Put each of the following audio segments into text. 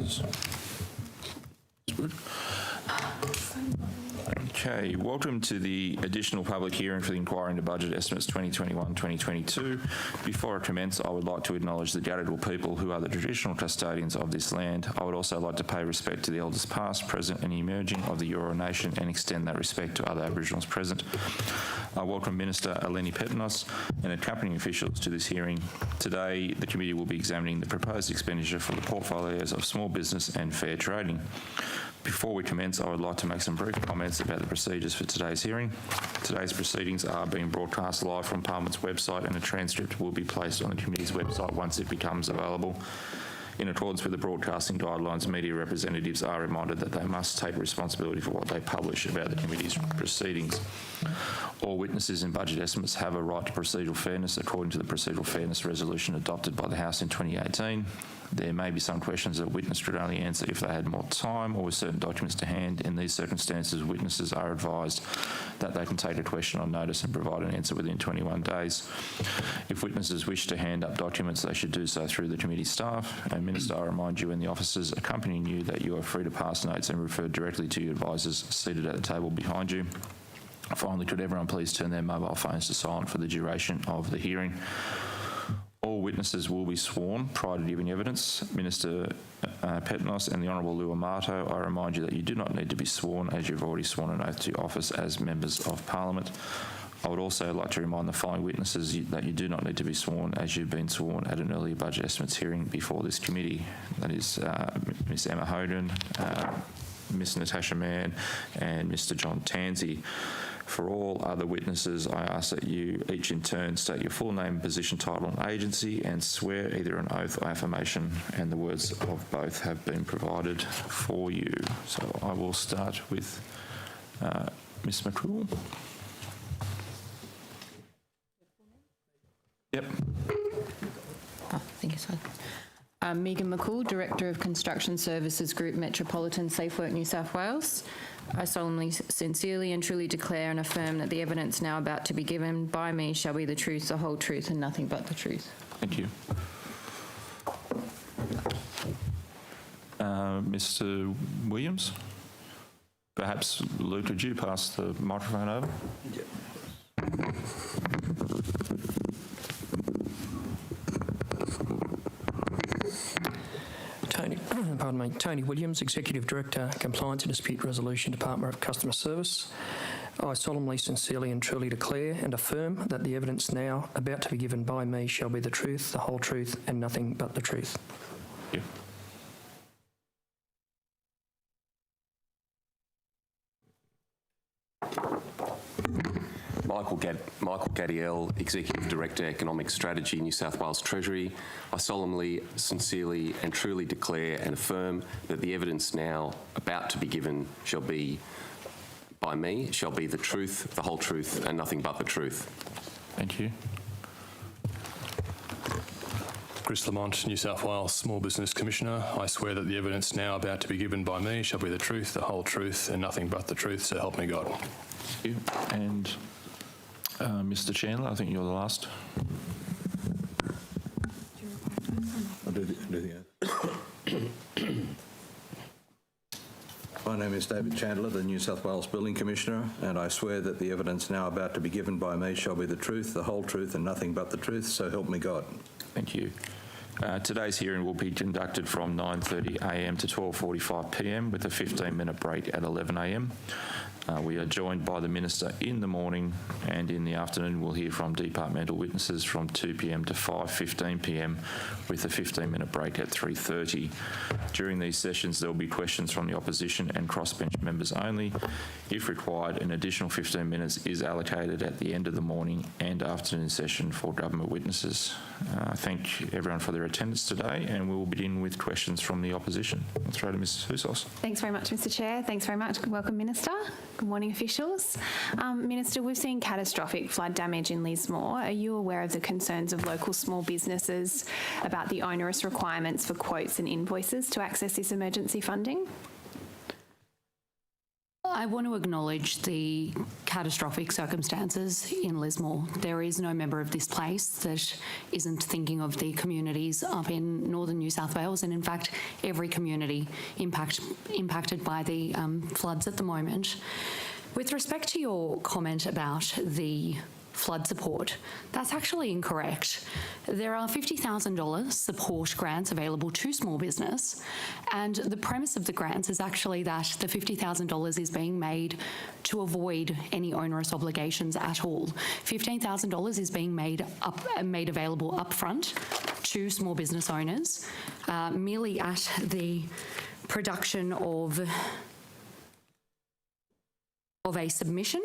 Witnesses. That's good. Okay, welcome to the additional public hearing for the inquiry into budget estimates 2021-2022. Before I commence, I would like to acknowledge the Gadigal people who are the traditional custodians of this land. I would also like to pay respect to the elders past, present and emerging of the Eora Nation and extend that respect to other Aboriginals present. I welcome Minister Eleni Petinos and accompanying officials to this hearing. Today, the committee will be examining the proposed expenditure for the portfolios of small business and fair trading. Before we commence, I would like to make some brief comments about the procedures for today's hearing. Today's proceedings are being broadcast live from Parliament's website, and a transcript will be placed on the committee's website once it becomes available. In accordance with the broadcasting guidelines, media representatives are reminded that they must take responsibility for what they publish about the committee's proceedings. All witnesses in budget estimates have a right to procedural fairness according to the procedural fairness resolution adopted by the House in 2018. There may be some questions that a witness should only answer if they had more time or with certain documents to hand. In these circumstances, witnesses are advised that they can take a question on notice and provide an answer within 21 days. If witnesses wish to hand up documents, they should do so through the committee staff. And Minister, I remind you and the officers accompanying you that you are free to pass notes and refer directly to your advisors seated at the table behind you. Finally, could everyone please turn their mobile phones to silent for the duration of the hearing. All witnesses will be sworn prior to giving evidence. Minister Petinos and the Honourable Lou Amato, I remind you that you do not need to be sworn as you've already sworn an oath to office as members of Parliament. I would also like to remind the following witnesses that you do not need to be sworn as you've been sworn at an earlier budget estimates hearing before this committee. That is Ms Emma Hoden, Ms Natasha Mann and Mr John Tansey. For all other witnesses, I ask that you each in turn state your full name, position, title and agency and swear either an oath or affirmation, and the words of both have been provided for you. So I will start with Ms McCool. Yep. Oh, thank you, sir. Megan McCool, Director of Construction Services Group, Metropolitan Safe Work, New South Wales. I solemnly, sincerely and truly declare and affirm that the evidence now about to be given by me shall be the truth, the whole truth and nothing but the truth. Thank you. Mr Williams? Perhaps, Luke, could you pass the microphone over? Yep. Tony Williams, Executive Director, Compliance and Dispute Resolution, Department of Customer Service. I solemnly, sincerely and truly declare and affirm that the evidence now about to be given by me shall be the truth, the whole truth and nothing but the truth. Yeah. Michael Gadiel, Executive Director, Economic Strategy, New South Wales Treasury. I solemnly, sincerely and truly declare and affirm that the evidence now about to be given shall be by me, shall be the truth, the whole truth and nothing but the truth. Thank you. Chris Lamont, New South Wales Small Business Commissioner. I swear that the evidence now about to be given by me shall be the truth, the whole truth and nothing but the truth, so help me God. Thank you. And Mr Chandler, I think you're the last. I'll do the My name is David Chandler, the New South Wales Building Commissioner, and I swear that the evidence now about to be given by me shall be the truth, the whole truth and nothing but the truth, so help me God. Thank you. Today's hearing will be conducted from 9:30am to 12:45pm with a 15-minute break at 11am. We are joined by the Minister in the morning, and in the afternoon we'll hear from departmental witnesses from 2pm to 5:15pm with a 15-minute break at 3:30. During these sessions there will be questions from the opposition and crossbench members only. If required, an additional 15 minutes is allocated at the end of the morning and afternoon session for government witnesses. I thank everyone for their attendance today, and we will begin with questions from the opposition. I'll throw to Mrs Housos. Thanks very much, Mr Chair. Thanks very much. Welcome, Minister. Good morning, officials. Minister, we've seen catastrophic flood damage in Lismore. Are you aware of the concerns of local small businesses about the onerous requirements for quotes and invoices to access this emergency funding? I want to acknowledge the catastrophic circumstances in Lismore. There is no member of this place that isn't thinking of the communities up in northern New South Wales, and in fact every community impacted by the floods at the moment. With respect to your comment about the flood support, that's actually incorrect. There are $50,000 support grants available to small business, and the premise of the grants is actually that the $50,000 is being made to avoid any onerous obligations at all. $15,000 is being made available upfront to small business owners, merely at the production of a submission,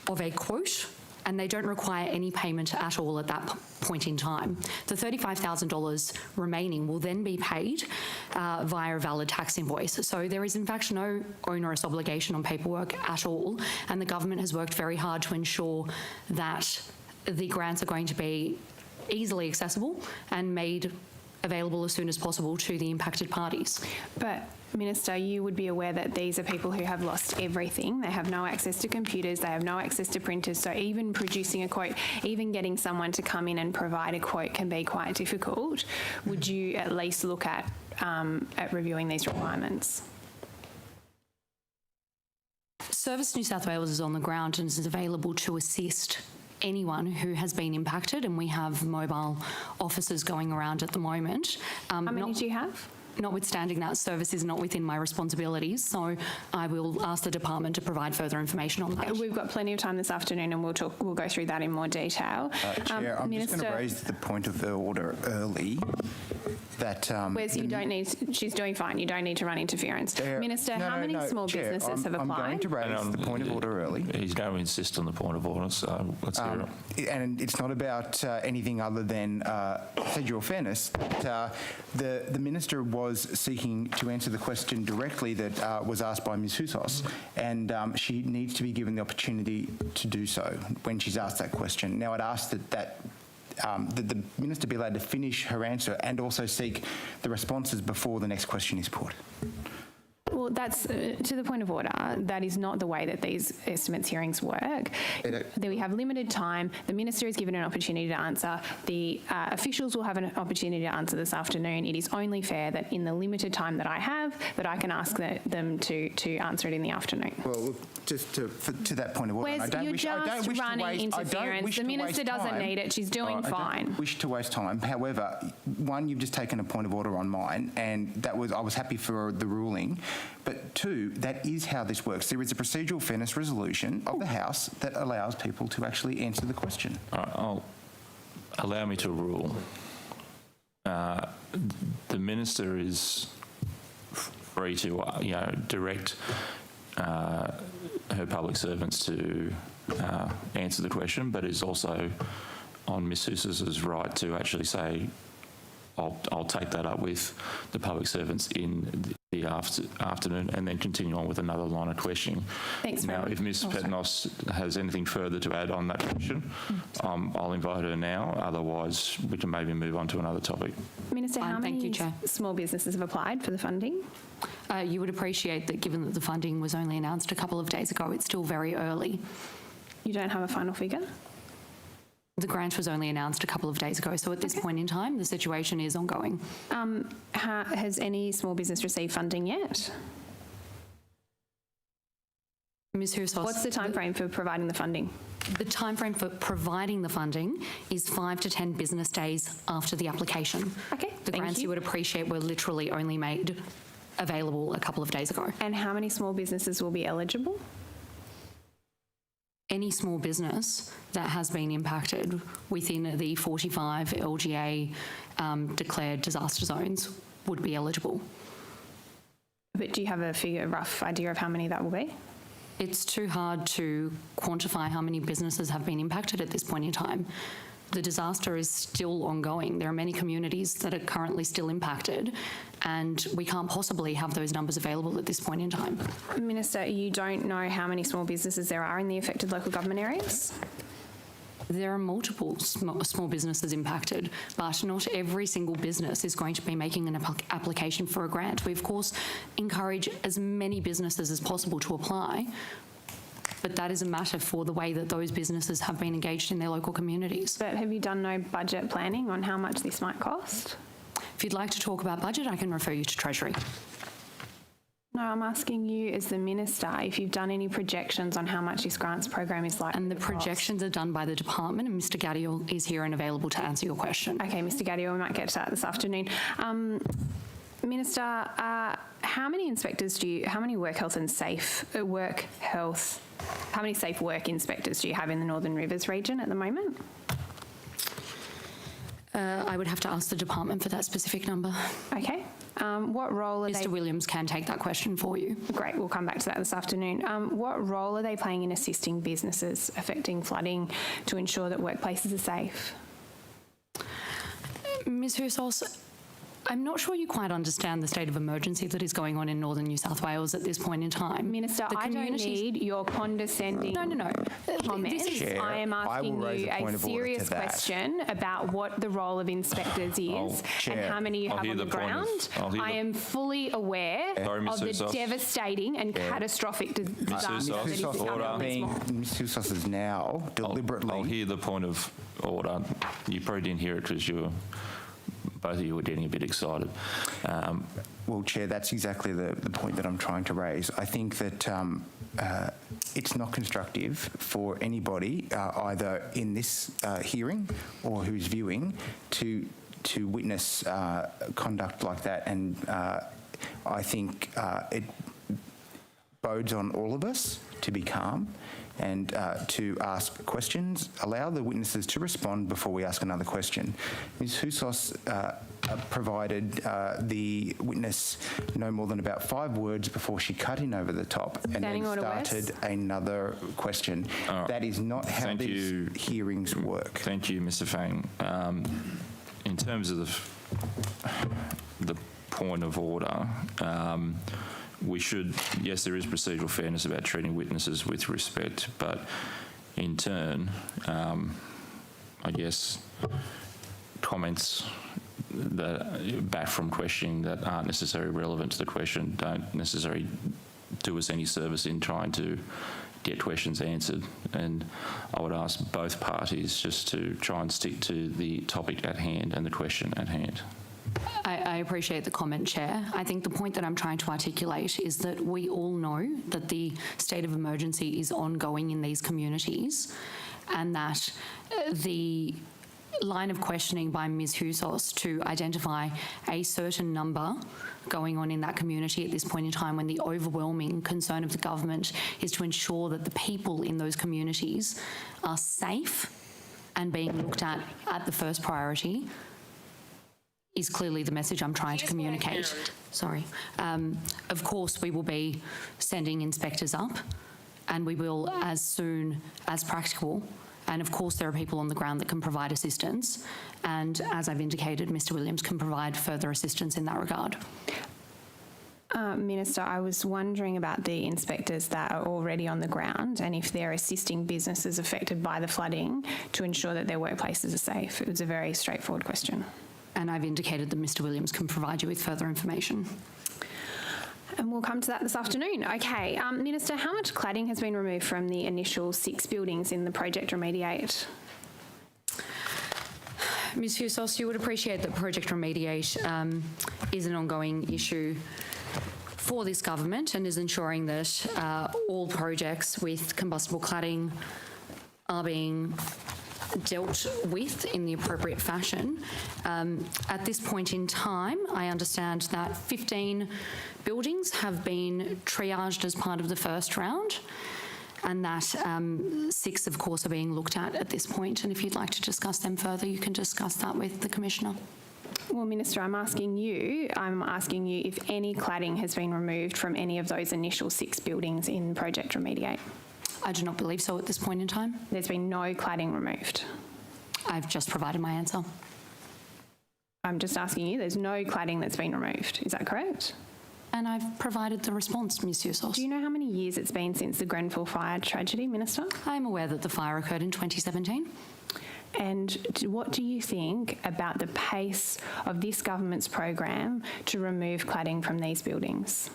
of a quote, and they don't require any payment at all at that point in time. The $35,000 remaining will then be paid via a valid tax invoice. So there is in fact no onerous obligation on paperwork at all, and the government has worked very hard to ensure that the grants are going to be easily accessible and made available as soon as possible to the impacted parties. But Minister, you would be aware that these are people who have lost everything. They have no access to computers, they have no access to printers, so even producing a quote, even getting someone to come in and provide a quote can be quite difficult. Would you at least look at reviewing these requirements? Service New South Wales is on the ground and is available to assist anyone who has been impacted, and we have mobile officers going around at the moment. How many do you have? Notwithstanding that, service is not within my responsibilities, so I will ask the department to provide further information on that. We've got plenty of time this afternoon, and we'll go through that in more detail. Chair, I'm just going to raise the point of order early. That Wes, you don't need. She's doing fine. You don't need to run interference. Minister, how many small Chair, businesses have applied? I'm going to raise the point of order early. He's going to insist on the point of order, so let's hear it. And it's not about anything other than procedural fairness. The Minister was seeking to answer the question directly that was asked by Ms Housos, and she needs to be given the opportunity to do so when she's asked that question. Now, I'd ask that the Minister be allowed to finish her answer and also seek the responses before the next question is put. Well, that's to the point of order. That is not the way that these estimates hearings work. We have limited time. The Minister is given an opportunity to answer. The officials will have an opportunity to answer this afternoon. It is only fair that in the limited time that I have, that I can ask them to answer it in the afternoon. Well, just to that point of order, Wes, you're just running interference. The Minister doesn't need it. She's doing fine. I don't wish to waste time. However, one, you've just taken a point of order on mine, and I was happy for the ruling. But two, that is how this works. There is a procedural fairness resolution of the House that allows people to actually answer the question. Allow me to rule. The Minister is free to direct her public servants to answer the question, but is also on Ms Housos' right to actually say, I'll take that up with the public servants in the afternoon, and then continue on with another line of questioning. Thanks. Now, if Ms Petinos has anything further to add on that question, I'll invite her now. Otherwise, we can maybe move on to another topic. Minister, how many small businesses have applied for the funding? You would appreciate that given that the funding was only announced a couple of days ago, it's still very early. You don't have a final figure? The grant was only announced a couple of days ago, so at this point in time, the situation is ongoing. Has any small business received funding yet? Ms Housos, what's the timeframe for providing the funding? The timeframe for providing the funding is 5 to 10 business days after the application. Okay, the grants you would appreciate were literally only made available a couple of days ago. And how many small businesses will be eligible? Any small business that has been impacted within the 45 LGA declared disaster zones would be eligible. But do you have a rough idea of how many that will be? It's too hard to quantify how many businesses have been impacted at this point in time. The disaster is still ongoing. There are many communities that are currently still impacted, and we can't possibly have those numbers available at this point in time. Minister, you don't know how many small businesses there are in the affected local government areas? there are multiple small businesses impacted, but not every single business is going to be making an application for a grant. We, of course, encourage as many businesses as possible to apply, but that is a matter for the way that those businesses have been engaged in their local communities. But have you done no budget planning on how much this might cost? If you'd like to talk about budget, I can refer you to Treasury. No, I'm asking you as the Minister if you've done any projections on how much this grants program is likely And the to cost. projections are done by the department, and Mr Gadiel is here and available to answer your question. Okay, Mr Gadiel, we might get to that this afternoon. Minister, how many inspectors how many safe work inspectors do you have in the Northern Rivers region at the moment? I would have to ask the department for that specific number. Okay. What role are Mr Williams can take that question for you. Great, we'll come back to that this afternoon. What role are they playing in assisting businesses affecting flooding to ensure that workplaces are safe? Ms Hursos, I'm not sure you quite understand the state of emergency that is going on in northern New South Wales at this point in time. Minister, I don't need your condescending comments. I am asking you a serious question about what the role of inspectors is and how many you have on the ground. I am fully aware of the devastating and catastrophic disaster that is coming. Ms Hursos is now deliberately... I'll hear the point of order. You probably didn't hear it because both of you were getting a bit excited. Well, Chair, that's exactly the point that I'm trying to raise. I think that it's not constructive for anybody, either in this hearing or who's viewing, to witness conduct like that. And I think it bodes on all of us to be calm and to ask questions, allow the witnesses to respond before we ask another question. Ms Hursos provided the witness no more than about 5 words before she cut in over the top and then started another question. That is not how these hearings work. Thank you, Mr Fang. In terms of the point of order, we should, yes, there is procedural fairness about treating witnesses with respect, but in turn, I guess, comments that back from questioning that aren't necessarily relevant to the question don't necessarily do us any service in trying to get questions answered. And I would ask both parties just to try and stick to the topic at hand and the question at hand. I appreciate the comment, Chair. I think the point that I'm trying to articulate is that we all know that the state of emergency is ongoing in these communities, and that the line of questioning by Ms Hursos to identify a certain number going on in that community at this point in time, when the overwhelming concern of the government is to ensure that the people in those communities are safe and being looked at the first priority, is clearly the message I'm trying to communicate. Sorry. Of course, we will be sending inspectors up, and we will as soon as practical. And of course, there are people on the ground that can provide assistance. And as I've indicated, Mr Williams can provide further assistance in that regard. Minister, I was wondering about the inspectors that are already on the ground and if they're assisting businesses affected by the flooding to ensure that their workplaces are safe. It was a very straightforward question. And I've indicated that Mr Williams can provide you with further information. And we'll come to that this afternoon. Okay, Minister, how much cladding has been removed from the initial 6 buildings in the Project Remediate? Ms Hursos, you would appreciate that Project Remediate is an ongoing issue for this government and is ensuring that all projects with combustible cladding are being dealt with in the appropriate fashion. At this point in time, I understand that 15 buildings have been triaged as part of the first round, and that 6, of course, are being looked at this point. And if you'd like to discuss them further, you can discuss that with the Commissioner. Well, Minister, I'm asking you if any cladding has been removed from any of those initial 6 buildings in Project Remediate. I do not believe so at this point in time. There's been no cladding removed. I've just provided my answer. I'm just asking you, there's no cladding that's been removed. Is that correct? and I've provided the response, Ms Hughes. Do you know how many years it's been since the Grenfell fire tragedy, Minister? I'm aware that the fire occurred in 2017. And what do you think about the pace of this government's program to remove cladding from these buildings?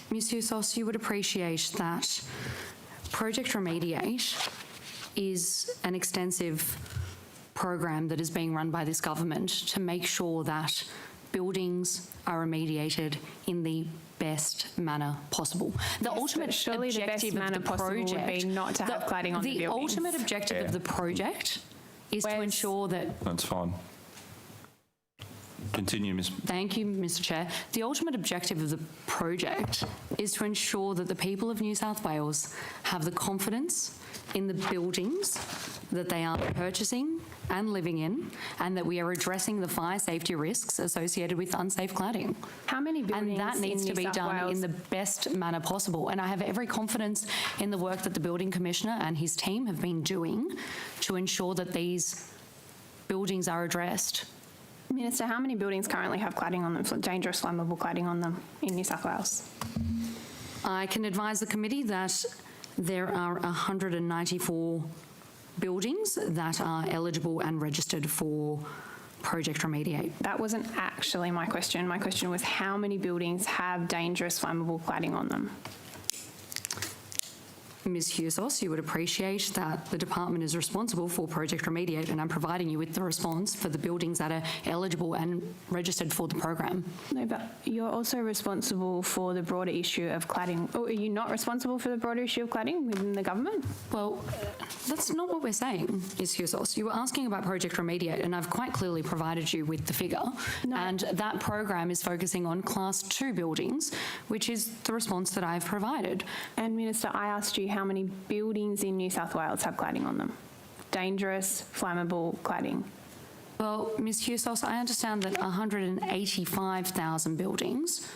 Ms Hughes, you would appreciate that Project Remediate is an extensive program that is being run by this government to make sure that buildings are remediated in the best manner possible. The ultimate surely the best objective manner of the possible project would be not to have cladding on the buildings. The ultimate objective of the project is to ensure that. That's fine. Continue, Ms. Thank you, Mr. Chair. The ultimate objective of the project is to ensure that the people of New South Wales have the confidence in the buildings that they are purchasing and living in, and that we are addressing the fire safety risks associated with unsafe cladding. How many buildings And that needs to be done in the best manner possible. And I have every confidence in the work that the Building Commissioner and his team have been doing to ensure that these buildings are addressed. Minister, how many buildings currently have cladding on them, dangerous flammable cladding on them in New South Wales? I can advise the committee that there are 194 buildings that are eligible and registered for Project Remediate. That wasn't actually my question. My question was how many buildings have dangerous flammable cladding on them? Ms Hughes, you would appreciate that the department is responsible for Project Remediate, and I'm providing you with the response for the buildings that are eligible and registered for the program. No, but you're also responsible for the broader issue of cladding. Or are you not responsible for the broader issue of cladding within the government? Well, that's not what we're saying, Ms Hughes. You were asking about Project Remediate, and I've quite clearly provided you with the figure. No. And that program is focusing on Class 2 buildings, which is the response that I've provided. And Minister, I asked you how many buildings in New South Wales have cladding on them? Dangerous, flammable cladding. Well, Ms Hughes, I understand that 185,000 buildings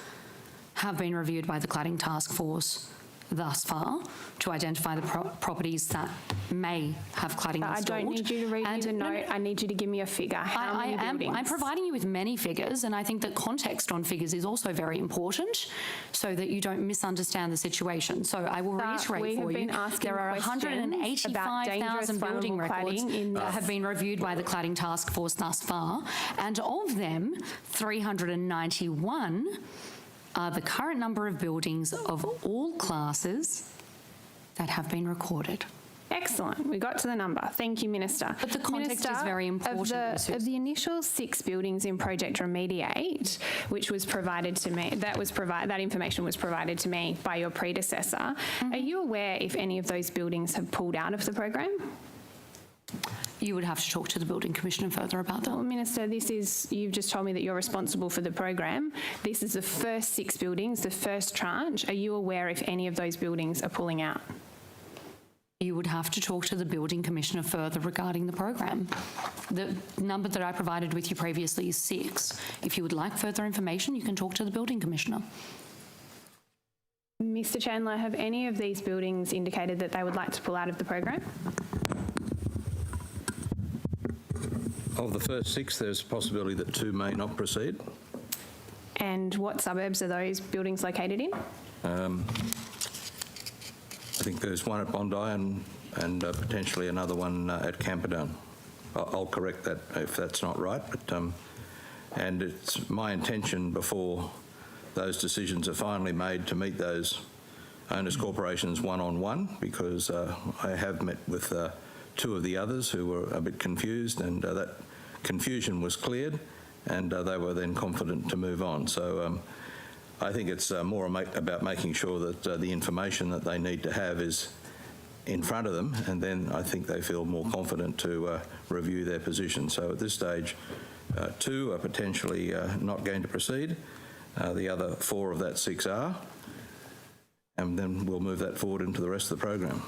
have been reviewed by the Cladding Task Force thus far to identify the properties that may have cladding But installed. I don't need you to read me the note. I need you to give me a figure. How many buildings? I'm providing you with many figures, and I think that context on figures is also very important so that you don't misunderstand the situation. So I will reiterate for you, there are 185,000 building records that have been reviewed by the Cladding Task Force thus far, and of them, 391 are the current number of buildings of all classes that have been recorded. Excellent. We got to the number. Thank you, Minister. But the context is very important. Of the initial 6 buildings in Project Remediate, which was provided to me, that information was provided to me by your predecessor. Are you aware if any of those buildings have pulled out of the program? You would have to talk to the Building Commissioner further about that. Well, Minister, you've just told me that you're responsible for the program. This is the first 6 buildings, the first tranche. Are you aware if any of those buildings are pulling out? You would have to talk to the Building Commissioner further regarding the program. The number that I provided with you previously is 6. If you would like further information, you can talk to the Building Commissioner. Mr. Chandler, have any of these buildings indicated that they would like to pull out of the program? Of the first 6, there's a possibility that 2 may not proceed. And what suburbs are those buildings located in? I think there's one at Bondi and potentially another one at Camperdown. I'll correct that if that's not right. But and it's my intention before those decisions are finally made to meet those owners' corporations one-on-one, because I have met with 2 of the others who were a bit confused, and that confusion was cleared, and they were then confident to move on. So I think it's more about making sure that the information that they need to have is in front of them, and then I think they feel more confident to review their position. So at this stage, 2 are potentially not going to proceed. The other 4 of that 6 are, and then we'll move that forward into the rest of the program.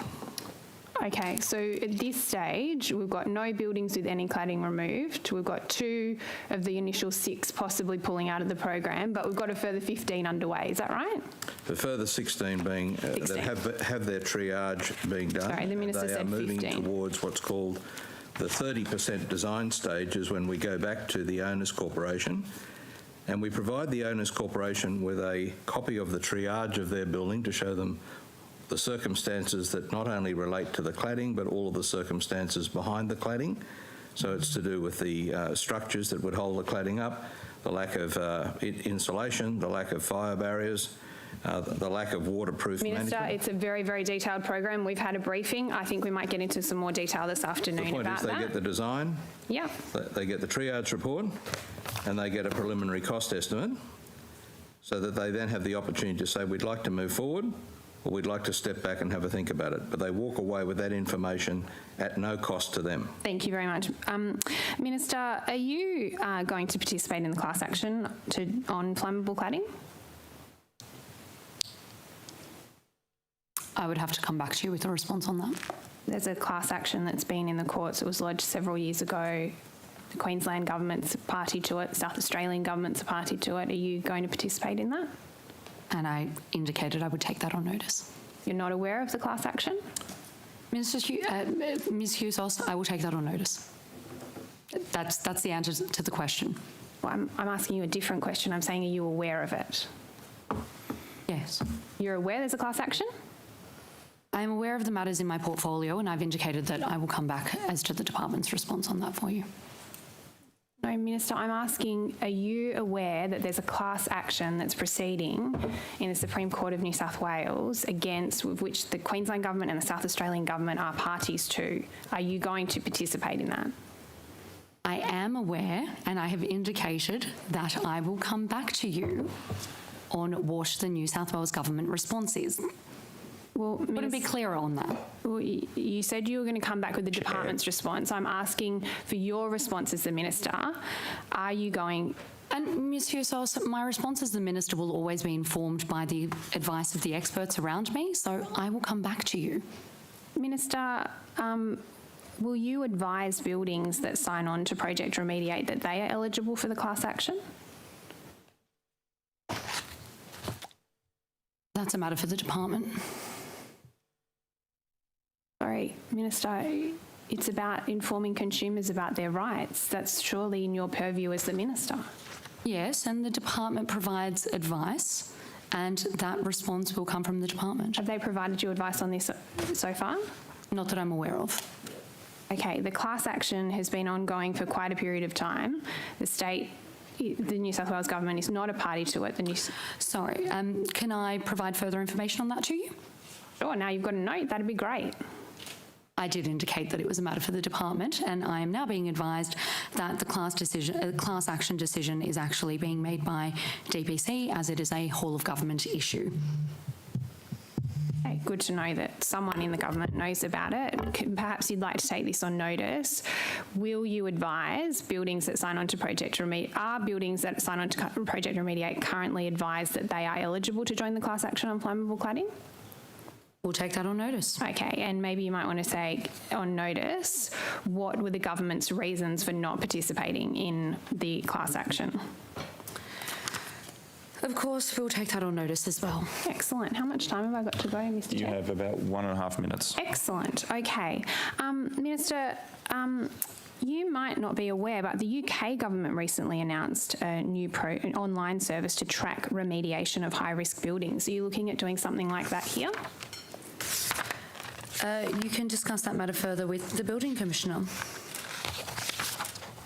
Okay, so at this stage, we've got no buildings with any cladding removed. We've got 2 of the initial 6 possibly pulling out of the program, but we've got a further 15 underway. Is that right? The further 16 being that have their triage being done. Sorry, the Minister they said are moving 15. towards what's called the 30% design stage, is when we go back to the owners' corporation and we provide the owners corporation with a copy of the triage of their building to show them the circumstances that not only relate to the cladding, but all of the circumstances behind the cladding. So it's to do with the structures that would hold the cladding up, the lack of insulation, the lack of fire barriers, the lack of waterproof Minister, management. it's a very, very detailed program. We've had a briefing. I think we might get into some more detail this afternoon The point about is they that. get the design, Yeah. they get the triage report, and they get a preliminary cost estimate, so that they then have the opportunity to say, we'd like to move forward, or we'd like to step back and have a think about it. But they walk away with that information at no cost to them. Thank you very much. Minister, are you going to participate in the class action on flammable cladding? I would have to come back to you with a response on that. There's a class action that's been in the courts. It was lodged several years ago. The Queensland government's a party to it. South Australian government's a party to it. Are you going to participate in that? And I indicated I would take that on notice. You're not aware of the class action? Ms. Husos, I will take that on notice. That's the answer to the question. Well, I'm asking you a different question. I'm saying, are you aware of it? Yes. You're aware there's a class action? I am aware of the matters in my portfolio, and I've indicated that I will come back as to the department's response on that for you. No, Minister, I'm asking, are you aware that there's a class action that's proceeding in the Supreme Court of New South Wales against which the Queensland government and the South Australian government are parties to? Are you going to participate in that? I am aware, and I have indicated that I will come back to you on what the New South Wales government response is. Well, Wouldn't be clearer on that. Well, you said you were going to come back with the department's response. I'm asking for your response as the Minister. Are you going... And Ms Husos, my response as the Minister will always be informed by the advice of the experts around me, so I will come back to you. Minister, will you advise buildings that sign on to Project Remediate that they are eligible for the class action? That's a matter for the department. Sorry, Minister, it's about informing consumers about their rights. That's surely in your purview as the Minister. Yes, and the department provides advice, and that response will come from the department. Have they provided you advice on this so far? Not that I'm aware of. Okay, the class action has been ongoing for quite a period of time. The New South Wales government is not a party to it. Sorry, can I provide further information on that to you? Sure, now you've got a note, that'd be great. I did indicate that it was a matter for the department, and I am now being advised that the class action decision is actually being made by DPC, as it is a whole of government issue. Okay, good to know that someone in the government knows about it. Perhaps you'd like to take this on notice. Will you advise buildings that sign on to Project Remediate? Are buildings that sign on to Project Remediate currently advised that they are eligible to join the class action on flammable cladding? We'll take that on notice. Okay, and maybe you might want to say on notice, what were the government's reasons for not participating in the class action? Of course, we'll take that on notice as well. Excellent. How much time have I got to go, Mr. You Chair? have about 1.5 minutes. Excellent. Okay. Minister, you might not be aware, but the UK government recently announced a new an online service to track remediation of high-risk buildings. Are you looking at doing something like that here? You can discuss that matter further with the Building Commissioner.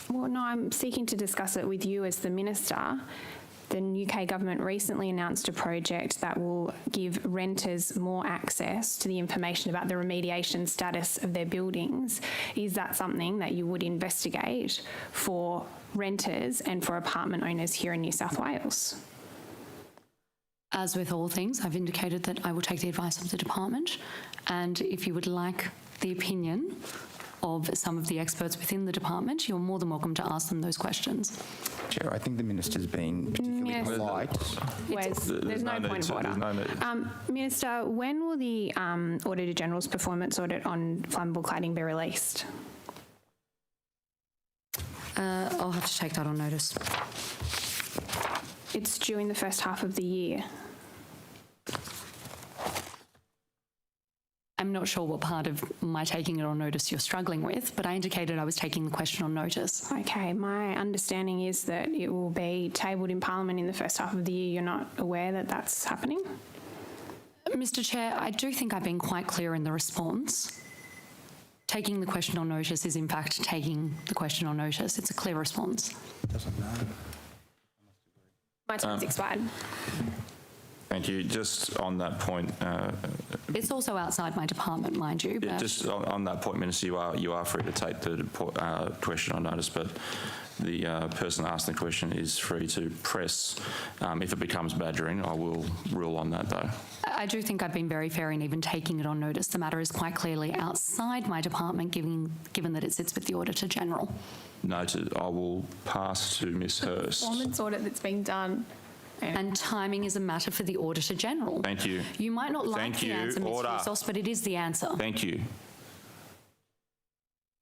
Well, no, I'm seeking to discuss it with you as the Minister. The UK government recently announced a project that will give renters more access to the information about the remediation status of their buildings. Is that something that you would investigate for renters and for apartment owners here in New South Wales? As with all things, I've indicated that I will take the advice of the department, and if you would like the opinion of some of the experts within the department, you're more than welcome to ask them those questions. Chair, I think the Minister's been particularly polite. There's no point of order. Minister, when will the Auditor-General's performance audit on flammable cladding be released? I'll have to take that on notice. It's due in the first half of the year. I'm not sure what part of my taking it on notice you're struggling with, but I indicated I was taking the question on notice. Okay, my understanding is that it will be tabled in Parliament in the first half of the year. You're not aware that that's happening? Mr. Chair, I do think I've been quite clear in the response. Taking the question on notice is in fact taking the question on notice. It's a clear response. My time's expired. Thank you. Just on that point, It's also outside my department, mind you. But just on that point, Minister, you are free to take the question on notice, but the person asking the question is free to press. If it becomes badgering, I will rule on that, though. I do think I've been very fair in even taking it on notice. The matter is quite clearly outside my department, given that it sits with the Auditor-General. Noted. I will pass to Ms Hurst. Performance audit that's being done. And timing is a matter for the Auditor-General. Thank you. You might not like the answer, Ms Fusos, but it is the answer. Thank you.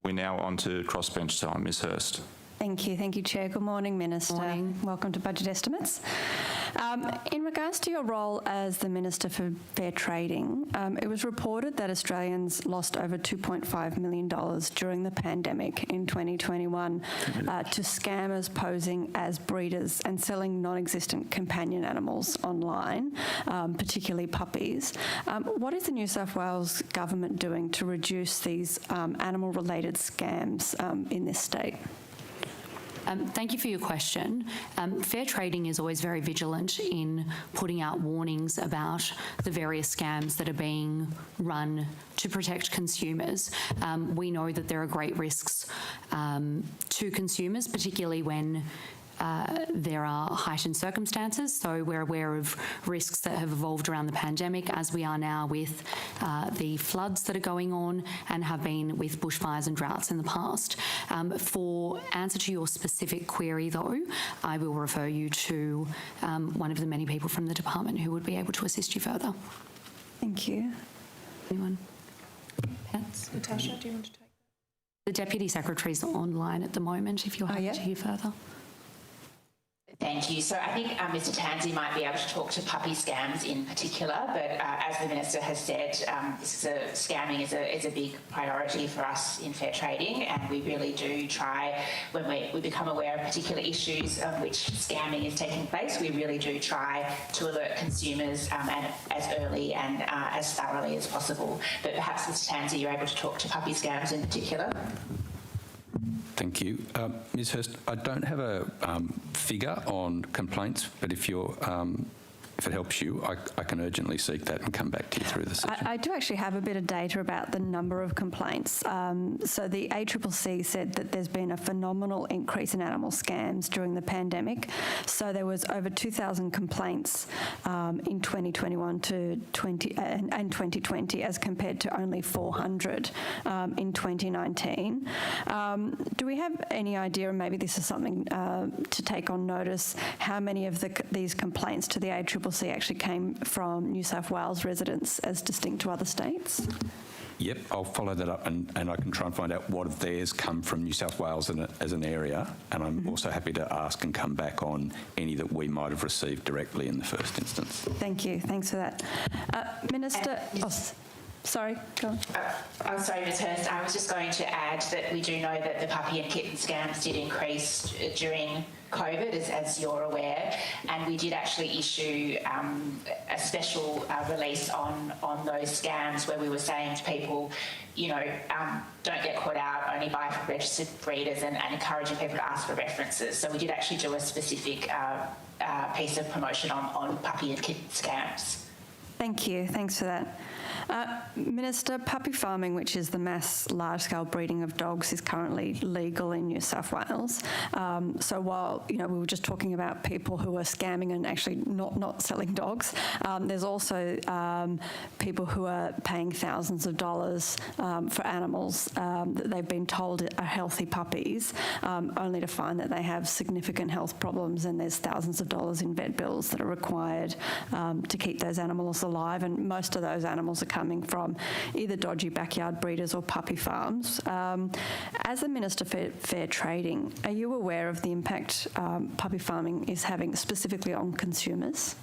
We're now on to crossbench time. Ms Hurst. Thank you, Chair. Good morning, Minister. Morning. Welcome to Budget Estimates. In regards to your role as the Minister for Fair Trading, it was reported that Australians lost over $2.5 million during the pandemic in 2021 to scammers posing as breeders and selling non-existent companion animals online, particularly puppies. What is the New South Wales government doing to reduce these animal-related scams in this state? Thank you for your question. Fair Trading is always very vigilant in putting out warnings about the various scams that are being run to protect consumers. We know that there are great risks to consumers, particularly when there are heightened circumstances. So we're aware of risks that have evolved around the pandemic, as we are now with the floods that are going on and have been with bushfires and droughts in the past. For answer to your specific query, though, I will refer you to one of the many people from the department who would be able to assist you further. Thank you. Anyone? Pets? Natasha, do you want to take that? The Deputy Secretary's online at the moment, if you're happy to hear further. Thank you. So I think Mr Tansey might be able to talk to puppy scams in particular, but as the Minister has said, scamming is a big priority for us in fair trading, and we really do try, when we become aware of particular issues of which scamming is taking place, we really do try to alert consumers and as early and as thoroughly as possible. But perhaps Mr Tansey, you're able to talk to puppy scams in particular. Thank you. Ms Hurst, I don't have a figure on complaints, but if it helps you, I can urgently seek that and come back to you through the session. I do actually have a bit of data about the number of complaints. So the ACCC said that there's been a phenomenal increase in animal scams during the pandemic. So there was over 2,000 complaints in 2021 to 2020 as compared to only 400 in 2019. Do we have any idea, and maybe this is something to take on notice, how many of these complaints to the ACCC actually came from New South Wales residents as distinct to other states? Yep, I'll follow that up and I can try and find out what of theirs come from New South Wales as an area, and I'm also happy to ask and come back on any that we might have received directly in the first instance. Thank you. Thanks for that. Minister... Sorry, go on. I'm sorry, Ms Hurst. I was just going to add that we do know that the puppy and kitten scams did increase during COVID, as you're aware, and we did actually issue a special release on those scams where we were saying to people, you know, don't get caught out, only buy from registered breeders, and encouraging people to ask for references. So we did actually do a specific piece of promotion on puppy and kitten scams. Thank you. Thanks for that. Minister, puppy farming, which is the mass large-scale breeding of dogs, is currently legal in New South Wales. So while, you know, we were just talking about people who are scamming and actually not selling dogs, there's also people who are paying thousands of dollars for animals that they've been told are healthy puppies, only to find that they have significant health problems, and there's thousands of dollars in vet bills that are required to keep those animals alive, and most of those animals are coming from either dodgy backyard breeders or puppy farms. As the Minister for Fair Trading, are you aware of the impact puppy farming is having specifically on consumers?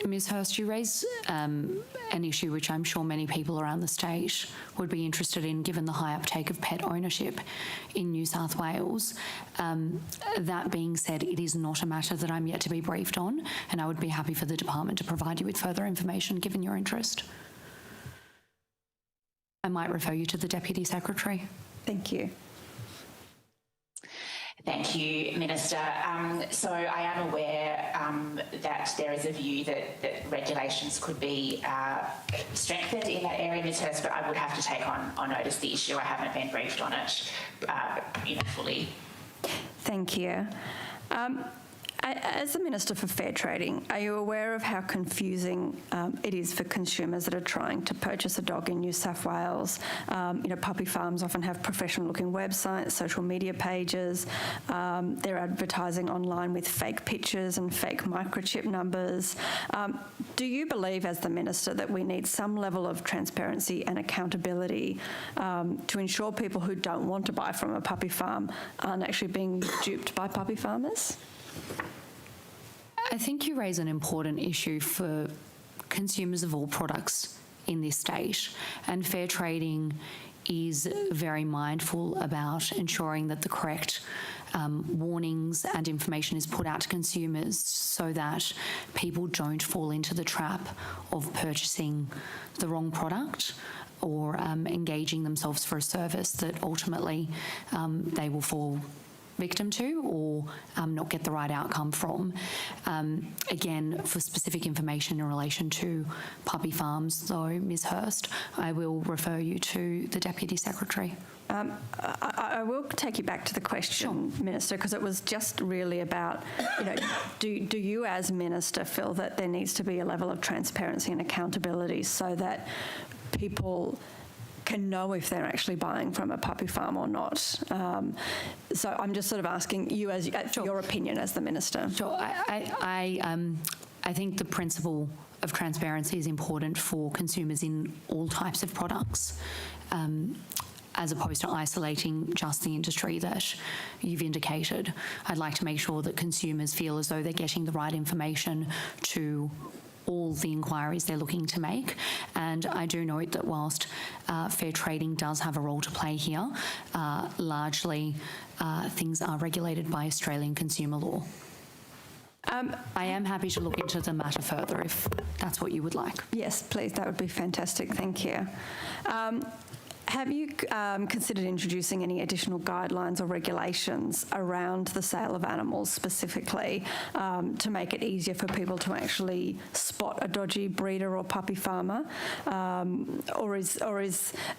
Ms Hurst, you raise an issue which I'm sure many people around the state would be interested in, given the high uptake of pet ownership in New South Wales. That being said, it is not a matter that I'm yet to be briefed on, and I would be happy for the department to provide you with further information given your interest. I might refer you to the Deputy Secretary. Thank you. Thank you, Minister. So I am aware that there is a view that regulations could be strengthened in that area, Ms Hurst, but I would have to take on notice the issue. I haven't been briefed on it fully. Thank you. As the Minister for Fair Trading, are you aware of how confusing it is for consumers that are trying to purchase a dog in New South Wales? Puppy farms often have professional-looking websites, social media pages. They're advertising online with fake pictures and fake microchip numbers. Do you believe, as the Minister, that we need some level of transparency and accountability to ensure people who don't want to buy from a puppy farm aren't actually being duped by puppy farmers? I think you raise an important issue for consumers of all products in this state, and fair trading is very mindful about ensuring that the correct warnings and information is put out to consumers so that people don't fall into the trap of purchasing the wrong product or engaging themselves for a service that ultimately they will fall victim to or not get the right outcome from. Again, for specific information in relation to puppy farms, though, Ms Hurst, I will refer you to the Deputy Secretary. I will take you back to the question, sure, Minister, because it was just really about, do you as Minister feel that there needs to be a level of transparency and accountability so that people can know if they're actually buying from a puppy farm or not? So I'm just sort of asking you as sure, your opinion as the Minister. Sure. I think the principle of transparency is important for consumers in all types of products, as opposed to isolating just the industry that you've indicated. I'd like to make sure that consumers feel as though they're getting the right information to all the inquiries they're looking to make. And I do note that whilst fair trading does have a role to play here, largely things are regulated by Australian consumer law. I am happy to look into the matter further if that's what you would like. Yes, please, that would be fantastic. Thank you. Have you considered introducing any additional guidelines or regulations around the sale of animals specifically to make it easier for people to actually spot a dodgy breeder or puppy farmer? Or is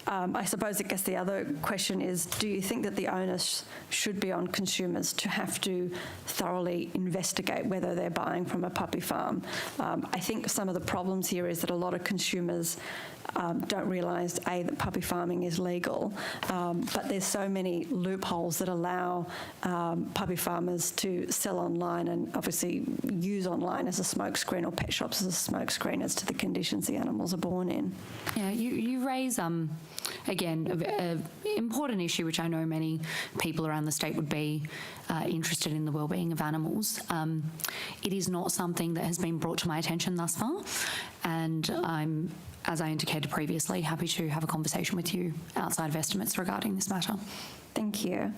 I suppose, I guess the other question is, do you think that the onus should be on consumers to have to thoroughly investigate whether they're buying from a puppy farm? I think some of the problems here is that a lot of consumers don't realise, A, that puppy farming is legal, but there's so many loopholes that allow puppy farmers to sell online and obviously use online as a smokescreen or pet shops as a smokescreen as to the conditions the animals are born in. Yeah, you raise, again, an important issue which I know many people around the state would be interested in, the wellbeing of animals. It is not something that has been brought to my attention thus far, and I'm, as I indicated previously, happy to have a conversation with you outside of estimates regarding this matter. Thank you.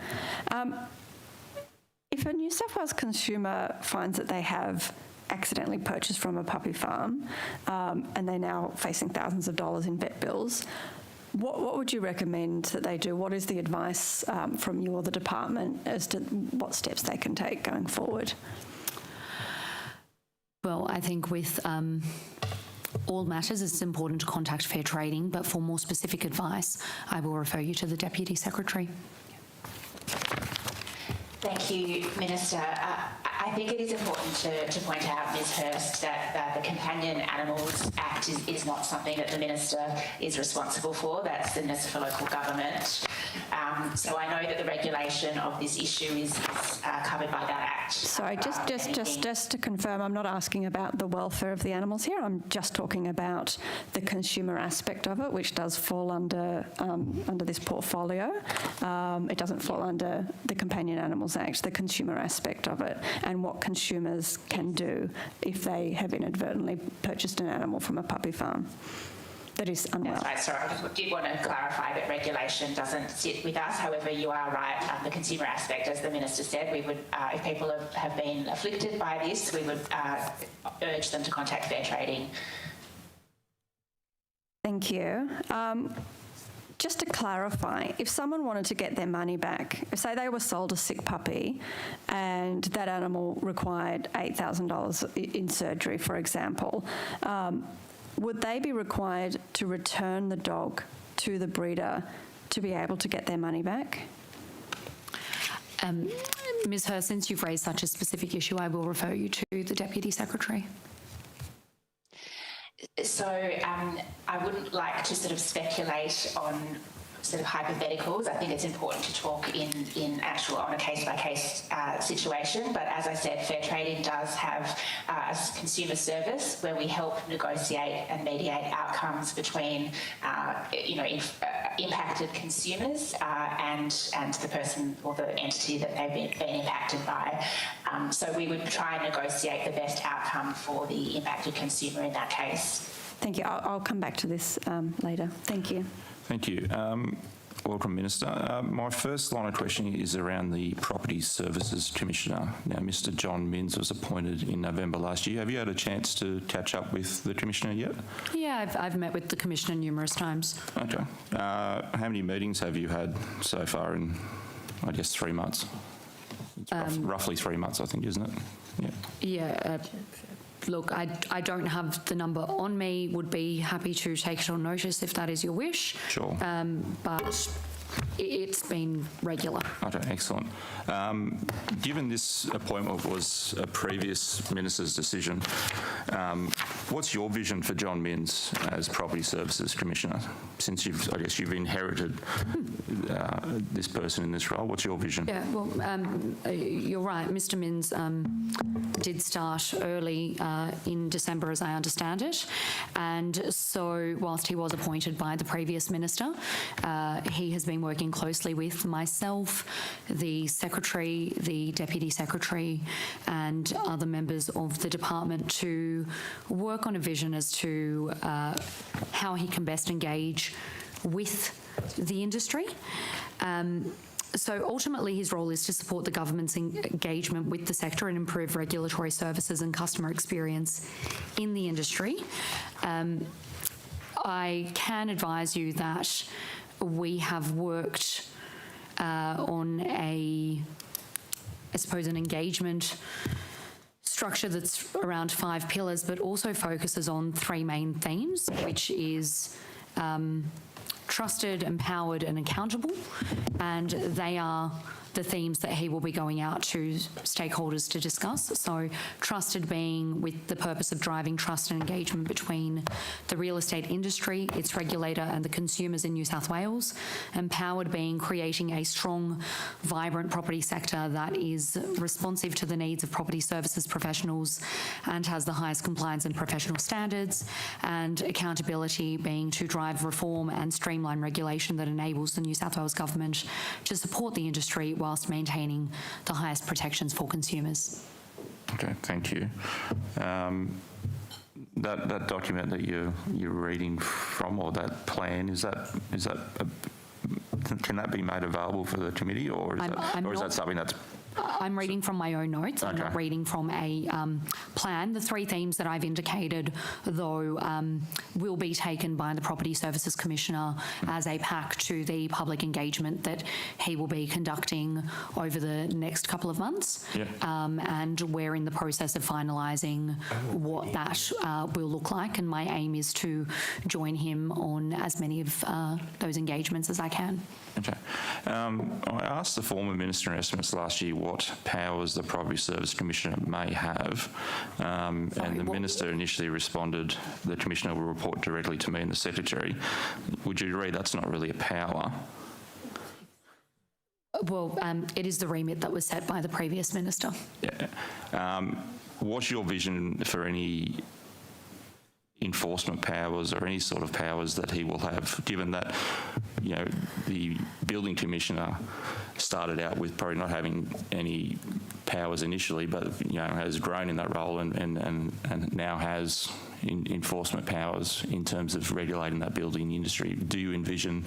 If a New South Wales consumer finds that they have accidentally purchased from a puppy farm and they're now facing thousands of dollars in vet bills, what would you recommend that they do? What is the advice from you or the department as to what steps they can take going forward? Well, I think with all matters, it's important to contact Fair Trading, but for more specific advice, I will refer you to the Deputy Secretary. Thank you, Minister. I think it is important to point out, Ms Hurst, that the Companion Animals Act is not something that the Minister is responsible for. That's the Minister for Local Government. So I know that the regulation of this issue is covered by that Act. Sorry, just to confirm, I'm not asking about the welfare of the animals here. I'm just talking about the consumer aspect of it, which does fall under this portfolio. It doesn't fall under the Companion Animals Act, the consumer aspect of it, and what consumers can do if they have inadvertently purchased an animal from a puppy farm that is unwell. That's right, sorry, I just did want to clarify that regulation doesn't sit with us. However, you are right, the consumer aspect, as the Minister said, we would, if people have been afflicted by this, we would urge them to contact Fair Trading. Thank you. Just to clarify, if someone wanted to get their money back, say they were sold a sick puppy and that animal required $8,000 in surgery, for example, would they be required to return the dog to the breeder to be able to get their money back? Ms Hurst, since you've raised such a specific issue, I will refer you to the Deputy Secretary. So I wouldn't like to sort of speculate on sort of hypotheticals. I think it's important to talk in actual on a case-by-case situation. But as I said, Fair Trading does have a consumer service where we help negotiate and mediate outcomes between, impacted consumers and the person or the entity that they've been impacted by. So we would try and negotiate the best outcome for the impacted consumer in that case. Thank you. I'll come back to this later. Thank you. Thank you. Welcome, Minister. My first line of questioning is around the Property Services Commissioner. Now, Mr John Minns was appointed in November last year. Have you had a chance to catch up with the Commissioner yet? Yeah, I've met with the Commissioner numerous times. Okay. How many meetings have you had so far in, I guess, 3 months? It's roughly 3 months, I think, isn't it? Yeah. Yeah. Look, I don't have the number on me. Would be happy to take it on notice if that is your wish. Sure. But it's been regular. Okay, excellent. Given this appointment was a previous Minister's decision, what's your vision for John Minns as Property Services Commissioner? Since you've inherited this person in this role, what's your vision? Yeah, well, you're right. Mr Minns did start early in December, as I understand it, and so whilst he was appointed by the previous Minister, he has been working closely with myself, the Secretary, the Deputy Secretary and other members of the department to work on a vision as to how he can best engage with the industry. So ultimately his role is to support the government's engagement with the sector and improve regulatory services and customer experience in the industry. I can advise you that we have worked on an engagement structure that's around 5 pillars, but also focuses on 3 main themes, which is trusted, empowered and accountable, and they are the themes that he will be going out to stakeholders to discuss. So trusted being with the purpose of driving trust and engagement between the real estate industry, its regulator and the consumers in New South Wales. Empowered being creating a strong, vibrant property sector that is responsive to the needs of property services professionals and has the highest compliance and professional standards. And accountability being to drive reform and streamline regulation that enables the New South Wales Government to support the industry whilst maintaining the highest protections for consumers. Okay, thank you. That document that you're reading from, or that plan, can that be made available for the committee, or is that something that's? I'm reading from my own notes. I'm not reading from a plan. The 3 themes that I've indicated, though, will be taken by the Property Services Commissioner as a pack to the public engagement that he will be conducting over the next couple of months. Yeah. And we're in the process of finalising what that will look like, and my aim is to join him on as many of those engagements as I can. Okay. I asked the former Minister in estimates last year what powers the Property Service Commissioner may have, and the Minister initially responded, the Commissioner will report directly to me and the Secretary. Would you agree that's not really a power? It is the remit that was set by the previous minister. Yeah. What's your vision for any enforcement powers or any sort of powers that he will have, given that, you know, the building commissioner started out with probably not having any powers initially, but, you know, has grown in that role and now has enforcement powers in terms of regulating that building industry. Do you envision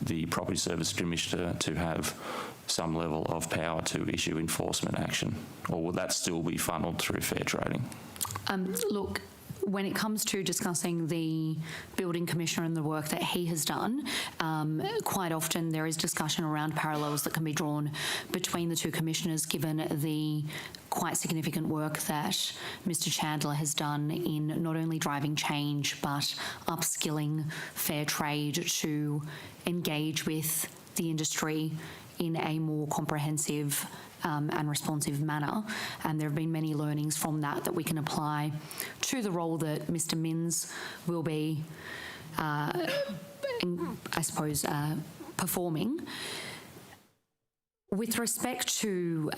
the Property Service Commissioner to have some level of power to issue enforcement action, or will that still be funneled through fair trading? Look, when it comes to discussing the building commissioner and the work that he has done, quite often there is discussion around parallels that can be drawn between the two commissioners, given the quite significant work that Mr Chandler has done in not only driving change but upskilling fair trade to engage with the industry in a more comprehensive and responsive manner, and there have been many learnings from that we can apply to the role that Mr Minns will be, performing. With respect to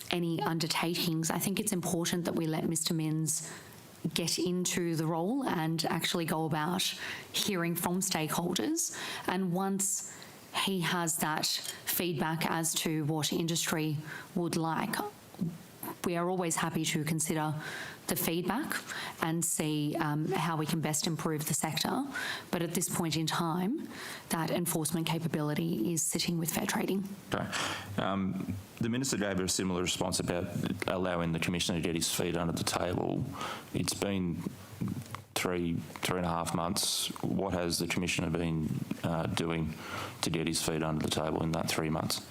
any undertakings, I think it's important that we let Mr Minns get into the role and actually go about hearing from stakeholders, and once he has that feedback as to what industry would like, we are always happy to consider the feedback and see how we can best improve the sector. But at this point in time, that enforcement capability is sitting with fair trading. Okay. The Minister gave a similar response about allowing the Commissioner to get his feet under the table. It's been three and a half months. What has the Commissioner been doing to get his feet under the table in that 3 months?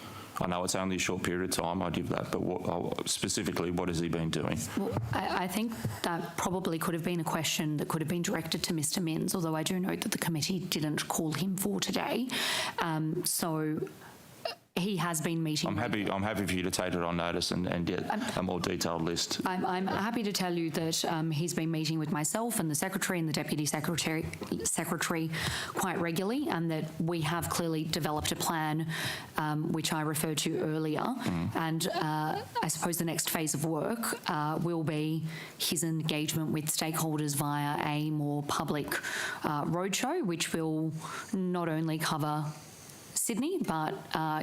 I know it's only a short period of time, I give that, but specifically, what has he been doing? Well, I think that probably could have been a question that could have been directed to Mr Minns, although I do note that the committee didn't call him for today. So he has been meeting. I'm happy for you to take it on notice and get a more detailed list. I'm happy to tell you that he's been meeting with myself and the Secretary and the Deputy Secretary quite regularly, and that we have clearly developed a plan which I referred to earlier. And I suppose the next phase of work will be his engagement with stakeholders via a more public roadshow, which will not only cover Sydney, but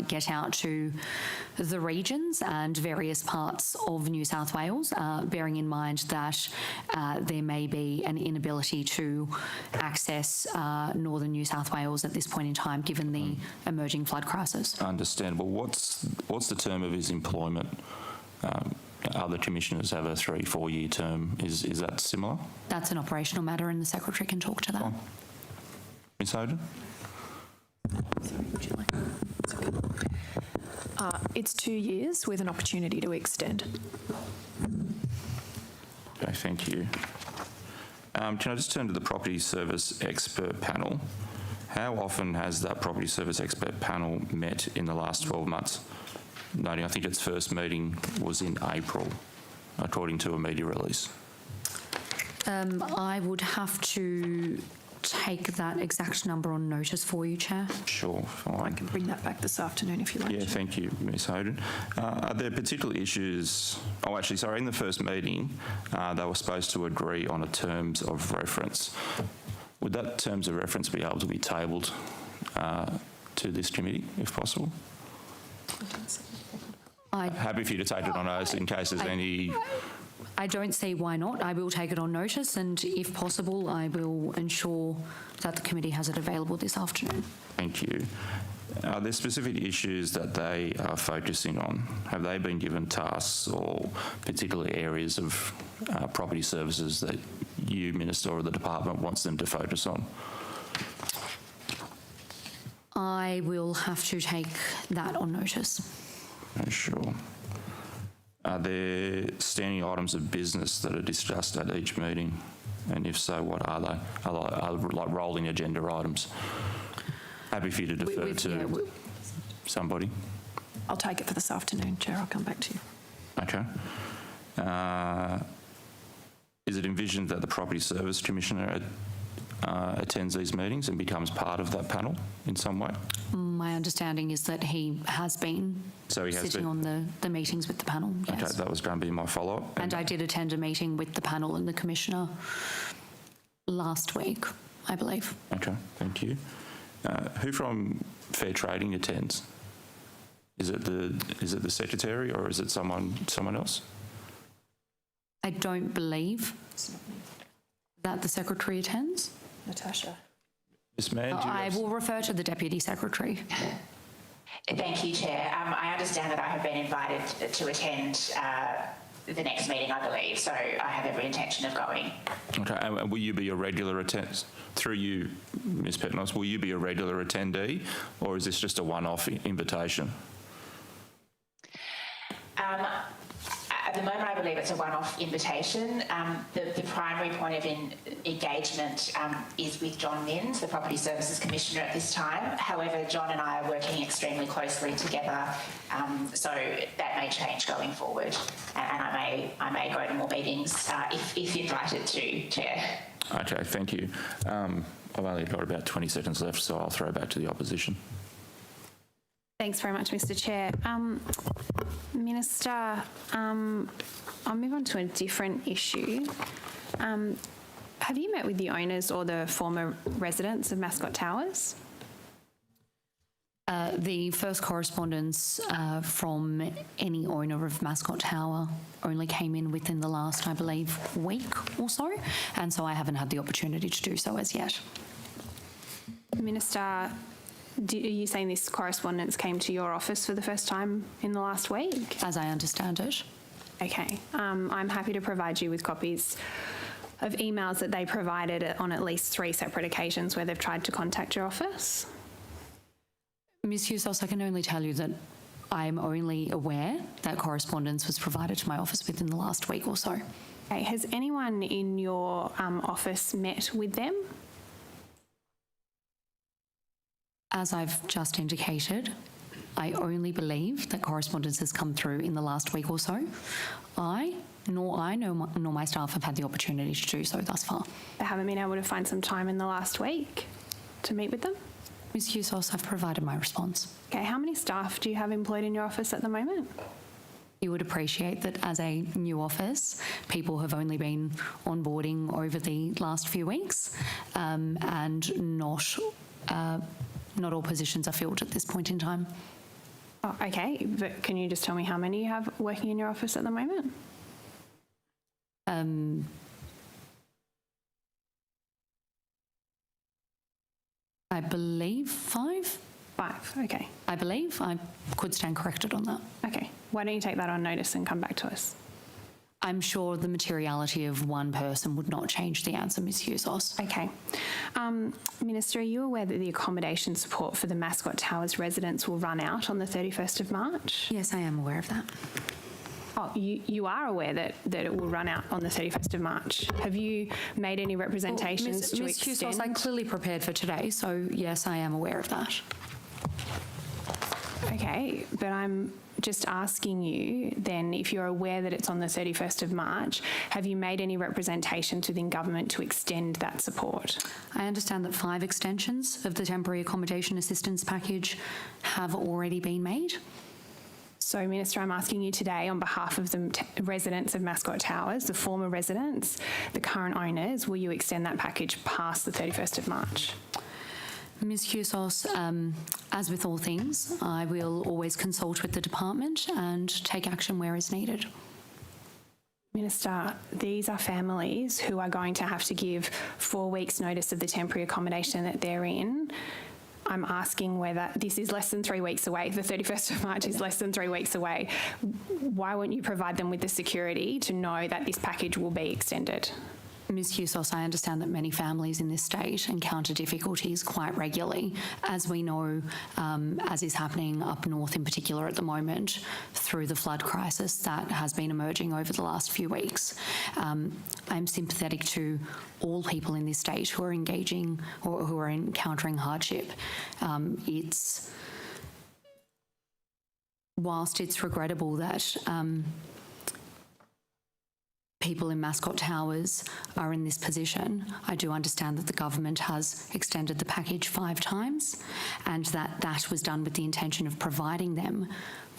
get out to the regions and various parts of New South Wales, bearing in mind that there may be an inability to access northern New South Wales at this point in time, given the emerging flood crisis. Understandable. What's the term of his employment? Other commissioners have a 3-4 year term. Is that similar? That's an operational matter, and the Secretary can talk to that. Fine. Ms Hoden? Sorry, would you like? It's 2 years with an opportunity to extend. Okay, thank you. Can I just turn to the Property Service Expert Panel? How often has that Property Service Expert Panel met in the last 12 months? Noting, I think its first meeting was in April, according to a media release. I would have to take that exact number on notice for you, Chair. Sure, fine. I can bring that back this afternoon if you like. Yeah, thank you, Ms Hoden. Are there particular issues... Oh, actually, sorry, in the first meeting, they were supposed to agree on a terms of reference. Would that terms of reference be able to be tabled to this committee, if possible? Happy for you to take it on notice in case there's any... I don't see why not. I will take it on notice, and if possible, I will ensure that the committee has it available this afternoon. Thank you. Are there specific issues that they are focusing on? Have they been given tasks or particular areas of property services that you, Minister, or the department wants them to focus on? I will have to take that on notice. Sure. Are there standing items of business that are discussed at each meeting? And if so, what are they? Are like rolling agenda items? Happy for you to defer to somebody. I'll take it for this afternoon, Chair. I'll come back to you. Okay. Is it envisioned that the Property Service Commissioner attends these meetings and becomes part of that panel in some way? My My understanding is that he has been sitting on the meetings with the panel, yes. Okay, that was going to be my follow-up. And I did attend a meeting with the panel and the Commissioner last week, I believe. Okay, thank you. Who from Fair Trading attends? Is it the Secretary or is it someone else? I don't believe that the Secretary attends. Natasha. Ms. Mann, do you I have- will refer to the Deputy Secretary. Thank you, Chair. I understand that I have been invited to attend the next meeting, I believe, so I have every intention of going. Okay, and will you be a regular attendee? Through you, Ms. Petinos, will you be a regular attendee or is this just a one-off invitation? At the moment, I believe it's a one-off invitation. The primary point of engagement is with John Minns, the Property Services Commissioner at this time. However, John and I are working extremely closely together, so that may change going forward. And I may go to more meetings if invited to, Chair. Okay, thank you. I've only got about 20 seconds left, so I'll throw back to the opposition. Thanks very much, Mr. Chair. Minister, I'll move on to a different issue. Have you met with the owners or the former residents of Mascot Towers? The first correspondence from any owner of Mascot Tower only came in within the last, I believe, week or so, and so I haven't had the opportunity to do so as yet. Minister, are you saying this correspondence came to your office for the first time in the last week? As I understand it. Okay. I'm happy to provide you with copies of emails that they provided on at least 3 separate occasions where they've tried to contact your office. Ms. Hughes, I can only tell you that I am only aware that correspondence was provided to my office within the last week or so. Okay. Has anyone in your office met with them? As I've just indicated, I only believe that correspondence has come through in the last week or so. Nor my staff have had the opportunity to do so thus far. They haven't been able to find some time in the last week to meet with them? Ms. Hughes, I've provided my response. Okay, how many staff do you have employed in your office at the moment? You would appreciate that as a new office, people have only been onboarding over the last few weeks, and not all positions are filled at this point in time. Oh, okay, but can you just tell me how many you have working in your office at the moment? I believe 5. 5, okay. I believe. I could stand corrected on that. Okay, why don't you take that on notice and come back to us? I'm sure the materiality of one person would not change the answer, Ms. Hughes. Okay. Minister, are you aware that the accommodation support for the Mascot Towers residents will run out on the 31st of March? Yes, I am aware of that. Oh, you are aware that it will run out on the 31st of March. Have you made any representations to Ms. Hughes, extend? I clearly prepared for today, so yes, I am aware of that. Okay, but I'm just asking you then, if you're aware that it's on the 31st of March, have you made any representations within government to extend that support? I understand that 5 extensions of the temporary accommodation assistance package have already been made. So, Minister, I'm asking you today on behalf of the residents of Mascot Towers, the former residents, the current owners, will you extend that package past the 31st of March? Ms. Hughes, as with all things, I will always consult with the department and take action where is needed. Minister, these are families who are going to have to give 4 weeks' notice of the temporary accommodation that they're in. I'm asking whether this is less than 3 weeks away. The 31st of March is less than 3 weeks away. Why won't you provide them with the security to know that this package will be extended? Ms. Hughes, I understand that many families in this state encounter difficulties quite regularly, as we know, as is happening up north in particular at the moment, through the flood crisis that has been emerging over the last few weeks. I'm sympathetic to all people in this state who are engaging or who are encountering hardship. Whilst it's regrettable that people in Mascot Towers are in this position, I do understand that the government has extended the package 5 times, and that was done with the intention of providing them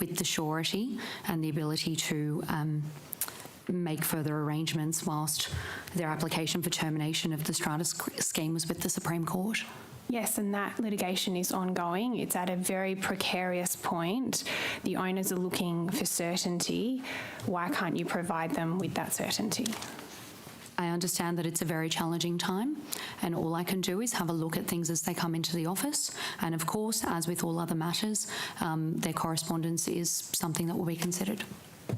with the surety and the ability to make further arrangements whilst their application for termination of the strata scheme was with the Supreme Court. Yes, and that litigation is ongoing. It's at a very precarious point. The owners are looking for certainty. Why can't you provide them with that certainty? I understand that it's a very challenging time, and all I can do is have a look at things as they come into the office. And of course, as with all other matters, their correspondence is something that will be considered.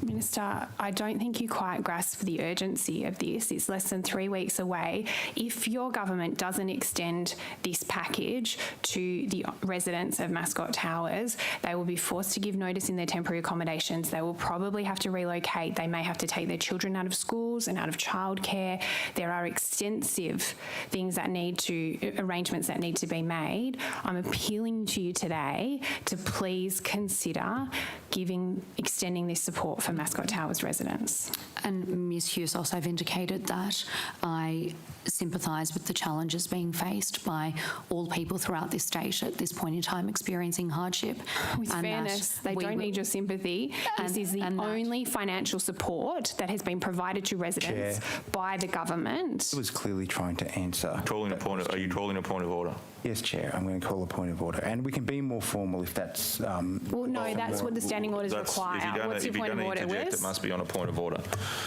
Minister, I don't think you quite grasp the urgency of this. It's less than 3 weeks away. If your government doesn't extend this package to the residents of Mascot Towers, they will be forced to give notice in their temporary accommodations. They will probably have to relocate. They may have to take their children out of schools and out of childcare. There are extensive arrangements that need to be made. I'm appealing to you today to please consider extending this support for Mascot Towers residents. And Ms Hughes, also I've indicated that I sympathise with the challenges being faced by all people throughout this state at this point in time experiencing hardship. With fairness, they don't need your sympathy. This is the only financial support that has been provided to residents by the government. I was clearly trying to answer. Are you calling a point of order? Yes, Chair, I'm going to call a point of order. And we can be more formal if that's... well, no, that's what the standing orders require. What's your point of order, Wes? It must be on a point of order.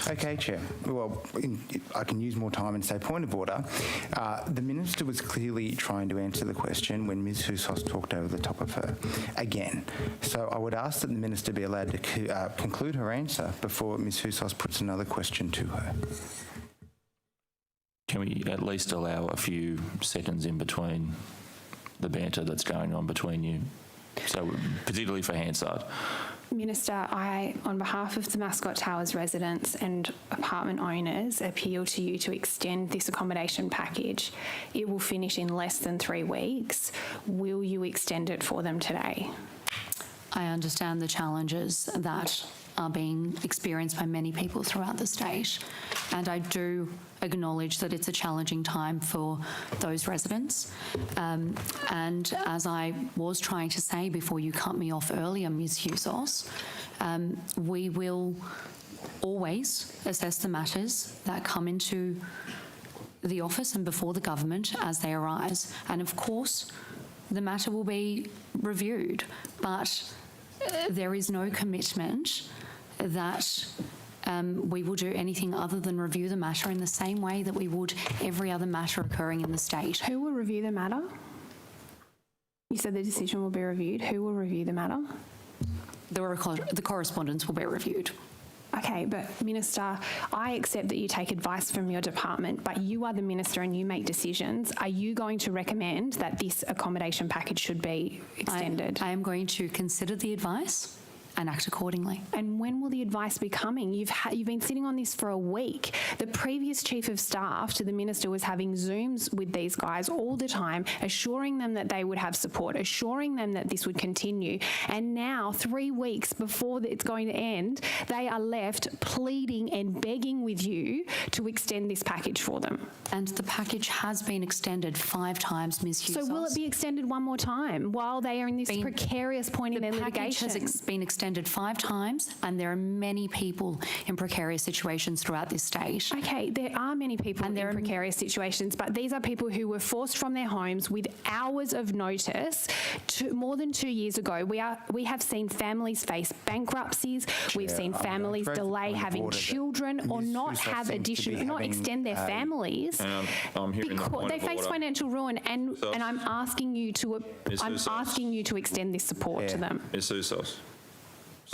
Okay, Chair. Well, I can use more time and say point of order. The Minister was clearly trying to answer the question when Ms Housos talked over the top of her again. So I would ask that the Minister be allowed to conclude her answer before Ms Housos puts another question to her. Can we at least allow a few seconds in between the banter that's going on between you? So, particularly for Hansard. Minister, I, on behalf of the Mascot Towers residents and apartment owners, appeal to you to extend this accommodation package. It will finish in less than 3 weeks. Will you extend it for them today? I understand the challenges that are being experienced by many people throughout the state, and I do acknowledge that it's a challenging time for those residents. And as I was trying to say before you cut me off earlier, Ms Housos, we will always assess the matters that come into the office and before the government as they arise. And of course, the matter will be reviewed, but there is no commitment that we will do anything other than review the matter in the same way that we would every other matter occurring in the state. Who will review the matter? You said the decision will be reviewed. Who will review the matter? The correspondence will be reviewed. Okay, but Minister, I accept that you take advice from your department, but you are the Minister and you make decisions. Are you going to recommend that this accommodation package should be extended? I am going to consider the advice and act accordingly. And when will the advice be coming? You've been sitting on this for a week. The previous Chief of Staff to the Minister was having Zooms with these guys all the time, assuring them that they would have support, assuring them that this would continue. And now, 3 weeks before it's going to end, they are left pleading and begging with you to extend this package for them. And the package has been extended 5 times, Ms Hughes. So will it be extended one more time while they are in this precarious point in their litigation? The package has been extended 5 times, and there are many people in precarious situations throughout this state. Okay, there are many people in precarious situations, but these are people who were forced from their homes with hours of notice more than 2 years ago. We have seen families face bankruptcies. We've seen families delay having children or not have extend their families. I'm hearing the point they face financial ruin, and I'm asking you to extend this support to them. Ms Housos.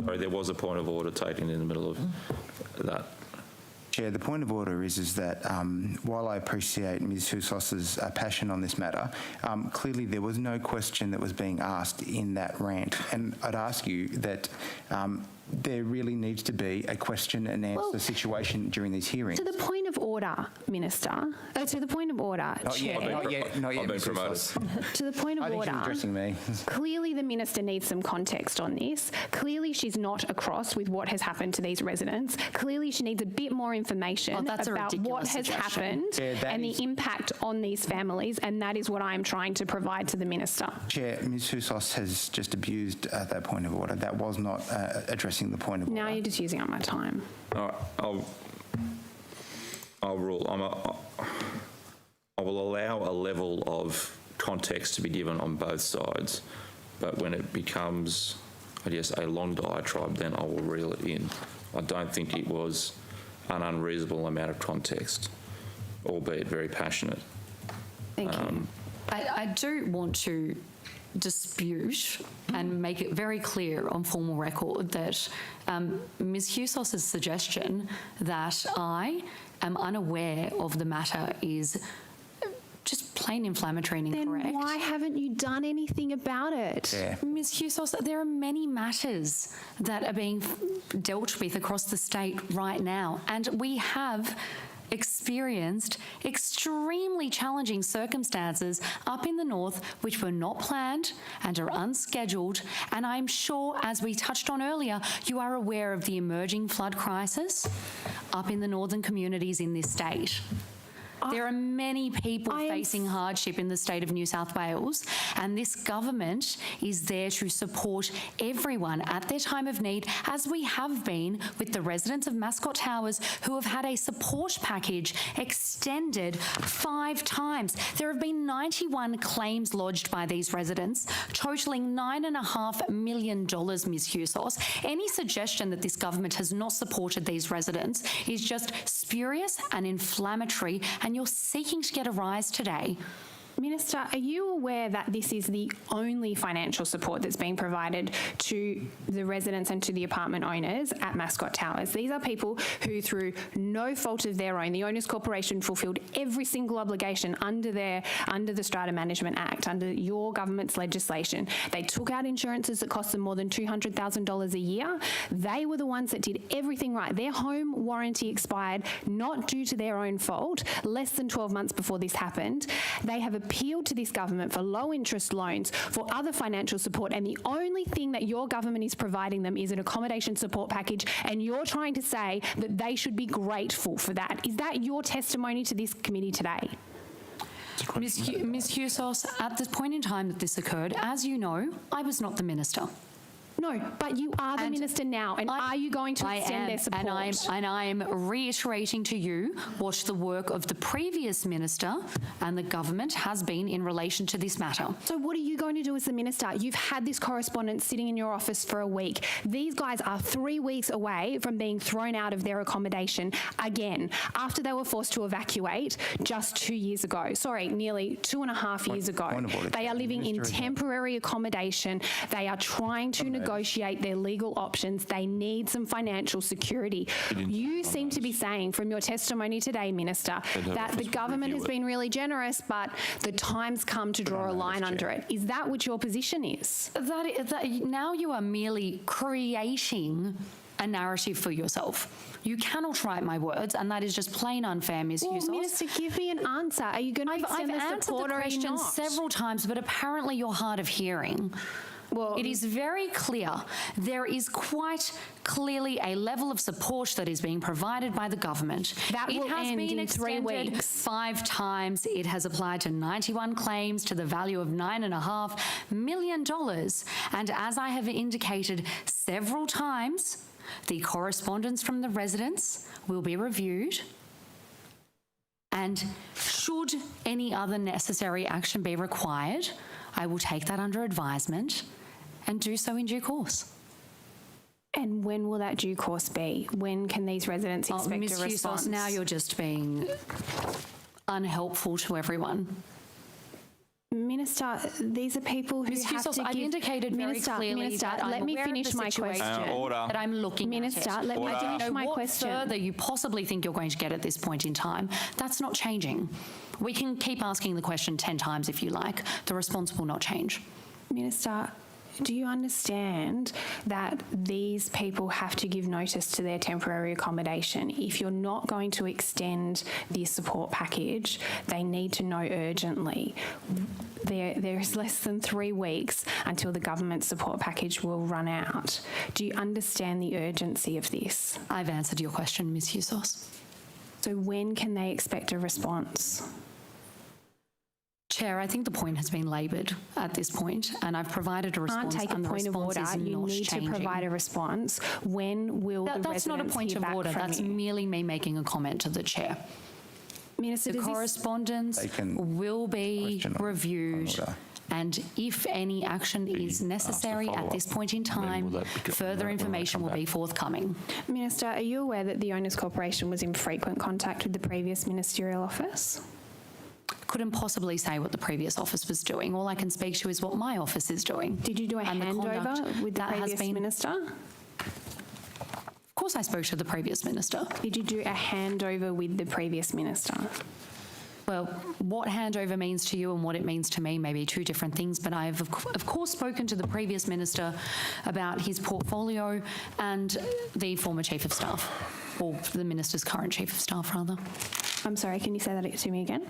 Sorry, there was a point of order taken in the middle of that. Chair, the point of order is that while I appreciate Ms Housos's passion on this matter, clearly there was no question that was being asked in that rant. And I'd ask you that there really needs to be a question and answer situation during these hearings. To the point of order, Minister. To the point of order, Chair. Not yet, I've been promoted. To the point of I think order. you're addressing me. Clearly, the minister needs some context on this. Clearly, she's not across with what has happened to these residents. Clearly, she needs a bit more information that's a about what ridiculous has suggestion. happened Yeah, and the impact on these families, and that is what I am trying to provide to the minister. Chair, Ms Housos has just abused that point of order. That was not addressing the point of order. Now you're just using up my time. All right, I'll rule. I will allow a level of context to be given on both sides, but when it becomes, I guess, a long diatribe, then I will reel it in. I don't think it was an unreasonable amount of context, albeit very passionate. Thank you. I do want to dispute and make it very clear on formal record that Ms Housos' suggestion that I am unaware of the matter is just plain inflammatory and incorrect. Then why haven't you done anything about it? Yeah. Ms Housos, there are many matters that are being dealt with across the state right now, and we have experienced extremely challenging circumstances up in the north which were not planned and are unscheduled, and I'm sure, as we touched on earlier, you are aware of the emerging flood crisis up in the northern communities in this state. There are many people facing hardship in the state of New South Wales, and this government is there to support everyone at their time of need, as we have been with the residents of Mascot Towers who have had a support package extended 5 times. There have been 91 claims lodged by these residents, totalling $9.5 million, Ms Housos. Any suggestion that this government has not supported these residents is just spurious and inflammatory, and you're seeking to get a rise today. Minister, are you aware that this is the only financial support that's being provided to the residents and to the apartment owners at Mascot Towers? These are people who, through no fault of their own, the Owners Corporation fulfilled every single obligation under the Strata Management Act, under your government's legislation. They took out insurances that cost them more than $200,000 a year. They were the ones that did everything right. Their home warranty expired not due to their own fault, less than 12 months before this happened. They have appealed to this government for low interest loans, for other financial support, and the only thing that your government is providing them is an accommodation support package, and you're trying to say that they should be grateful for that. Is that your testimony to this committee today? Ms Housos, at the point in time that this occurred, as you know, I was not the minister. No, but you are the minister now, and are you going to extend their support? And I am reiterating to you what the work of the previous minister and the government has been in relation to this matter. So what are you going to do as the minister? You've had this correspondence sitting in your office for a week. These guys are 3 weeks away from being thrown out of their accommodation again, after they were forced to evacuate just 2 years ago. Sorry, nearly 2.5 years ago. They are living in temporary accommodation. They are trying to negotiate their legal options. They need some financial security. You seem to be saying from your testimony today, Minister, that the government has been really generous, but the time's come to draw a line under it. Is that what your position is? Now you are merely creating a narrative for yourself. You cannot write my words, and that is just plain unfair, Ms Housos. Minister, give me an answer. Are you going to extend the support, or are you not? I've answered the question several times, but apparently you're hard of hearing. Well, it is very clear. There is quite clearly a level of support that is being provided by the government. That will end in 3 weeks. 5 times. It has applied to 91 claims to the value of $9.5 million. And as I have indicated several times, the correspondence from the residents will be reviewed. And should any other necessary action be required, I will take that under advisement and do so in due course. And when will that due course be? When can these residents expect Ms. a response? Housos, now you're just being unhelpful to everyone. Minister, these are people who Ms. have Housos, to give... I've indicated very clearly that I'm let me aware of finish the my situation question. that I'm looking Minister, at it. let me finish my what question. further you possibly think you're going to get at this point in time, that's not changing. We can keep asking the question 10 times if you like. The response will not change. Minister, Do you understand that these people have to give notice to their temporary accommodation? If you're not going to extend this support package, they need to know urgently. There is less than 3 weeks until the government support package will run out. Do you understand the urgency of this? I've answered your question, Ms. Husos. So when can they expect a response? Chair, I think the point has been laboured at this point, and I've provided a response. Can't take a point of order. You need to provide a response. When will the residents That's not a point hear of back order. from That's you? merely me making a comment to the chair. Minister, The correspondence will be reviewed, and if any action is necessary at this point in time, further information will be forthcoming. Minister, are you aware that the Owners Corporation was in frequent contact with the previous ministerial office? Couldn't possibly say what the previous office was doing. All I can speak to is what my office is doing. Did you do a handover with the previous minister? Of course I spoke to the previous minister. Did you do a handover with the previous minister? Well, what handover means to you and what it means to me may be 2 different things, but I have, of course, spoken to the previous minister about his portfolio and the former chief of staff, or the minister's current chief of staff, rather. I'm sorry, can you say that to me again?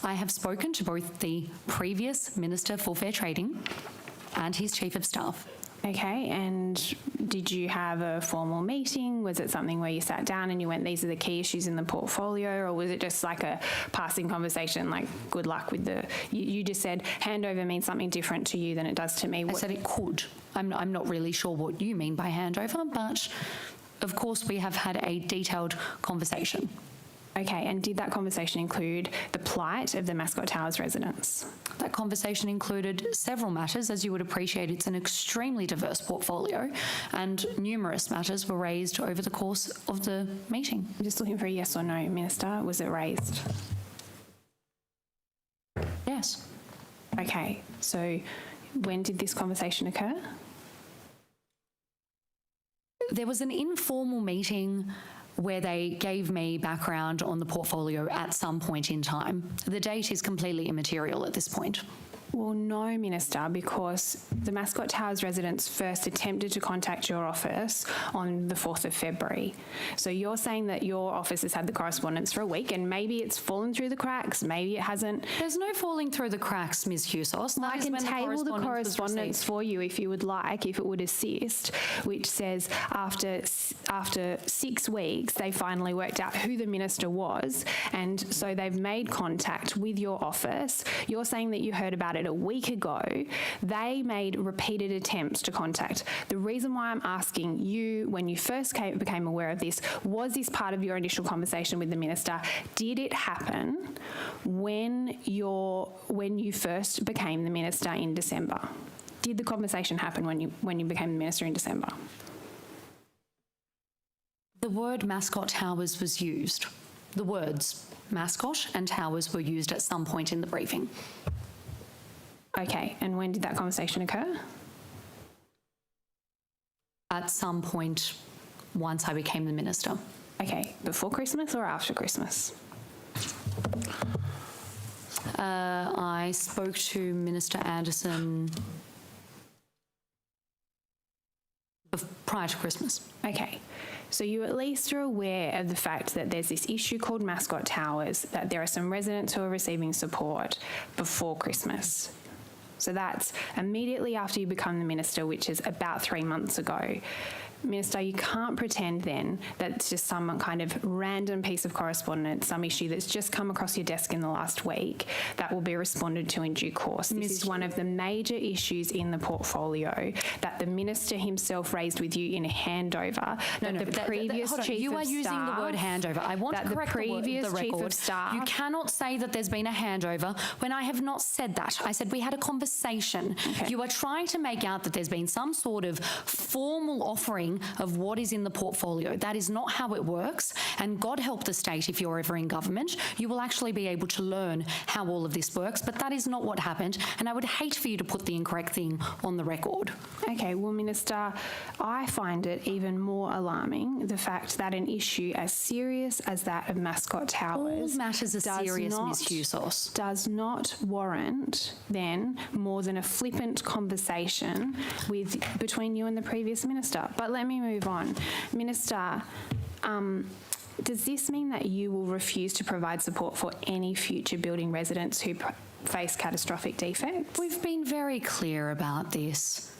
I have spoken to both the previous Minister for Fair Trading and his chief of staff. Okay, and did you have a formal meeting? Was it something where you sat down and you went, these are the key issues in the portfolio, or was it just like a passing conversation, like good luck with the... You just said handover means something different to you than it does to me. I said it could. I'm not really sure what you mean by handover, but of course we have had a detailed conversation. Okay, and did that conversation include the plight of the Mascot Towers residents? That conversation included several matters. As you would appreciate, it's an extremely diverse portfolio, and numerous matters were raised over the course of the meeting. I'm just looking for a yes or no, Minister. Was it raised? Yes. Okay, so when did this conversation occur? There was an informal meeting where they gave me background on the portfolio at some point in time. The date is completely immaterial at this point. Well, no, Minister, because the Mascot Towers residents first attempted to contact your office on the 4th of February. So you're saying that your office has had the correspondence for a week and maybe it's fallen through the cracks, maybe it hasn't. There's no falling through the cracks, Ms. Husos. I can table the correspondence for you if you would like, if it would assist, which says after 6 weeks, they finally worked out who the minister was, and so they've made contact with your office. You're saying that you heard about it a week ago. They made repeated attempts to contact. The reason why I'm asking you, when you first became aware of this, was this part of your initial conversation with the minister? Did it happen when you first became the minister in December? Did the conversation happen when you became the minister in December? The word Mascot Towers was used. The words mascot and towers were used at some point in the briefing. Okay, and when did that conversation occur? At some point once I became the minister. Okay, before Christmas or after Christmas? I spoke to Minister Anderson prior to Christmas. Okay, so you at least are aware of the fact that there's this issue called Mascot Towers, that there are some residents who are receiving support before Christmas. So that's immediately after you become the minister, which is about 3 months ago. Minister, you can't pretend then that it's just some kind of random piece of correspondence, some issue that's just come across your desk in the last week that will be responded to in due course. This is one of the major issues in the portfolio that the minister himself raised with you in a handover. You are using the word handover. I want to correct the record. You cannot say that there's been a handover when I have not said that. I said we had a conversation. Okay. You are trying to make out that there's been some sort of formal offering understanding of what is in the portfolio. That is not how it works, and God help the state if you're ever in government. You will actually be able to learn how all of this works, but that is not what happened, and I would hate for you to put the incorrect thing on the record. Okay, well, Minister, I find it even more alarming the fact that an issue as serious as that of Mascot Towers All matters are serious, Ms. Husos. does not warrant then more than a flippant conversation between you and the previous minister. But let me move on. Minister, does this mean that you will refuse to provide support for any future building residents who face catastrophic defects? We've been very clear about this.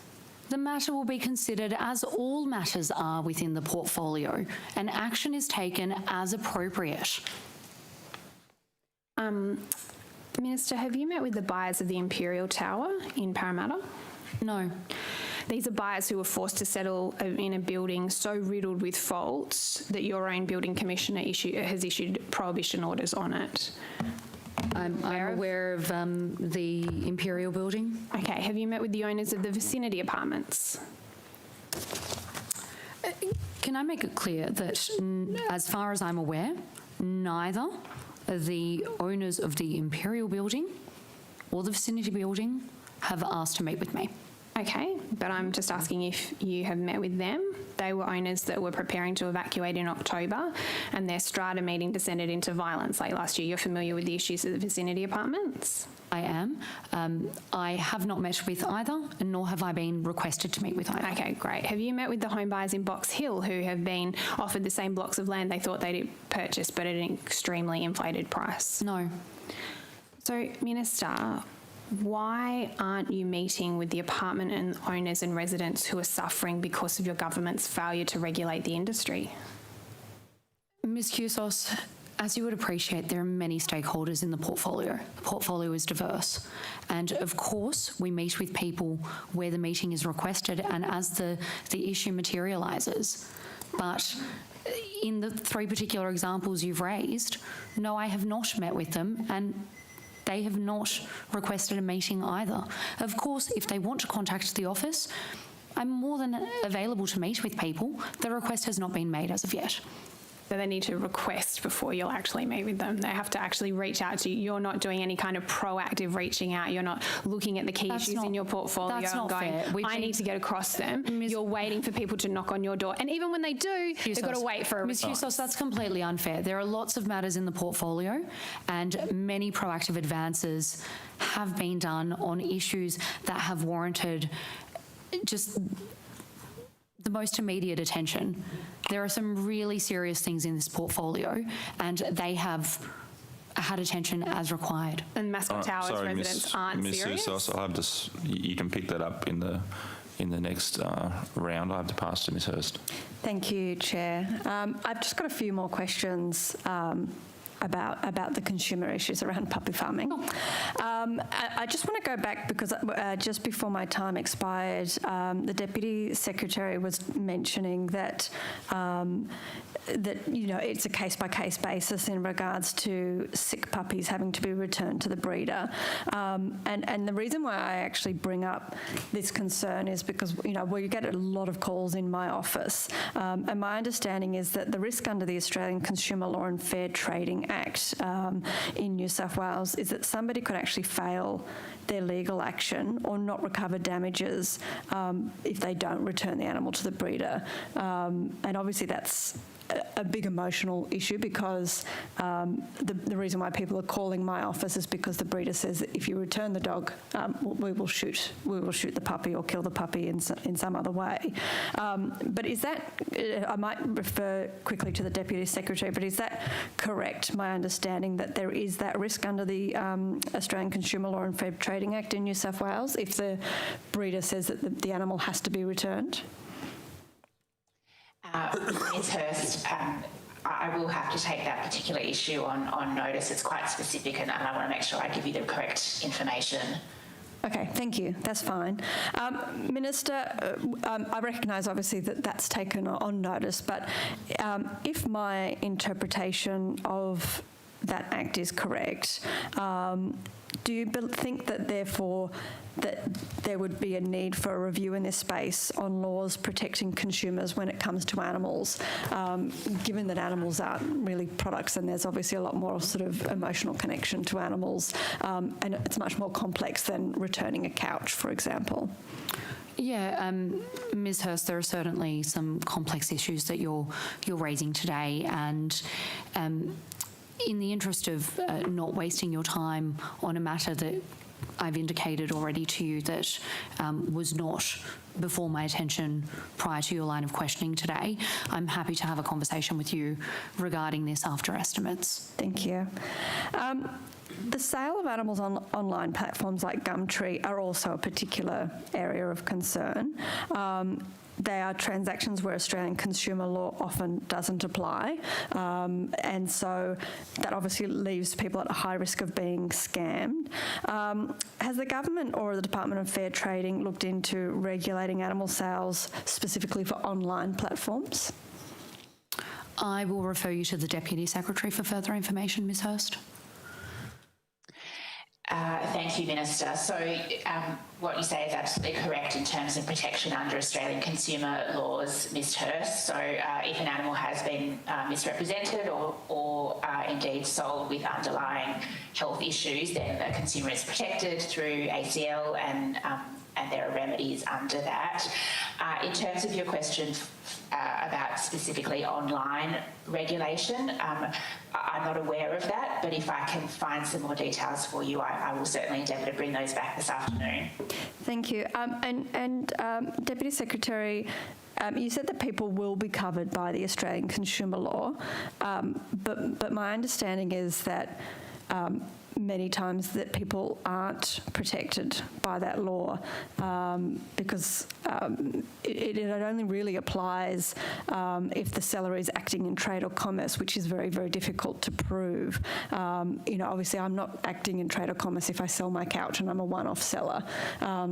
The matter will be considered as all matters are within the portfolio, and action is taken as appropriate. Minister, have you met with the buyers of the Imperial Tower in Parramatta? No. These are buyers who were forced to settle in a building so riddled with faults that your own building commissioner has issued prohibition orders on it. I'm aware of the Imperial building. Okay, have you met with the owners of the vicinity apartments? Can I make it clear that, as far as I'm aware, neither the owners of the Imperial building or the vicinity building have asked to meet with me. Okay, but I'm just asking if you have met with them. They were owners that were preparing to evacuate in October, and their strata meeting descended into violence late last year. You're familiar with the issues of the vicinity apartments? I am. I have not met with either, nor have I been requested to meet with either. Okay, great. Have you met with the home buyers in Box Hill who have been offered the same blocks of land they thought they'd purchase, but at an extremely inflated price? No. So, Minister, why aren't you meeting with the apartment and owners and residents who are suffering because of your government's failure to regulate the industry? Ms. Husos, as you would appreciate, there are many stakeholders in the portfolio. The portfolio is diverse. And of course, we meet with people where the meeting is requested and as the issue materialises. But in the three particular examples you've raised, no, I have not met with them, and they have not requested a meeting either. Of course, if they want to contact the office, I'm more than available to meet with people. The request has not been made as of yet. So they need to request before you'll actually meet with them. They have to actually reach out to you. You're not doing any kind of proactive reaching out. You're not looking at the key issues in your portfolio and going, I need to get across them. You're waiting for people to knock on your door. And even when they do, they've got to wait for a response. Ms. Husos, that's completely unfair. There are lots of matters in the portfolio, and many proactive advances have been done on issues that have warranted just the most immediate attention. There are some really serious things in this portfolio, and they have had attention as required. And Mascot Towers residents aren't serious? Ms. Husos, I'll have to, you can pick that up in the next round. I have to pass to Ms. Hurst. Thank you, Chair. I've just got a few more questions about the consumer issues around puppy farming. I just want to go back because just before my time expired, the Deputy Secretary was mentioning that it's a case-by-case basis in regards to sick puppies having to be returned to the breeder. And the reason why I actually bring up this concern is because, we get a lot of calls in my office. And my understanding is that the risk under the Australian Consumer Law and Fair Trading Act in New South Wales is that somebody could actually fail their legal action or not recover damages if they don't return the animal to the breeder. And obviously that's a big emotional issue because the reason why people are calling my office is because the breeder says that if you return the dog, we will shoot the puppy or kill the puppy in some other way. But is that, I might refer quickly to the Deputy Secretary, but is that correct, my understanding that there is that risk under the Australian Consumer Law and Fair Trading Act in New South Wales if the breeder says that the animal has to be returned? Ms. Hurst, I will have to take that particular issue on notice. It's quite specific, and I want to make sure I give you the correct information. Okay, thank you. That's fine. Minister, I recognise obviously that that's taken on notice, but if my interpretation of that act is correct. Do you think that, therefore, that there would be a need for a review in this space on laws protecting consumers when it comes to animals, given that animals aren't really products and there's obviously a lot more sort of emotional connection to animals, and it's much more complex than returning a couch, for example? Yeah, Ms. Hurst, there are certainly some complex issues that you're raising today, and in the interest of not wasting your time on a matter that I've indicated already to you that was not before my attention prior to your line of questioning today, I'm happy to have a conversation with you regarding this after estimates. Thank you. The sale of animals on online platforms like Gumtree are also a particular area of concern. They are transactions where Australian consumer law often doesn't apply, and so that obviously leaves people at a high risk of being scammed. Has the government or the Department of Fair Trading looked into regulating animal sales specifically for online platforms? I will refer you to the Deputy Secretary for further information, Ms. Hurst. Thank you, Minister. So what you say is absolutely correct in terms of protection under Australian consumer laws, Ms. Hurst. So if an animal has been misrepresented or indeed sold with underlying health issues, then the consumer is protected through ACL and there are remedies under that. In terms of your question about specifically online regulation, I'm not aware of that, but if I can find some more details for you, I will certainly endeavour to bring those back this afternoon. Thank you. Deputy Secretary, you said that people will be covered by the Australian consumer law, but my understanding is that many times that people aren't protected by that law because it only really applies if the seller is acting in trade or commerce, which is very, very difficult to prove. Obviously I'm not acting in trade or commerce if I sell my couch and I'm a one-off seller.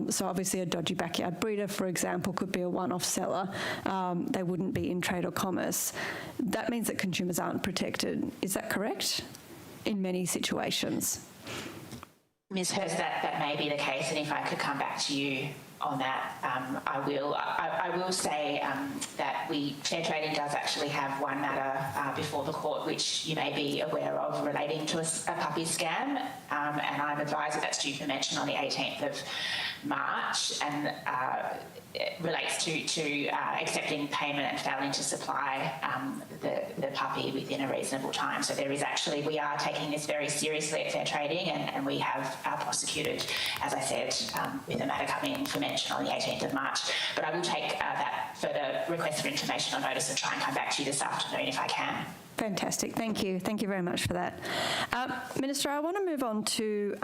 So obviously a dodgy backyard breeder, for example, could be a one-off seller. They wouldn't be in trade or commerce. That means that consumers aren't protected. Is that correct? In many situations. Ms. Hurst, that may be the case, and if I could come back to you on that, I will. I will say that Fair Trading does actually have one matter before the court which you may be aware of relating to a puppy scam, and I'm advised that that's due for mention on the 18th of March, and it relates to accepting payment and failing to supply the puppy within a reasonable time. So there is actually, we are taking this very seriously at Fair Trading, and we have prosecuted, as I said, with a matter coming in for mention on the 18th of March. But I will take that further request for information on notice and try and come back to you this afternoon if I can. Fantastic. Thank you. Thank you very much for that. Minister, I want to move on to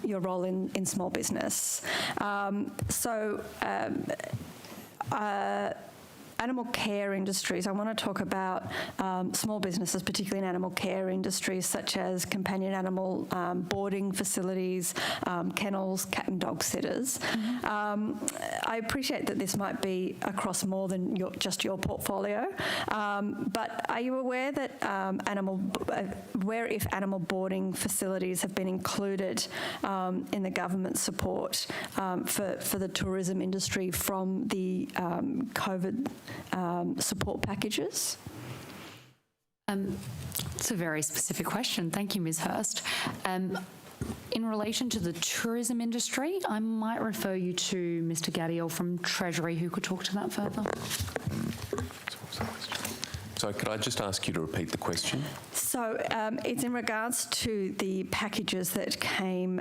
your role in small business. Animal care industries. I want to talk about small businesses, particularly in animal care industries such as companion animal boarding facilities, kennels, cat and dog sitters. I appreciate that this might be across more than just your portfolio, but are you aware that if animal boarding facilities have been included in the government support for the tourism industry from the COVID support packages? It's a very specific question. Thank you, Ms. Hurst. In relation to the tourism industry, I might refer you to Mr. Gadiel from Treasury, who could talk to that further. So could I just ask you to repeat the question? So it's in regards to the packages that came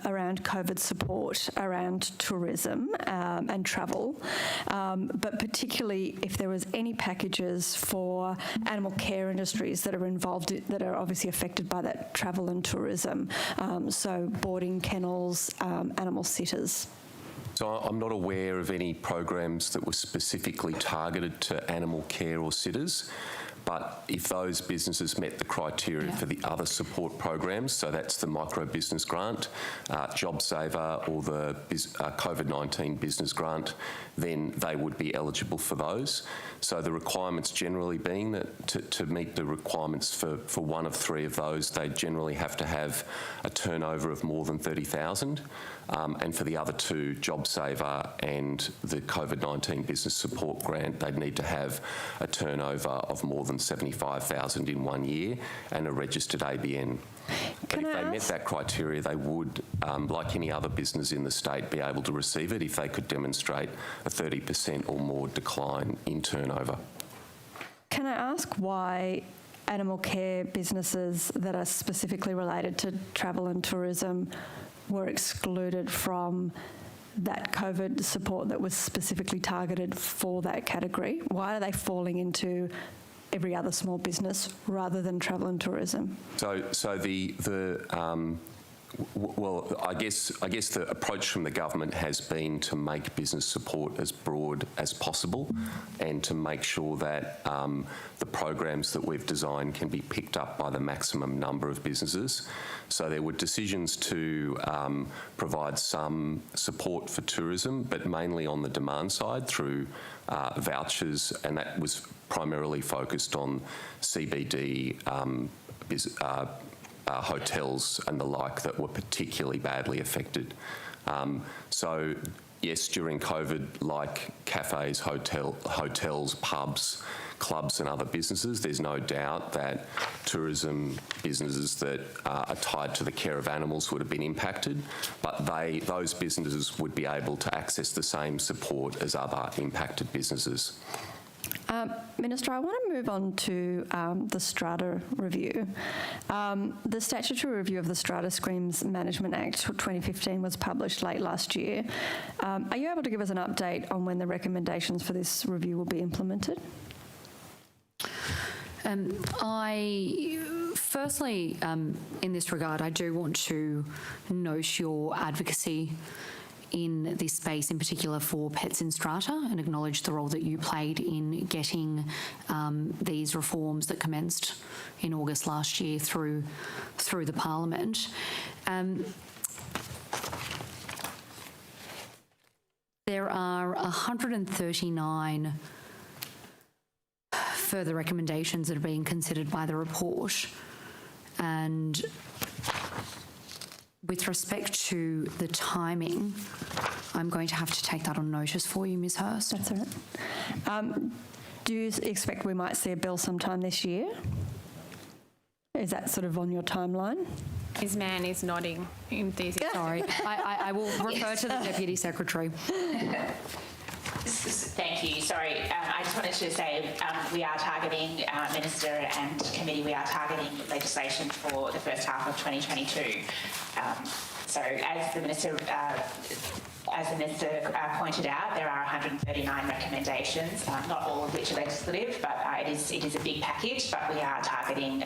around COVID support around tourism and travel, but particularly if there was any packages for animal care industries that are involved, that are obviously affected by that travel and tourism, so boarding, kennels, animal sitters. So I'm not aware of any programs that were specifically targeted to animal care or sitters, but if those businesses met the criteria for the other support programs, so that's the micro business grant, JobSaver or the COVID-19 business grant, then they would be eligible for those. So the requirements generally being that to meet the requirements for one of three of those, they generally have to have a turnover of more than 30,000. And for the other two, JobSaver and the COVID-19 business support grant, they'd need to have a turnover of more than 75,000 in 1 year and a registered ABN. But if they met that criteria, they would, like any other business in the state, be able to receive it if they could demonstrate a 30% or more decline in turnover. Can I ask why animal care businesses that are specifically related to travel and tourism were excluded from that COVID support that was specifically targeted for that category? Why are they falling into every other small business rather than travel and tourism? Well, I guess the approach from the government has been to make business support as broad as possible and to make sure that the programs that we've designed can be picked up by the maximum number of businesses. So there were decisions to provide some support for tourism, but mainly on the demand side through vouchers, and that was primarily focused on CBD hotels and the like that were particularly badly affected. So yes, during COVID, like cafes, hotels, pubs, clubs and other businesses, there's no doubt that tourism businesses that are tied to the care of animals would have been impacted, but those businesses would be able to access the same support as other impacted businesses. Minister, I want to move on to the strata review. The statutory review of the Strata Schemes Management Act 2015 was published late last year. Are you able to give us an update on when the recommendations for this review will be implemented? Firstly, in this regard, I do want to note your advocacy in this space, in particular for pets in strata, and acknowledge the role that you played in getting these reforms that commenced in August last year through the Parliament. There are 139 further recommendations that are being considered by the report, and with respect to the timing, I'm going to have to take that on notice for you, Ms Hurst. That's all right. Do you expect we might see a bill sometime this year? Is that sort of on your timeline? Ms Mann is nodding enthusiastically. Sorry, I will refer to the Deputy Secretary. Thank you. Sorry, I just wanted to say we are targeting, Minister and Committee, we are targeting legislation for the first half of 2022. So as the Minister pointed out, there are 139 recommendations, not all of which are legislative, but it is a big package, but we are targeting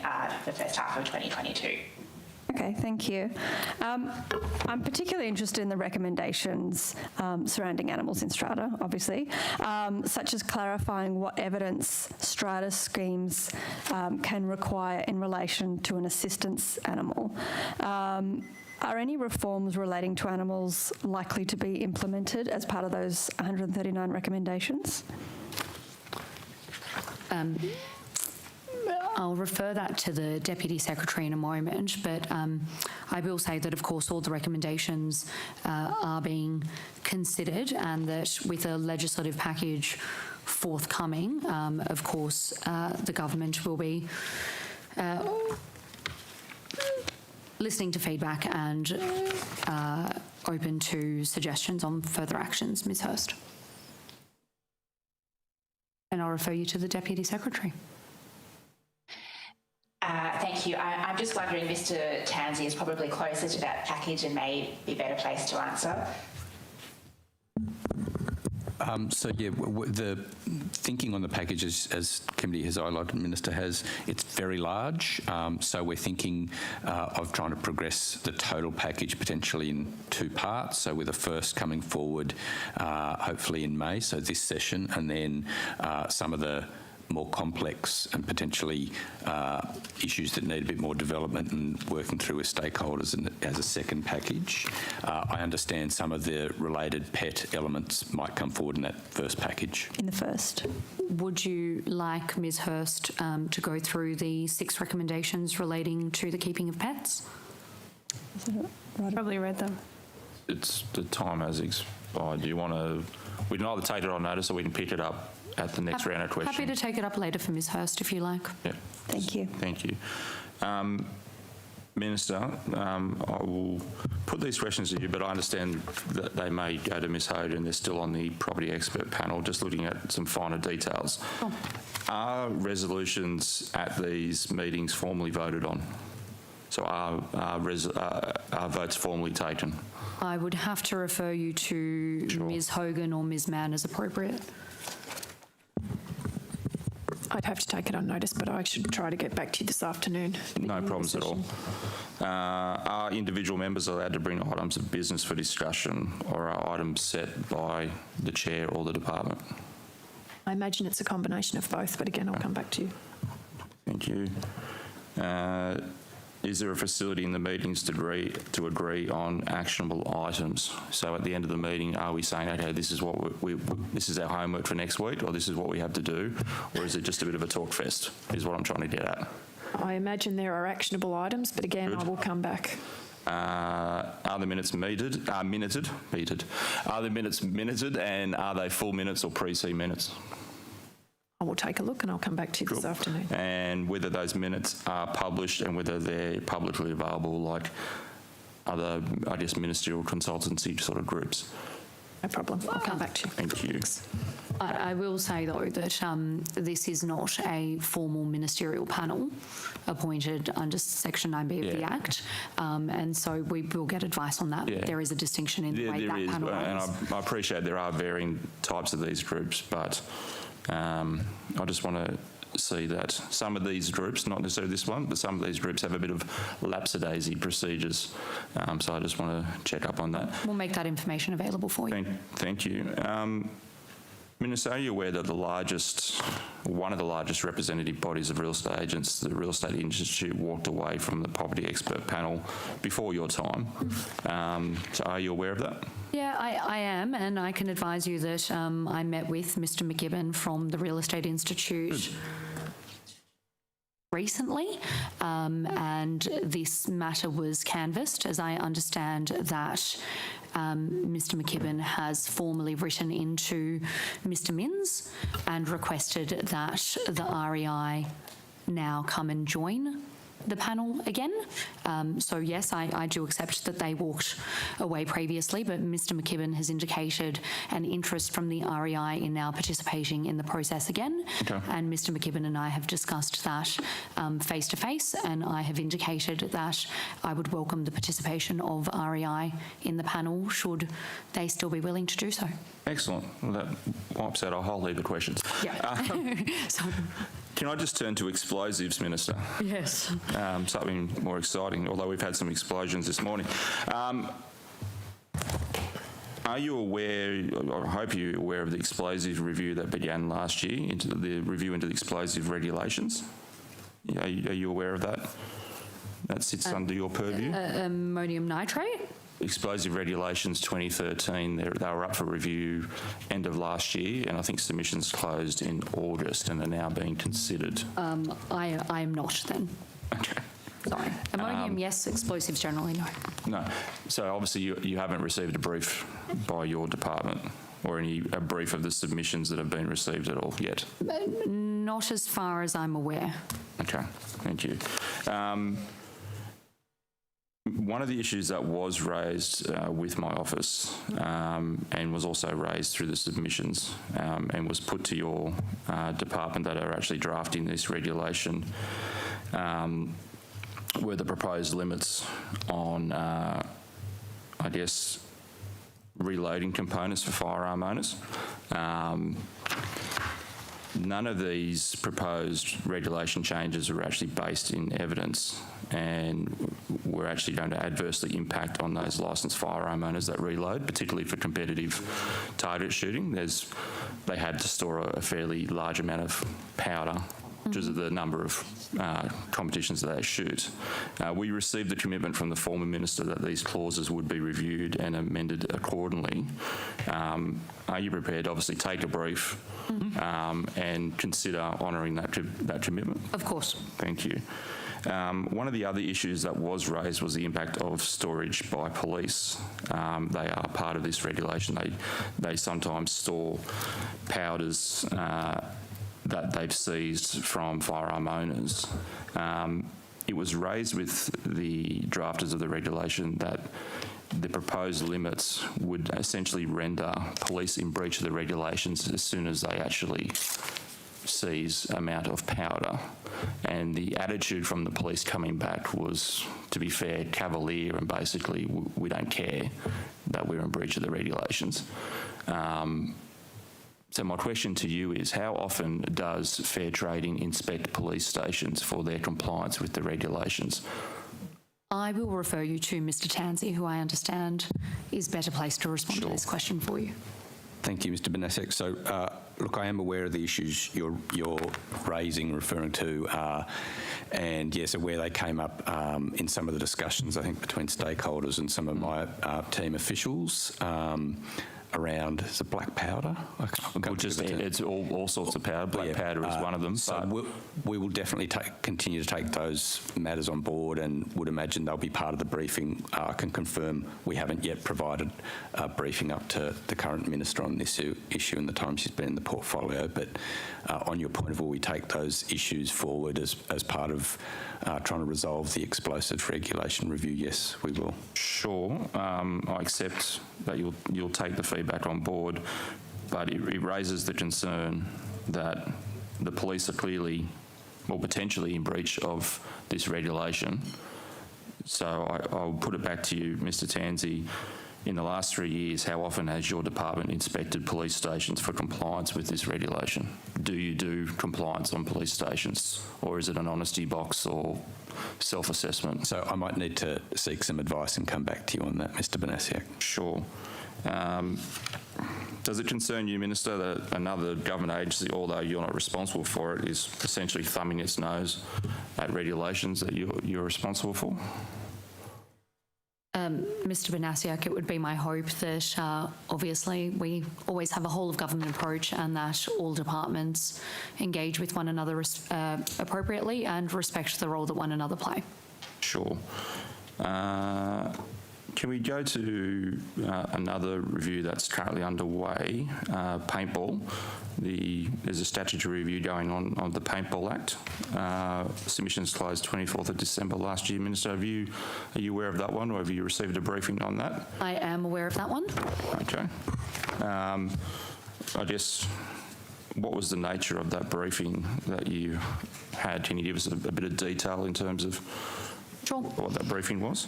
the first half of 2022. Okay, thank you. I'm particularly interested in the recommendations surrounding animals in strata, obviously, such as clarifying what evidence strata schemes can require in relation to an assistance animal. Are any reforms relating to animals likely to be implemented as part of those 139 recommendations? I'll refer that to the Deputy Secretary in a moment, but I will say that, of course, all the recommendations are being considered, and that with a legislative package forthcoming, of course, the government will be listening to feedback and open to suggestions on further actions. Ms Hurst. And I'll refer you to the Deputy Secretary. Thank you. I'm just wondering, Mr Tansey is probably closer to that package and may be better placed to answer. The thinking on the package, as Committee has highlighted, Minister has, it's very large. So we're thinking of trying to progress the total package potentially in two parts. So with the first coming forward, hopefully in May, so this session, and then some of the more complex and potentially issues that need a bit more development and working through with stakeholders as a second package. I understand some of the related pet elements might come forward in that first package. In the first. Would you like Ms Hurst to go through the 6 recommendations relating to the keeping of pets? Probably read them. It's the time has expired. Do you want to? We can either take it on notice or we can pick it up at the next round of questions. Happy to take it up later for Ms Hurst if you like. Yeah. Thank you. Thank you. Minister, I will put these questions to you, but I understand that they may go to Ms Hoden. They're still on the property expert panel, just looking at some finer details. Oh. Are resolutions at these meetings formally voted on? So are votes formally taken? I would have to refer you to Ms Hogan or Ms Mann as appropriate. I'd have to take it on notice, but I should try to get back to you this afternoon. No problems at all. Are individual members allowed to bring items of business for discussion, or are items set by the chair or the department? I imagine it's a combination of both, but again, I'll come back to you. Thank you. Is there a facility in the meetings to agree on actionable items? So at the end of the meeting, are we saying, okay, this is what this is our homework for next week, or this is what we have to do, or is it just a bit of a talk fest? Is what I'm trying to get at. I imagine there are actionable items, but again, Good. I will come back. Are the minutes minuted? Are the minutes minuted, and are they full minutes or pre-C minutes? I will take a look and I'll come back to you this afternoon. And whether those minutes are published and whether they're publicly available like other, I guess, ministerial consultancy sort of groups. No problem. I'll come back to you. Thank you. I will say, though, that this is not a formal ministerial panel appointed under Section 9B of the Act, and so we will get advice on that. Yeah. There is a distinction in the way that panel runs. And I appreciate there are varying types of these groups, but I just want to see that some of these groups, not necessarily this one, but some of these groups have a bit of lapsadaisy procedures. So I just want to check up on that. We'll make that information available for you. Thank you. Minister, are you aware that one of the largest representative bodies of real estate agents, the Real Estate Institute, walked away from the property expert panel before your time? So are you aware of that? Yeah, I am, and I can advise you that I met with Mr McGibbon from the Real Estate Institute recently, and this matter was canvassed. As I understand that Mr McKibben has formally written into Mr Minns and requested that the REI now come and join the panel again. So yes, I do accept that they walked away previously, but Mr McKibben has indicated an interest from the REI in now participating in the process again. Okay. And Mr McKibben and I have discussed that face to face, and I have indicated that I would welcome the participation of REI in the panel should they still be willing to do so. Excellent. Well, that wipes out a whole heap of questions. Yeah. So, can I just turn to explosives, Minister? yes. Something more exciting, although we've had some explosions this morning. Are you aware, or I hope you're aware of the explosive review that began last year, into the review into the explosive regulations? Are you aware of that? That sits under your purview? Ammonium nitrate? Explosive regulations 2013, they were up for review end of last year, and I think submissions closed in August and are now being considered. I am not then. Okay. Sorry. Ammonium, yes. Explosives generally, no. No. So obviously you haven't received a brief by your department or a brief of the submissions that have been received at all yet? Not as far as I'm aware. Okay. Thank you. One of the issues that was raised with my office and was also raised through the submissions and was put to your department that are actually drafting this regulation were the proposed limits on, I guess, reloading components for firearm owners. None of these proposed regulation changes were actually based in evidence and were actually going to adversely impact on those licensed firearm owners that reload, particularly for competitive target shooting. There's they had to store a fairly large amount of powder, which is the number of competitions that they shoot. We received the commitment from the former minister that these clauses would be reviewed and amended accordingly. Are you prepared to obviously take a brief and consider honouring that commitment? Of course. Thank you. One of the other issues that was raised was the impact of storage by police. They are part of this regulation. They sometimes store powders that they've seized from firearm owners. It was raised with the drafters of the regulation that the proposed limits would essentially render police in breach of the regulations as soon as they actually seize amount of powder. And the attitude from the police coming back was, to be fair, cavalier, and basically we don't care that we're in breach of the regulations. So my question to you is, how often does Fair Trading inspect police stations for their compliance with the regulations? I will refer you to Mr Tansey, who I understand is better placed to respond to this question for you. Thank you, Mr Banasiak. So, look, I am aware of the issues you're raising, referring to, and yes, where they came up in some of the discussions, I think, between stakeholders and some of my team officials around the black powder. It's all sorts of powder. Black powder is one of them. So we will definitely continue to take those matters on board, and would imagine they'll be part of the briefing. I can confirm we haven't yet provided a briefing up to the current minister on this issue in the time she's been in the portfolio, but on your point of will we take those issues forward as part of trying to resolve the explosives regulation review, yes, we will. Sure. I accept that you'll take the feedback on board, but it raises the concern that the police are clearly or potentially in breach of this regulation. So I'll put it back to you, Mr Tansey. In the last 3 years, how often has your department inspected police stations for compliance with this regulation? Do you do compliance on police stations, or is it an honesty box or self-assessment? So I might need to seek some advice and come back to you on that, Mr Banasiak. Sure. Does it concern you, Minister, that another government agency, although you're not responsible for it, is essentially thumbing its nose at regulations that you're responsible for? Mr Banasiak, it would be my hope that obviously we always have a whole of government approach, and that all departments engage with one another appropriately and respect the role that one another play. Sure. Can we go to another review that's currently underway, paintball? There's a statutory review going on the Paintball Act. Submissions closed 24th of December last year. Minister, are you aware of that one, or have you received a briefing on that? I am aware of that one. Okay. I guess, what was the nature of that briefing that you had? Can you give us a bit of detail in terms of what that briefing was?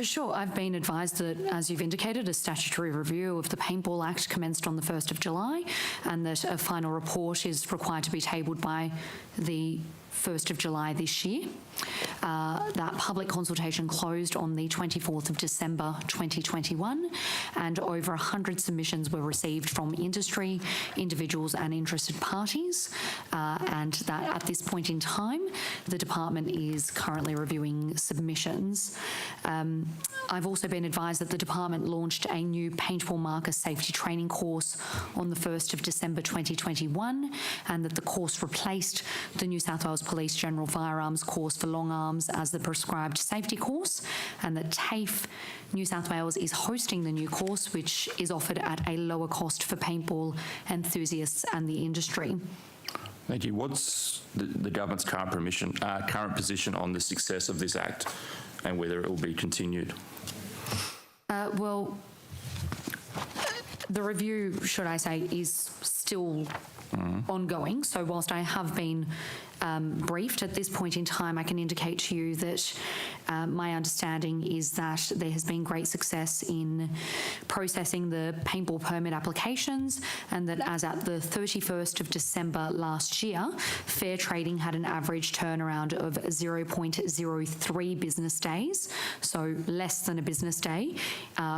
Sure. I've been advised that, as you've indicated, a statutory review of the Paintball Act commenced on the 1st of July, and that a final report is required to be tabled by the 1st of July this year. That public consultation closed on the 24th of December 2021, and over 100 submissions were received from industry, individuals and interested parties, and that at this point in time the department is currently reviewing submissions. I've also been advised that the department launched a new paintball marker safety training course on the 1st of December 2021, and that the course replaced the New South Wales Police General Firearms course for long arms as the prescribed safety course, and that TAFE New South Wales is hosting the new course, which is offered at a lower cost for paintball enthusiasts and the industry. Thank you. What's the government's current position on the success of this Act and whether it will be continued? Well, the review, should I say, is still ongoing. So whilst I have been briefed at this point in time, I can indicate to you that my understanding is that there has been great success in processing the paintball permit applications, and that as at the 31st of December last year, fair trading had an average turnaround of 0.03 business days, so less than a business day,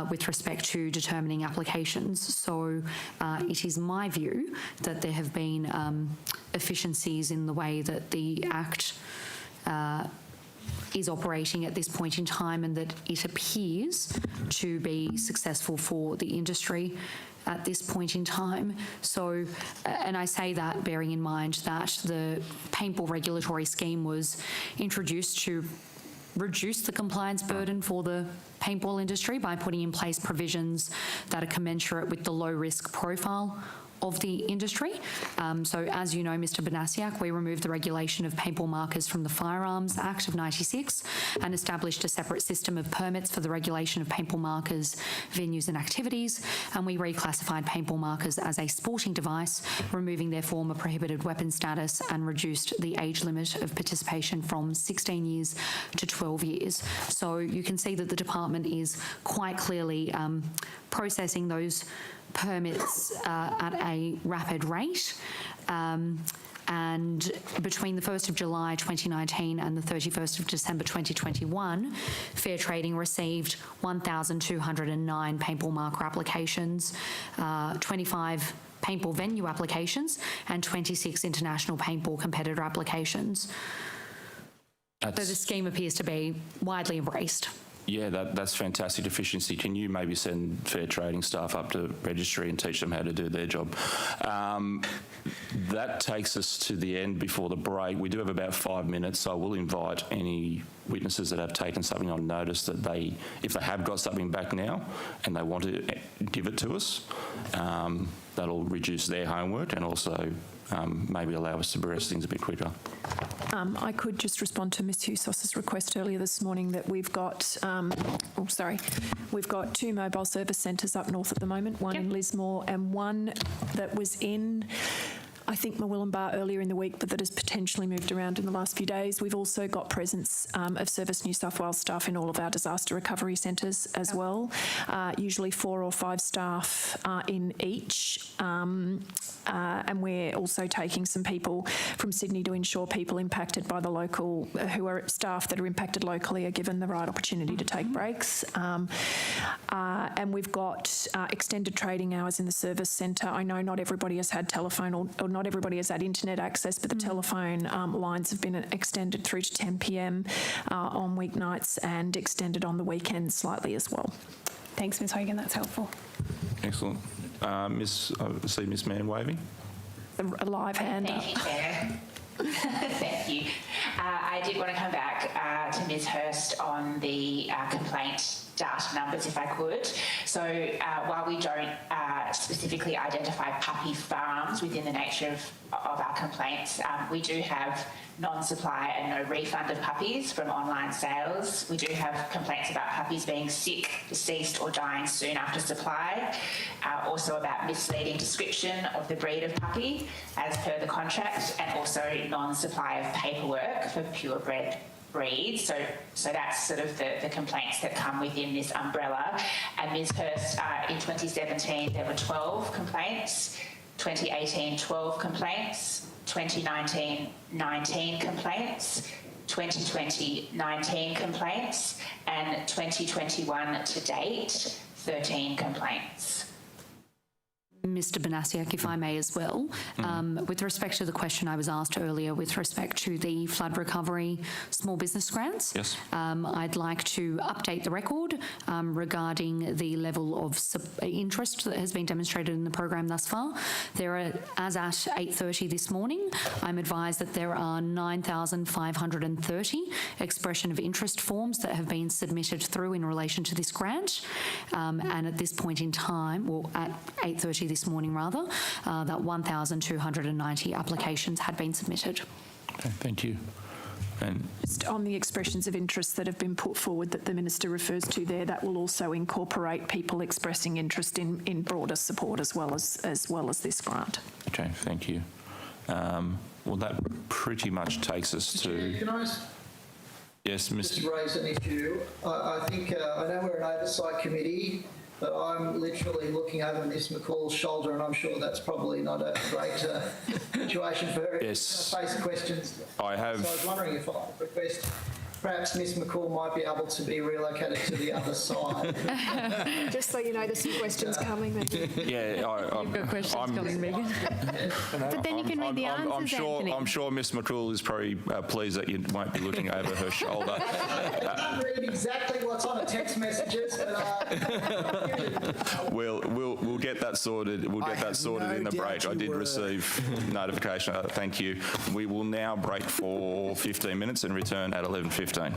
with respect to determining applications. So it is my view that there have been efficiencies in the way that the Act is operating at this point in time, and that it appears to be successful for the industry at this point in time. So, and I say that bearing in mind that the paintball regulatory scheme was introduced to reduce the compliance burden for the paintball industry by putting in place provisions that are commensurate with the low risk profile of the industry. So as you know, Mr. Banasiak, we removed the regulation of paintball markers from the Firearms Act of 96 and established a separate system of permits for the regulation of paintball markers, venues and activities, and we reclassified paintball markers as a sporting device, removing their former prohibited weapon status, and reduced the age limit of participation from 16 years to 12 years. So you can see that the department is quite clearly processing those permits at a rapid rate. And between the 1st of July 2019 and the 31st of December 2021, Fair Trading received 1,209 paintball marker applications, 25 paintball venue applications, and 26 international paintball competitor applications. So the scheme appears to be widely embraced. Yeah, that's fantastic efficiency. Can you maybe send Fair Trading staff up to registry and teach them how to do their job? That takes us to the end before the break. We do have about 5 minutes, so I will invite any witnesses that have taken something on notice that they, if they have got something back now and they want to give it to us, that'll reduce their homework and also maybe allow us to progress things a bit quicker. I could just respond to Ms Husos's request earlier this morning that we've got, we've got 2 mobile service centres up north at the moment, one in Lismore and one that was in, I think, Murwillumbah earlier in the week, but that has potentially moved around in the last few days. We've also got presence of Service New South Wales staff in all of our disaster recovery centres as well, usually 4 or 5 staff in each. And we're also taking some people from Sydney to ensure people impacted by the local, who are staff that are impacted locally, are given the right opportunity to take breaks. And we've got extended trading hours in the service centre. I know not everybody has had telephone or not everybody has had internet access, but the telephone lines have been extended through to 10 p.m. On weeknights and extended on the weekends slightly as well. Thanks, Ms Hogan, that's helpful. Excellent. I see Miss Mann waving. A live hand up. Thank you, Chair. Thank you. I did want to come back to Ms Hurst on the complaint data numbers, if I could. So while we don't specifically identify puppy farms within the nature of our complaints, we do have non-supply and no refund of puppies from online sales. We do have complaints about puppies being sick, deceased or dying soon after supply. Also about misleading description of the breed of puppy as per the contract, and also non-supply of paperwork for purebred breeds. So that's sort of the complaints that come within this umbrella. And Ms Hurst, in 2017 there were 12 complaints, 2018 12 complaints, 2019 19 complaints, 2020 19 complaints, and 2021 to date 13 complaints. Mr. Banasiak, if I may as well, with respect to the question I was asked earlier with respect to the flood recovery small business grants, yes. I'd like to update the record regarding the level of interest that has been demonstrated in the program thus far. There are, as at 8:30 this morning, I'm advised that there are 9,530 expression of interest forms that have been submitted through in relation to this grant, and at this point in time, well, at 8:30 this morning rather, that 1,290 applications had been submitted. Okay, thank you. And just on the expressions of interest that have been put forward that the Minister refers to there, that will also incorporate people expressing interest in broader support as well as this grant. okay, thank you. Well, that pretty much takes us to... Yes, Just Mr. raise an issue. I think, I know we're an oversight committee, but I'm literally looking over Ms McCall's shoulder, and I'm sure that's probably not a great situation for her Yes. to face questions. I have. So I was wondering if I could request perhaps Ms McCall might be able to be relocated to the other side. Just so you know, there's some questions coming. Yeah, You've got questions coming, Megan. But then you can read the answers, Anthony. I'm sure Miss McCall is probably pleased that you won't be looking over her shoulder. I can't read exactly what's on the text messages, but We'll get that sorted. We'll get that sorted in the break. I did receive notification. Thank you. We will now break for 15 minutes and return at 11:15. What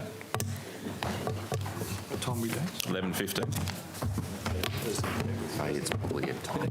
time we do? 11:15. It's probably at time.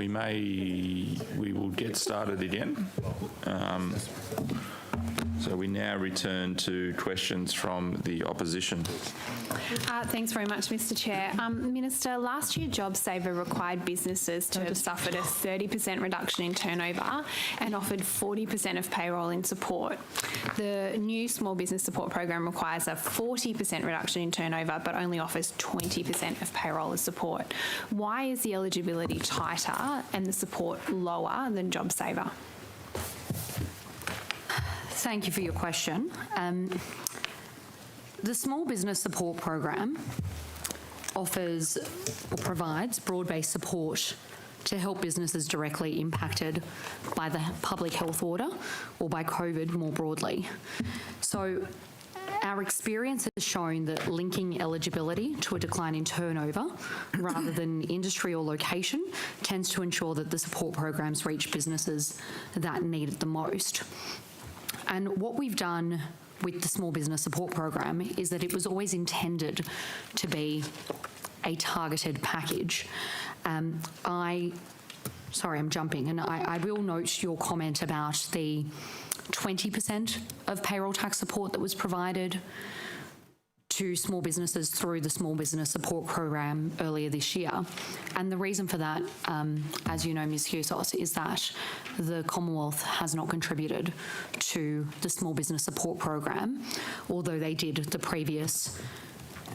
we will get started again. So we now return to questions from the opposition. Thanks very much, Mr Chair. Minister, last year JobSaver required businesses to have suffered a 30% reduction in turnover and offered 40% of payroll in support. The new small business support program requires a 40% reduction in turnover but only offers 20% of payroll as support. Why is the eligibility tighter and the support lower than JobSaver? Thank you for your question. The Small Business Support Program offers or provides broad-based support to help businesses directly impacted by the public health order or by COVID more broadly. So our experience has shown that linking eligibility to a decline in turnover rather than industry or location tends to ensure that the support programs reach businesses that need it the most. And what we've done with the Small Business Support Program is that it was always intended to be a targeted package. Sorry, I'm jumping, and I will note your comment about the 20% of payroll tax support that was provided to small businesses through the Small Business Support Program earlier this year. And the reason for that, as you know, Ms Husos, is that the Commonwealth has not contributed to the Small Business Support Program, although they did the previous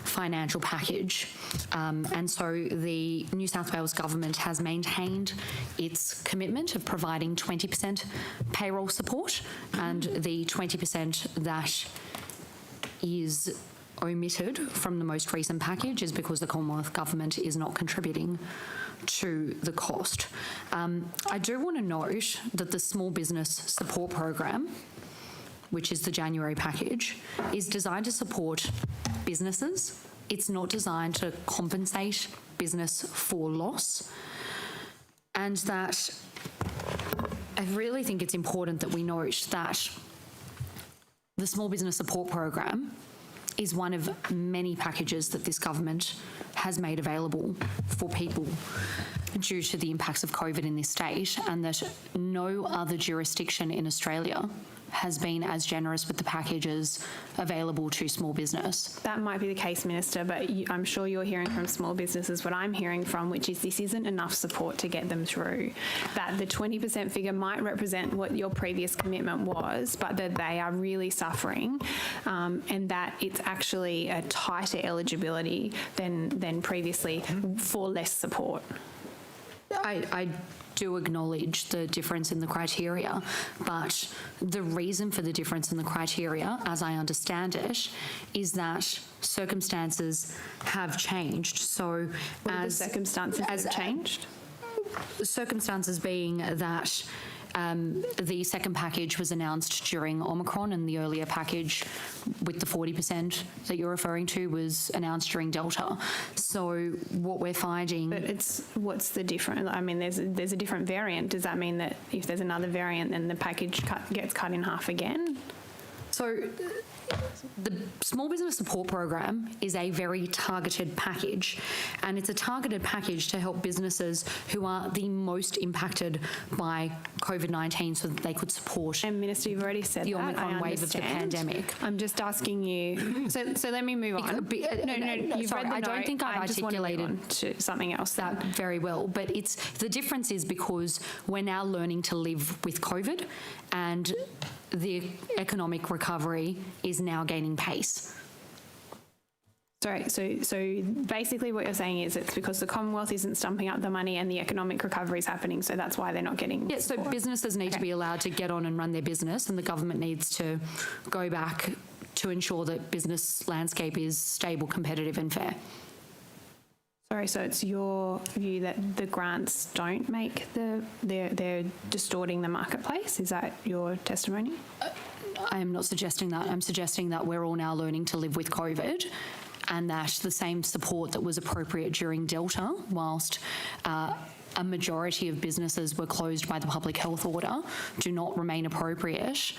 financial package. And so the New South Wales government has maintained its commitment of providing 20% payroll support, and the 20% that is omitted from the most recent package is because the Commonwealth Government is not contributing to the cost. I do want to note that the Small Business Support Program, which is the January package, is designed to support businesses. It's not designed to compensate business for loss. And that I really think it's important that we note that the Small Business Support Program is one of many packages that this government has made available for people due to the impacts of COVID in this state, and that no other jurisdiction in Australia has been as generous with the packages available to small business. That might be the case, Minister, but I'm sure you're hearing from small businesses what I'm hearing from, which is this isn't enough support to get them through. That the 20% figure might represent what your previous commitment was, but that they are really suffering, and that it's actually a tighter eligibility than previously for less support. I do acknowledge the difference in the criteria, but the reason for the difference in the criteria, as I understand it, is that circumstances have changed. So what as the circumstances have changed? Circumstances being that the second package was announced during Omicron, and the earlier package with the 40% that you're referring to was announced during Delta. So what we're finding... But what's the difference? I mean, there's a different variant. Does that mean that if there's another variant, then the package gets cut in half again? So the Small Business Support Program is a very targeted package, and it's a targeted package to help businesses who are the most impacted by COVID-19 so that they could support. And Minister, you've already said the Omicron wave of the pandemic. I'm just asking you. So let me move on. You've sorry, read the I don't think I've articulated to something else that very well. But the difference is because we're now learning to live with COVID, and the economic recovery is now gaining pace. Sorry, so basically what you're saying is it's because the Commonwealth isn't stumping up the money and the economic recovery is happening, so that's why they're not getting support. So businesses need to be allowed to get on and run their business, and the government needs to go back to ensure that business landscape is stable, competitive and fair. Sorry, so it's your view that the grants don't make they're distorting the marketplace? Is that your testimony? I am not suggesting that. I'm suggesting that we're all now learning to live with COVID, and that the same support that was appropriate during Delta, whilst a majority of businesses were closed by the public health order, do not remain appropriate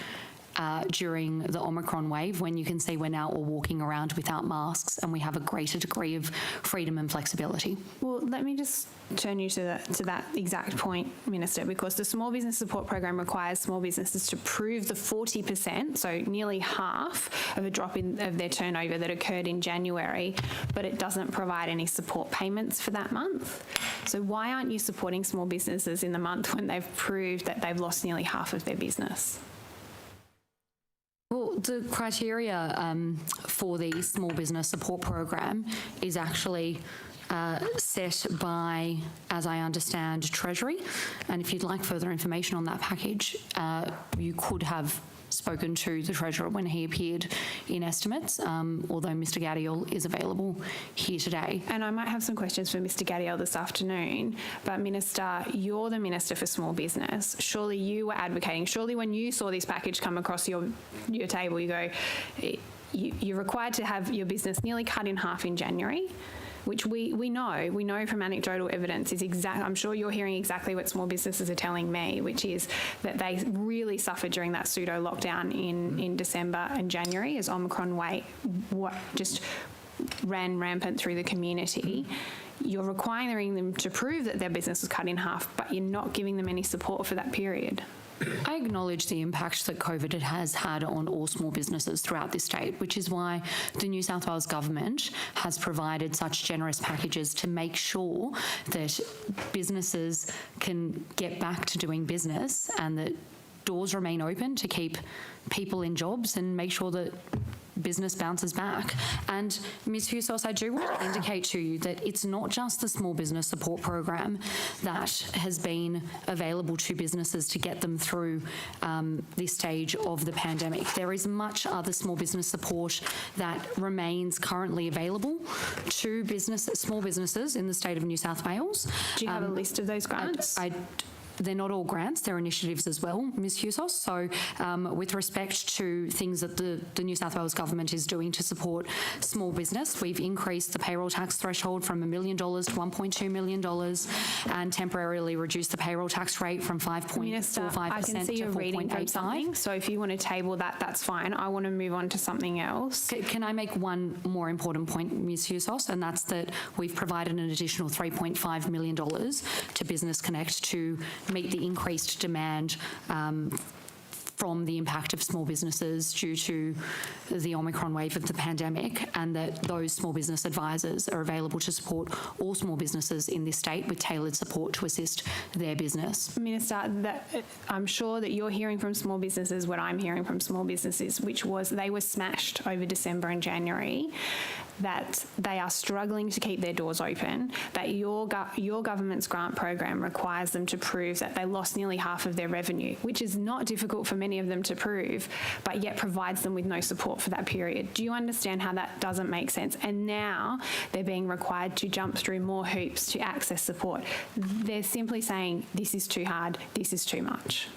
during the Omicron wave, when you can see we're now all walking around without masks and we have a greater degree of freedom and flexibility. Well, let me just turn you to that exact point, Minister, because the Small Business Support Program requires small businesses to prove the 40%, so nearly half of a drop of their turnover that occurred in January, but it doesn't provide any support payments for that month. So why aren't you supporting small businesses in the month when they've proved that they've lost nearly half of their business? Well, the criteria for the Small Business Support Program is actually set by, as I understand, Treasury. And if you'd like further information on that package, you could have spoken to the Treasurer when he appeared in estimates, although Mr Gadiel is available here today. And I might have some questions for Mr Gadiel this afternoon, but Minister, you're the Minister for Small Business. Surely you were advocating, surely when you saw this package come across your table, you go, you're required to have your business nearly cut in half in January, which we know from anecdotal evidence is exact. I'm sure you're hearing exactly what small businesses are telling me, which is that they really suffered during that pseudo lockdown in December and January as Omicron just ran rampant through the community. You're requiring them to prove that their business was cut in half, but you're not giving them any support for that period. I acknowledge the impact that COVID has had on all small businesses throughout this state, which is why the New South Wales Government has provided such generous packages to make sure that businesses can get back to doing business and that doors remain open to keep people in jobs and make sure that business bounces back. And Ms Husos, I do want to indicate to you that it's not just the Small Business Support Program that has been available to businesses to get them through this stage of the pandemic. There is much other small business support that remains currently available to small businesses in the state of New South Wales. Do you have a list of those grants? They're not all grants, they're initiatives as well, Ms Husos. So with respect to things that the New South Wales Government is doing to support small business, we've increased the payroll tax threshold from $1 million to $1.2 million and temporarily reduced the payroll tax rate from 5.45% to 4.85%. I can see you're reading from something, so if you want to table that, that's fine. I want to move on to something else. Can I make one more important point, Ms Husos, and that's that we've provided an additional $3.5 million to Business Connect to meet the increased demand from the impact of small businesses due to the Omicron wave of the pandemic, and that those small business advisors are available to support all small businesses in this state with tailored support to assist their business. Minister, I'm sure that you're hearing from small businesses what I'm hearing from small businesses, which was they were smashed over December and January, that they are struggling to keep their doors open, that your government's grant program requires them to prove that they lost nearly half of their revenue, which is not difficult for many of them to prove, but yet provides them with no support for that period. Do you understand how that doesn't make sense? And now they're being required to jump through more hoops to access support. They're simply saying, this is too hard, this is too much.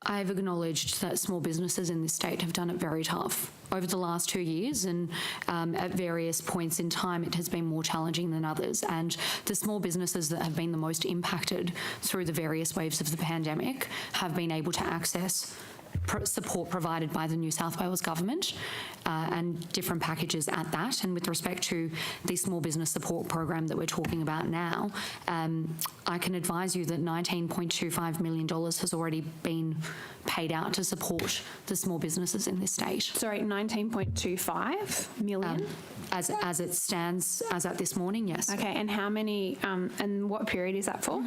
I've acknowledged that small businesses in this state have done it very tough over the last 2 years, and at various points in time it has been more challenging than others. And the small businesses that have been the most impacted through the various waves of the pandemic have been able to access support provided by the New South Wales Government and different packages at that. And with respect to the Small Business Support Program that we're talking about now, I can advise you that $19.25 million has already been paid out to support the small businesses in this state. Sorry, 19.25 million? As it stands, as at this morning, yes. Okay, and how many, and what period is that for?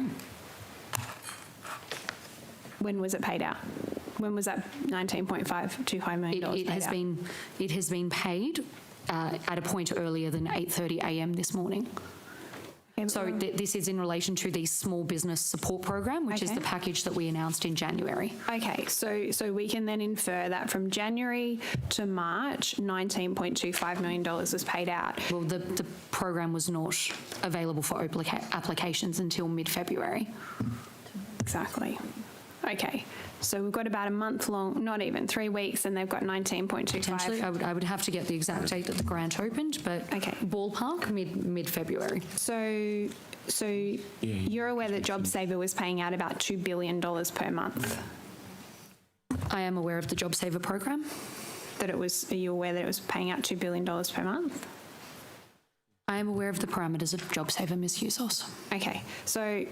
When was it paid out? When was that $19.25 million paid out? It has been paid at a point earlier than 8:30 a.m. this morning. Okay, so this is in relation to the Small Business Support Program, which is the package that we announced in January. Okay, so we can then infer that from January to March, $19.25 million was paid out. Well, the program was not available for applications until mid-February. Exactly. Okay, so we've got about a month long, not even 3 weeks, and they've got 19.25. Potentially, I would have to get the exact date that the grant opened, but ballpark mid-February. So you're aware that JobSaver was paying out about $2 billion per month? I am aware of the JobSaver program. Are you aware that it was paying out $2 billion per month? I am aware of the parameters of JobSaver, Ms. Hughes. Okay, so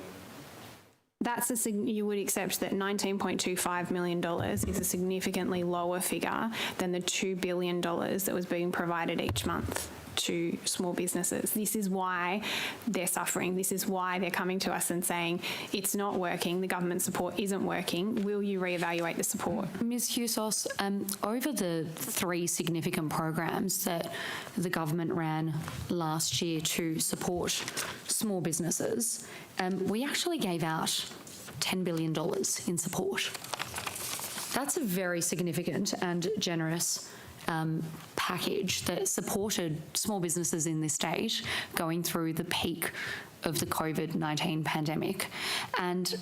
you would accept that $19.25 million is a significantly lower figure than the $2 billion that was being provided each month to small businesses. This is why they're suffering. This is why they're coming to us and saying, it's not working, the government support isn't working. Will you reevaluate the support? Ms. Hughes, over the 3 significant programs that the government ran last year to support small businesses, we actually gave out $10 billion in support. That's a very significant and generous package that supported small businesses in this state going through the peak of the COVID-19 pandemic. And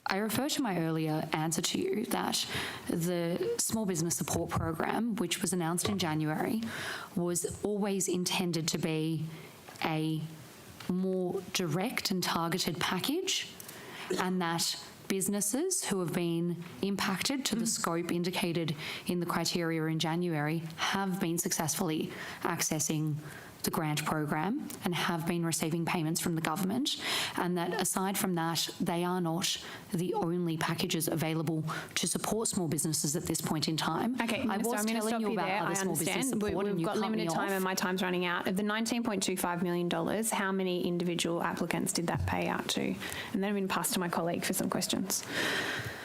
I refer to my earlier answer to you that the Small Business Support Program, which was announced in January, was always intended to be a more direct and targeted package, and that businesses who have been impacted to the scope indicated in the criteria in January have been successfully accessing the grant program and have been receiving payments from the government, and that aside from that, they are not the only packages available to support small businesses at this point in time. Okay, Minister, I'm going to stop you there. I understand. We've got limited time and my time's running out. Of the $19.25 million, how many individual applicants did that pay out to? And then I'm going to pass to my colleague for some questions.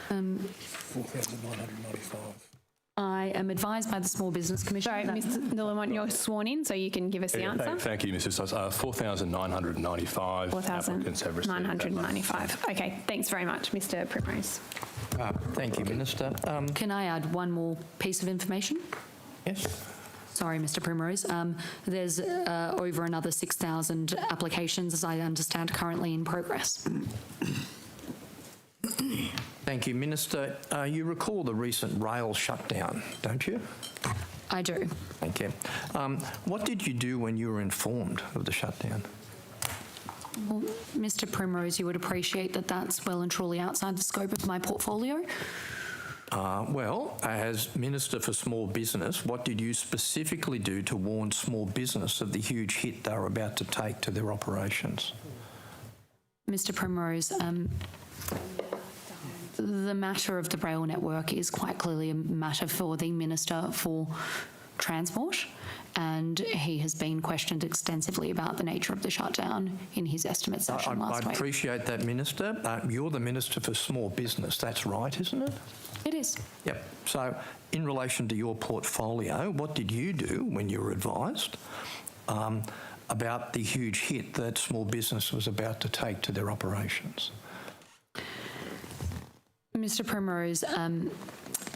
4,995. I am advised by the Small Business Commission. Sorry, Mr. Lamont, you're sworn in, so you can give us the answer. Thank you, Mrs. Sos. 4,995 applicants have received that. 4,995. Okay, thanks very much, Mr. Primrose. Thank you, Minister. Can I add one more piece of information? Yes. Sorry, Mr. Primrose. There's over another 6,000 applications, as I understand, currently in progress. Thank you, Minister. You recall the recent rail shutdown, don't you? I do. Thank you. What did you do when you were informed of the shutdown? Well, Mr. Primrose, you would appreciate that that's well and truly outside the scope of my portfolio. Well, as Minister for Small Business, what did you specifically do to warn small business of the huge hit they were about to take to their operations? Mr. Primrose, the matter of the rail network is quite clearly a matter for the Minister for Transport, and he has been questioned extensively about the nature of the shutdown in his estimate session last week. I appreciate that, Minister. You're the Minister for Small Business, that's right, isn't it? It is. Yep. So, in relation to your portfolio, what did you do when you were advised about the huge hit that small business was about to take to their operations? Mr. Primrose,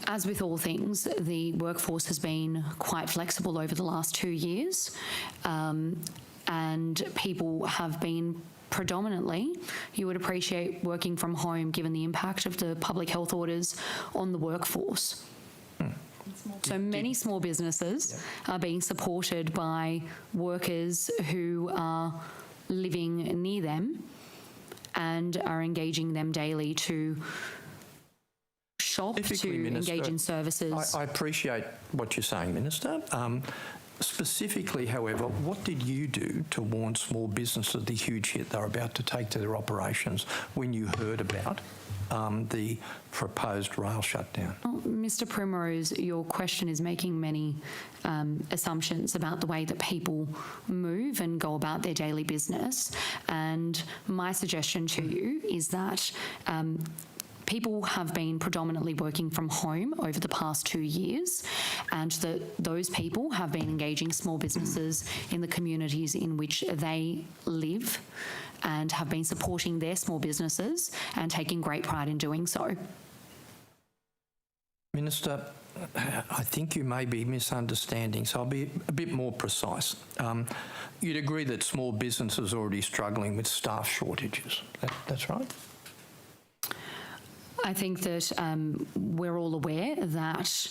as with all things, the workforce has been quite flexible over the last 2 years, and people have been predominantly, you would appreciate, working from home given the impact of the public health orders on the workforce. So many small businesses are being supported by workers who are living near them and are engaging them daily to shop, to Minister, engage in services. I appreciate what you're saying, Minister. Specifically, however, what did you do to warn small businesses of the huge hit they're about to take to their operations when you heard about the proposed rail shutdown? Well, Mr. Primrose, your question is making many assumptions about the way that people move and go about their daily business. And my suggestion to you is that people have been predominantly working from home over the past 2 years, and that those people have been engaging small businesses in the communities in which they live and have been supporting their small businesses and taking great pride in doing so. Minister, I think you may be misunderstanding, so I'll be a bit more precise. You'd agree that small businesses are already struggling with staff shortages. That's right? I think that we're all aware that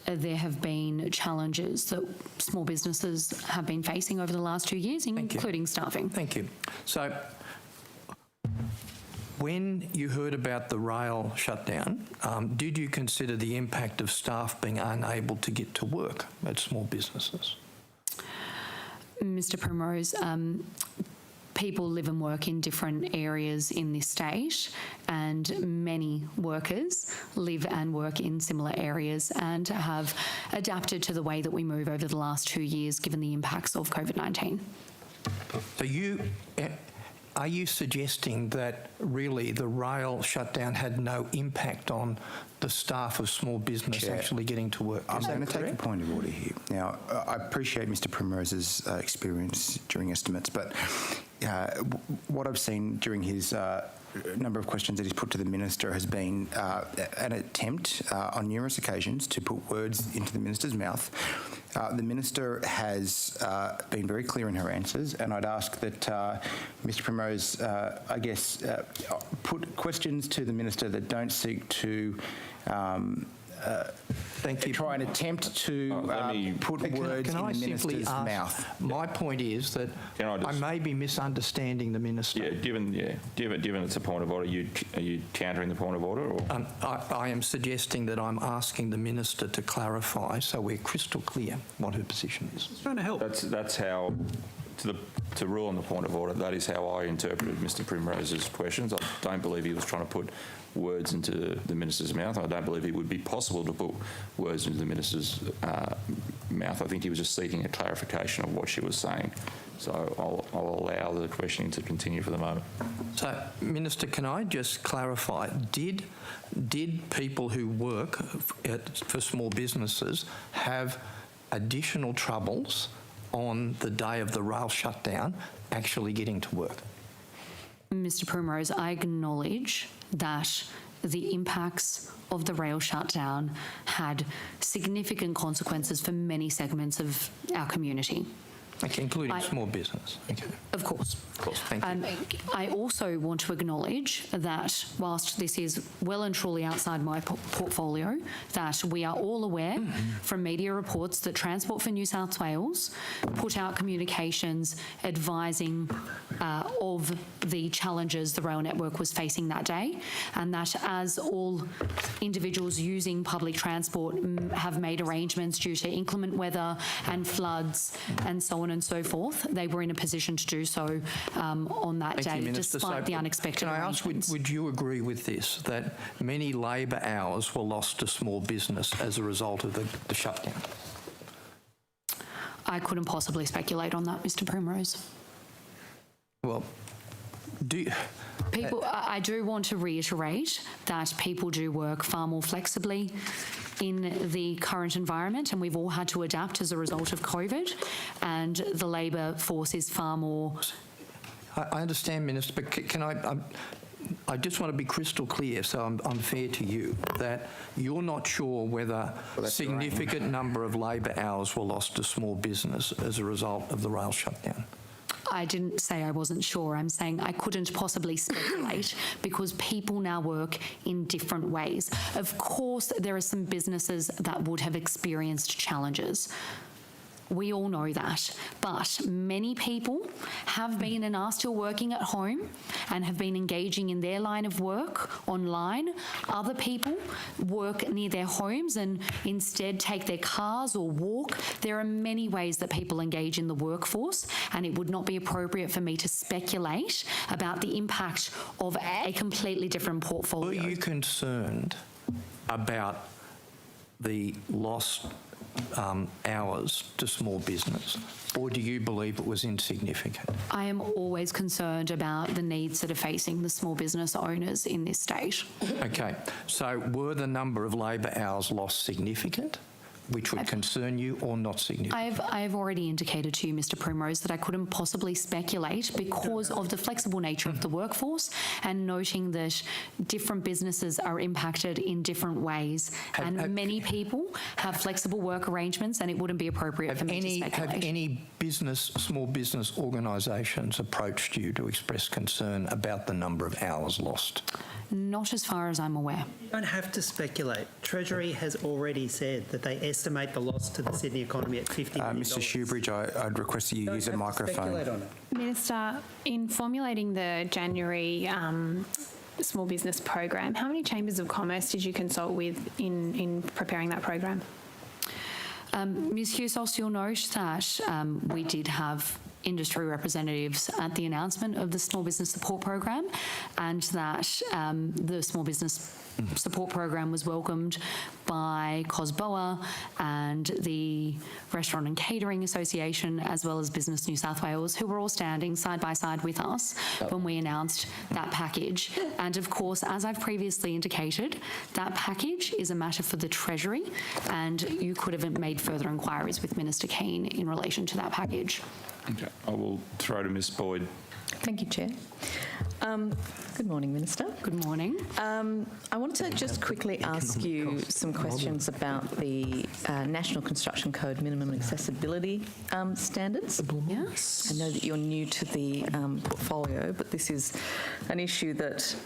there have been challenges that small businesses have been facing over the last 2 years, including staffing. Thank you. So, When you heard about the rail shutdown, did you consider the impact of staff being unable to get to work at small businesses? Mr. Primrose, people live and work in different areas in this state, and many workers live and work in similar areas and have adapted to the way that we move over the last 2 years given the impacts of COVID-19. So are you suggesting that really the rail shutdown had no impact on the staff of small business Chair, actually getting to work? I'm going to take a point of order here. Now, I appreciate Mr Primrose's experience during estimates, but what I've seen during his number of questions that he's put to the Minister has been an attempt on numerous occasions to put words into the Minister's mouth. The Minister has been very clear in her answers, and I'd ask that Mr Primrose, I guess, put questions to the Minister that don't seek to Thank you. try and attempt to put words in the Minister's mouth. My point is that I may be misunderstanding the Minister. Given it's a point of order, are you countering the point of order? Or? I am suggesting that I'm asking the Minister to clarify so we're crystal clear what her position is. Trying to help. That's how, to rule on the point of order, that is how I interpreted Mr Primrose's questions. I don't believe he was trying to put words into the Minister's mouth. I don't believe it would be possible to put words into the Minister's mouth. I think he was just seeking a clarification of what she was saying. So I'll allow the questioning to continue for the moment. So, Minister, can I just clarify, did people who work for small businesses have additional troubles on the day of the rail shutdown actually getting to work? Mr Primrose, I acknowledge that the impacts of the rail shutdown had significant consequences for many segments of our community. Okay, including small business. Okay. Of course. Thank you. I also want to acknowledge that whilst this is well and truly outside my portfolio, that we are all aware from media reports that Transport for New South Wales put out communications advising of the challenges the rail network was facing that day, and that as all individuals using public transport have made arrangements due to inclement weather and floods and so on and so forth, they were in a position to do so on that day, despite the unexpected arrangements. Can I ask, would you agree with this, that many labour hours were lost to small business as a result of the shutdown? I couldn't possibly speculate on that, Mr Primrose. Well, I do want to reiterate that people do work far more flexibly in the current environment, and we've all had to adapt as a result of COVID, and the labour force is far more... I understand, Minister, but can I just want to be crystal clear, so I'm fair to you, that you're not sure whether a significant number of labour hours were lost to small business as a result of the rail shutdown. I didn't say I wasn't sure. I'm saying I couldn't possibly speculate because people now work in different ways. Of course, there are some businesses that would have experienced challenges. We all know that, but many people have been and are still working at home and have been engaging in their line of work online. Other people work near their homes and instead take their cars or walk. There are many ways that people engage in the workforce, and it would not be appropriate for me to speculate about the impact of a completely different portfolio. Were you concerned about the lost hours to small business, or do you believe it was insignificant? I am always concerned about the needs that are facing the small business owners in this state. Okay, so were the number of labour hours lost significant, which would concern you, or not significant? I've already indicated to you, Mr Primrose, that I couldn't possibly speculate because of the flexible nature of the workforce, and noting that different businesses are impacted in different ways, and many people have flexible work arrangements, and it wouldn't be appropriate for me to speculate. Have any small business organisations approached you to express concern about the number of hours lost? Not as far as I'm aware. You don't have to speculate. Treasury has already said that they estimate the loss to the Sydney economy at $50 million. Mr Shoebridge, I'd request that you use a microphone. Minister, in formulating the January small business program. How many chambers of commerce did you consult with in preparing that program? Ms Hughes, you'll note that we did have industry representatives at the announcement of the Small Business Support Program, and that the Small Business Support Program was welcomed by COSBOA and the Restaurant and Catering Association, as well as Business New South Wales, who were all standing side by side with us when we announced that package. And of course, as I've previously indicated, that package is a matter for the Treasury, and you could have made further inquiries with Minister Keane in relation to that package. Okay. I will throw to Ms Boyd. Thank you, Chair. Good morning, Minister. Good morning. I wanted to just quickly ask you some questions about the National Construction Code minimum accessibility standards. Yes. I know that you're new to the portfolio, but this is an issue that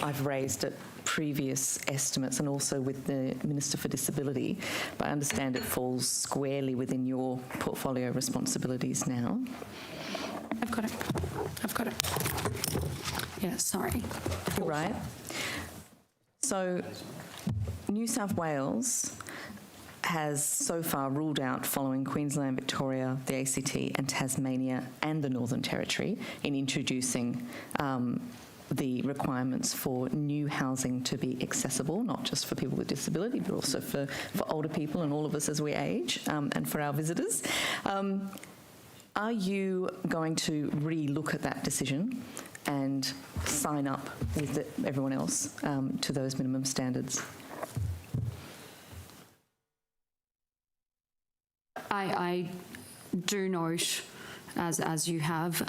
I've raised at previous estimates and also with the Minister for Disability, but I understand it falls squarely within your portfolio responsibilities now. I've got it. Yeah, sorry. You're right. So New South Wales has so far ruled out, following Queensland, Victoria, the ACT and Tasmania and the Northern Territory, in introducing the requirements for new housing to be accessible, not just for people with disability, but also for older people and all of us as we age, and for our visitors. Are you going to re-look at that decision and sign up with everyone else to those minimum standards? I do note, as you have,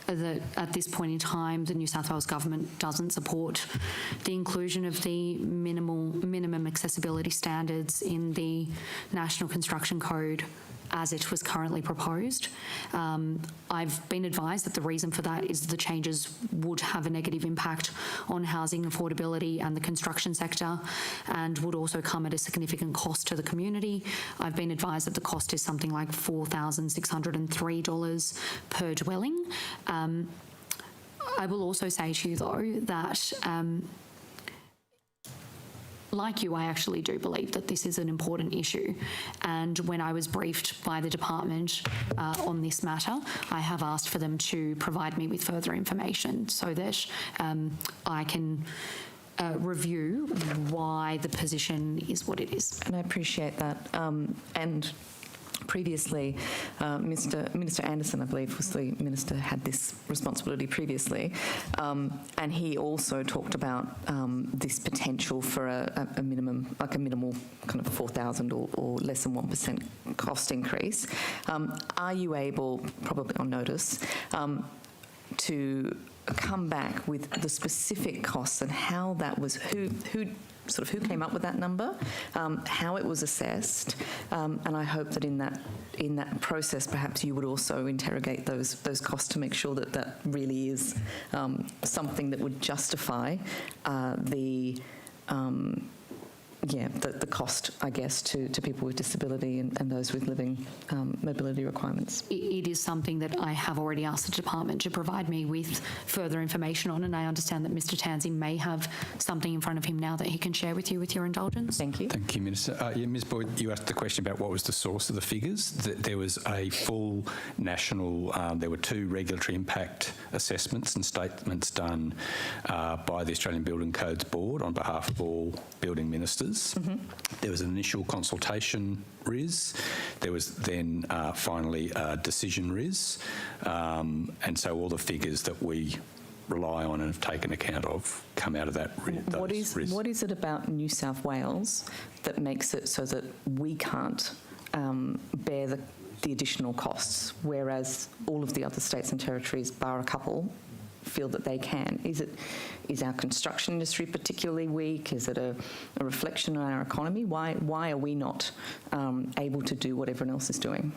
that at this point in time, the New South Wales Government doesn't support the inclusion of the minimum accessibility standards in the National Construction Code as it was currently proposed. I've been advised that the reason for that is the changes would have a negative impact on housing affordability and the construction sector, and would also come at a significant cost to the community. I've been advised that the cost is something like $4,603 per dwelling. I will also say to you, though, that like you, I actually do believe that this is an important issue. And when I was briefed by the department on this matter, I have asked for them to provide me with further information so that I can review why the position is what it is. And I appreciate that. And previously, Minister Anderson, I believe, was the minister had this responsibility previously, and he also talked about this potential for a minimum, like a minimal kind of 4,000 or less than 1% cost increase. Are you able, probably on notice, to come back with the specific costs and how that was, who came up with that number, how it was assessed, and I hope that in that process, perhaps you would also interrogate those costs to make sure that that really is something that would justify the cost, I guess, to people with disability and those with living mobility requirements. It is something that I have already asked the department to provide me with further information on, and I understand that Mr Tansey may have something in front of him now that he can share with you with your indulgence. Thank you. Thank you, Minister. Ms Boyd, you asked the question about what was the source of the figures. There was a full national, there were 2 regulatory impact assessments and statements done by the Australian Building Codes Board on behalf of all building ministers. Mm-hmm. There was an initial consultation RIS. There was then finally a decision RIS. And so all the figures that we rely on and have taken account of come out of that RIS. What is it about New South Wales that makes it so that we can't bear the additional costs, whereas all of the other states and territories, bar a couple, feel that they can? Is our construction industry particularly weak? Is it a reflection on our economy? Why are we not able to do what everyone else is doing?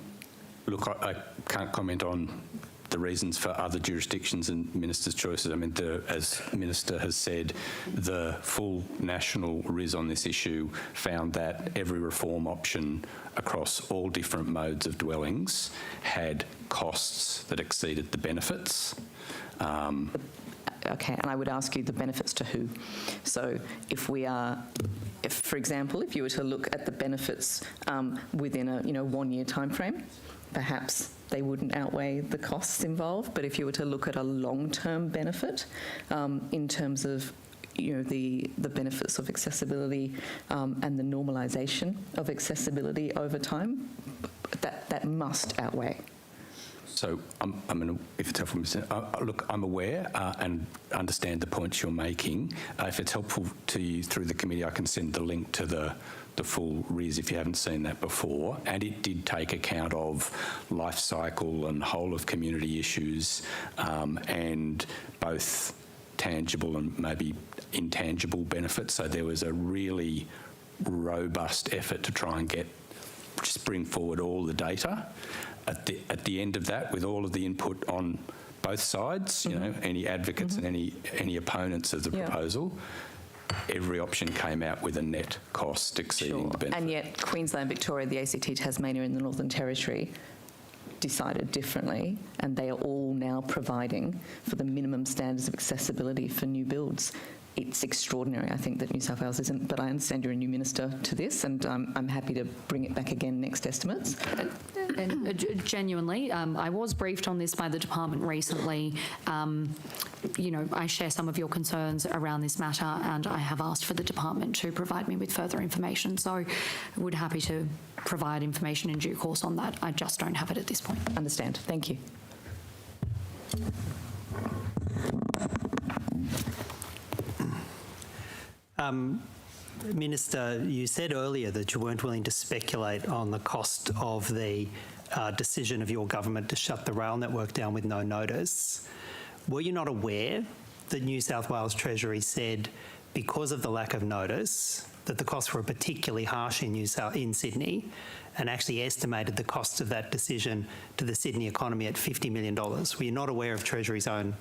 Look, I can't comment on the reasons for other jurisdictions and ministers' choices. I mean, as Minister has said, the full national RIS on this issue found that every reform option across all different modes of dwellings had costs that exceeded the benefits. okay, and I would ask you the benefits to who. So if, for example, if you were to look at the benefits within a 1 year time frame, perhaps they wouldn't outweigh the costs involved. But if you were to look at a long-term benefit in terms of the benefits of accessibility and the normalisation of accessibility over time, that must outweigh. So, if it's helpful, look, I'm aware and understand the points you're making. If it's helpful to you through the committee, I can send the link to the full RIS if you haven't seen that before. And it did take account of life cycle and whole of community issues and both tangible and maybe intangible benefits. So there was a really robust effort to try and just bring forward all the data. At the end of that, with all of the input on both sides, any advocates and any opponents of the proposal, every option came out with a net cost exceeding the benefit. And yet Queensland, Victoria, the ACT, Tasmania and the Northern Territory decided differently, and they are all now providing for the minimum standards of accessibility for new builds. It's extraordinary, I think, that New South Wales isn't, but I understand you're a new minister to this, and I'm happy to bring it back again next estimates. And genuinely, I was briefed on this by the department recently. I share some of your concerns around this matter, and I have asked for the department to provide me with further information. So I would be happy to provide information in due course on that. I just don't have it at this point. Understand. Thank you. Minister, you said earlier that you weren't willing to speculate on the cost of the decision of your government to shut the rail network down with no notice. Were you not aware that New South Wales Treasury said, because of the lack of notice, that the costs were particularly harsh in Sydney, and actually estimated the cost of that decision to the Sydney economy at $50 million? Were you not aware of Treasury's own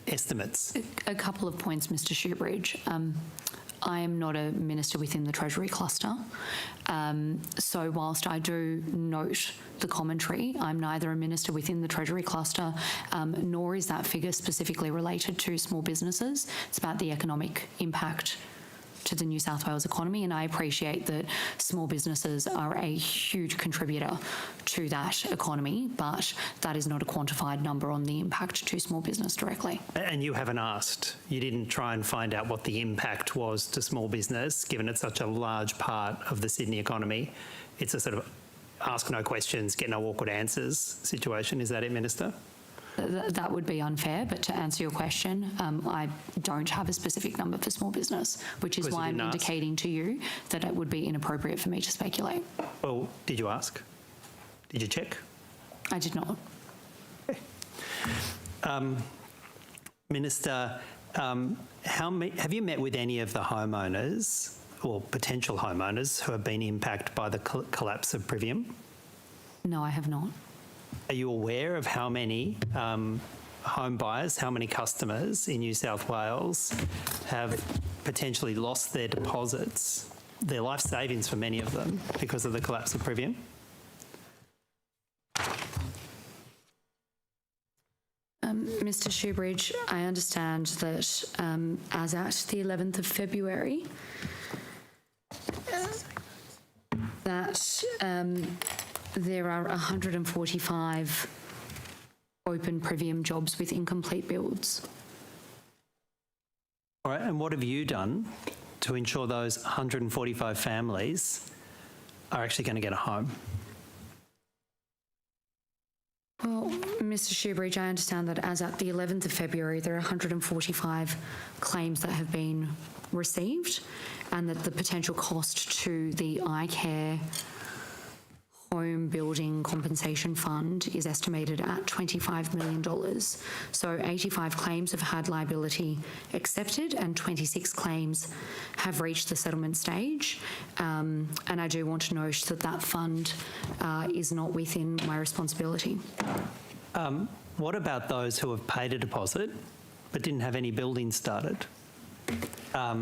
estimates? A couple of points, Mr Shoebridge. I am not a minister within the Treasury cluster. So whilst I do note the commentary, I'm neither a minister within the Treasury cluster, nor is that figure specifically related to small businesses. It's about the economic impact to the New South Wales economy, and I appreciate that small businesses are a huge contributor to that economy, but that is not a quantified number on the impact to small business directly. And you haven't asked? You didn't try and find out what the impact was to small business, given it's such a large part of the Sydney economy? It's a sort of ask no questions, get no awkward answers situation. Is that it, Minister? That would be unfair, but to answer your question, I don't have a specific number for small business, which is why I'm indicating to you that it would be inappropriate for me to speculate. Well, did you ask? Did you check? I did not. Okay. Minister, have you met with any of the homeowners or potential homeowners who have been impacted by the collapse of Privium? No, I have not. Are you aware of how many home buyers, how many customers in New South Wales have potentially lost their deposits, their life savings for many of them, because of the collapse of Privium? Mr Shoebridge, I understand that as at the 11th of February, that there are 145 open Privium jobs with incomplete builds. All right, and what have you done to ensure those 145 families are actually going to get a home? Well, Mr Shoebridge, I understand that as at the 11th of February, there are 145 claims that have been received, and that the potential cost to the iCare Home Building Compensation Fund is estimated at $25 million. So 85 claims have had liability accepted and 26 claims have reached the settlement stage. And I do want to note that that fund is not within my responsibility. What about those who have paid a deposit but didn't have any building started? How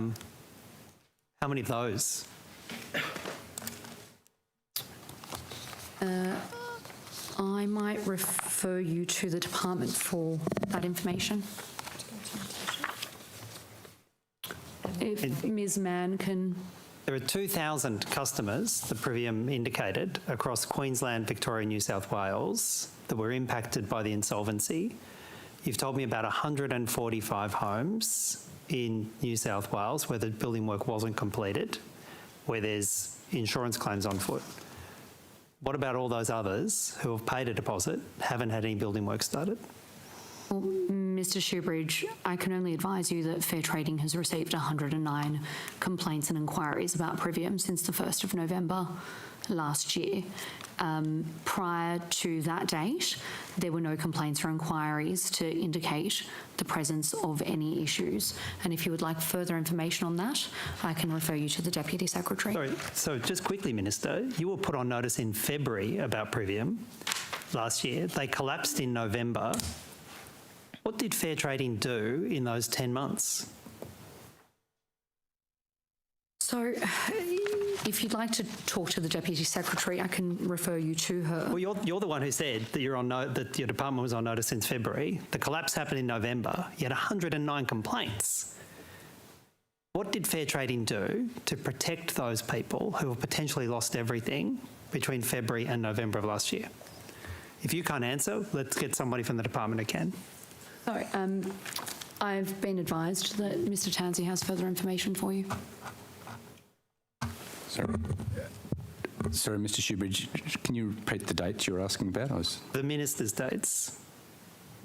many of those? I might refer you to the department for that information. If Ms Mann can... There are 2,000 customers, the Privium indicated, across Queensland, Victoria, New South Wales that were impacted by the insolvency. You've told me about 145 homes in New South Wales where the building work wasn't completed, where there's insurance claims on foot. What about all those others who have paid a deposit, haven't had any building work started? Well, Mr Shoebridge, I can only advise you that Fair Trading has received 109 complaints and inquiries about Privium since the 1st of November last year. Prior to that date, there were no complaints or inquiries to indicate the presence of any issues. And if you would like further information on that, I can refer you to the Deputy Secretary. Sorry, so just quickly, Minister, you were put on notice in February about Privium last year. They collapsed in November. What did Fair Trading do in those 10 months? So, if you'd like to talk to the Deputy Secretary, I can refer you to her. Well, you're the one who said that that your department was on notice since February. The collapse happened in November. You had 109 complaints. What did Fair Trading do to protect those people who have potentially lost everything between February and November of last year? If you can't answer, let's get somebody from the department who can. Sorry, I've been advised that Mr Tansey has further information for you. Sorry, Mr Shoebridge, can you repeat the dates you were asking about? The Minister's dates.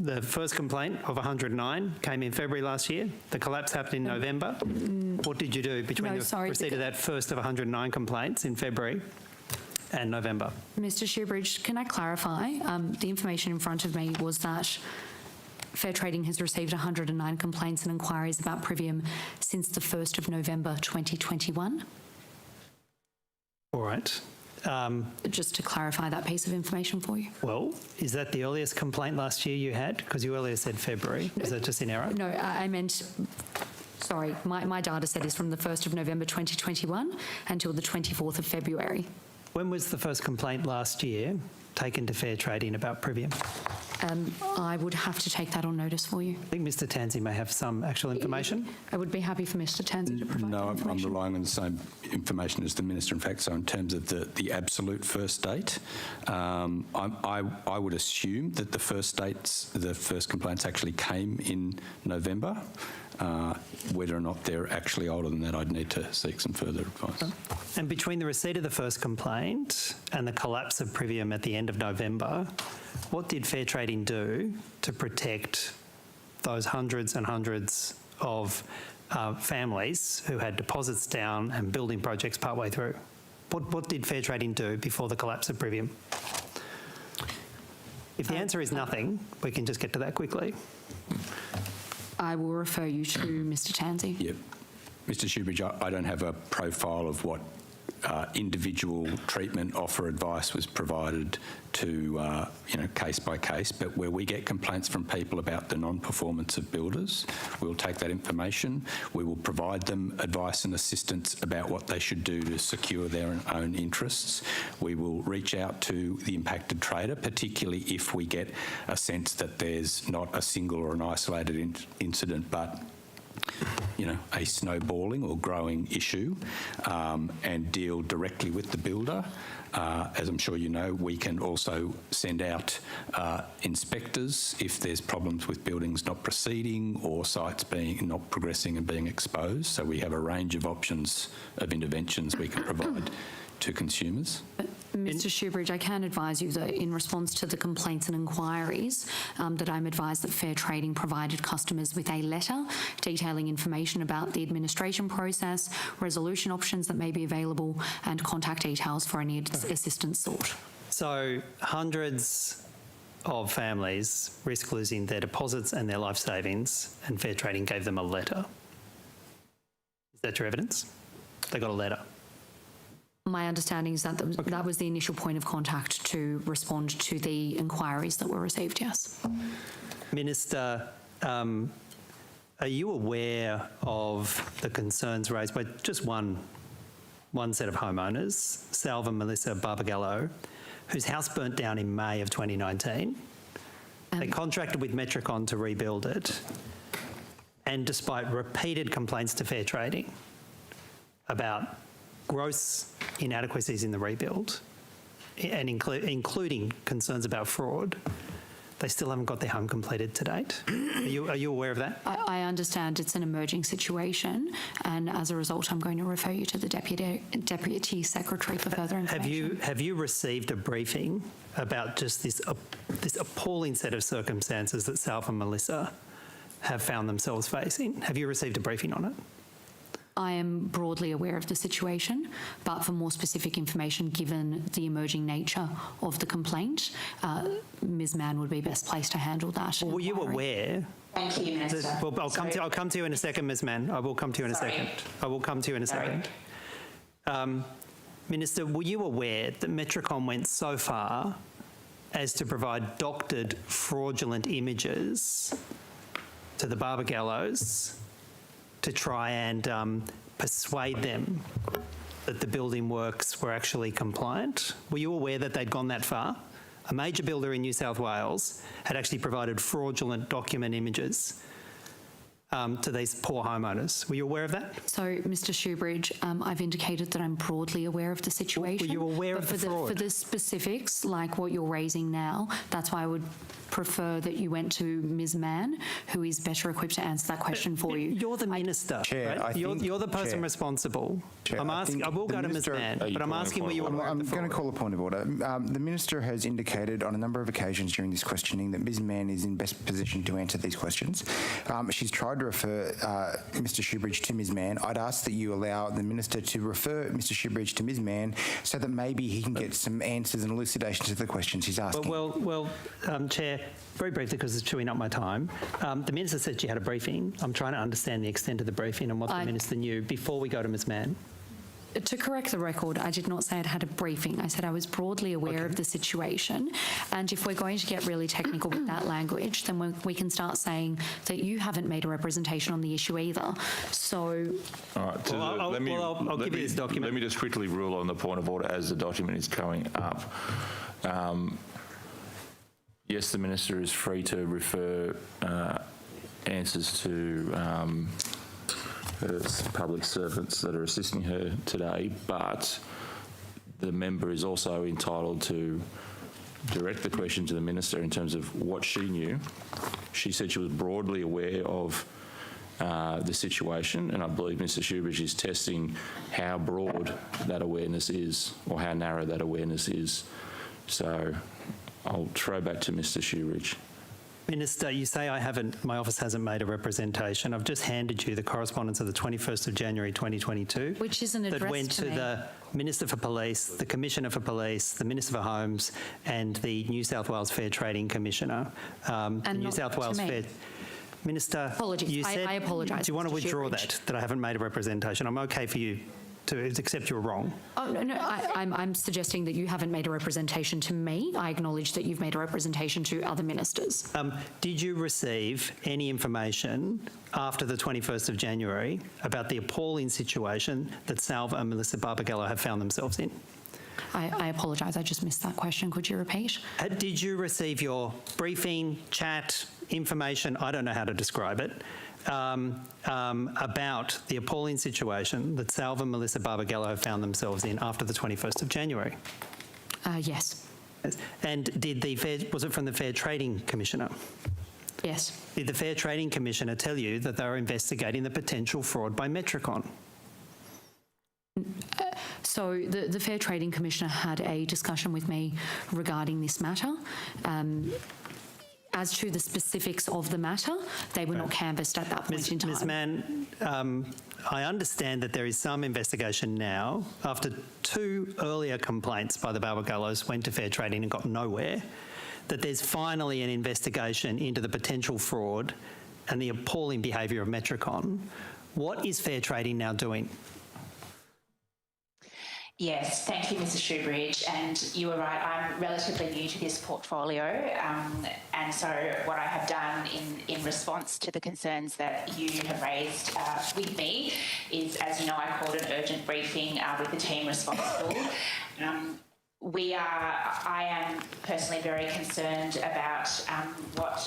The first complaint of 109 came in February last year. The collapse happened in November. What did you do between the receipt of that first of 109 complaints in February and November? Mr Shoebridge, can I clarify? The information in front of me was that Fair Trading has received 109 complaints and inquiries about Privium since the 1st of November 2021. All right. Just to clarify that piece of information for you. Well, is that the earliest complaint last year you had? Because you earlier said February. Is that just in error? No, I meant, sorry, my data set is from the 1st of November 2021 until the 24th of February. When was the first complaint last year taken to Fair Trading about Privium? I would have to take that on notice for you. I think Mr Tansey may have some actual information. I would be happy for Mr Tansey to provide No, information. I'm relying on the same information as the Minister. In fact, so in terms of the absolute first date, I would assume that the first complaints actually came in November. Whether or not they're actually older than that, I'd need to seek some further advice. And between the receipt of the first complaint and the collapse of Privium at the end of November, what did Fair Trading do to protect those hundreds and hundreds of families who had deposits down and building projects partway through? What did Fair Trading do before the collapse of Privium? If the answer is nothing, we can just get to that quickly. I will refer you to Mr Tansey. Yep. Mr Shoebridge, I don't have a profile of what individual treatment offer advice was provided to, case by case, but where we get complaints from people about the non-performance of builders, we'll take that information. We will provide them advice and assistance about what they should do to secure their own interests. We will reach out to the impacted trader, particularly if we get a sense that there's not a single or an isolated incident, but a snowballing or growing issue, and deal directly with the builder. As I'm sure you know, we can also send out inspectors if there's problems with buildings not proceeding or sites not progressing and being exposed. So we have a range of options of interventions we can provide to consumers. Mr Shoebridge, I can advise you that in response to the complaints and inquiries, that I'm advised that Fair Trading provided customers with a letter detailing information about the administration process, resolution options that may be available, and contact details for any assistance sought. So hundreds of families risk losing their deposits and their life savings, and Fair Trading gave them a letter. Is that your evidence? They got a letter. My understanding is that that was the initial point of contact to respond to the inquiries that were received, yes. Minister, are you aware of the concerns raised by just one set of homeowners, Salva Melissa Barbagallo, whose house burnt down in May of 2019? They contracted with Metricon to rebuild it. and despite repeated complaints to Fair Trading about gross inadequacies in the rebuild, and including concerns about fraud, they still haven't got their home completed to date. Are you aware of that? I understand it's an emerging situation, and as a result, I'm going to refer you to the Deputy Secretary for further information. Have you received a briefing about just this appalling set of circumstances that Salve and Melissa have found themselves facing? Have you received a briefing on it? I am broadly aware of the situation, but for more specific information, given the emerging nature of the complaint, Ms Mann would be best placed to handle that. Well, were you aware? Thank you, Minister. Well, I'll come to you in a second, Ms Mann. I will come to you in a second. I will come to you in a second. Minister, were you aware that Metricon went so far as to provide doctored fraudulent images to the Barbagallos to try and persuade them that the building works were actually compliant? Were you aware that they'd gone that far? A major builder in New South Wales had actually provided fraudulent document images to these poor homeowners. Were you aware of that? So, Mr Shoebridge, I've indicated that I'm broadly aware of the situation. Were you aware of the fraud? For the specifics, like what you're raising now, that's why I would prefer that you went to Ms Mann, who is better equipped to answer that question for you. You're the Minister, Chair, right? You're the person responsible. Chair, I will go to Ms Mann, but I'm asking were you aware of the fraud? I'm going to call a point of order. The Minister has indicated on a number of occasions during this questioning that Ms Mann is in best position to answer these questions. She's tried to refer Mr Shoebridge to Ms Mann. I'd ask that you allow the Minister to refer Mr Shoebridge to Ms Mann so that maybe he can get some answers and elucidations to the questions he's asking. Well, Chair, very briefly, because it's chewing up my time, the Minister said she had a briefing. I'm trying to understand the extent of the briefing and what the Minister knew before we go to Ms Mann. To correct the record, I did not say I'd had a briefing. I said I was broadly aware of the situation. And if we're going to get really technical with that language, then we can start saying that you haven't made a representation on the issue either. So... All right. I'll give you this document. Let me just quickly rule on the point of order as the document is coming up. Yes, the Minister is free to refer answers to her public servants that are assisting her today, but the member is also entitled to direct the question to the Minister in terms of what she knew. She said she was broadly aware of the situation, and I believe Mr Shoebridge is testing how broad that awareness is or how narrow that awareness is. So I'll throw back to Mr Shoebridge. Minister, you say my office hasn't made a representation. I've just handed you the correspondence of the 21st of January 2022. Which isn't addressed that went to the Minister for Police, the Commissioner for Police, the Minister for Homes and the New South Wales Fair Trading Commissioner. And New South Wales Fair... Minister, apologies. you said... I apologise. Do you want to withdraw that I haven't made a representation? I'm okay for you to accept you're wrong. Oh, no, I'm suggesting that you haven't made a representation to me. I acknowledge that you've made a representation to other ministers. Did you receive any information after the 21st of January about the appalling situation that Salve and Melissa Barbagallo have found themselves in? I apologise, I just missed that question. Could you repeat? Did you receive your briefing, chat, information, I don't know how to describe it, about the appalling situation that Salve and Melissa Barbagallo found themselves in after the 21st of January? Yes. And was it from the Fair Trading Commissioner? Yes. Did the Fair Trading Commissioner tell you that they were investigating the potential fraud by Metricon? So the Fair Trading Commissioner had a discussion with me regarding this matter. As to the specifics of the matter, they were not canvassed at that point in time. Ms Mann, I understand that there is some investigation now after 2 earlier complaints by the Barbagallos went to Fair Trading and got nowhere, that there's finally an investigation into the potential fraud and the appalling behaviour of Metricon. What is Fair Trading now doing? Yes, thank you, Mr Shoebridge. And you were right, I'm relatively new to this portfolio. And so what I have done in response to the concerns that you have raised with me is, as you know, I called an urgent briefing with the team responsible. I am personally very concerned about what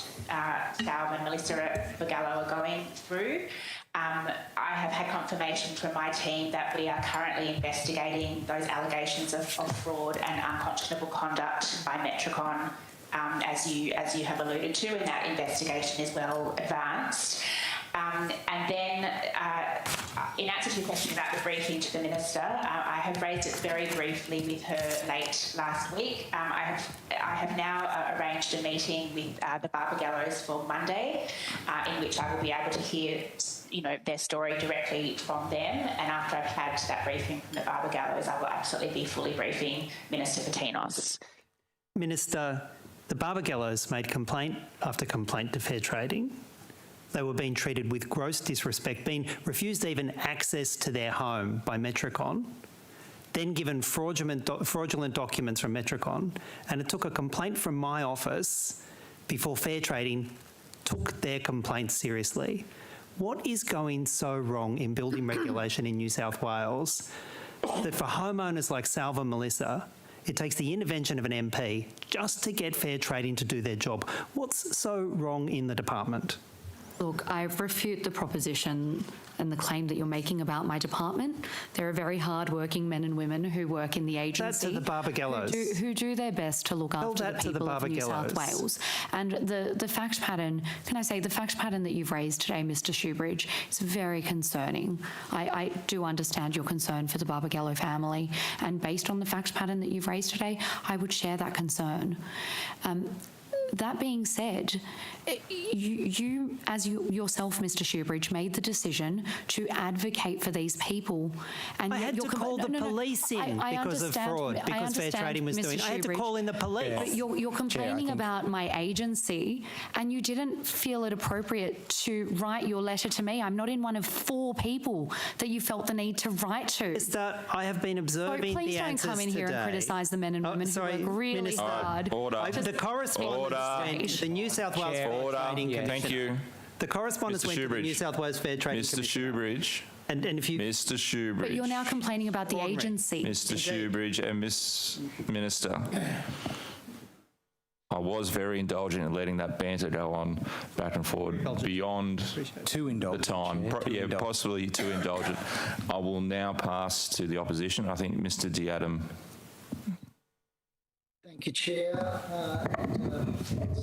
Salve and Melissa Bagallo are going through. I have had confirmation from my team that we are currently investigating those allegations of fraud and unconscionable conduct by Metricon, as you have alluded to, and that investigation is well advanced. And then, in answer to your question about the briefing to the Minister, I have raised it very briefly with her late last week. I have now arranged a meeting with the Barbagallos for Monday, in which I will be able to hear, their story directly from them. And after I've had that briefing from the Barbagallos, I will absolutely be fully briefing Minister Petinos. Minister, the Barbagallos made complaint after complaint to Fair Trading. They were being treated with gross disrespect, being refused even access to their home by Metricon, then given fraudulent documents from Metricon, and it took a complaint from my office before Fair Trading took their complaints seriously. What is going so wrong in building regulation in New South Wales that for homeowners like Salve and Melissa, it takes the intervention of an MP just to get Fair Trading to do their job? What's so wrong in the department? Look, I refute the proposition and the claim that you're making about my department. There are very hard-working men and women who work in the agency. That's the Barbagallos. Who do their best to look after the people of New South Wales. And the fact pattern, can I say, the fact pattern that you've raised today, Mr Shoebridge, is very concerning. I do understand your concern for the Barbagallo family, and based on the fact pattern that you've raised today, I would share that concern. That being said, you yourself, Mr Shoebridge, made the decision to advocate for these people. And I had to call the police in because of fraud, because Fair Trading was doing it. I had to call in the police. But you're complaining about my agency, and you didn't feel it appropriate to write your letter to me. I'm not in one of 4 people that you felt the need to write to. Minister, I have been observing the answers today. Please don't come in here and criticise the men and women who work really hard. The correspondence went the New South Wales Fair Trading Commission. Thank you. The correspondence went to the New South Wales Fair Trading Commission. Mr Shoebridge. And if you... Mr Shoebridge. But you're now complaining about the agency. Mr Shoebridge and Miss Minister. I was very indulgent in letting that banter go on back and forward beyond the time. Possibly too indulgent. I will now pass to the opposition. I think Mr Diadam. Thank you, Chair.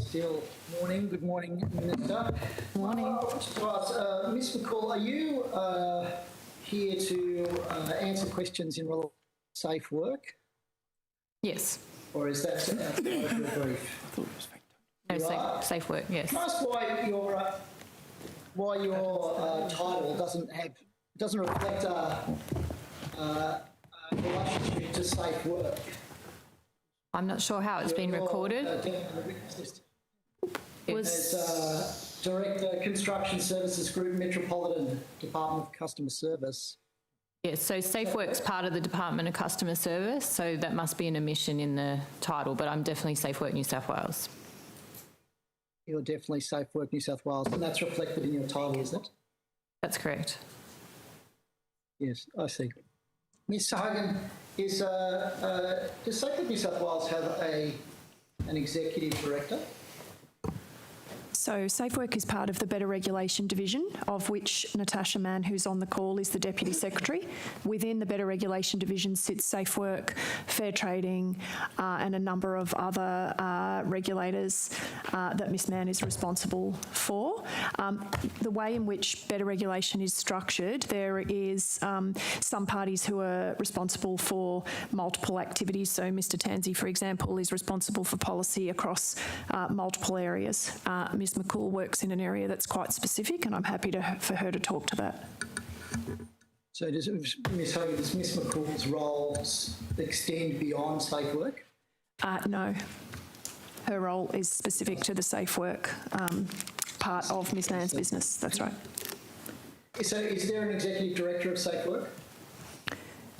Still morning. Good morning, Minister. Morning. Ms McCall, are you here to answer questions in relation to safe work? Yes. Or is that outside of your brief? No, safe work, yes. Can I ask why your title doesn't reflect a relationship to safe work? I'm not sure how it's been recorded. As Director, Construction Services Group, Metropolitan Department of Customer Service. Yes, so Safe Work's part of the Department of Customer Service, so that must be an omission in the title, but I'm definitely Safe Work New South Wales. You're definitely Safe Work New South Wales, and that's reflected in your title, isn't it? That's correct. Yes, I see. Ms Hogan, does Safe Work New South Wales have an executive director? So Safe Work is part of the Better Regulation Division, of which Natasha Mann, who's on the call, is the Deputy Secretary. Within the Better Regulation Division sits Safe Work, Fair Trading, and a number of other regulators that Ms Mann is responsible for. The way in which Better Regulation is structured, there is some parties who are responsible for multiple activities. So Mr Tansey, for example, is responsible for policy across multiple areas. Ms McCool works in an area that's quite specific, and I'm happy for her to talk to that. So does Ms Hogan, does Ms McCool's role extend beyond Safe Work? No. Her role is specific to the Safe Work part of Ms Mann's business, that's right. So is there an Executive Director of Safe Work?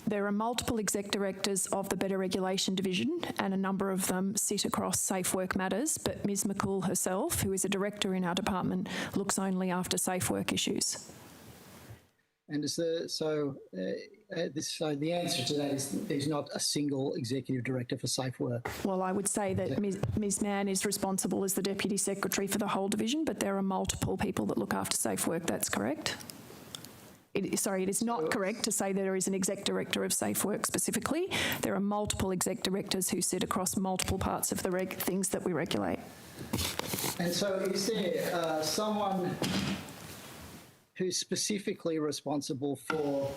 There are multiple exec directors of the Better Regulation Division, and a number of them sit across Safe Work matters, but Ms McCool herself, who is a director in our department, looks only after Safe Work issues. And is there, so the answer to that is there's not a single executive director for Safe Work. Well, I would say that Ms Mann is responsible as the Deputy Secretary for the whole division, but there are multiple people that look after Safe Work. That's correct. It is not correct to say there is an exec director of Safe Work specifically. There are multiple exec directors who sit across multiple parts of the things that we regulate. And so is there someone who's specifically responsible for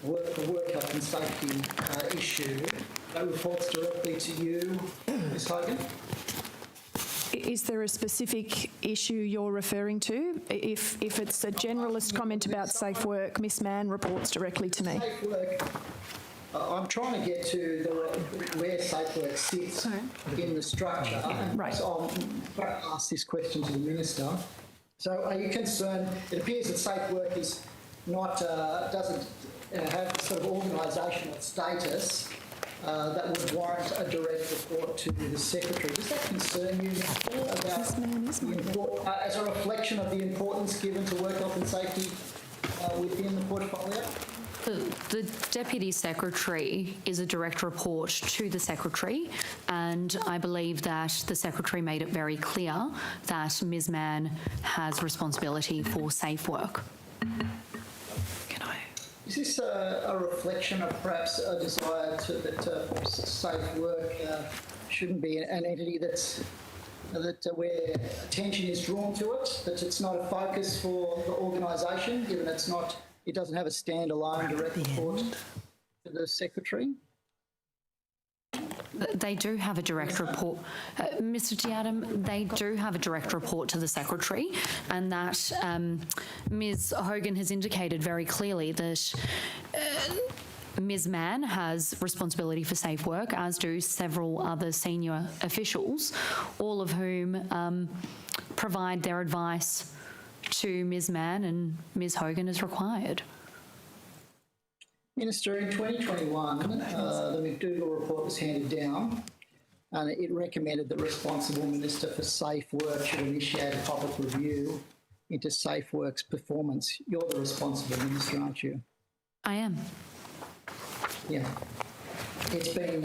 the work health and safety issue that reports directly to you, Ms Hogan? Is there a specific issue you're referring to? If it's a generalist comment about Safe Work, Ms Mann reports directly to me. Safe Work, I'm trying to get to where Safe Work sits in the structure. Right. So I'll ask this question to the Minister. So are you concerned, it appears that Safe Work is not, doesn't have the sort of organisational status that would warrant a direct report to the Secretary. Does that concern you about as a reflection of the importance given to work health and safety within the portfolio? The Deputy Secretary is a direct report to the Secretary, and I believe that the Secretary made it very clear that Ms Mann has responsibility for Safe Work. Is this a reflection of perhaps a desire that Safe Work shouldn't be an entity where attention is drawn to it, that it's not a focus for the organisation, given it doesn't have a standalone direct report to the Secretary? They do have a direct report. Mr Diadam, they do have a direct report to the Secretary, and that Ms Hogan has indicated very clearly that Ms Mann has responsibility for Safe Work, as do several other senior officials, all of whom provide their advice to Ms Mann and Ms Hogan as required. Minister, in 2021, the McDougall report was handed down, and it recommended the responsible Minister for Safe Work should initiate a public review into Safe Work's performance. You're the responsible Minister, aren't you? I am. Yeah. It's been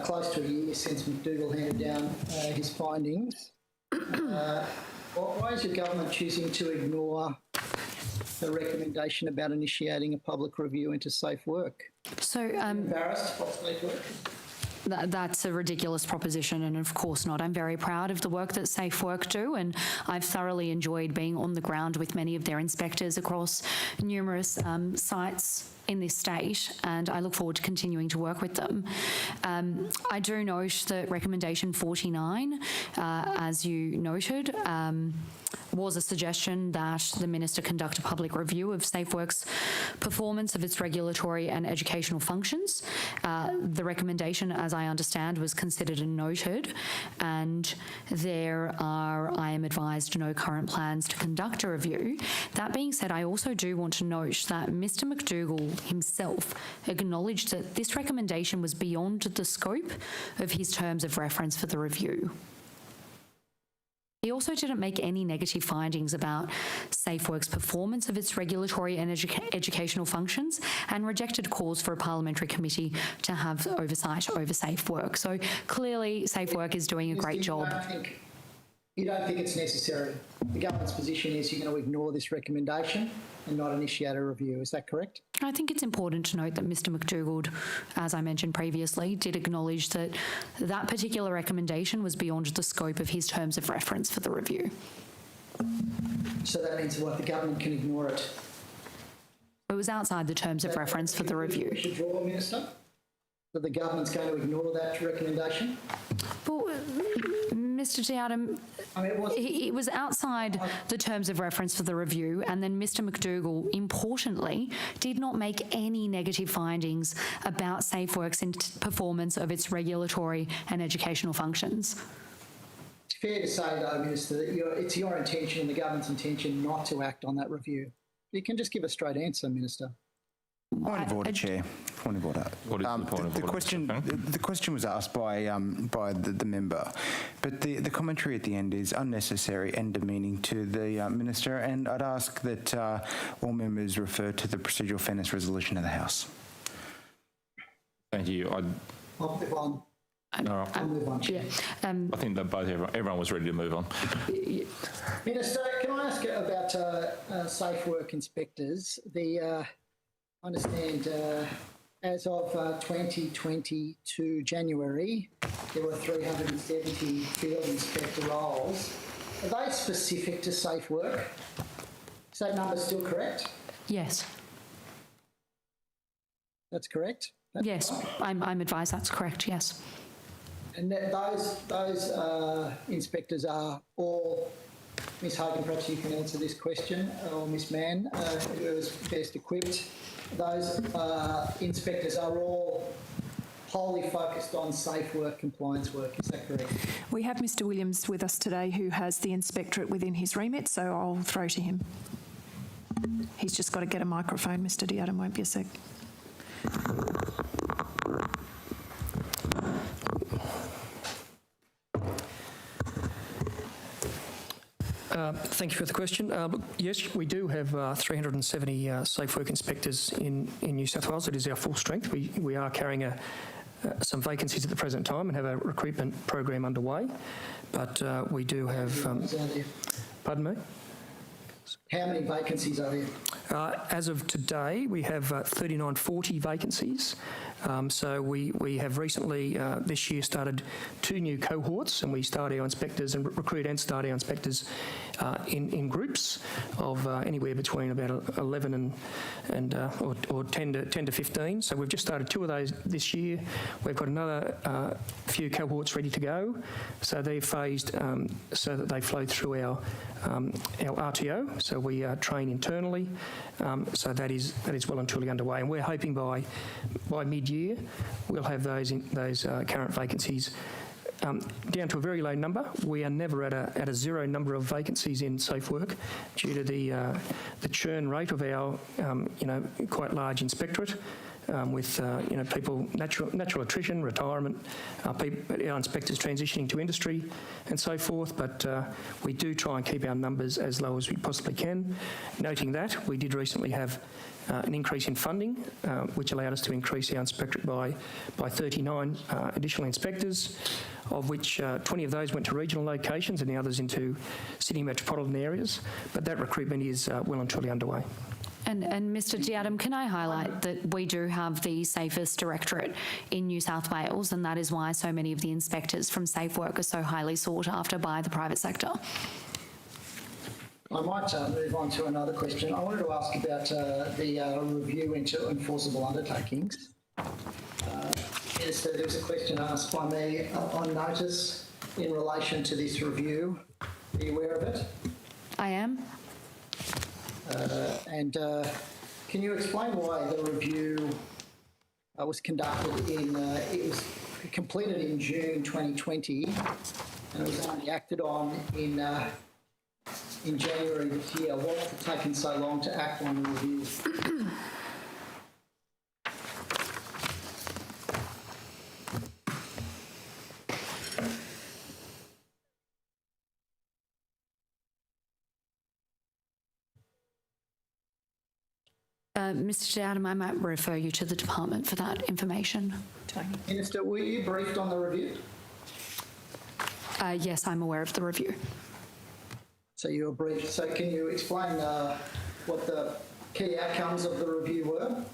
close to a year since McDougall handed down his findings. Why is your government choosing to ignore the recommendation about initiating a public review into Safe Work? So, embarrassed by Safe Work? That's a ridiculous proposition, and of course not. I'm very proud of the work that Safe Work do, and I've thoroughly enjoyed being on the ground with many of their inspectors across numerous sites in this state, and I look forward to continuing to work with them. I do note that recommendation 49, as you noted, was a suggestion that the Minister conduct a public review of Safe Work's performance of its regulatory and educational functions. The recommendation, as I understand, was considered and noted, and there are, I am advised, no current plans to conduct a review. That being said, I also do want to note that Mr McDougall himself acknowledged that this recommendation was beyond the scope of his terms of reference for the review. He also didn't make any negative findings about SafeWorks' performance of its regulatory and educational functions, and rejected calls for a parliamentary committee to have oversight over SafeWork. So clearly SafeWork is doing a great job. You don't think it's necessary? The government's position is you're going to ignore this recommendation and not initiate a review. Is that correct? I think it's important to note that Mr McDougall, as I mentioned previously, did acknowledge that that particular recommendation was beyond the scope of his terms of reference for the review. So that means what, the government can ignore it? It was outside the terms of reference for the review. We should draw, Minister, that the government's going to ignore that recommendation? Well, Mr Diadam, it was outside the terms of reference for the review, and then Mr McDougall, importantly, did not make any negative findings about SafeWorks' performance of its regulatory and educational functions. It's fair to say, though, Minister, that it's your intention and the government's intention not to act on that review. You can just give a straight answer, Minister. Point of order, Chair. Point of order. What is the point of order? The question was asked by the member, but the commentary at the end is unnecessary and demeaning to the Minister, and I'd ask that all members refer to the procedural fairness resolution of the House. Thank you. I'll move on. No, I'll move on, Chair. I think that everyone was ready to move on. Minister, can I ask about safe work inspectors? I understand as of 2022 January, there were 370 field inspector roles. Are they specific to safe work? Is that number still correct? Yes. That's correct? Yes, I'm advised that's correct, yes. And that those inspectors are all, Ms Hogan, perhaps you can answer this question, or Ms Mann, who is best equipped. Those inspectors are all wholly focused on safe work, compliance work, is that correct? We have Mr Williams with us today who has the inspectorate within his remit, so I'll throw to him. He's just got to get a microphone, Mr Diadam, won't be a sec. Thank you for the question. Look, yes, we do have 370 safe work inspectors in New South Wales. It is our full strength. We are carrying some vacancies at the present time and have a recruitment program underway, but we do have... pardon me? How many vacancies are there? As of today, we have 3940 vacancies. So we have recently, this year, started 2 new cohorts, and we start our inspectors and recruit and start our inspectors in groups of anywhere between about 11 or 10 to 15. So we've just started 2 of those this year. We've got another few cohorts ready to go. So they're phased so that they flow through our RTO. So we train internally. So that is well and truly underway, and we're hoping by mid-year we'll have those current vacancies down to a very low number. We are never at a zero number of vacancies in safe work due to the churn rate of our quite large inspectorate. With people, natural attrition, retirement, our inspectors transitioning to industry and so forth, but we do try and keep our numbers as low as we possibly can. Noting that, we did recently have an increase in funding, which allowed us to increase our inspectorate by 39 additional inspectors, of which 20 of those went to regional locations and the others into city metropolitan areas, but that recruitment is well and truly underway. And Mr Diadam, can I highlight that we do have the safest directorate in New South Wales, and that is why so many of the inspectors from Safe Work are so highly sought after by the private sector. I might move on to another question. I wanted to ask about the review into enforceable undertakings. Minister, there was a question asked by me on notice in relation to this review. Are you aware of it? I am. And can you explain why the review was conducted it was completed in June 2020 and it was only acted on in January this year? Why has it taken so long to act on the review? Mr Diadam, I might refer you to the department for that information. Minister, were you briefed on the review? Yes, I'm aware of the review. So you were briefed. So can you explain what the key outcomes of the review were?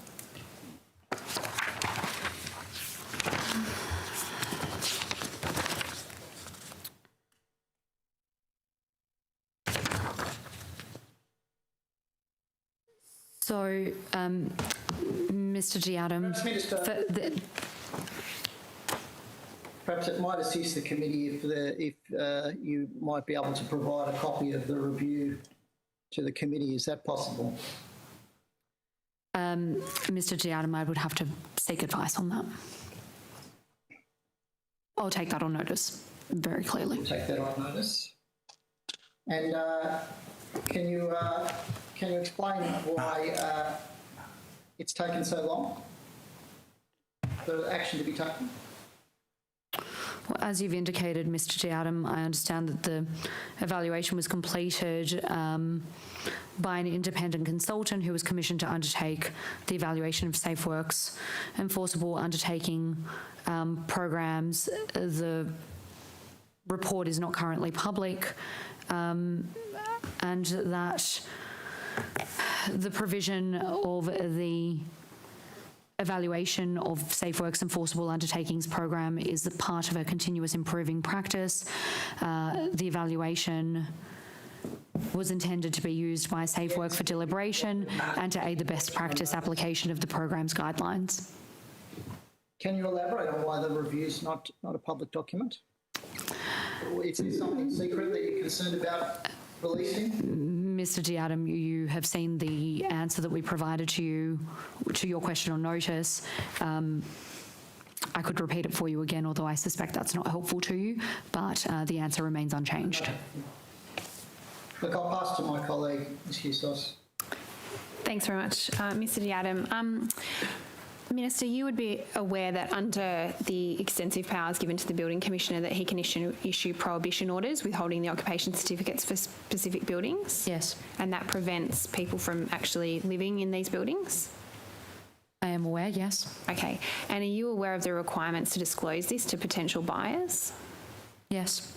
So, Mr Diadam, perhaps it might assist the committee if you might be able to provide a copy of the review to the committee. Is that possible? Mr Diadam, I would have to seek advice on that. I'll take that on notice very clearly. We'll take that on notice. And can you explain why it's taken so long for action to be taken? Well, as you've indicated, Mr. D. Adam, I understand that the evaluation was completed by an independent consultant who was commissioned to undertake the evaluation of SafeWorks enforceable undertaking programs. The report is not currently public, and that the provision of the evaluation of SafeWorks enforceable undertakings program is a part of a continuous improving practice. The evaluation was intended to be used by SafeWork for deliberation and to aid the best practice application of the program's guidelines. Can you elaborate on why the review is not a public document? Is it something secret that you're concerned about releasing? Mr. D. Adam, you have seen the answer that we provided to you, to your question on notice. I could repeat it for you again, although I suspect that's not helpful to you, but the answer remains unchanged. Look, I'll pass to my colleague, Ms. Hughes. Thanks very much, Mr. D. Adam. Minister, you would be aware that under the extensive powers given to the Building Commissioner that he can issue prohibition orders withholding the occupation certificates for specific buildings? Yes. And that prevents people from actually living in these buildings? I am aware, yes. Okay. And are you aware of the requirements to disclose this to potential buyers? Yes.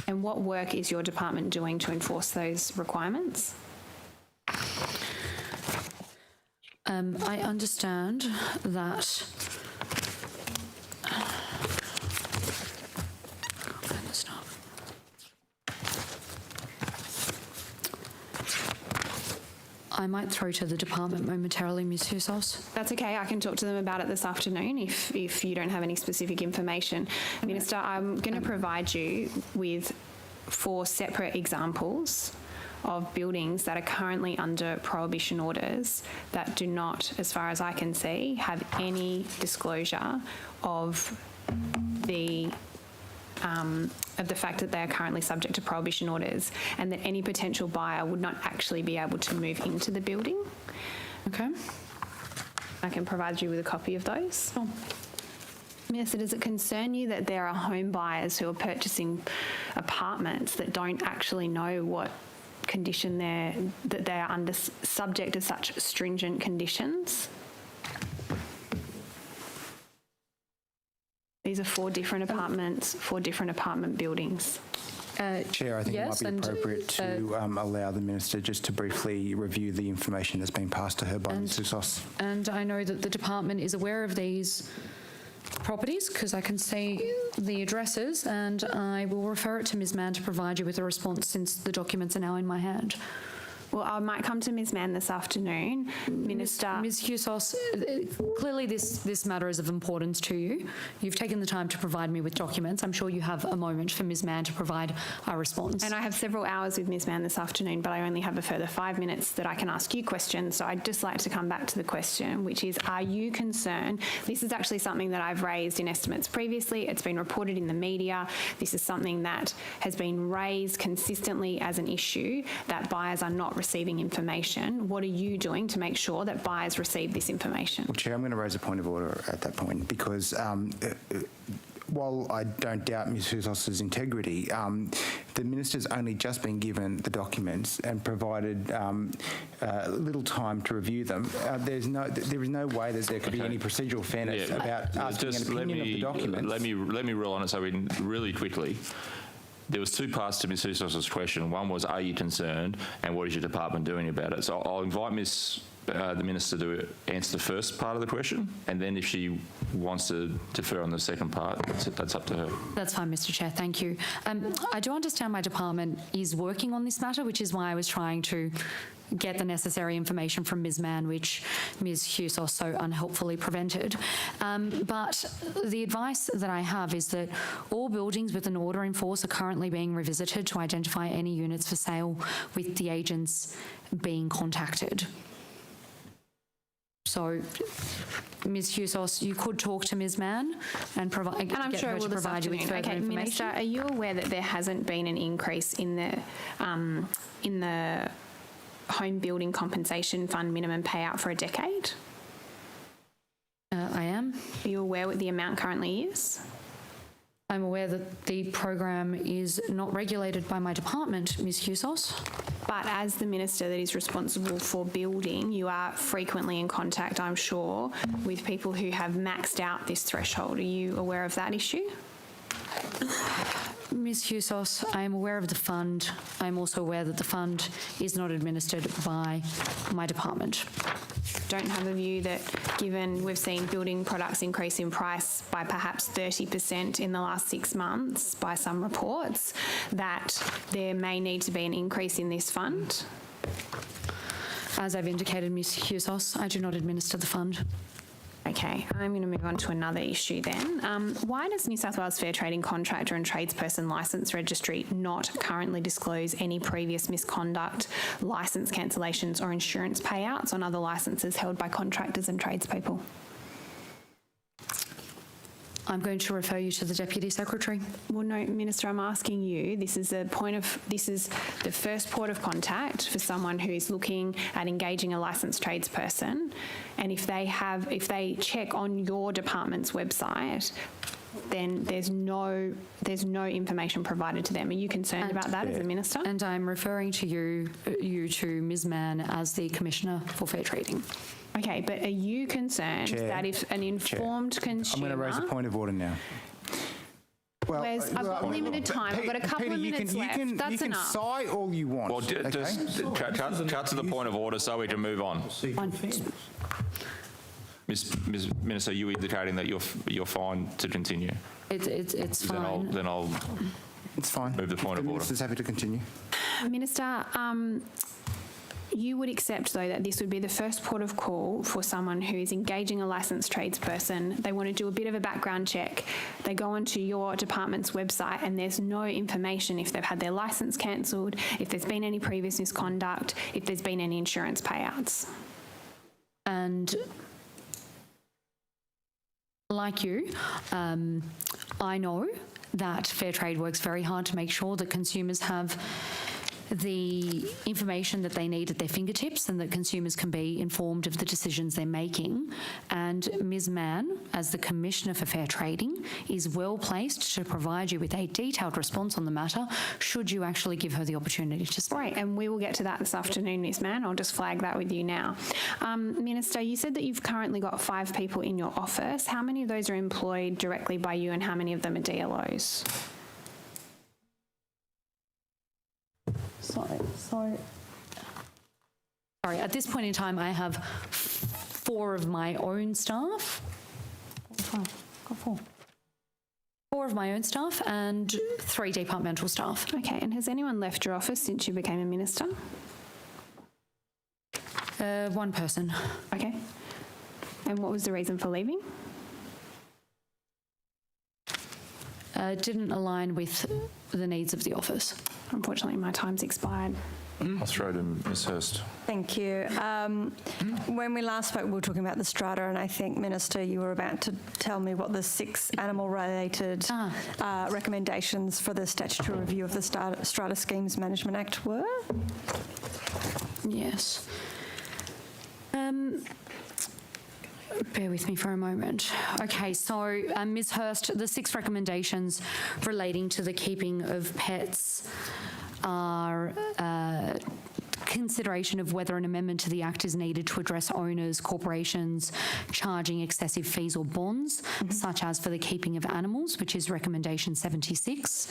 And what work is your department doing to enforce those requirements? I understand that I might throw to the department momentarily, Ms. Hughes. That's okay. I can talk to them about it this afternoon if you don't have any specific information. Okay. Minister, I'm going to provide you with 4 separate examples of buildings that are currently under prohibition orders that do not, as far as I can see, have any disclosure of the fact that they are currently subject to prohibition orders, and that any potential buyer would not actually be able to move into the building. Okay. I can provide you with a copy of those. Oh. Minister, does it concern you that there are home buyers who are purchasing apartments that don't actually know what condition that they are under, subject to such stringent conditions? These are 4 different apartments, 4 different apartment buildings. Chair, I think yes, it might be appropriate to allow the Minister just to briefly review the information that's been passed to her by Ms. Hughes. And I know that the department is aware of these properties because I can see the addresses, and I will refer it to Ms. Mann to provide you with a response since the documents are now in my hand. Well, I might come to Ms. Mann this afternoon. Minister. Ms. Hughes, clearly this matter is of importance to you. You've taken the time to provide me with documents. I'm sure you have a moment for Ms. Mann to provide a response. And I have several hours with Ms. Mann this afternoon, but I only have a further 5 minutes that I can ask you questions. So I'd just like to come back to the question, which is, are you concerned? This is actually something that I've raised in estimates previously. It's been reported in the media. This is something that has been raised consistently as an issue, that buyers are not receiving information. What are you doing to make sure that buyers receive this information? Well, Chair, I'm going to raise a point of order at that point because while I don't doubt Ms. Hughes' integrity, the Minister's only just been given the documents and provided little time to review them. There is no way that there could be any procedural fairness about asking an opinion of the documents. Let me roll on it so we can really quickly. There was 2 parts to Ms. Hughes' question. One was, are you concerned, and what is your department doing about it? So I'll invite the Minister to answer the first part of the question, and then if she wants to defer on the second part, that's up to her. That's fine, Mr. Chair. Thank you. I do understand my department is working on this matter, which is why I was trying to get the necessary information from Ms. Mann, which Ms. Hughes also unhelpfully prevented. But the advice that I have is that all buildings with an order in force are currently being revisited to identify any units for sale with the agents being contacted. So, Ms. Hughes, you could talk to Ms. Mann and provide. And I'm sure we'll provide you with further information. Minister, are you aware that there hasn't been an increase in the Home Building Compensation Fund minimum payout for a decade? I am. Are you aware what the amount currently is? I'm aware that the program is not regulated by my department, Ms. Hughes. But as the minister that is responsible for building, you are frequently in contact, I'm sure, with people who have maxed out this threshold. Are you aware of that issue? Ms. Hughes, I am aware of the fund. I am also aware that the fund is not administered by my department. Don't have a view that, given we've seen building products increase in price by perhaps 30% in the last 6 months by some reports, that there may need to be an increase in this fund? As I've indicated, Ms. Hughes, I do not administer the fund. Okay, I'm going to move on to another issue then. Why does New South Wales Fair Trading Contractor and Tradesperson Licence Registry not currently disclose any previous misconduct, licence cancellations or insurance payouts on other licences held by contractors and tradespeople? I'm going to refer you to the Deputy Secretary. Well, no, Minister, I'm asking you, this is the first port of contact for someone who is looking at engaging a licensed tradesperson, and if they check on your department's website, then there's no information provided to them. Are you concerned about that as a minister? And I'm referring to you to Ms. Mann as the Commissioner for Fair Trading. Okay, but are you concerned that if an informed consumer... I'm going to raise a point of order now. Well, I've got limited time. I've got a couple of minutes left. That's you can enough. sigh all you want. Well, just cut to the point of order so we can move on. Ms. Minister, are you indicating that you're fine to continue? It's fine. Then I'll it's fine. Move the point of order. Minister's happy to continue. Minister, you would accept, though, that this would be the first port of call for someone who is engaging a licensed tradesperson. They want to do a bit of a background check. They go onto your department's website and there's no information if they've had their licence cancelled, if there's been any previous misconduct, if there's been any insurance payouts. And like you, I know that Fair Trade works very hard to make sure that consumers have the information that they need at their fingertips and that consumers can be informed of the decisions they're making. And Ms. Mann, as the Commissioner for Fair Trading, is well placed to provide you with a detailed response on the matter should you actually give her the opportunity to speak. Right, and we will get to that this afternoon, Ms. Mann. I'll just flag that with you now. Minister, you said that you've currently got 5 people in your office. How many of those are employed directly by you and how many of them are DLOs? Sorry, at this point in time, I have 4 of my own staff. 4 of my own staff and 3 departmental staff. Okay, and has anyone left your office since you became a minister? 1 person. Okay. And what was the reason for leaving? Didn't align with the needs of the office. Unfortunately, my time's expired. I'll throw to Ms. Hurst. Thank you. When we last spoke, we were talking about the strata, and I think, Minister, you were about to tell me what the 6 animal-related recommendations for the statutory review of the Strata Schemes Management Act were? Yes. Bear with me for a moment. Okay, so Ms. Hurst, the 6 recommendations relating to the keeping of pets are consideration of whether an amendment to the Act is needed to address owners, corporations charging excessive fees or bonds, such as for the keeping of animals, which is recommendation 76,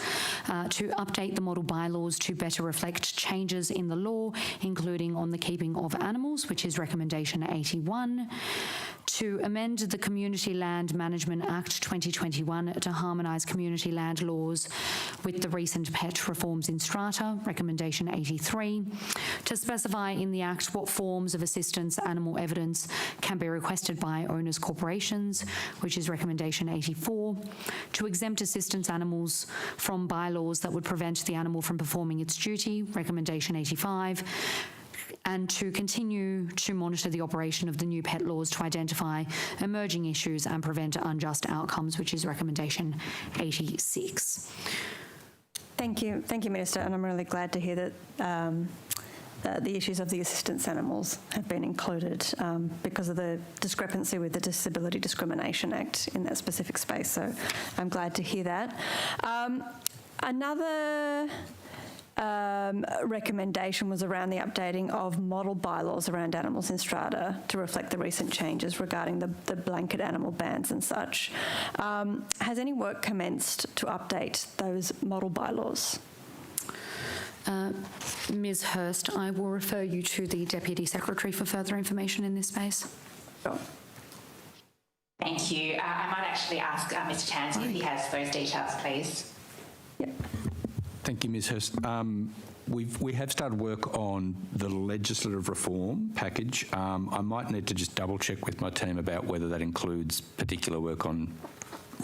to update the model bylaws to better reflect changes in the law, including on the keeping of animals, which is recommendation 81, to amend the Community Land Management Act 2021 to harmonise community land laws with the recent pet reforms in strata, recommendation 83, to specify in the Act what forms of assistance animal evidence can be requested by owners' corporations, which is recommendation 84, to exempt assistance animals from bylaws that would prevent the animal from performing its duty, recommendation 85, and to continue to monitor the operation of the new pet laws to identify emerging issues and prevent unjust outcomes, which is recommendation 86. Thank you, Minister, and I'm really glad to hear that the issues of the assistance animals have been included because of the discrepancy with the Disability Discrimination Act in that specific space. So I'm glad to hear that. Another recommendation was around the updating of model bylaws around animals in strata to reflect the recent changes regarding the blanket animal bans and such. Has any work commenced to update those model bylaws? Ms Hurst, I will refer you to the Deputy Secretary for further information in this space. Sure. Thank you. I might actually ask Mr Tansey if he has those details, please. Yep. Thank you, Ms Hurst. We have started work on the legislative reform package. I might need to just double check with my team about whether that includes particular work on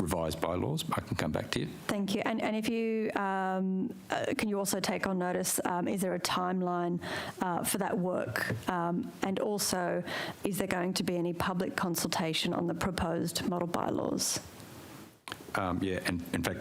revised bylaws. I can come back to you. Thank you. And if you, can you also take on notice, is there a timeline for that work? And also, is there going to be any public consultation on the proposed model bylaws? Yeah, and in fact,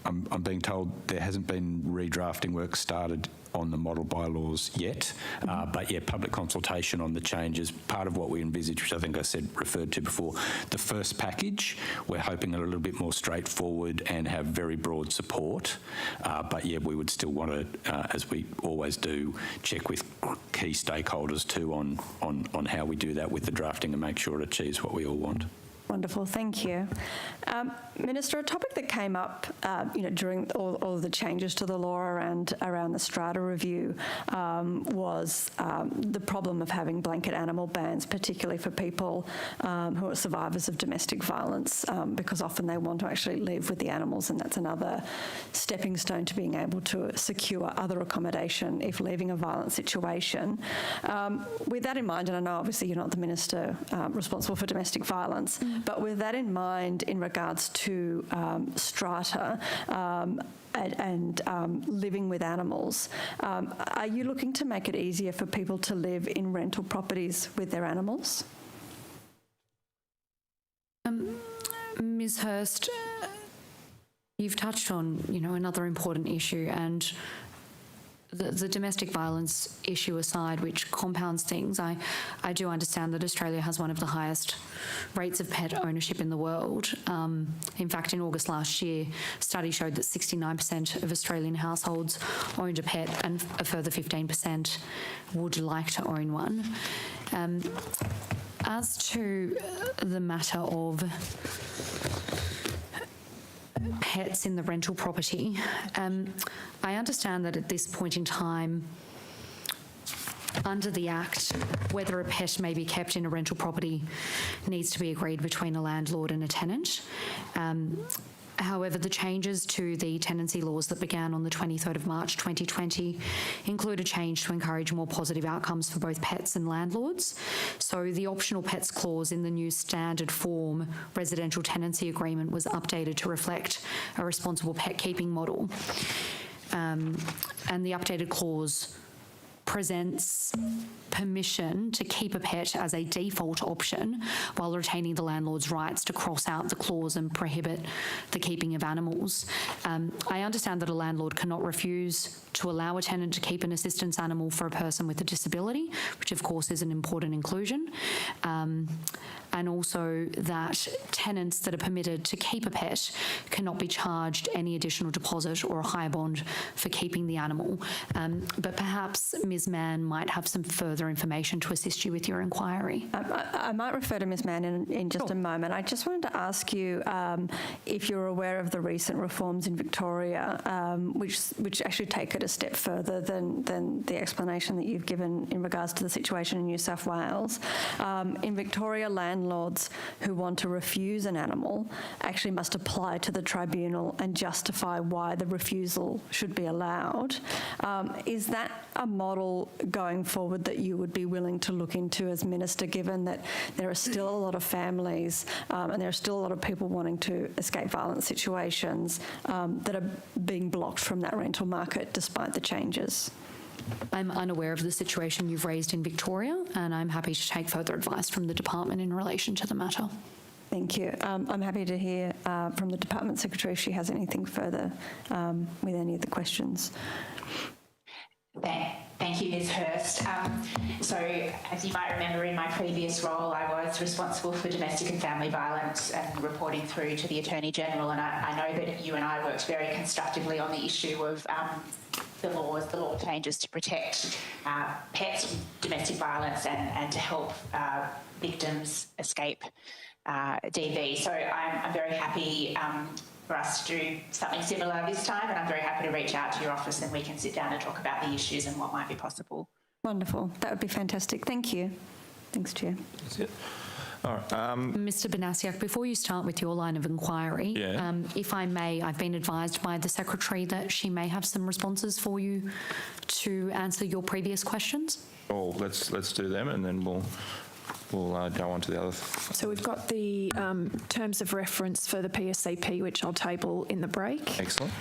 I'm being told there hasn't been redrafting work started on the model bylaws yet, but yeah, public consultation on the changes, part of what we envisage, which I think I said referred to before, the first package, we're hoping a little bit more straightforward and have very broad support, but yeah, we would still want to, as we always do, check with key stakeholders too on how we do that with the drafting and make sure it achieves what we all want. Wonderful, thank you. Minister, a topic that came up, during all of the changes to the law around the strata review was the problem of having blanket animal bans, particularly for people who are survivors of domestic violence, because often they want to actually live with the animals, and that's another stepping stone to being able to secure other accommodation if leaving a violent situation. With that in mind, and I know obviously you're not the minister responsible for domestic violence, but with that in mind, in regards to strata and living with animals, are you looking to make it easier for people to live in rental properties with their animals? Ms Hurst, you've touched on, another important issue, and the domestic violence issue aside, which compounds things, I do understand that Australia has one of the highest rates of pet ownership in the world. In fact, in August last year, a study showed that 69% of Australian households owned a pet, and a further 15% would like to own one. As to the matter of pets in the rental property, I understand that at this point in time, under the Act, whether a pet may be kept in a rental property needs to be agreed between a landlord and a tenant. However, the changes to the tenancy laws that began on the 23rd of March 2020 include a change to encourage more positive outcomes for both pets and landlords. So the optional pets clause in the new standard form residential tenancy agreement was updated to reflect a responsible pet keeping model. And the updated clause presents permission to keep a pet as a default option while retaining the landlord's rights to cross out the clause and prohibit the keeping of animals. I understand that a landlord cannot refuse to allow a tenant to keep an assistance animal for a person with a disability, which of course is an important inclusion, and also that tenants that are permitted to keep a pet cannot be charged any additional deposit or a higher bond for keeping the animal. But perhaps Ms Mann might have some further information to assist you with your inquiry. I might refer to Ms Mann in just a moment. I just wanted to ask you if you're aware of the recent reforms in Victoria, which actually take it a step further than the explanation that you've given in regards to the situation in New South Wales. In Victoria, landlords who want to refuse an animal actually must apply to the tribunal and justify why the refusal should be allowed. Is that a model going forward that you would be willing to look into as Minister, given that there are still a lot of families and there are still a lot of people wanting to escape violent situations that are being blocked from that rental market despite the changes? I'm unaware of the situation you've raised in Victoria, and I'm happy to take further advice from the department in relation to the matter. Thank you. I'm happy to hear from the Department Secretary if she has anything further with any of the questions. Thank Thank you, Ms Hurst. So, as you might remember, in my previous role, I was responsible for domestic and family violence and reporting through to the Attorney-General, and I know that you and I worked very constructively on the issue of the law changes to protect pets from domestic violence and to help victims escape DV. So I'm very happy for us to do something similar this time, and I'm very happy to reach out to your office and we can sit down and talk about the issues and what might be possible. Wonderful. That would be fantastic. Thank you. Thanks, Chair. That's it. All right. Mr Banasiak, before you start with your line of inquiry, if I may, I've been advised by the Secretary that she may have some responses for you to answer your previous questions. Oh, let's do them, and then we'll go on to the other. So we've got the terms of reference for the PSCP, which I'll table in the break. Excellent.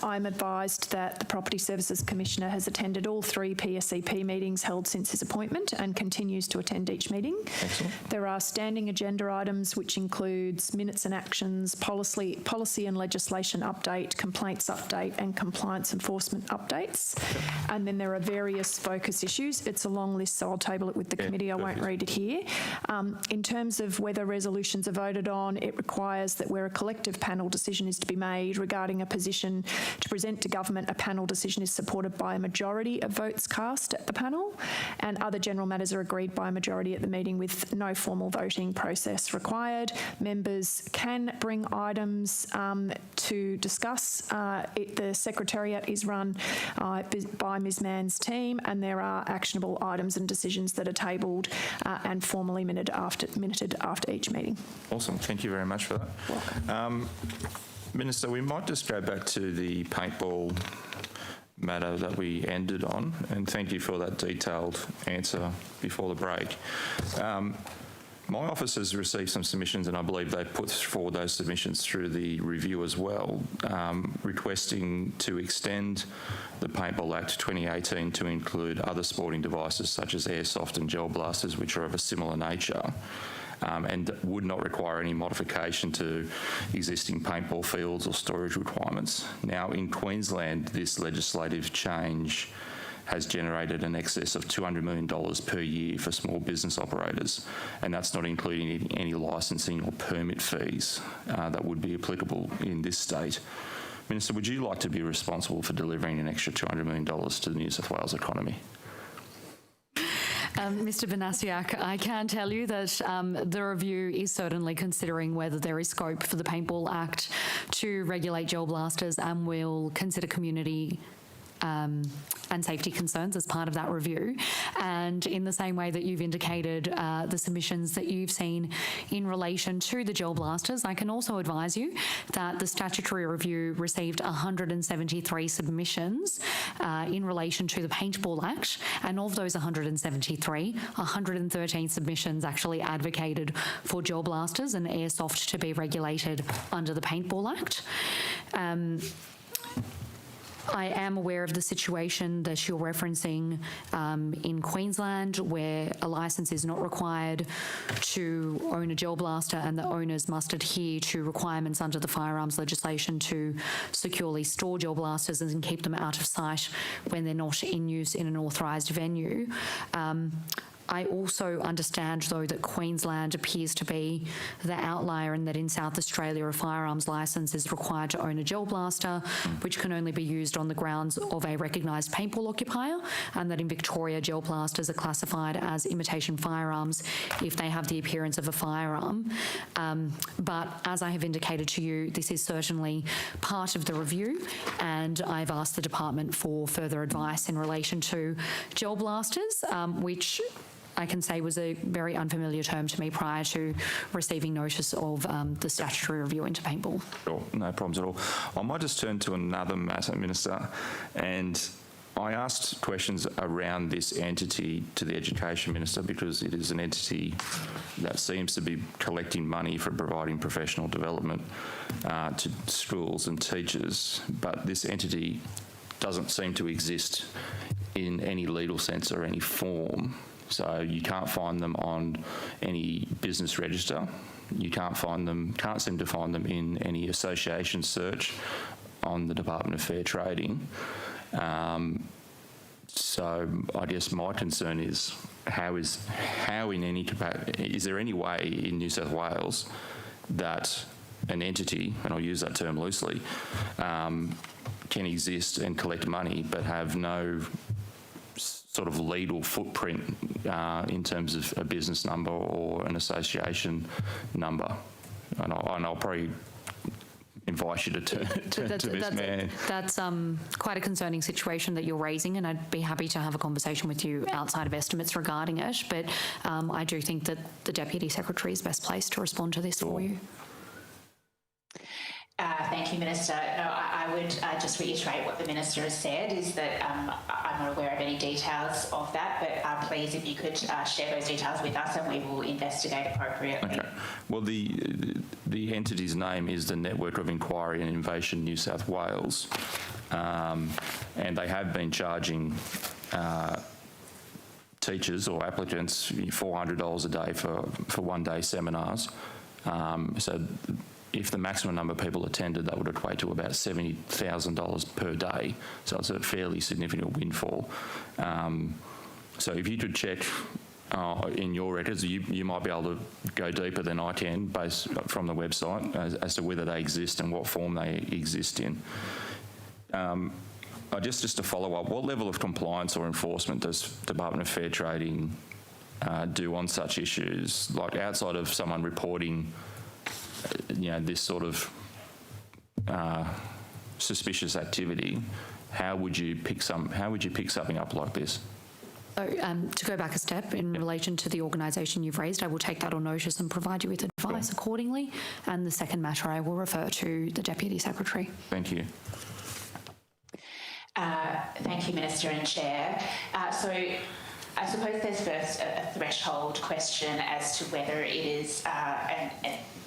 I'm advised that the Property Services Commissioner has attended all 3 PSCP meetings held since his appointment and continues to attend each meeting. Excellent. There are standing agenda items, which includes minutes and actions, policy and legislation update, complaints update, and compliance enforcement updates. Okay. And then there are various focus issues. It's a long list, so I'll table it with the committee. I won't read it here. In terms of whether resolutions are voted on, it requires that where a collective panel decision is to be made regarding a position to present to government, a panel decision is supported by a majority of votes cast at the panel, and other general matters are agreed by a majority at the meeting with no formal voting process required. Members can bring items to discuss. The Secretariat is run by Ms Mann's team, and there are actionable items and decisions that are tabled and formally minuted after each meeting. Awesome. Thank you very much for that. Welcome. Minister, we might just go back to the paintball matter that we ended on, and thank you for that detailed answer before the break. My office has received some submissions, and I believe they put forward those submissions through the review as well, requesting to extend the Paintball Act 2018 to include other sporting devices such as airsoft and gel blasters, which are of a similar nature. And would not require any modification to existing paintball fields or storage requirements. Now, in Queensland, this legislative change has generated an excess of $200 million per year for small business operators, and that's not including any licensing or permit fees that would be applicable in this state. Minister, would you like to be responsible for delivering an extra $200 million to the New South Wales economy? Mr Banasiak, I can tell you that the review is certainly considering whether there is scope for the Paintball Act to regulate gel blasters, and will consider community and safety concerns as part of that review. And in the same way that you've indicated the submissions that you've seen in relation to the gel blasters, I can also advise you that the statutory review received 173 submissions in relation to the Paintball Act, and of those 173, 113 submissions actually advocated for gel blasters and airsoft to be regulated under the Paintball Act. I am aware of the situation that you're referencing in Queensland, where a licence is not required to own a gel blaster, and the owners must adhere to requirements under the firearms legislation to securely store gel blasters and keep them out of sight when they're not in use in an authorised venue. I also understand, though, that Queensland appears to be the outlier, in that in South Australia a firearms licence is required to own a gel blaster, which can only be used on the grounds of a recognised paintball occupier, and that in Victoria gel blasters are classified as imitation firearms if they have the appearance of a firearm. But as I have indicated to you, this is certainly part of the review, and I've asked the department for further advice in relation to gel blasters, which I can say was a very unfamiliar term to me prior to receiving notice of the statutory review into paintball. Sure, no problems at all. I might just turn to another matter, Minister, and I asked questions around this entity to the Education Minister because it is an entity that seems to be collecting money for providing professional development to schools and teachers, but this entity doesn't seem to exist in any legal sense or any form. So you can't find them on any business register. You can't seem to find them in any association search on the Department of Fair Trading. So I guess my concern is is there any way in New South Wales that an entity, and I'll use that term loosely, can exist and collect money but have no sort of legal footprint in terms of a business number or an association number? And I'll probably invite you to turn to this man. That's quite a concerning situation that you're raising, and I'd be happy to have a conversation with you outside of estimates regarding it. But I do think that the Deputy Secretary is best placed to respond to this for you. Thank you, Minister. No, I would just reiterate what the Minister has said, is that I'm not aware of any details of that, but please, if you could share those details with us and we will investigate appropriately. Okay. Well, the entity's name is the Network of Inquiry and Innovation New South Wales, and they have been charging teachers or applicants $400 a day for one-day seminars. So if the maximum number of people attended, that would equate to about $70,000 per day. So it's a fairly significant windfall. So if you could check in your records, you might be able to go deeper than I can based from the website as to whether they exist and what form they exist in. Just to follow up, what level of compliance or enforcement does Department of Fair Trading do on such issues, like outside of someone reporting this sort of suspicious activity? How would you pick something up like this? So to go back a step in relation to the organisation you've raised, I will take that on notice and provide you with advice accordingly. And the second matter, I will refer to the Deputy Secretary. Thank you. Thank you, Minister and Chair. So I suppose there's first a threshold question as to whether it is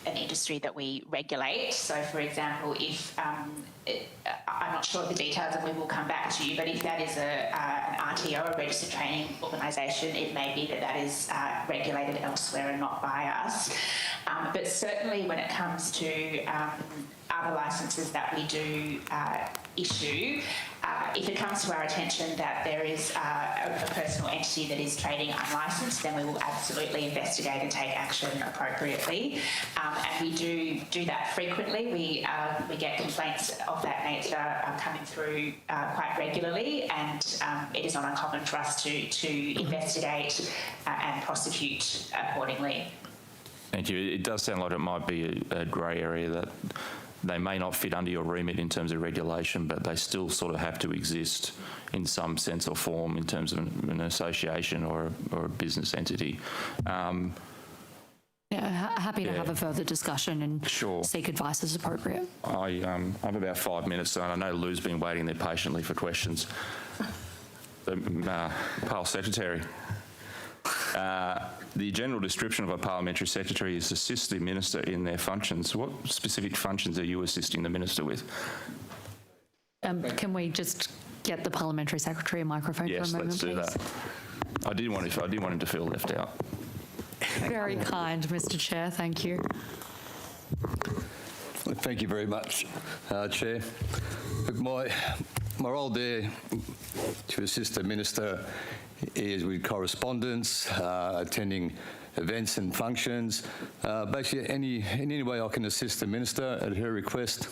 an industry that we regulate. So, for example, if I'm not sure of the details and we will come back to you, but if that is an RTO, a registered training organisation, it may be that is regulated elsewhere and not by us. But certainly when it comes to other licences that we do issue, if it comes to our attention that there is a personal entity that is trading unlicensed, then we will absolutely investigate and take action appropriately. And we do that frequently. We get complaints of that nature coming through quite regularly, and it is not uncommon for us to investigate and prosecute accordingly. Thank you. It does sound like it might be a grey area, that they may not fit under your remit in terms of regulation, but they still sort of have to exist in some sense or form in terms of an association or a business entity. Happy to have a further discussion and seek advice as appropriate. I have about 5 minutes, and I know Lou's been waiting there patiently for questions. Pal Secretary. The general description of a parliamentary secretary is to assist the minister in their functions. What specific functions are you assisting the minister with? Can we just get the parliamentary secretary a microphone for a moment, please? Yes, let's do that. I didn't want him to feel left out. Very kind, Mr. Chair. Thank you. Thank you very much, Chair. Look, my role there to assist the minister is with correspondence, attending events and functions, basically in any way I can assist the minister at her request.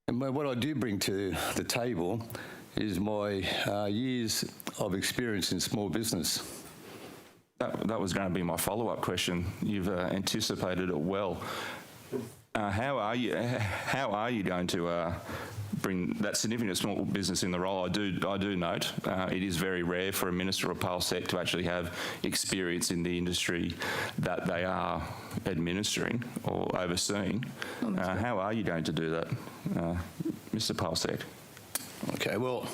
And what I do bring to the table is my years of experience in small business. That was going to be my follow-up question. You've anticipated it well. How are you going to bring that significant small business in the role? I do note it is very rare for a minister or PALSEC to actually have experience in the industry that they are administering or overseeing. How are you going to do that, Mr. PALSEC? Okay, well,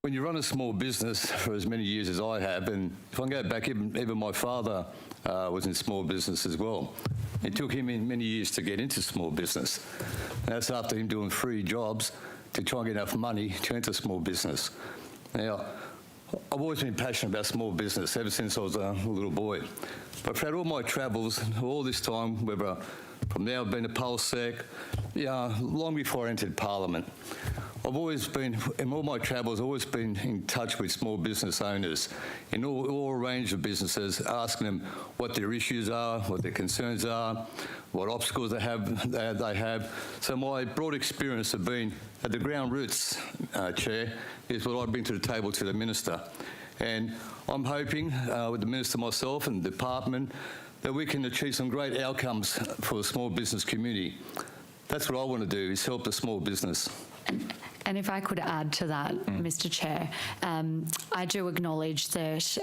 when you run a small business for as many years as I have, and if I can go back, even my father was in small business as well. It took him many years to get into small business. And that's after him doing 3 jobs to try and get enough money to enter small business. Now, I've always been passionate about small business ever since I was a little boy. But throughout all my travels, all this time, whether from now I've been a PALSEC, long before I entered Parliament, I've always been, in all my travels, always been in touch with small business owners in all range of businesses, asking them what their issues are, what their concerns are, what obstacles they have. So my broad experience of being at the ground roots, Chair, is what I bring to the table to the Minister. And I'm hoping, with the Minister, myself and the Department, that we can achieve some great outcomes for the small business community. That's what I want to do, is help the small business. And if I could add to that, Mr. Chair, I do acknowledge that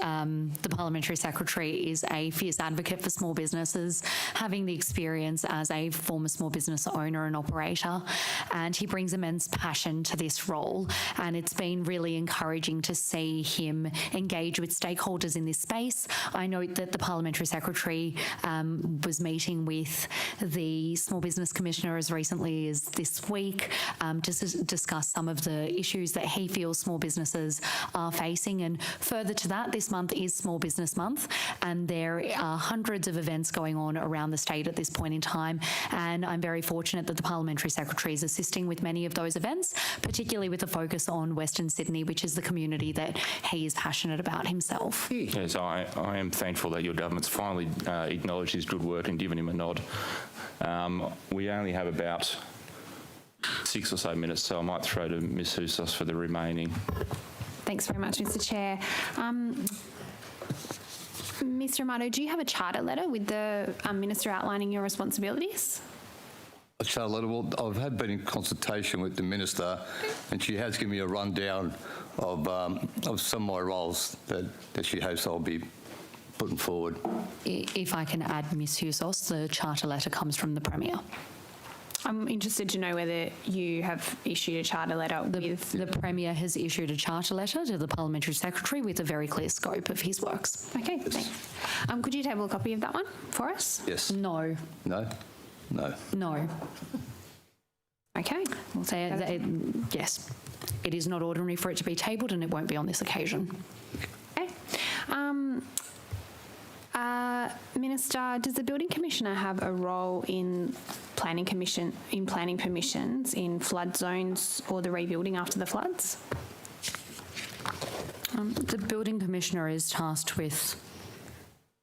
the Parliamentary Secretary is a fierce advocate for small businesses, having the experience as a former small business owner and operator, and he brings immense passion to this role. And it's been really encouraging to see him engage with stakeholders in this space. I note that the Parliamentary Secretary was meeting with the Small Business Commissioner as recently as this week to discuss some of the issues that he feels small businesses are facing. And further to that, this month is Small Business Month, and there are hundreds of events going on around the state at this point in time. And I'm very fortunate that the Parliamentary Secretary is assisting with many of those events, particularly with a focus on Western Sydney, which is the community that he is passionate about himself. Yes, I am thankful that your government's finally acknowledged his good work and given him a nod. We only have about 6 or so minutes, so I might throw to Ms Houssos for the remaining. Thanks very much, Mr. Chair. Mr. Amato, do you have a charter letter with the Minister outlining your responsibilities? A charter letter? Well, I've been in consultation with the Minister, and she has given me a rundown of some of my roles that she hopes I'll be putting forward. If I can add, Ms Houssos, the charter letter comes from the Premier. I'm interested to know whether you have issued a charter letter with... The Premier has issued a charter letter to the Parliamentary Secretary with a very clear scope of his works. Okay, thanks. Could you table a copy of that one for us? Yes. No. No? No. No. Okay. We'll say yes. It is not ordinary for it to be tabled, and it won't be on this occasion. Okay. Minister, does the Building Commissioner have a role in planning permissions in flood zones or the rebuilding after the floods? The Building Commissioner is tasked with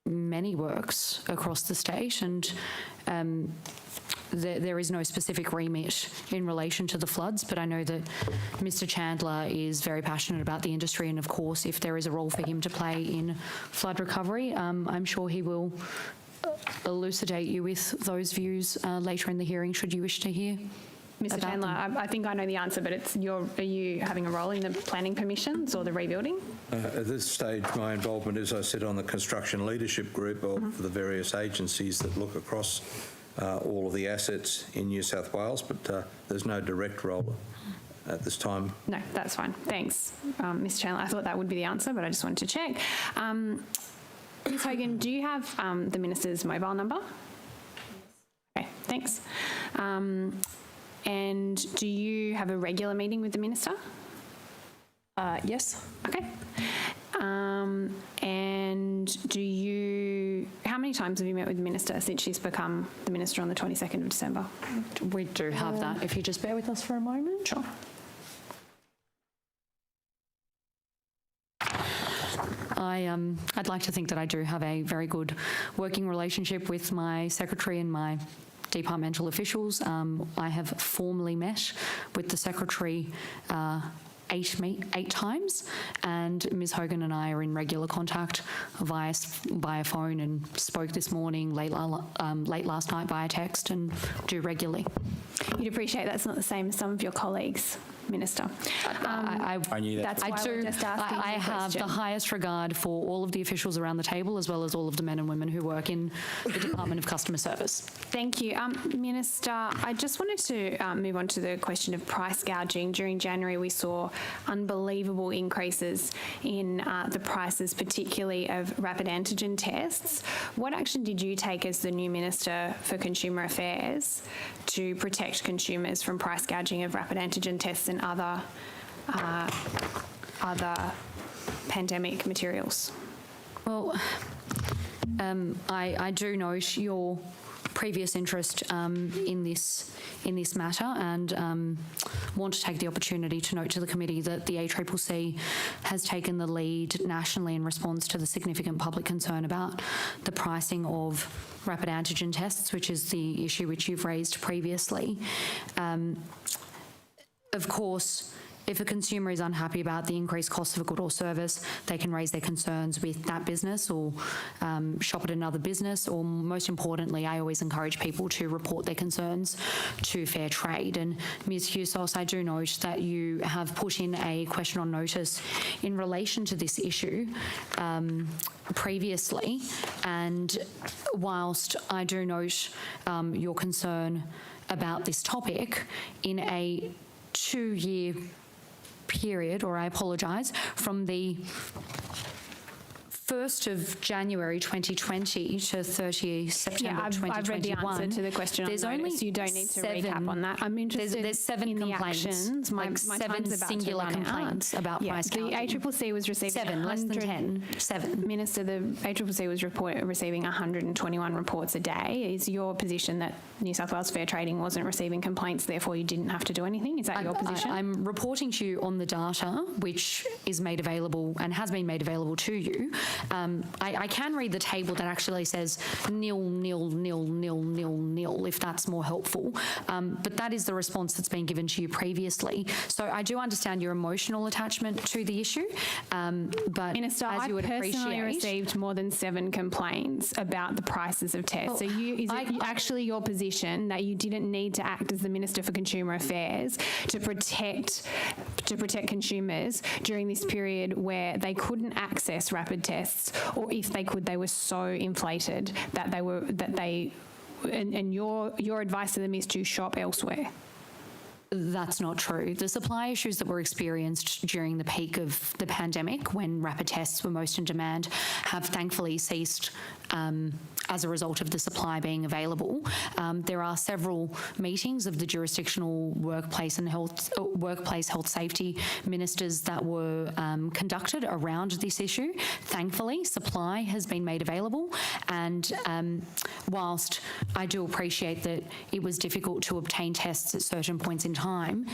many works across the state, and there is no specific remit in relation to the floods, but I know that Mr. Chandler is very passionate about the industry, and of course, if there is a role for him to play in flood recovery, I'm sure he will elucidate you with those views later in the hearing, should you wish to hear. Mr. Chandler, I think I know the answer, but are you having a role in the planning permissions or the rebuilding? At this stage, my involvement is I sit on the construction leadership group of the various agencies that look across all of the assets in New South Wales, but there's no direct role at this time. No, that's fine. Thanks, Mr. Chandler. I thought that would be the answer, but I just wanted to check. Ms Hogan, do you have the Minister's mobile number? Okay, thanks. And do you have a regular meeting with the Minister? Yes. Okay. And how many times have you met with the Minister since she's become the Minister on the 22nd of December? We do have that. If you just bear with us for a moment. Sure. I'd like to think that I do have a very good working relationship with my Secretary and my departmental officials. I have formally met with the Secretary 8 times, and Ms Hogan and I are in regular contact via phone, and spoke this morning, late last night via text, and do regularly. You'd appreciate that's not the same as some of your colleagues, Minister. I knew that. I have the highest regard for all of the officials around the table, as well as all of the men and women who work in the Department of Customer Service. Thank you. Minister, I just wanted to move on to the question of price gouging. During January, we saw unbelievable increases in the prices, particularly of rapid antigen tests. What action did you take as the new Minister for Consumer Affairs to protect consumers from price gouging of rapid antigen tests and other pandemic materials? Well, I do note your previous interest in this in this matter, and want to take the opportunity to note to the committee that the ACCC has taken the lead nationally in response to the significant public concern about the pricing of rapid antigen tests, which is the issue which you've raised previously. Of course, if a consumer is unhappy about the increased cost of a good or service, they can raise their concerns with that business or shop at another business, or most importantly, I always encourage people to report their concerns to Fair Trade. And Ms Husos, I do note that you have put in a question on notice in relation to this issue previously, and whilst I do note your concern about this topic, in a 2-year period, or I apologise, from the 1st of January 2020 to 30 September 2021. I've read the answer to the question on notice. You don't need to recap on that. I'm interested there's 7 in complaints, the actions. like 7 singular complaints about price The gouging. ACCC was receiving 7, less than 10. 7. Minister, the ACCC was receiving 121 reports a day. Is your position that New South Wales Fair Trading wasn't receiving complaints, therefore you didn't have to do anything? Is that your position? I'm reporting to you on the data which is made available and has been made available to you. I can read the table that actually says nil, nil, nil, nil, nil, nil, if that's more helpful. But that is the response that's been given to you previously. So I do understand your emotional attachment to the issue, but Minister, as you would I personally appreciate, received more than 7 complaints about the prices of tests. So is it actually your position that you didn't need to act as the Minister for Consumer Affairs to protect consumers during this period where they couldn't access rapid tests, or if they could, they were so inflated that your advice to them is to shop elsewhere? That's not true. The supply issues that were experienced during the peak of the pandemic, when rapid tests were most in demand, have thankfully ceased as a result of the supply being available. There are several meetings of the jurisdictional workplace health safety ministers that were conducted around this issue. Thankfully, supply has been made available, and whilst I do appreciate that it was difficult to obtain tests at certain points in time,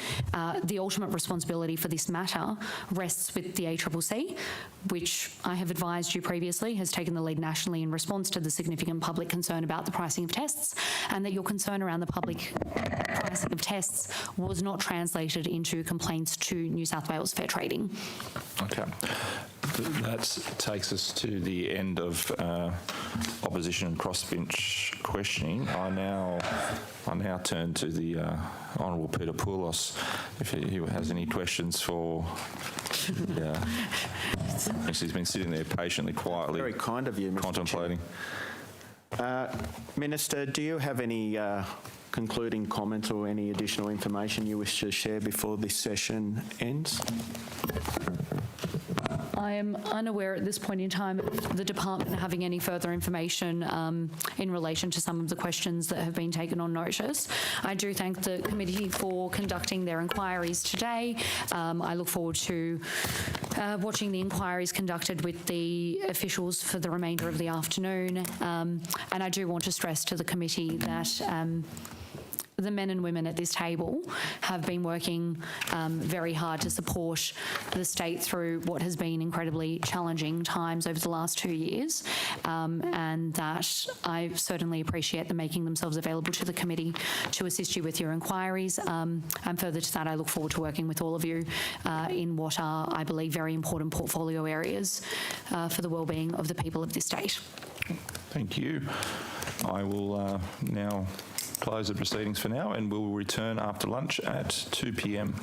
the ultimate responsibility for this matter rests with the ACCC, which I have advised you previously has taken the lead nationally in response to the significant public concern about the pricing of tests, and that your concern around the public pricing of tests was not translated into complaints to New South Wales Fair Trading. Okay. That takes us to the end of opposition and crossbench questioning. I now turn to the Honourable Peter Poulos, if he has any questions for. He's been sitting there patiently, quietly. Very kind of you, Mr. contemplating. Minister, do you have any concluding comments or any additional information you wish to share before this session ends? I am unaware at this point in time of the department having any further information in relation to some of the questions that have been taken on notice. I do thank the committee for conducting their inquiries today. I look forward to watching the inquiries conducted with the officials for the remainder of the afternoon. And I do want to stress to the committee that the men and women at this table have been working very hard to support the state through what has been incredibly challenging times over the last 2 years, and that I certainly appreciate them making themselves available to the committee to assist you with your inquiries. And further to that, I look forward to working with all of you in what are, I believe, very important portfolio areas for the wellbeing of the people of this state. Thank you. I will now close the proceedings for now, and we'll return after lunch at 2 p.m.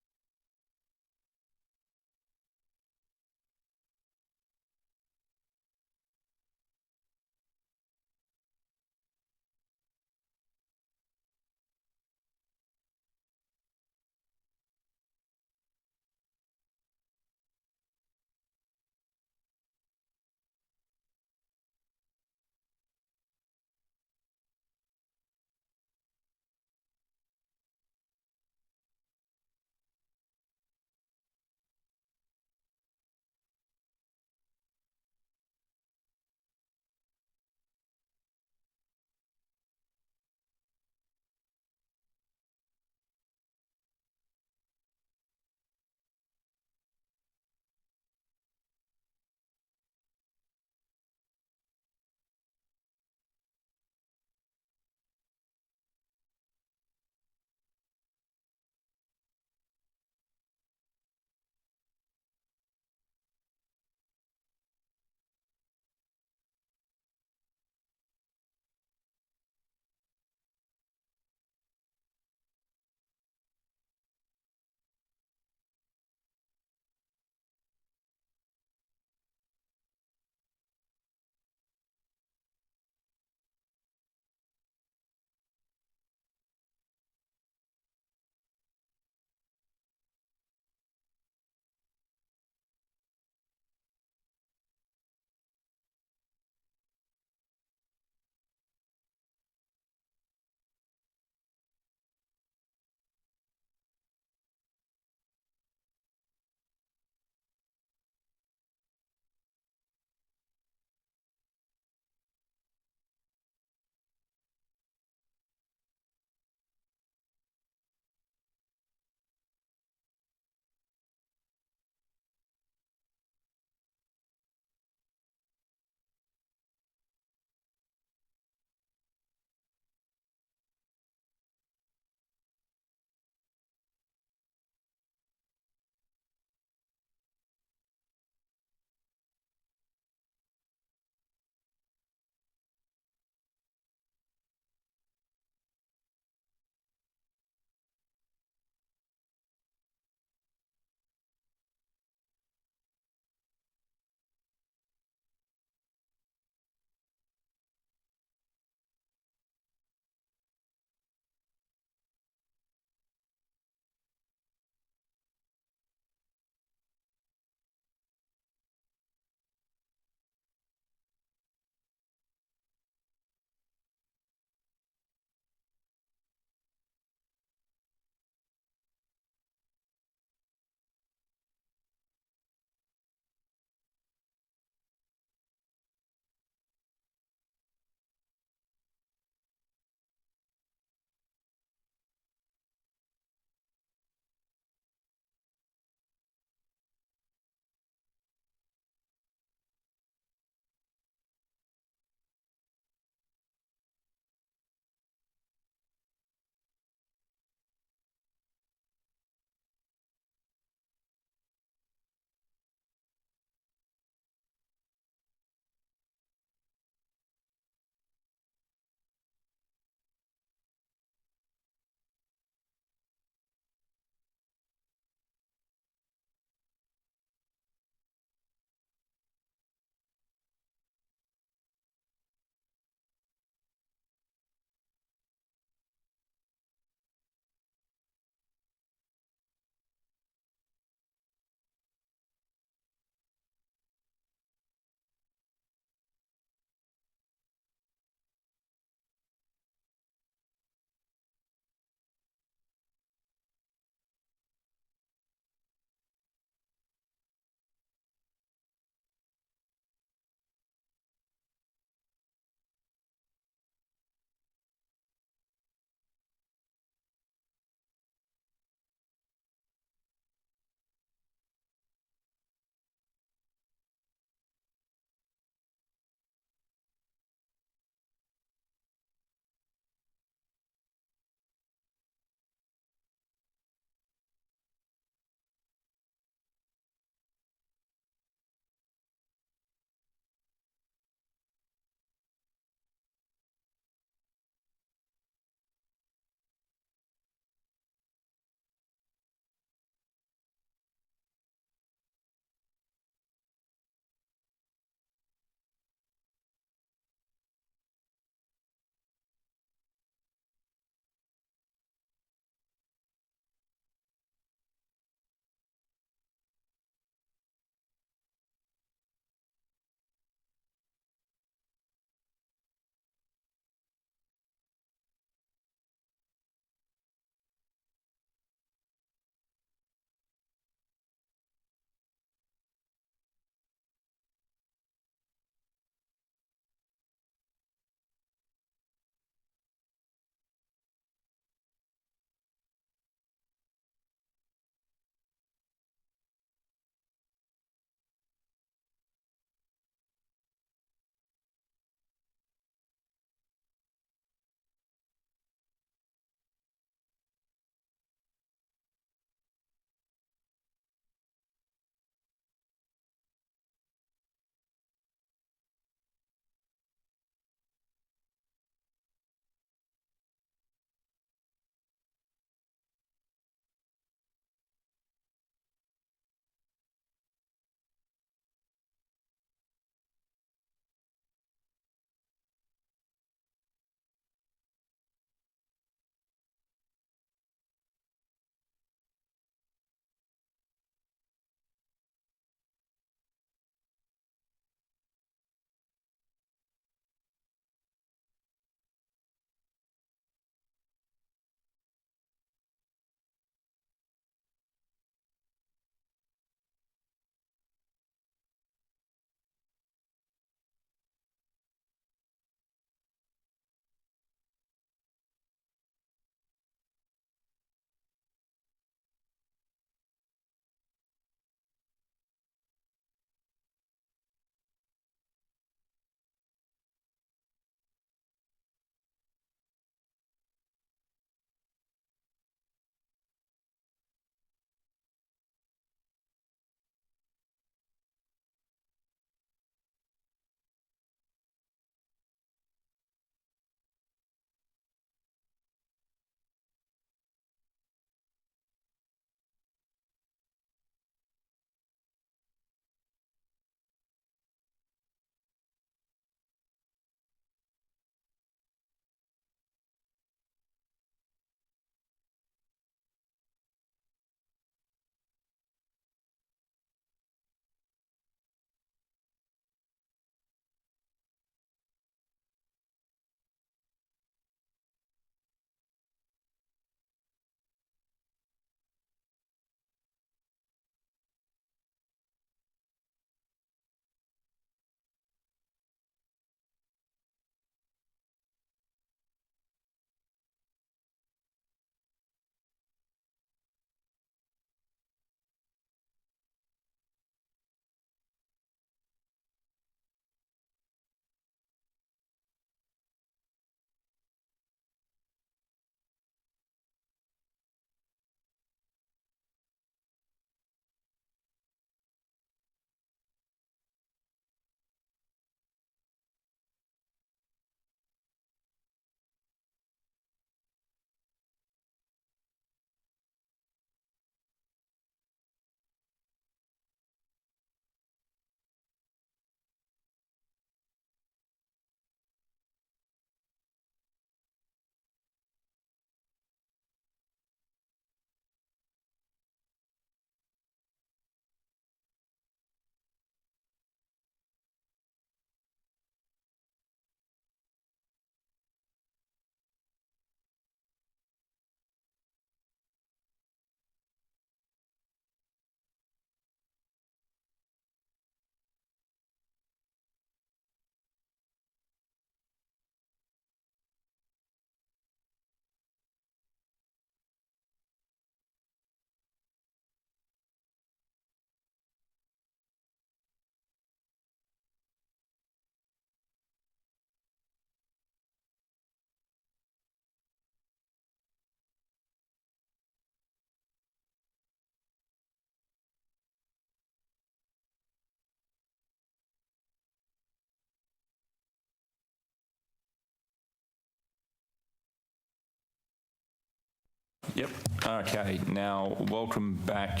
Yep. Okay. Now, welcome back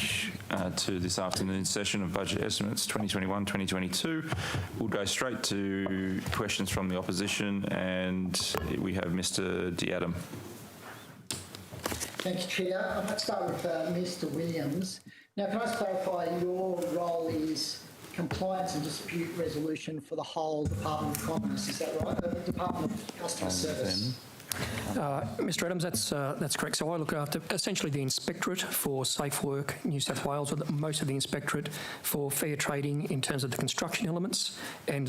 to this afternoon's session of Budget Estimates 2021-2022. We'll go straight to questions from the opposition, and we have Mr. Diadam. Thank you, Chair. I might start with Mr. Williams. Now, can I just clarify, your role is compliance and dispute resolution for the whole Department of Commerce, is that right? The Department of Customer Service. Mr. Adams, that's correct. So I look after essentially the Inspectorate for Safe Work New South Wales, or most of the Inspectorate for fair trading in terms of the construction elements, and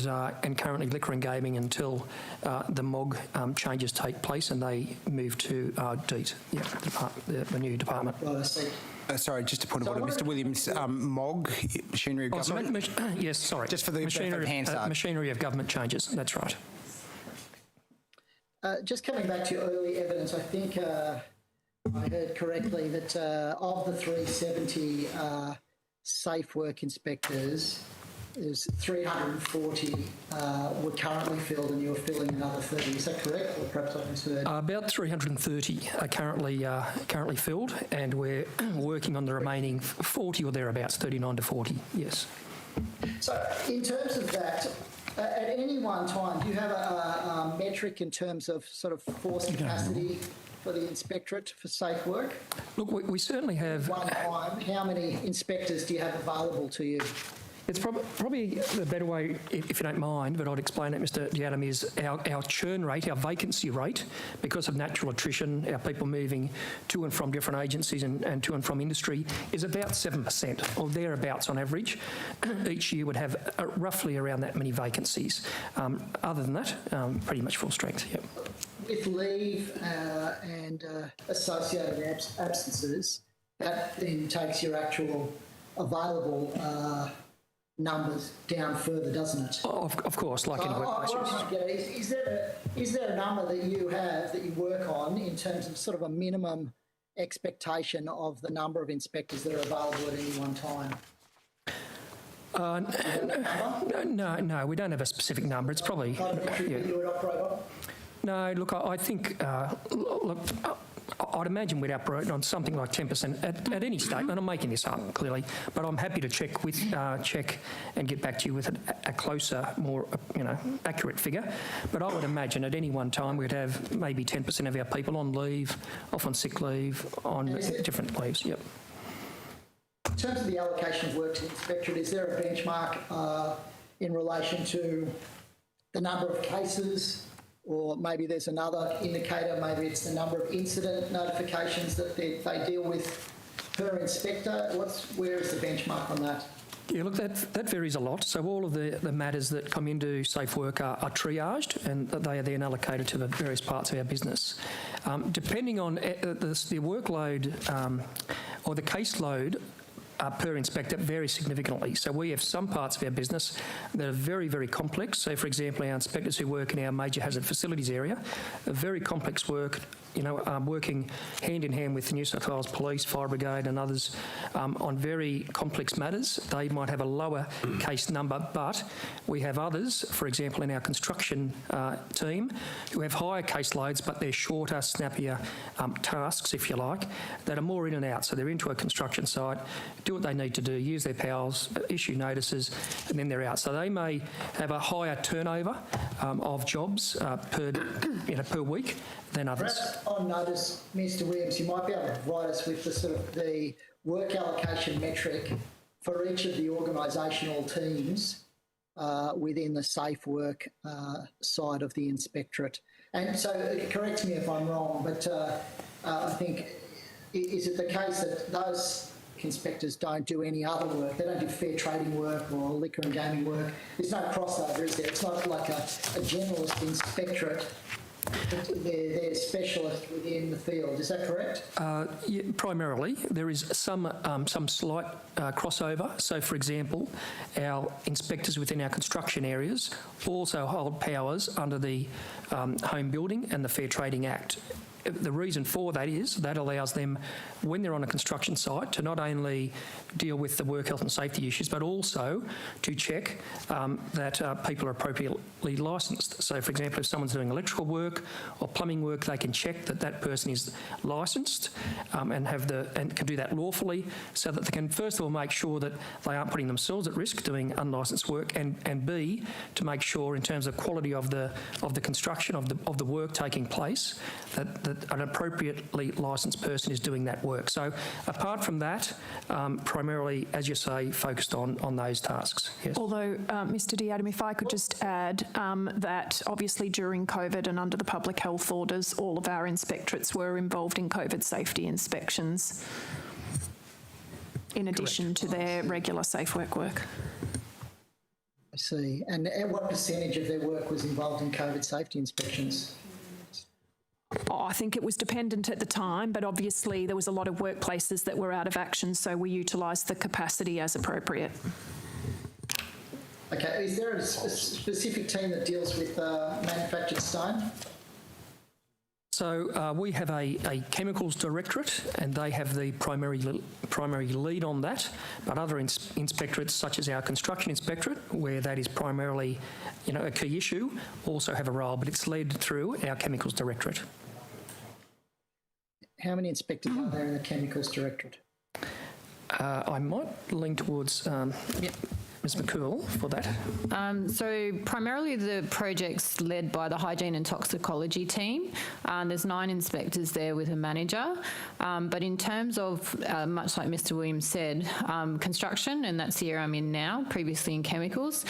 currently liquor and gaming until the MOG changes take place and they move to DEET, the new department. Right, I see. Sorry, just a point of order, Mr. Williams. MOG, Machinery of Government? Yes, sorry. Just for the Machinery of Government changes, that's right. Just coming back to your early evidence, I think I heard correctly that of the 370 safe work inspectors, there's 340 were currently filled and you're filling another 30. Is that correct? Or perhaps I misheard? About 330 are currently filled, and we're working on the remaining 40 or thereabouts, 39 to 40, yes. So in terms of that, at any one time, do you have a metric in terms of sort of force capacity for the Inspectorate for safe work? Look, we certainly have... At one time, how many inspectors do you have available to you? It's probably the better way, if you don't mind, but I'd explain it, Mr. Diadam, is our churn rate, our vacancy rate, because of natural attrition, our people moving to and from different agencies and to and from industry, is about 7%, or thereabouts on average. Each year would have roughly around that many vacancies. Other than that, pretty much full strength, yep. With leave and associated absences, that then takes your actual available numbers down further, doesn't it? Of course, like any workplace. Is there a number that you have that you work on in terms of sort of a minimum expectation of the number of inspectors that are available at any one time? No, we don't have a specific number. It's probably... You would operate on? No, look, I think... I'd imagine we'd operate on something like 10% at any state, and I'm making this up clearly, but I'm happy to check and get back to you with a closer, more accurate figure. But I would imagine at any one time we'd have maybe 10% of our people on leave, off on sick leave, on different leaves. Yep. In terms of the allocation of work to the Inspectorate, is there a benchmark in relation to the number of cases? Or maybe there's another indicator, maybe it's the number of incident notifications that they deal with per inspector. Where is the benchmark on that? Yeah, look, that varies a lot. So all of the matters that come into safe work are triaged, and they are then allocated to the various parts of our business. Depending on the workload or the caseload per inspector varies significantly. So we have some parts of our business that are very, very complex. So, for example, our inspectors who work in our major hazard facilities area, very complex work, working hand in hand with the New South Wales Police, Fire Brigade and others on very complex matters. They might have a lower case number, but we have others, for example, in our construction team, who have higher caseloads, but they're shorter, snappier tasks, if you like, that are more in and out. So they're into a construction site, do what they need to do, use their powers, issue notices, and then they're out. So they may have a higher turnover of jobs per week than others. Perhaps on notice, Mr. Williams, you might be able to provide us with the work allocation metric for each of the organisational teams within the safe work side of the inspectorate. And so, correct me if I'm wrong, but I think, is it the case that those inspectors don't do any other work? They don't do fair trading work or liquor and gaming work. There's no crossover, is there? It's not like a generalist inspectorate. They're specialists within the field. Is that correct? Yeah, primarily. There is some slight crossover. So, for example, our inspectors within our construction areas also hold powers under the Home Building and the Fair Trading Act. the reason for that is that allows them, when they're on a construction site, to not only deal with the work health and safety issues, but also to check that people are appropriately licensed. So, for example, if someone's doing electrical work or plumbing work, they can check that that person is licensed and can do that lawfully, so that they can first of all make sure that they aren't putting themselves at risk doing unlicensed work, and B, to make sure in terms of quality of the construction of the work taking place that an appropriately licensed person is doing that work. So apart from that, primarily, as you say, focused on those tasks. Yes. Although, Mr. Diadam, if I could just add that obviously during COVID and under the public health orders, all of our inspectorates were involved in COVID safety inspections in addition to their regular safe work. I see. And what percentage of their work was involved in COVID safety inspections? Oh, I think it was dependent at the time, but obviously there was a lot of workplaces that were out of action, so we utilised the capacity as appropriate. Okay, is there a specific team that deals with manufactured stone? So we have a chemicals directorate, and they have the primary lead on that. But other inspectorates, such as our construction inspectorate, where that is primarily, a key issue, also have a role, but it's led through our chemicals directorate. How many inspectors are there in the chemicals directorate? I might lean towards Ms McCool for that. So primarily the project's led by the hygiene and toxicology team. There's 9 inspectors there with a manager. But in terms of, much like Mr Williams said, construction, and that's the area I'm in now, previously in chemicals,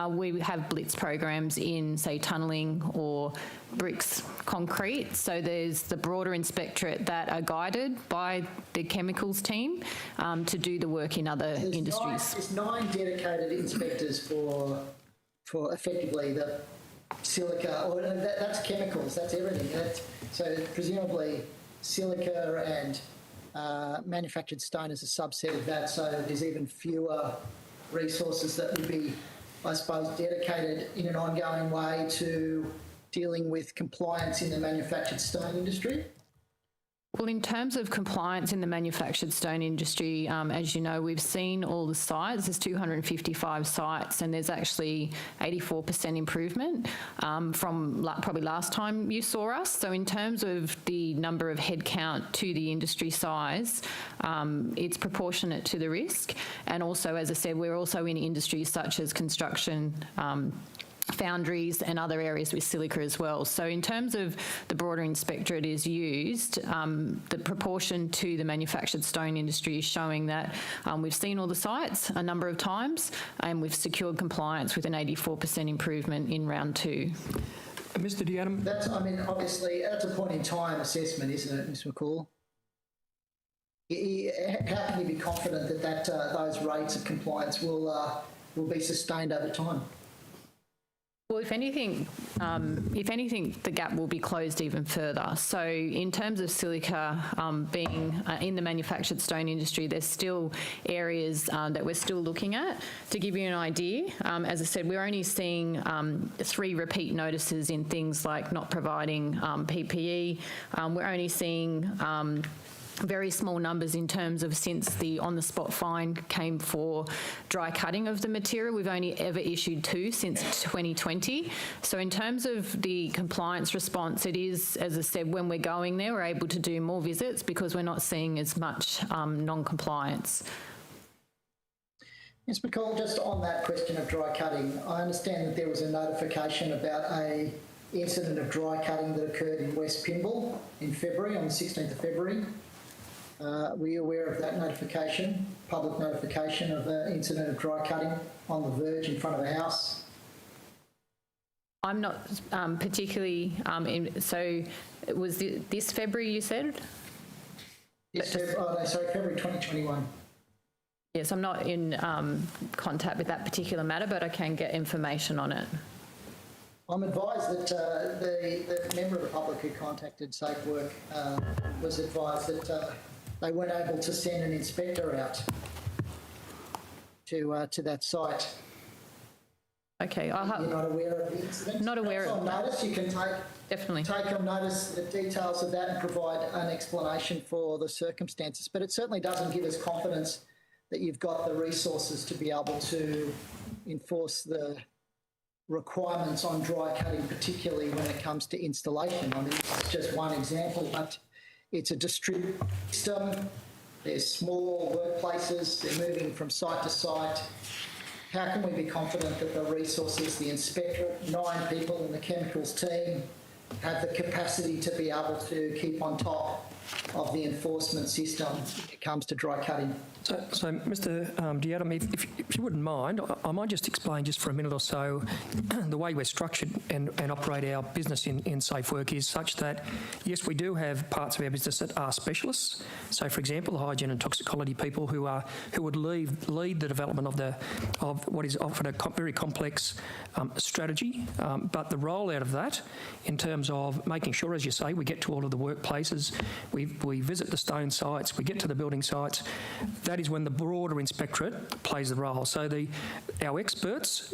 we have blitz programs in, say, tunnelling or bricks, concrete. So there's the broader inspectorate that are guided by the chemicals team to do the work in other industries. There's 9 dedicated inspectors for effectively the silica, or that's chemicals, that's everything. So presumably silica and manufactured stone is a subset of that, so there's even fewer resources that would be, I suppose, dedicated in an ongoing way to dealing with compliance in the manufactured stone industry? Well, in terms of compliance in the manufactured stone industry, as you know, we've seen all the sites. There's 255 sites, and there's actually 84% improvement from probably last time you saw us. So in terms of the number of headcount to the industry size, it's proportionate to the risk. And also, as I said, we're also in industries such as construction, foundries and other areas with silica as well. So in terms of the broader inspectorate is used, the proportion to the manufactured stone industry is showing that we've seen all the sites a number of times and we've secured compliance with an 84% improvement in round 2. Mr Diadam? Obviously, that's a point-in-time assessment, isn't it, Ms McCall? How can you be confident that those rates of compliance will be sustained over time? Well, if anything, the gap will be closed even further. So in terms of silica being in the manufactured stone industry, there's still areas that we're still looking at. To give you an idea, as I said, we're only seeing 3 repeat notices in things like not providing PPE. We're only seeing very small numbers in terms of since the on-the-spot fine came for dry cutting of the material. We've only ever issued 2 since 2020. So in terms of the compliance response, it is, as I said, when we're going there, we're able to do more visits because we're not seeing as much non-compliance. Ms McCall, just on that question of dry cutting, I understand that there was a notification about an incident of dry cutting that occurred in West Pymble in February, on the 16th of February. Were you aware of that notification, public notification of an incident of dry cutting on the verge in front of a house? I'm not particularly so it was this February you said? February 2021. Yes, I'm not in contact with that particular matter, but I can get information on it. I'm advised that the member of the public who contacted Safe Work was advised that they weren't able to send an inspector out to that site. Okay, You're not aware of the incident? Not aware That's of on notice. You can take on notice the details of that and provide an explanation for the circumstances. But it certainly doesn't give us confidence that you've got the resources to be able to enforce the requirements on dry cutting, particularly when it comes to installation. I mean, it's just one example, but it's a distributed system. There's small workplaces. They're moving from site to site. How can we be confident that the resources, the inspector, 9 people in the chemicals team, have the capacity to be able to keep on top of the enforcement system when it comes to dry cutting? So Mr. Diadam, if you wouldn't mind, I might just explain just for a minute or so the way we're structured and operate our business in Safe Work is such that, yes, we do have parts of our business that are specialists. So, for example, the hygiene and toxicology people who would lead the development of what is often a very complex strategy. But the rollout of that, in terms of making sure, as you say, we get to all of the workplaces, we visit the stone sites, we get to the building sites. That is when the broader inspectorate plays the role. So our experts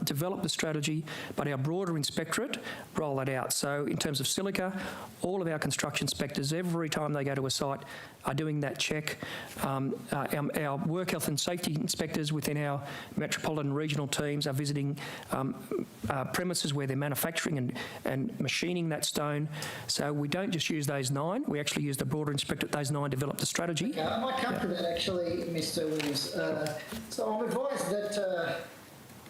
develop the strategy, but our broader inspectorate roll that out. So in terms of silica, all of our construction inspectors, every time they go to a site, are doing that check. Our work health and safety inspectors within our metropolitan regional teams are visiting premises where they're manufacturing and machining that stone. So we don't just use those 9, we actually use the broader inspectorate. Those 9 develop the strategy. Okay, I might come to that actually, Mr. Williams. So I'm advised that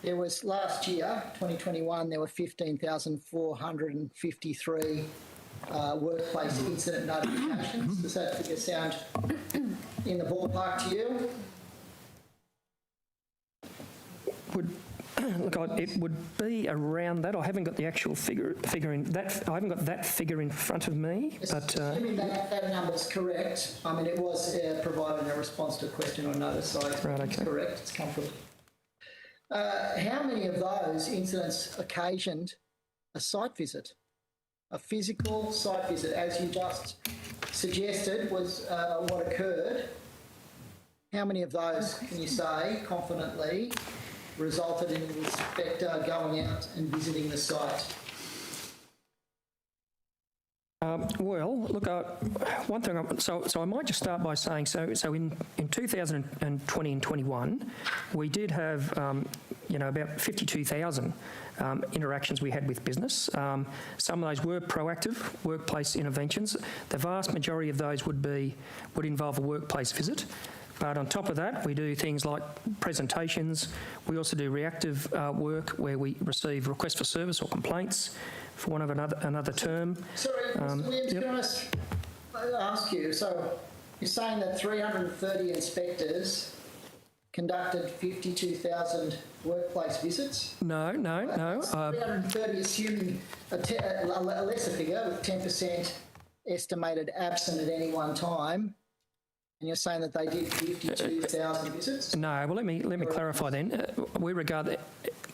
there was last year, 2021, there were 15,453 workplace incident notifications. Does that figure sound in the ballpark to you? Look, it would be around that. I haven't got the actual figure in that. I haven't got that figure in front of me. But assuming that number's correct, I mean, it was provided in a response to a question or notice, so it's correct. It's come from. How many of those incidents occasioned a site visit? A physical site visit, as you just suggested, was what occurred. How many of those, can you say confidently, resulted in the inspector going out and visiting the site? Well, look, one thing, so I might just start by saying, so in 2020 and 21, we did have, about 52,000 interactions we had with business. Some of those were proactive workplace interventions. The vast majority of those would involve a workplace visit. But on top of that, we do things like presentations. We also do reactive work where we receive requests for service or complaints, for one of another term. Sorry, Mr. Williams, can I ask you, so you're saying that 330 inspectors conducted 52,000 workplace visits? No. 330 assuming a lesser figure with 10% estimated absent at any one time. And you're saying that they did 52,000 visits? No, well, let me clarify then. We regard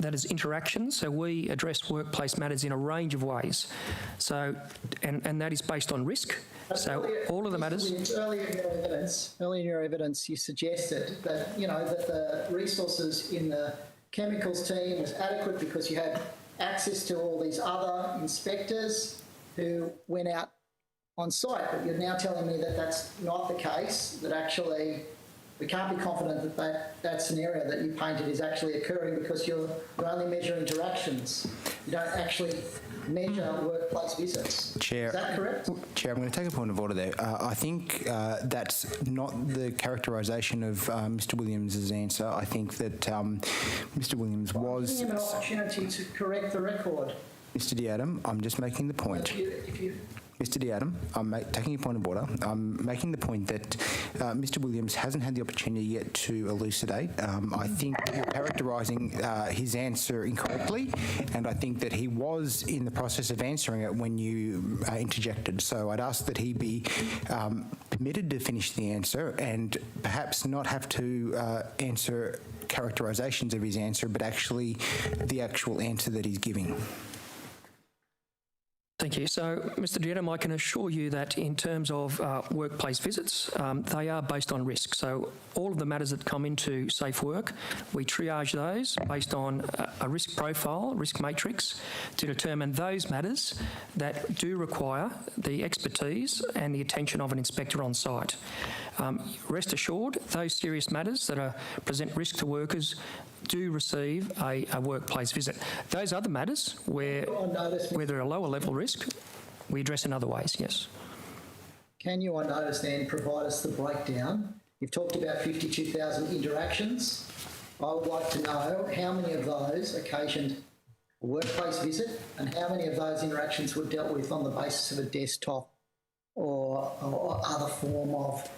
that as interactions, so we address workplace matters in a range of ways. So, and that is based on risk. So all of the matters. Earlier in your evidence, you suggested that that the resources in the chemicals team was adequate because you had access to all these other inspectors who went out on site, but you're now telling me that that's not the case, that actually we can't be confident that scenario that you painted is actually occurring because you're only measuring interactions. You don't actually measure workplace visits. Chair, is that correct? Chair, I'm going to take a point of order there. I think that's not the characterisation of Mr. Williams' answer. I think that Mr. Williams was... Giving him an opportunity to correct the record. Mr. Diadam, I'm just making the point. Mr. Diadam, I'm taking a point of order. I'm making the point that Mr. Williams hasn't had the opportunity yet to elucidate. I think you're characterising his answer incorrectly, and I think that he was in the process of answering it when you interjected. So I'd ask that he be permitted to finish the answer and perhaps not have to answer characterisations of his answer, but actually the actual answer that he's giving. Thank you. So, Mr Dedham, I can assure you that in terms of workplace visits, they are based on risk. So all of the matters that come into Safe Work, we triage those based on a risk profile, risk matrix, to determine those matters that do require the expertise and the attention of an inspector on site. Rest assured, those serious matters that present risk to workers do receive a workplace visit. Those other matters where they're a lower level risk, we address in other ways, yes. Can you, on notice then, provide us the breakdown? You've talked about 52,000 interactions. I would like to know how many of those occasioned a workplace visit and how many of those interactions were dealt with on the basis of a desktop or other form of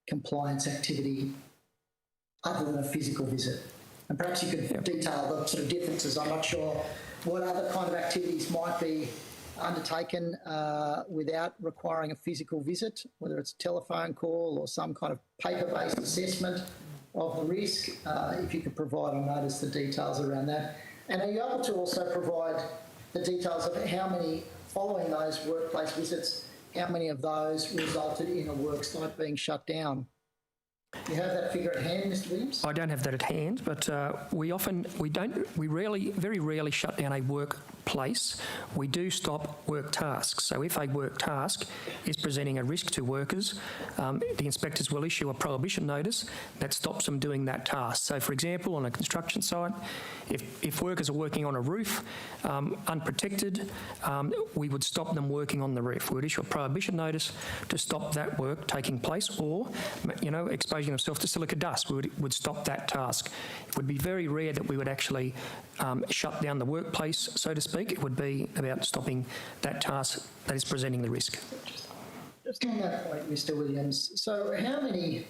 compliance activity other than a physical visit. And perhaps you could detail the sort of differences. I'm not sure what other kind of activities might be undertaken without requiring a physical visit, whether it's a telephone call or some kind of paper-based assessment of the risk. If you could provide on notice the details around that. And are you able to also provide the details of how many, following those workplace visits, how many of those resulted in a work site being shut down? Do you have that figure at hand, Mr. Williams? I don't have that at hand, but we very rarely shut down a workplace. We do stop work tasks. So if a work task is presenting a risk to workers, the inspectors will issue a prohibition notice that stops them doing that task. So, for example, on a construction site, if workers are working on a roof unprotected, we would stop them working on the roof. We would issue a prohibition notice to stop that work taking place, or, exposing themselves to silica dust, we would stop that task. It would be very rare that we would actually shut down the workplace, so to speak. It would be about stopping that task that is presenting the risk. Just on that point, Mr. Williams, so how many,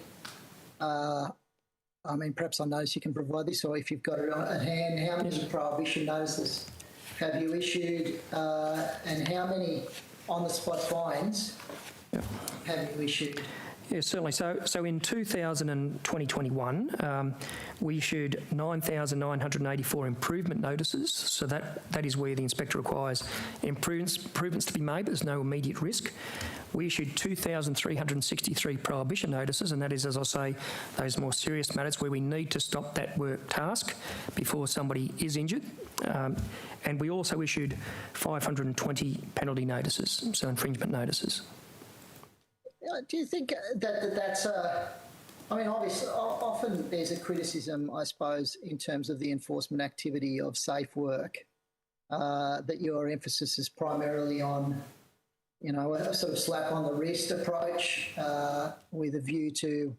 perhaps I notice you can provide this, or if you've got it at hand, how many prohibition notices have you issued and how many on-the-spot fines have you issued? Yes, certainly. So in 2021, we issued 9,984 improvement notices. So that is where the inspector requires improvements to be made, but there's no immediate risk. We issued 2,363 prohibition notices, and that is, as I say, those more serious matters where we need to stop that work task before somebody is injured. And we also issued 520 penalty notices, so infringement notices. Do you think that's obviously, often there's a criticism, I suppose, in terms of the enforcement activity of Safe Work, that your emphasis is primarily on, a sort of slap on the wrist approach with a view to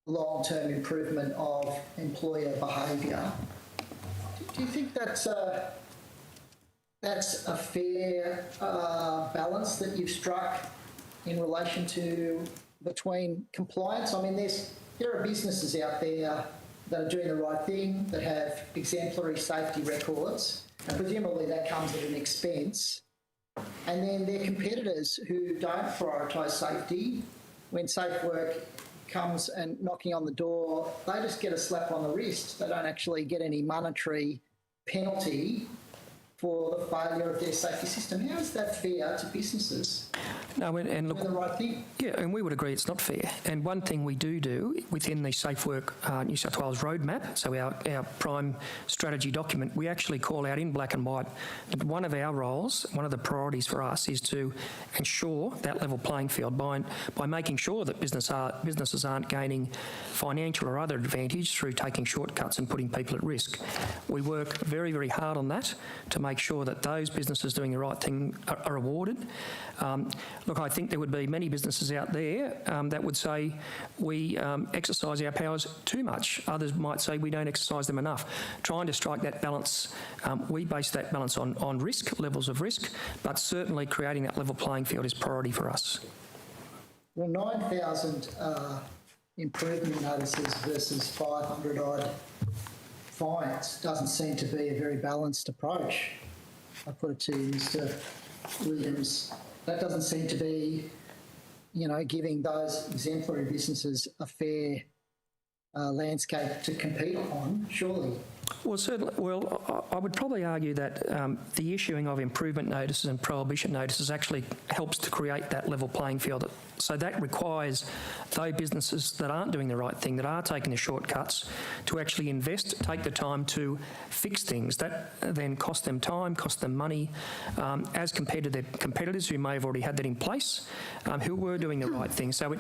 long-term improvement of employer behaviour. Do you think that's a fair balance that you've struck in relation to between compliance? There are businesses out there that are doing the right thing, that have exemplary safety records, and presumably that comes at an expense. And then there are competitors who don't prioritise safety. When Safe Work comes and knocking on the door, they just get a slap on the wrist. They don't actually get any monetary penalty for the failure of their safety system. How is that fair to businesses? No, and look, doing the right thing? Yeah, and we would agree it's not fair. And one thing we do within the Safe Work New South Wales roadmap, so our prime strategy document, we actually call out in black and white that one of our roles, one of the priorities for us is to ensure that level playing field by making sure that businesses aren't gaining financial or other advantage through taking shortcuts and putting people at risk. We work very, very hard on that to make sure that those businesses doing the right thing are rewarded. Look, I think there would be many businesses out there that would say we exercise our powers too much. Others might say we don't exercise them enough. Trying to strike that balance, we base that balance on risk, levels of risk, but certainly creating that level playing field is priority for us. Well, 9,000 improvement notices versus 500 odd fines doesn't seem to be a very balanced approach. I put it to you, Mr. Williams. That doesn't seem to be, giving those exemplary businesses a fair landscape to compete on, surely. Well, certainly. Well, I would probably argue that the issuing of improvement notices and prohibition notices actually helps to create that level playing field. So that requires those businesses that aren't doing the right thing, that are taking the shortcuts, to actually invest, take the time to fix things. That then costs them time, costs them money, as compared to their competitors who may have already had that in place, who were doing the right thing. So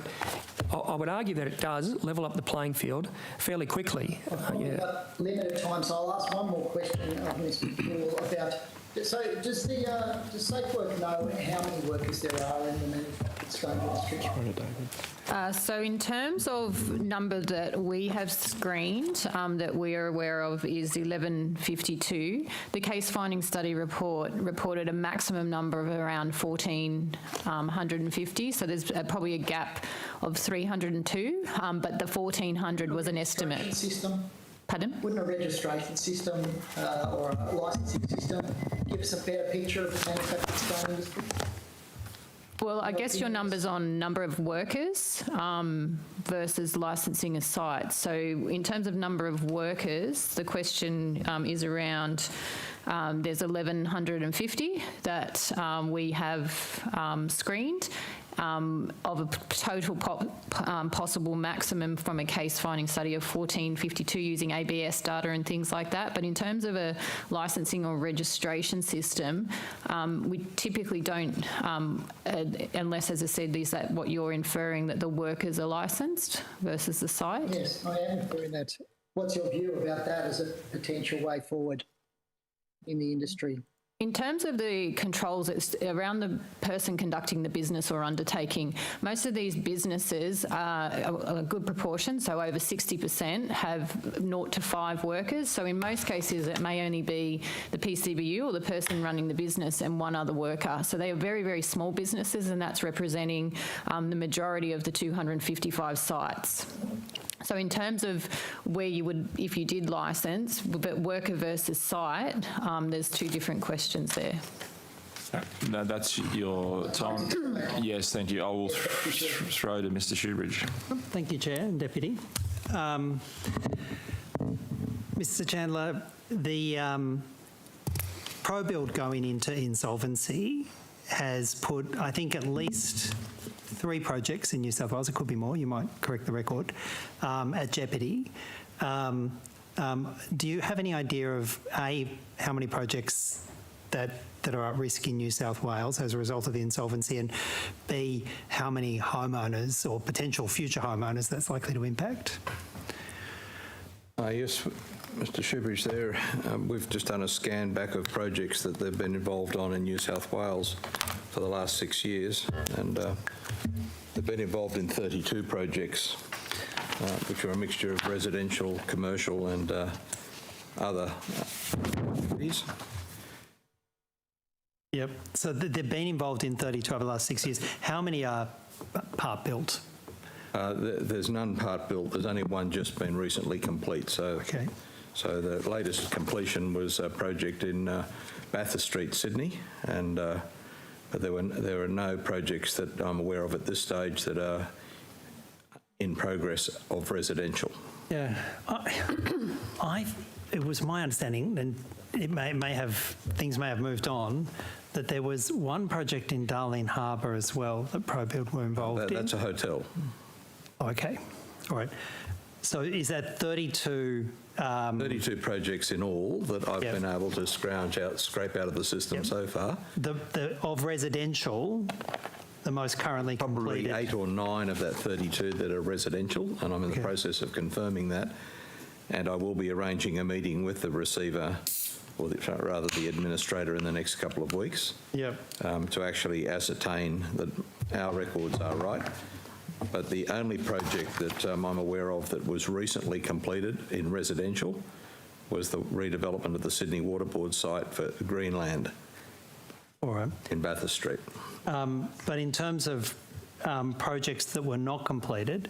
I would argue that it does level up the playing field fairly quickly. Limited time, so I'll ask one more question of Ms. Gill about. So does SafeWork know how many workers there are in the manufacturing industry? So in terms of number that we have screened that we are aware of is 1152. The case finding study report reported a maximum number of around 1,450. So there's probably a gap of 302, but the 1,400 was an estimate. System? Pardon? Wouldn't a registration system or a licensing system give us a better picture of the manufacturing industry? Well, I guess your number's on number of workers versus licensing a site. So in terms of number of workers, the question is around there's 1,150 that we have screened. Of a total possible maximum from a case finding study of 1,452 using ABS data and things like that. But in terms of a licensing or registration system, we typically don't, unless, as I said, is that what you're inferring, that the workers are licensed versus the site? Yes, I am inferring that. What's your view about that as a potential way forward in the industry? In terms of the controls, it's around the person conducting the business or undertaking. Most of these businesses are a good proportion, so over 60% have 0 to 5 workers. So in most cases, it may only be the PCBU or the person running the business and one other worker. So they are very, very small businesses, and that's representing the majority of the 255 sites. So in terms of where you would, if you did licence, but worker versus site, there's two different questions there. No, that's your time. Yes, thank you. I will throw to Mr. Shoebridge. Thank you, Chair and Deputy. Mr. Chandler, the ProBuild going into insolvency has put, I think, at least 3 projects in New South Wales, it could be more, you might correct the record, at jeopardy. Do you have any idea of, A, how many projects that are at risk in New South Wales as a result of the insolvency, and B, how many homeowners or potential future homeowners that's likely to impact? Yes, Mr. Shoebridge, there we've just done a scan back of projects that they've been involved on in New South Wales for the last 6 years, and they've been involved in 32 projects, which are a mixture of residential, commercial and other activities. Yep, so they've been involved in 32 over the last 6 years. How many are part built? There's none part built. There's only one just been recently complete. So, okay. So the latest completion was a project in Bathurst Street, Sydney, and but there are no projects that I'm aware of at this stage that are in progress of residential. Yeah, it was my understanding, and it may have things may have moved on, that there was one project in Darling Harbour as well that ProBuild were involved in. That's a hotel. Okay, all right. So is that 32? 32 projects in all that I've been able to scrape out of the system so far. Of residential, the most currently completed? Probably 8 or 9 of that 32 that are residential, and I'm in the process of confirming that. And I will be arranging a meeting with the receiver, or rather the administrator, in the next couple of weeks to actually ascertain that our records are right. But the only project that I'm aware of that was recently completed in residential was the redevelopment of the Sydney Waterboard site for Greenland in Bathurst Street. But in terms of projects that were not completed,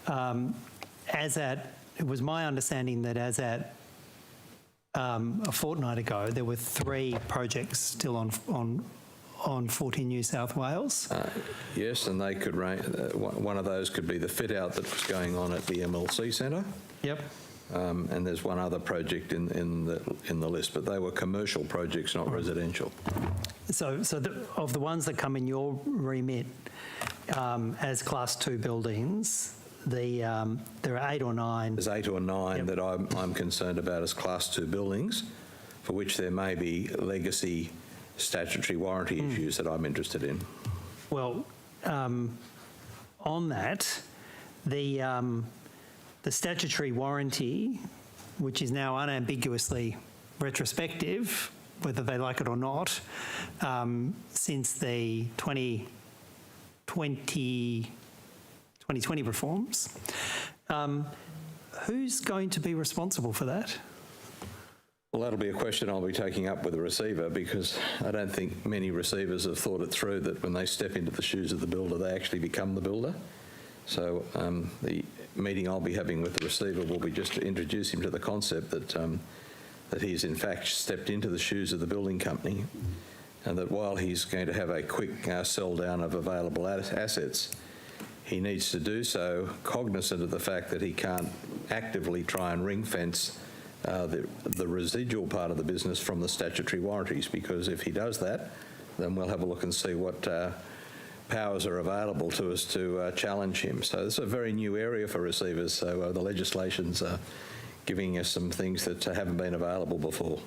it was my understanding that as at a fortnight ago, there were 3 projects still on foot in New South Wales. Yes, and they could one of those could be the fit out that was going on at the MLC Centre. Yep. and there's one other project in the list, but they were commercial projects, not residential. So of the ones that come in your remit as Class 2 buildings, there are 8 or 9. There's 8 or 9 that I'm concerned about as Class 2 buildings, for which there may be legacy statutory warranty issues that I'm interested in. Well, on that, the statutory warranty, which is now unambiguously retrospective, whether they like it or not, since the 2020 reforms, who's going to be responsible for that? Well, that'll be a question I'll be taking up with the receiver, because I don't think many receivers have thought it through that when they step into the shoes of the builder, they actually become the builder. So the meeting I'll be having with the receiver will be just to introduce him to the concept that that he's in fact stepped into the shoes of the building company, and that while he's going to have a quick sell down of available assets, he needs to do so cognizant of the fact that he can't actively try and ring fence the residual part of the business from the statutory warranties, because if he does that, then we'll have a look and see what powers are available to us to challenge him. So this is a very new area for receivers, so the legislation's giving us some things that haven't been available before.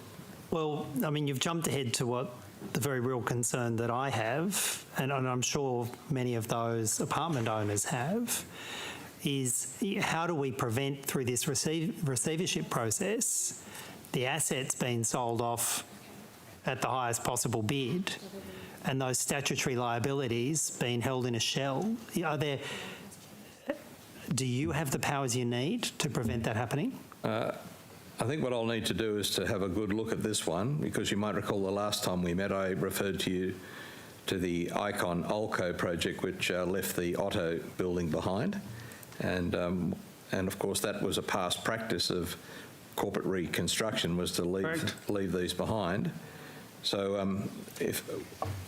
Well, I mean, you've jumped ahead to what the very real concern that I have, and I'm sure many of those apartment owners have, is how do we prevent through this receivership process the assets being sold off at the highest possible bid and those statutory liabilities being held in a shell? Do you have the powers you need to prevent that happening? I think what I'll need to do is to have a good look at this one, because you might recall the last time we met I referred to you to the Icon Ulco project, which left the Otto building behind. And of course that was a past practice of corporate reconstruction, was to leave these behind. So if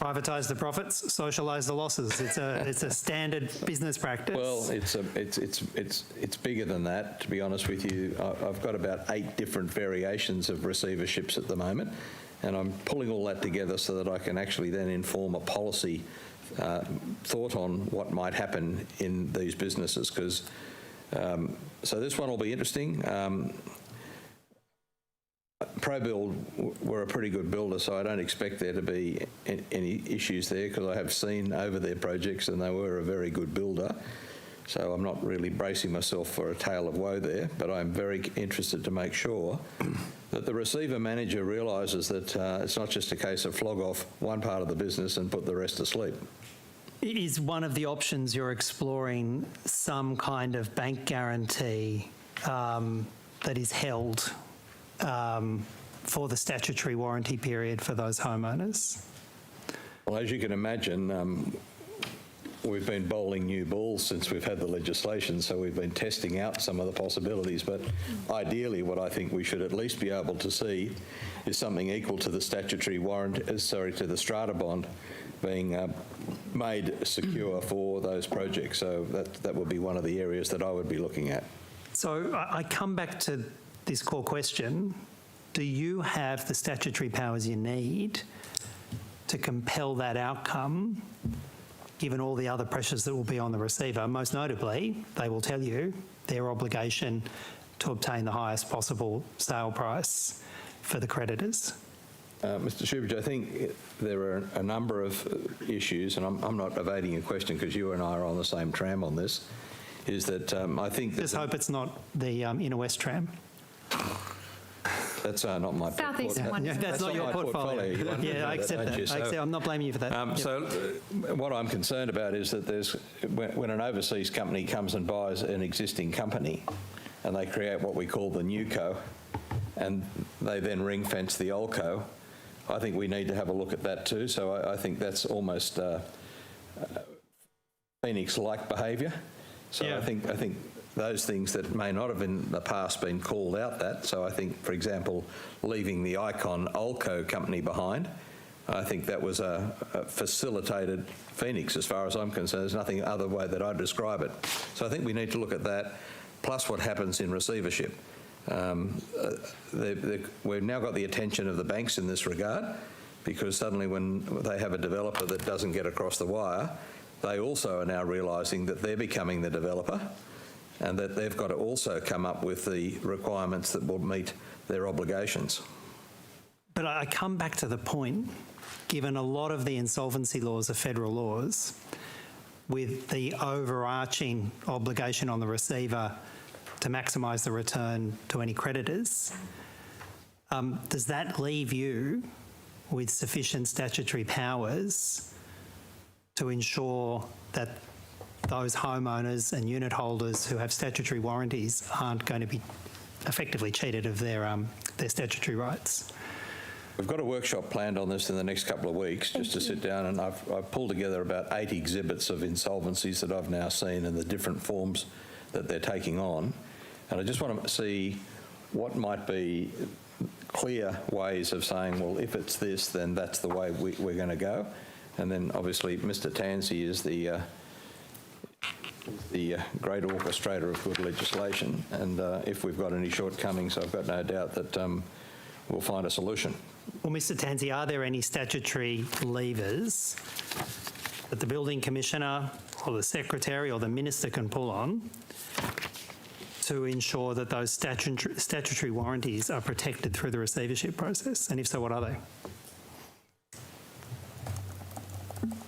privatise the profits, socialise the losses. It's a standard business practice. Well, it's bigger than that, to be honest with you. I've got about 8 different variations of receiverships at the moment, and I'm pulling all that together so that I can actually then inform a policy thought on what might happen in these businesses. Because so this one will be interesting. ProBuild were a pretty good builder, so I don't expect there to be any issues there, because I have seen over their projects and they were a very good builder. So I'm not really bracing myself for a tale of woe there, but I'm very interested to make sure that the receiver manager realises that it's not just a case of flog off one part of the business and put the rest to sleep. Is one of the options you're exploring some kind of bank guarantee that is held for the statutory warranty period for those homeowners? Well, as you can imagine, we've been bowling new balls since we've had the legislation, so we've been testing out some of the possibilities. But ideally, what I think we should at least be able to see is something equal to the statutory warrant, to the strata bond being made secure for those projects. So that would be one of the areas that I would be looking at. So I come back to this core question. Do you have the statutory powers you need to compel that outcome, given all the other pressures that will be on the receiver? Most notably, they will tell you their obligation to obtain the highest possible sale price for the creditors. Mr Shoebridge, I think there are a number of issues, and I'm not evading your question because you and I are on the same tram on this, is that I think... Just hope it's not the Inner West tram. That's not my portfolio. That's not your portfolio. Yeah, I accept that. I'm not blaming you for that. So what I'm concerned about is that when an overseas company comes and buys an existing company and they create what we call the new co, and they then ring fence the old co, I think we need to have a look at that too. So I think that's almost Phoenix-like behaviour. So I think those things that may not have in the past been called out that. So I think, for example, leaving the Icon Ulco company behind, I think that was a facilitated Phoenix as far as I'm concerned. There's nothing other way that I'd describe it. So I think we need to look at that, plus what happens in receivership. We've now got the attention of the banks in this regard, because suddenly when they have a developer that doesn't get across the wire, they also are now realising that they're becoming the developer and that they've got to also come up with the requirements that will meet their obligations. But I come back to the point, given a lot of the insolvency laws are federal laws, with the overarching obligation on the receiver to maximise the return to any creditors, does that leave you with sufficient statutory powers to ensure that those homeowners and unit holders who have statutory warranties aren't going to be effectively cheated of their statutory rights? We've got a workshop planned on this in the next couple of weeks, just to sit down, and I've pulled together about 8 exhibits of insolvencies that I've now seen and the different forms that they're taking on. And I just want to see what might be clear ways of saying, well, if it's this, then that's the way we're going to go. And then obviously Mr. Tansey is the great orchestrator of good legislation, and if we've got any shortcomings, I've got no doubt that we'll find a solution. Well, Mr. Tansey, are there any statutory levers that the Building Commissioner or the Secretary or the Minister can pull on to ensure that those statutory warranties are protected through the receivership process? And if so, what are they?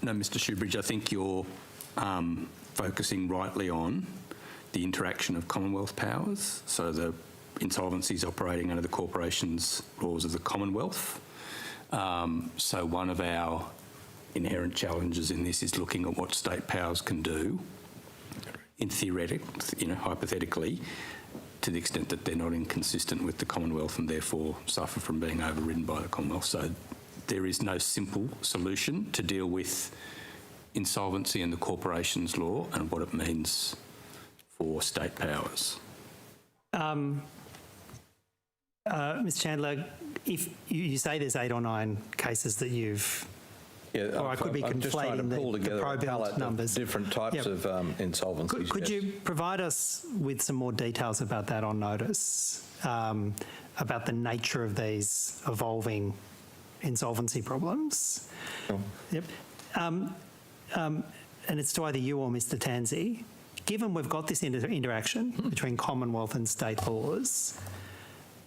No, Mr. Shoebridge, I think you're focusing rightly on the interaction of Commonwealth powers, so the insolvencies operating under the corporations laws of the Commonwealth. So one of our inherent challenges in this is looking at what state powers can do, in hypothetically, to the extent that they're not inconsistent with the Commonwealth and therefore suffer from being overridden by the Commonwealth. So there is no simple solution to deal with insolvency and the corporations law and what it means for state powers. Ms. Chandler, if you say there's 8 or 9 cases that you've... Yeah, or I could be conflating the pro-built numbers. Different types of insolvencies. Could you provide us with some more details about that on notice, about the nature of these evolving insolvency problems? Sure. Yep. And it's to either you or Mr. Tansey. Given we've got this interaction between Commonwealth and state laws,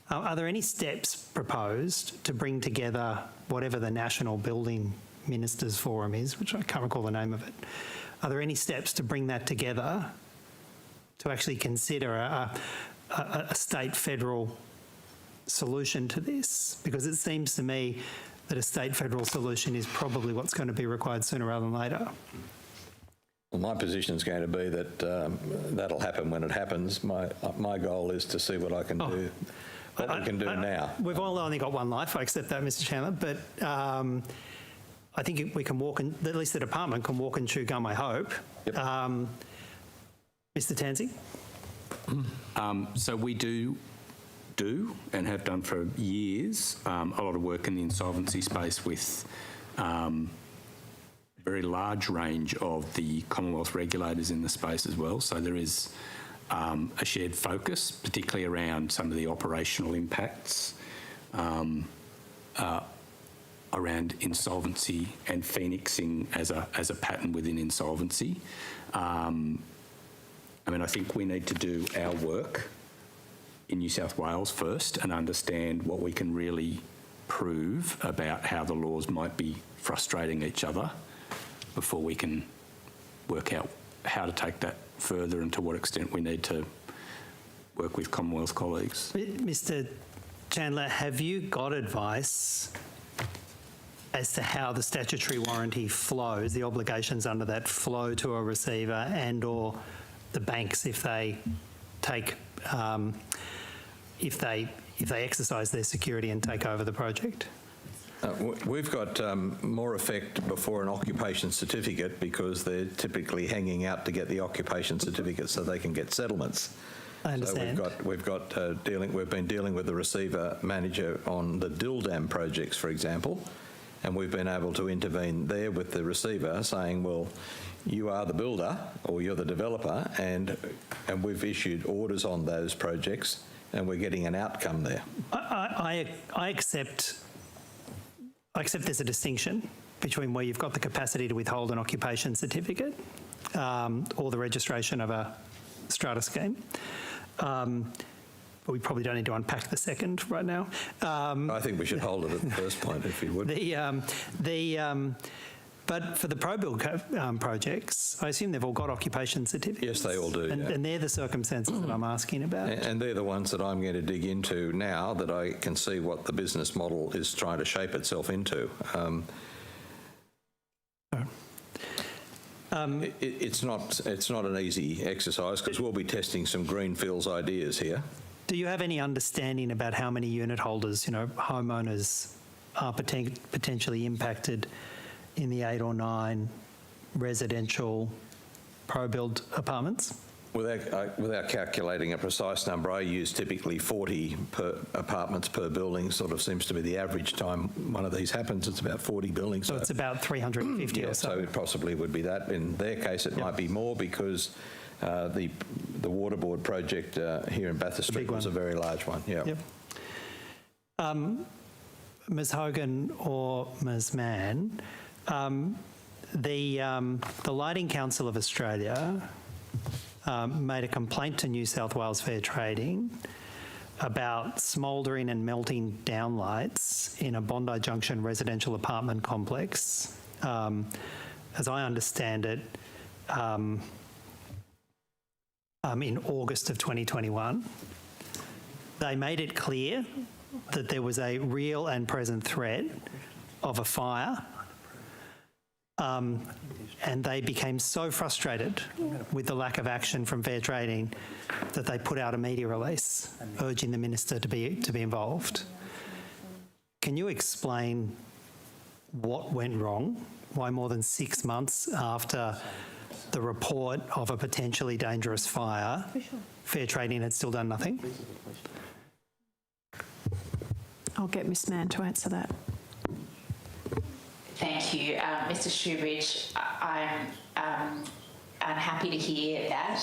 are there any steps proposed to bring together whatever the National Building Ministers Forum is, which I can't recall the name of it? Are there any steps to bring that together to actually consider a state-federal solution to this? Because it seems to me that a state-federal solution is probably what's going to be required sooner rather than later. Well, my position is going to be that that'll happen when it happens. My goal is to see what I can do. What we can do now. We've all only got one life, I accept that, Mr. Chandler, but I think we can walk, at least the department can walk and chew gum, I hope. Yep. Mr. Tansey? So we do and have done for years a lot of work in the insolvency space with a very large range of the Commonwealth regulators in the space as well. So there is a shared focus, particularly around some of the operational impacts around insolvency and phoenixing as a pattern within insolvency. I think we need to do our work in New South Wales first and understand what we can really prove about how the laws might be frustrating each other before we can work out how to take that further and to what extent we need to work with Commonwealth colleagues. Mr. Chandler, have you got advice as to how the statutory warranty flows, the obligations under that flow to a receiver and or the banks if they take, if they exercise their security and take over the project? We've got more effect before an occupation certificate because they're typically hanging out to get the occupation certificate so they can get settlements. I understand. So we've been dealing with the receiver manager on the Dill Dam projects, for example, and we've been able to intervene there with the receiver saying, well, you are the builder or you're the developer, and we've issued orders on those projects and we're getting an outcome there. I accept there's a distinction between where you've got the capacity to withhold an occupation certificate or the registration of a strata scheme. But we probably don't need to unpack the second right now. I think we should hold it at the first point, if you would. But for the pro-build projects, I assume they've all got occupation certificates. Yes, they all do. And they're the circumstances that I'm asking about. And they're the ones that I'm going to dig into now that I can see what the business model is trying to shape itself into. It's not an easy exercise because we'll be testing some greenfields ideas here. Do you have any understanding about how many unit holders, homeowners are potentially impacted in the 8 or 9 residential pro-build apartments? Without calculating a precise number, I use typically 40 apartments per building. Sort of seems to be the average time one of these happens. It's about 40 buildings. So it's about 350 or so. So it possibly would be that. In their case, it might be more because the water board project here in Bathurst Street was a very large one. Yeah. Ms. Hogan or Ms. Mann, the Lighting Council of Australia made a complaint to New South Wales Fair Trading about smouldering and melting downlights in a Bondi Junction residential apartment complex. As I understand it, in August of 2021, they made it clear that there was a real and present threat of a fire, and they became so frustrated with the lack of action from Fair Trading that they put out a media release urging the minister to be involved. Can you explain what went wrong? Why more than 6 months after the report of a potentially dangerous fire, Fair Trading had still done nothing? I'll get Ms. Mann to answer that. Thank you. Mr. Shoebridge, I'm happy to hear that.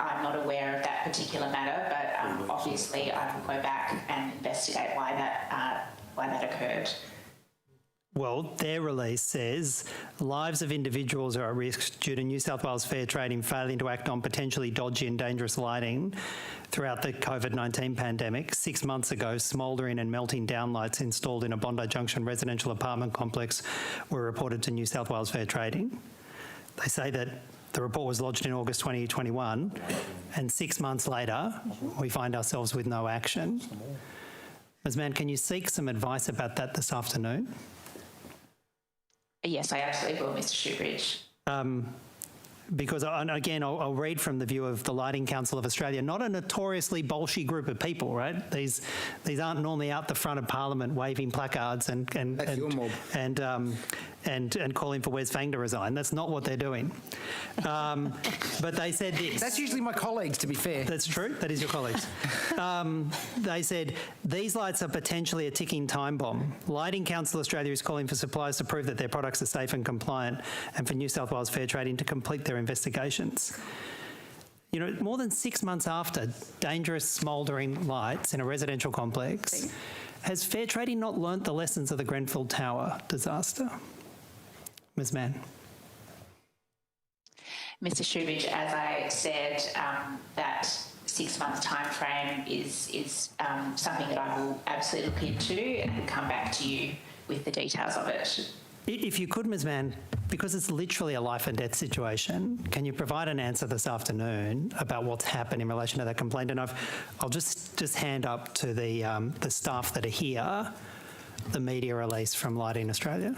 I'm not aware of that particular matter, but obviously I will go back and investigate why that occurred. Well, their release says lives of individuals are at risk due to New South Wales Fair Trading failing to act on potentially dodgy and dangerous lighting throughout the COVID-19 pandemic. 6 months ago, smouldering and melting downlights installed in a Bondi Junction residential apartment complex were reported to New South Wales Fair Trading. They say that the report was lodged in August 2021, and 6 months later, we find ourselves with no action. Ms. Mann, can you seek some advice about that this afternoon? Yes, I absolutely will, Mr. Shoebridge. Because, again, I'll read from the view of the Lighting Council of Australia, not a notoriously bolshy group of people, right? These aren't normally out the front of Parliament waving placards and calling for Wes Fang to resign. That's not what they're doing. But they said this. That's usually my colleagues, to be fair. That's true. That is your colleagues. They said, these lights are potentially a ticking time bomb. Lighting Council Australia is calling for suppliers to prove that their products are safe and compliant, and for New South Wales Fair Trading to complete their investigations. More than 6 months after dangerous smouldering lights in a residential complex, has Fair Trading not learnt the lessons of the Grenfell Tower disaster? Ms. Mann. Mr. Shoebridge, as I said, that 6 month time frame is something that I will absolutely look into and come back to you with the details of it. If you could, Ms. Mann, because it's literally a life and death situation, can you provide an answer this afternoon about what's happened in relation to that complaint? And I'll just hand up to the staff that are here the media release from Lighting Australia.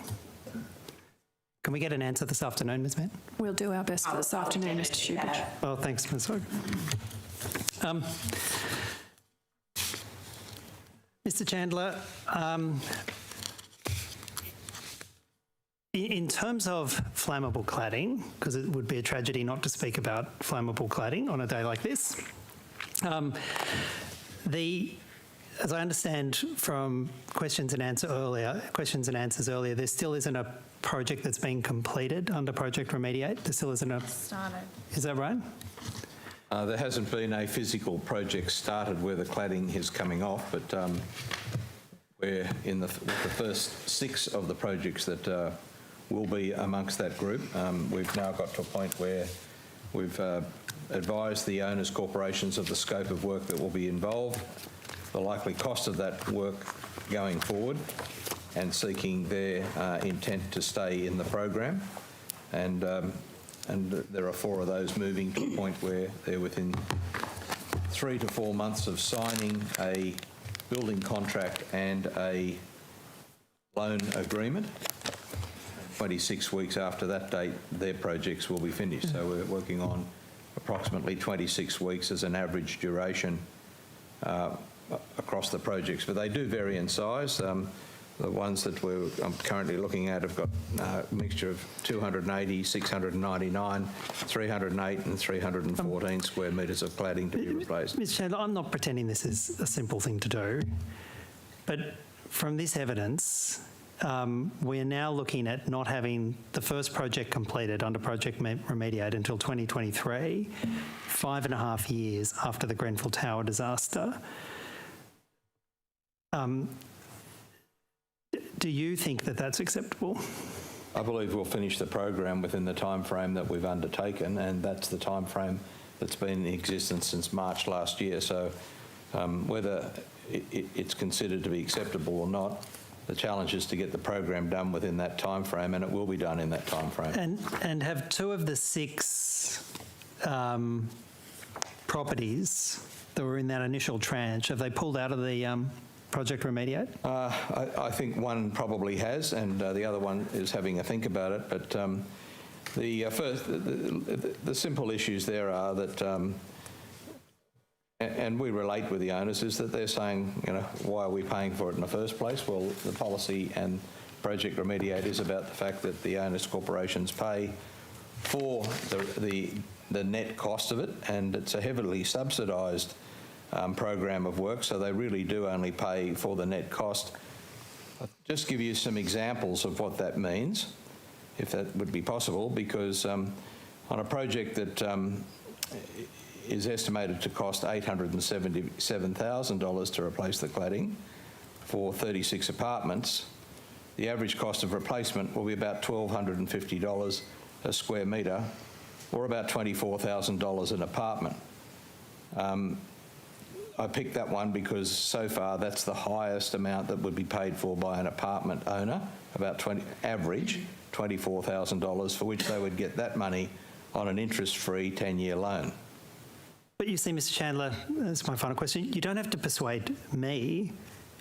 Can we get an answer this afternoon, Ms. Mann? We'll do our best for this afternoon, Mr. Shoebridge. Well, thanks, Ms. Hogan. Mr. Chandler, in terms of flammable cladding, because it would be a tragedy not to speak about flammable cladding on a day like this, as I understand from questions and answers earlier, there still isn't a project that's been completed under Project Remediate. There still isn't a... Started. Is that right? There hasn't been a physical project started where the cladding is coming off, but we're in the first 6 of the projects that will be amongst that group. We've now got to a point where we've advised the owners' corporations of the scope of work that will be involved, the likely cost of that work going forward, and seeking their intent to stay in the program. And there are 4 of those moving to a point where they're within 3 to 4 months of signing a building contract and a loan agreement. 26 weeks after that date, their projects will be finished. So we're working on approximately 26 weeks as an average duration across the projects. But they do vary in size. The ones that I'm currently looking at have got a mixture of 280, 699, 308 and 314 square metres of cladding to be replaced. Mr. Chandler, I'm not pretending this is a simple thing to do, but from this evidence, we're now looking at not having the first project completed under Project Remediate until 2023, 5.5 years after the Grenfell Tower disaster. Do you think that that's acceptable? I believe we'll finish the program within the time frame that we've undertaken, and that's the time frame that's been in existence since March last year. So whether it's considered to be acceptable or not, the challenge is to get the program done within that time frame, and it will be done in that time frame. And have 2 of the 6 properties that were in that initial tranche, have they pulled out of the Project Remediate? I think one probably has, and the other one is having a think about it. But the simple issues there are that, and we relate with the owners, is that they're saying, you know, why are we paying for it in the first place? Well, the policy and Project Remediate is about the fact that the owners' corporations pay for the net cost of it, and it's a heavily subsidised program of work, so they really do only pay for the net cost. I'll just give you some examples of what that means, if that would be possible, because on a project that is estimated to cost $877,000 to replace the cladding for 36 apartments, the average cost of replacement will be about $1,250 a square metre, or about $24,000 an apartment. I picked that one because so far that's the highest amount that would be paid for by an apartment owner, about average $24,000, for which they would get that money on an interest-free 10-year loan. But you see, Mr. Chandler, that's my final question, you don't have to persuade me,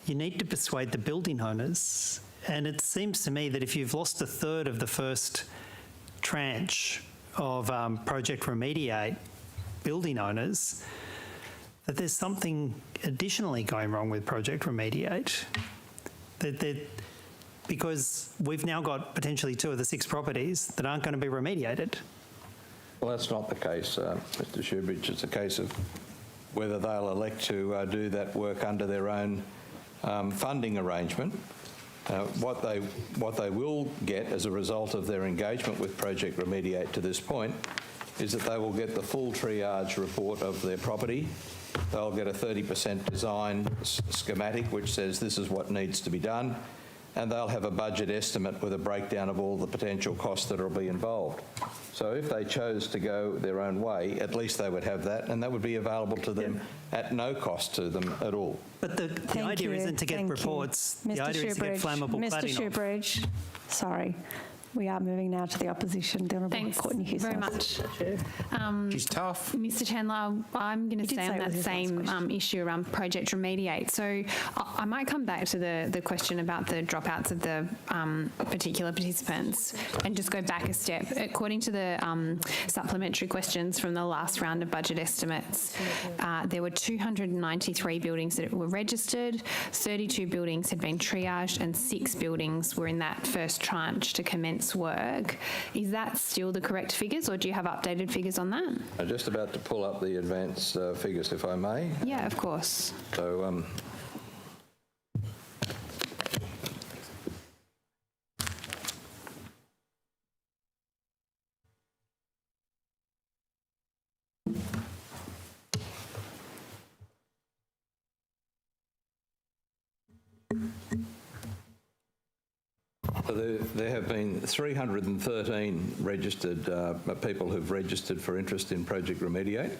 you need to persuade the building owners. And it seems to me that if you've lost 1/3 of the first tranche of Project Remediate building owners, that there's something additionally going wrong with Project Remediate. Because we've now got potentially 2 of the 6 properties that aren't going to be remediated. Well, that's not the case, Mr. Shoebridge. It's a case of whether they'll elect to do that work under their own funding arrangement. What they will get as a result of their engagement with Project Remediate to this point is that they will get the full triage report of their property. They'll get a 30% design schematic which says this is what needs to be done, and they'll have a budget estimate with a breakdown of all the potential costs that will be involved. So if they chose to go their own way, at least they would have that, and that would be available to them at no cost to them at all. But the idea isn't to get reports. The idea is to get flammable cladding Mr. Shoebridge, sorry. We are moving now to the opposition. The Honourable Courtney Hughes. Very much. She's tough. Mr. Chandler, I'm going to stay on that same issue around Project Remediate. So I might come back to the question about the dropouts of the particular participants and just go back a step. According to the supplementary questions from the last round of budget estimates, there were 293 buildings that were registered, 32 buildings had been triaged, and 6 buildings were in that first tranche to commence work. Is that still the correct figures, or do you have updated figures on that? I'm just about to pull up the advance figures, if I may. Yeah, of course. So, So there have been 313 registered people who've registered for interest in Project Remediate.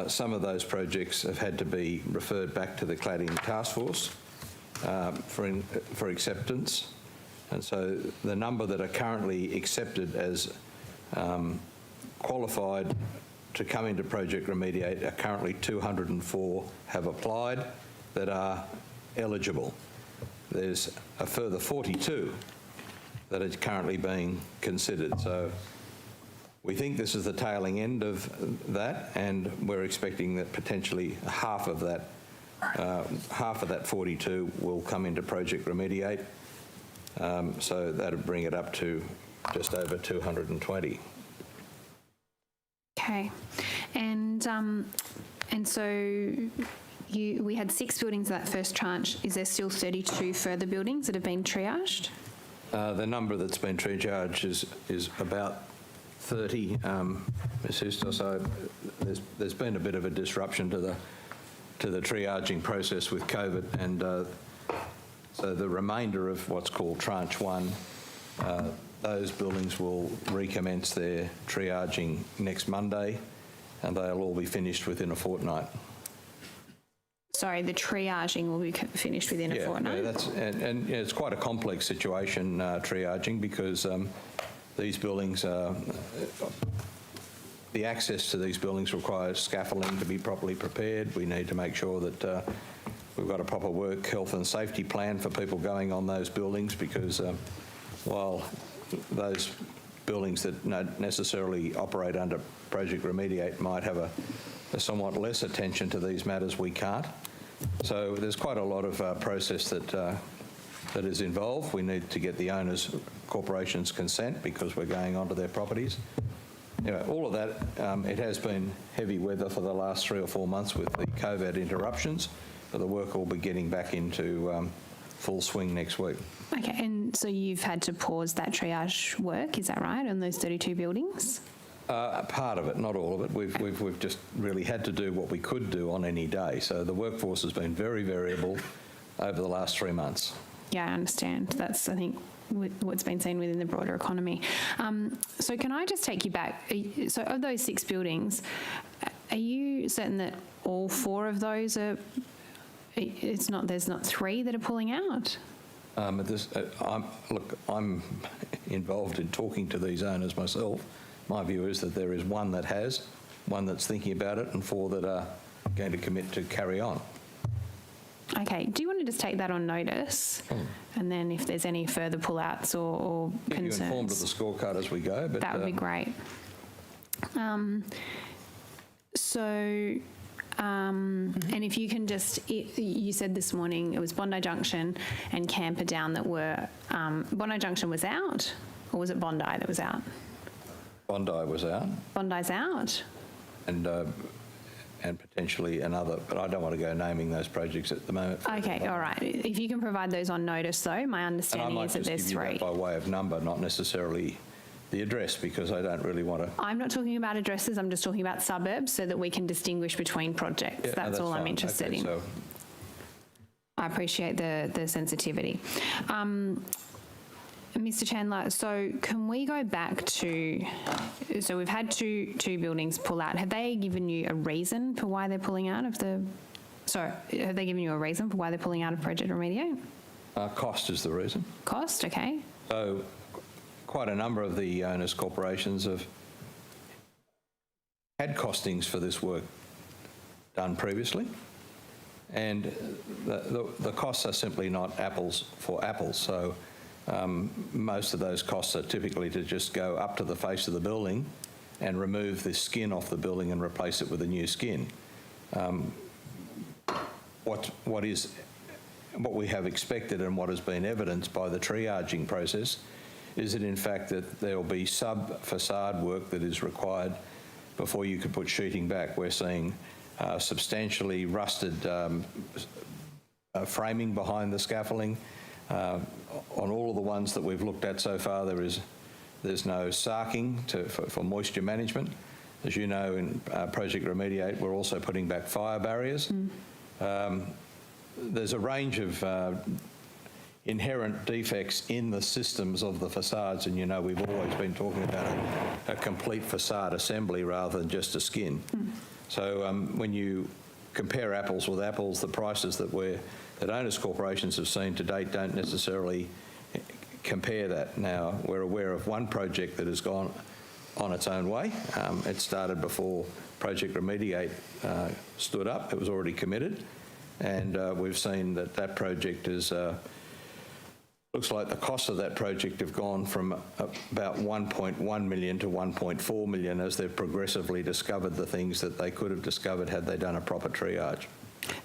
Some of those projects have had to be referred back to the Cladding Task Force for acceptance. And so the number that are currently accepted as qualified to come into Project Remediate are currently 204 have applied that are eligible. There's a further 42 that are currently being considered. So we think this is the tailing end of that, and we're expecting that potentially half of that 42 will come into Project Remediate. So that'll bring it up to just over 220. Okay, and so we had 6 buildings in that first tranche. Is there still 32 further buildings that have been triaged? The number that's been triaged is about 30, Ms. Huster. So there's been a bit of a disruption to the triaging process with COVID, and so the remainder of what's called tranche 1. Those buildings will recommence their triaging next Monday, and they'll all be finished within a fortnight. Sorry, the triaging will be finished within a fortnight? Yeah, and it's quite a complex situation, triaging, because these buildings, the access to these buildings requires scaffolding to be properly prepared. We need to make sure that we've got a proper work, health and safety plan for people going on those buildings, because while those buildings that don't necessarily operate under Project Remediate might have a somewhat less attention to these matters, we can't. So there's quite a lot of process that is involved. We need to get the owners' corporations' consent because we're going onto their properties. Anyway, all of that, it has been heavy weather for the last 3 or 4 months with the COVID interruptions, but the work will be getting back into full swing next week. Okay, and so you've had to pause that triage work, is that right, on those 32 buildings? Part of it, not all of it. We've just really had to do what we could do on any day. So the workforce has been very variable over the last 3 months. Yeah, I understand. That's, I think, what's been seen within the broader economy. So can I just take you back? So of those 6 buildings, are you certain that all 4 of those are, there's not 3 that are pulling out? Look, I'm involved in talking to these owners myself. My view is that there is 1 that has, 1 that's thinking about it, and 4 that are going to commit to carry on. Okay. Do you want to just take that on notice? And then if there's any further pullouts or concerns... Keep you informed of the scorecard as we go. But that would be great. And if you can just... You said this morning it was Bondi Junction and Camperdown that were... Bondi Junction was out? Or was it Bondi that was out? Bondi was out. Bondi's out? And potentially another, but I don't want to go naming those projects at the moment. Okay, all right. If you can provide those on notice, though, my understanding is that there's 3. I might just give you that by way of number, not necessarily the address, because I don't really want to... I'm not talking about addresses, I'm just talking about suburbs so that we can distinguish between projects. Yeah, that's all I'm interested in. So. I appreciate the sensitivity. Mr. Chandler, so can we go back to, so we've had two buildings pull out. Have they given you a reason for why they're pulling out of the, have they given you a reason for why they're pulling out of Project Remediate? Cost is the reason. Cost, okay. So quite a number of the owners' corporations have had costings for this work done previously, and the costs are simply not apples for apples. So most of those costs are typically to just go up to the face of the building and remove the skin off the building and replace it with a new skin. What we have expected and what has been evidenced by the triaging process is that in fact that there will be sub-facade work that is required before you could put sheeting back. We're seeing substantially rusted framing behind the scaffolding. On all of the ones that we've looked at so far, there's no sarking for moisture management. As you know, in Project Remediate, we're also putting back fire barriers. There's a range of inherent defects in the systems of the facades, and we've always been talking about a complete facade assembly rather than just a skin. So when you compare apples with apples, the prices that owners' corporations have seen to date don't necessarily compare that. Now, we're aware of one project that has gone on its own way. It started before Project Remediate stood up. It was already committed, and we've seen that project is looks like the costs of that project have gone from about 1.1 million to 1.4 million as they've progressively discovered the things that they could have discovered had they done a proper triage.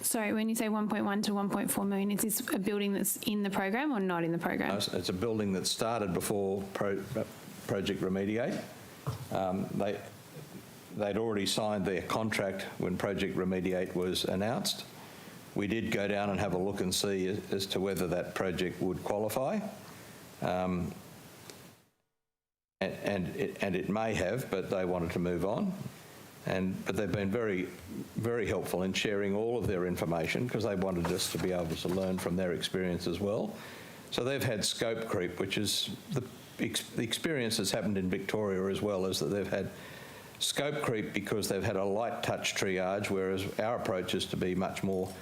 Sorry, when you say 1.1 to 1.4 million, is this a building that's in the program or not in the program? No, it's a building that started before Project Remediate. They'd already signed their contract when Project Remediate was announced. We did go down and have a look and see as to whether that project would qualify, and it may have, but they wanted to move on. But they've been very, very helpful in sharing all of their information because they wanted us to be able to learn from their experience as well. So they've had scope creep, which is the experience that's happened in Victoria as well, is that they've had scope creep because they've had a light touch triage, whereas our approach is to be much more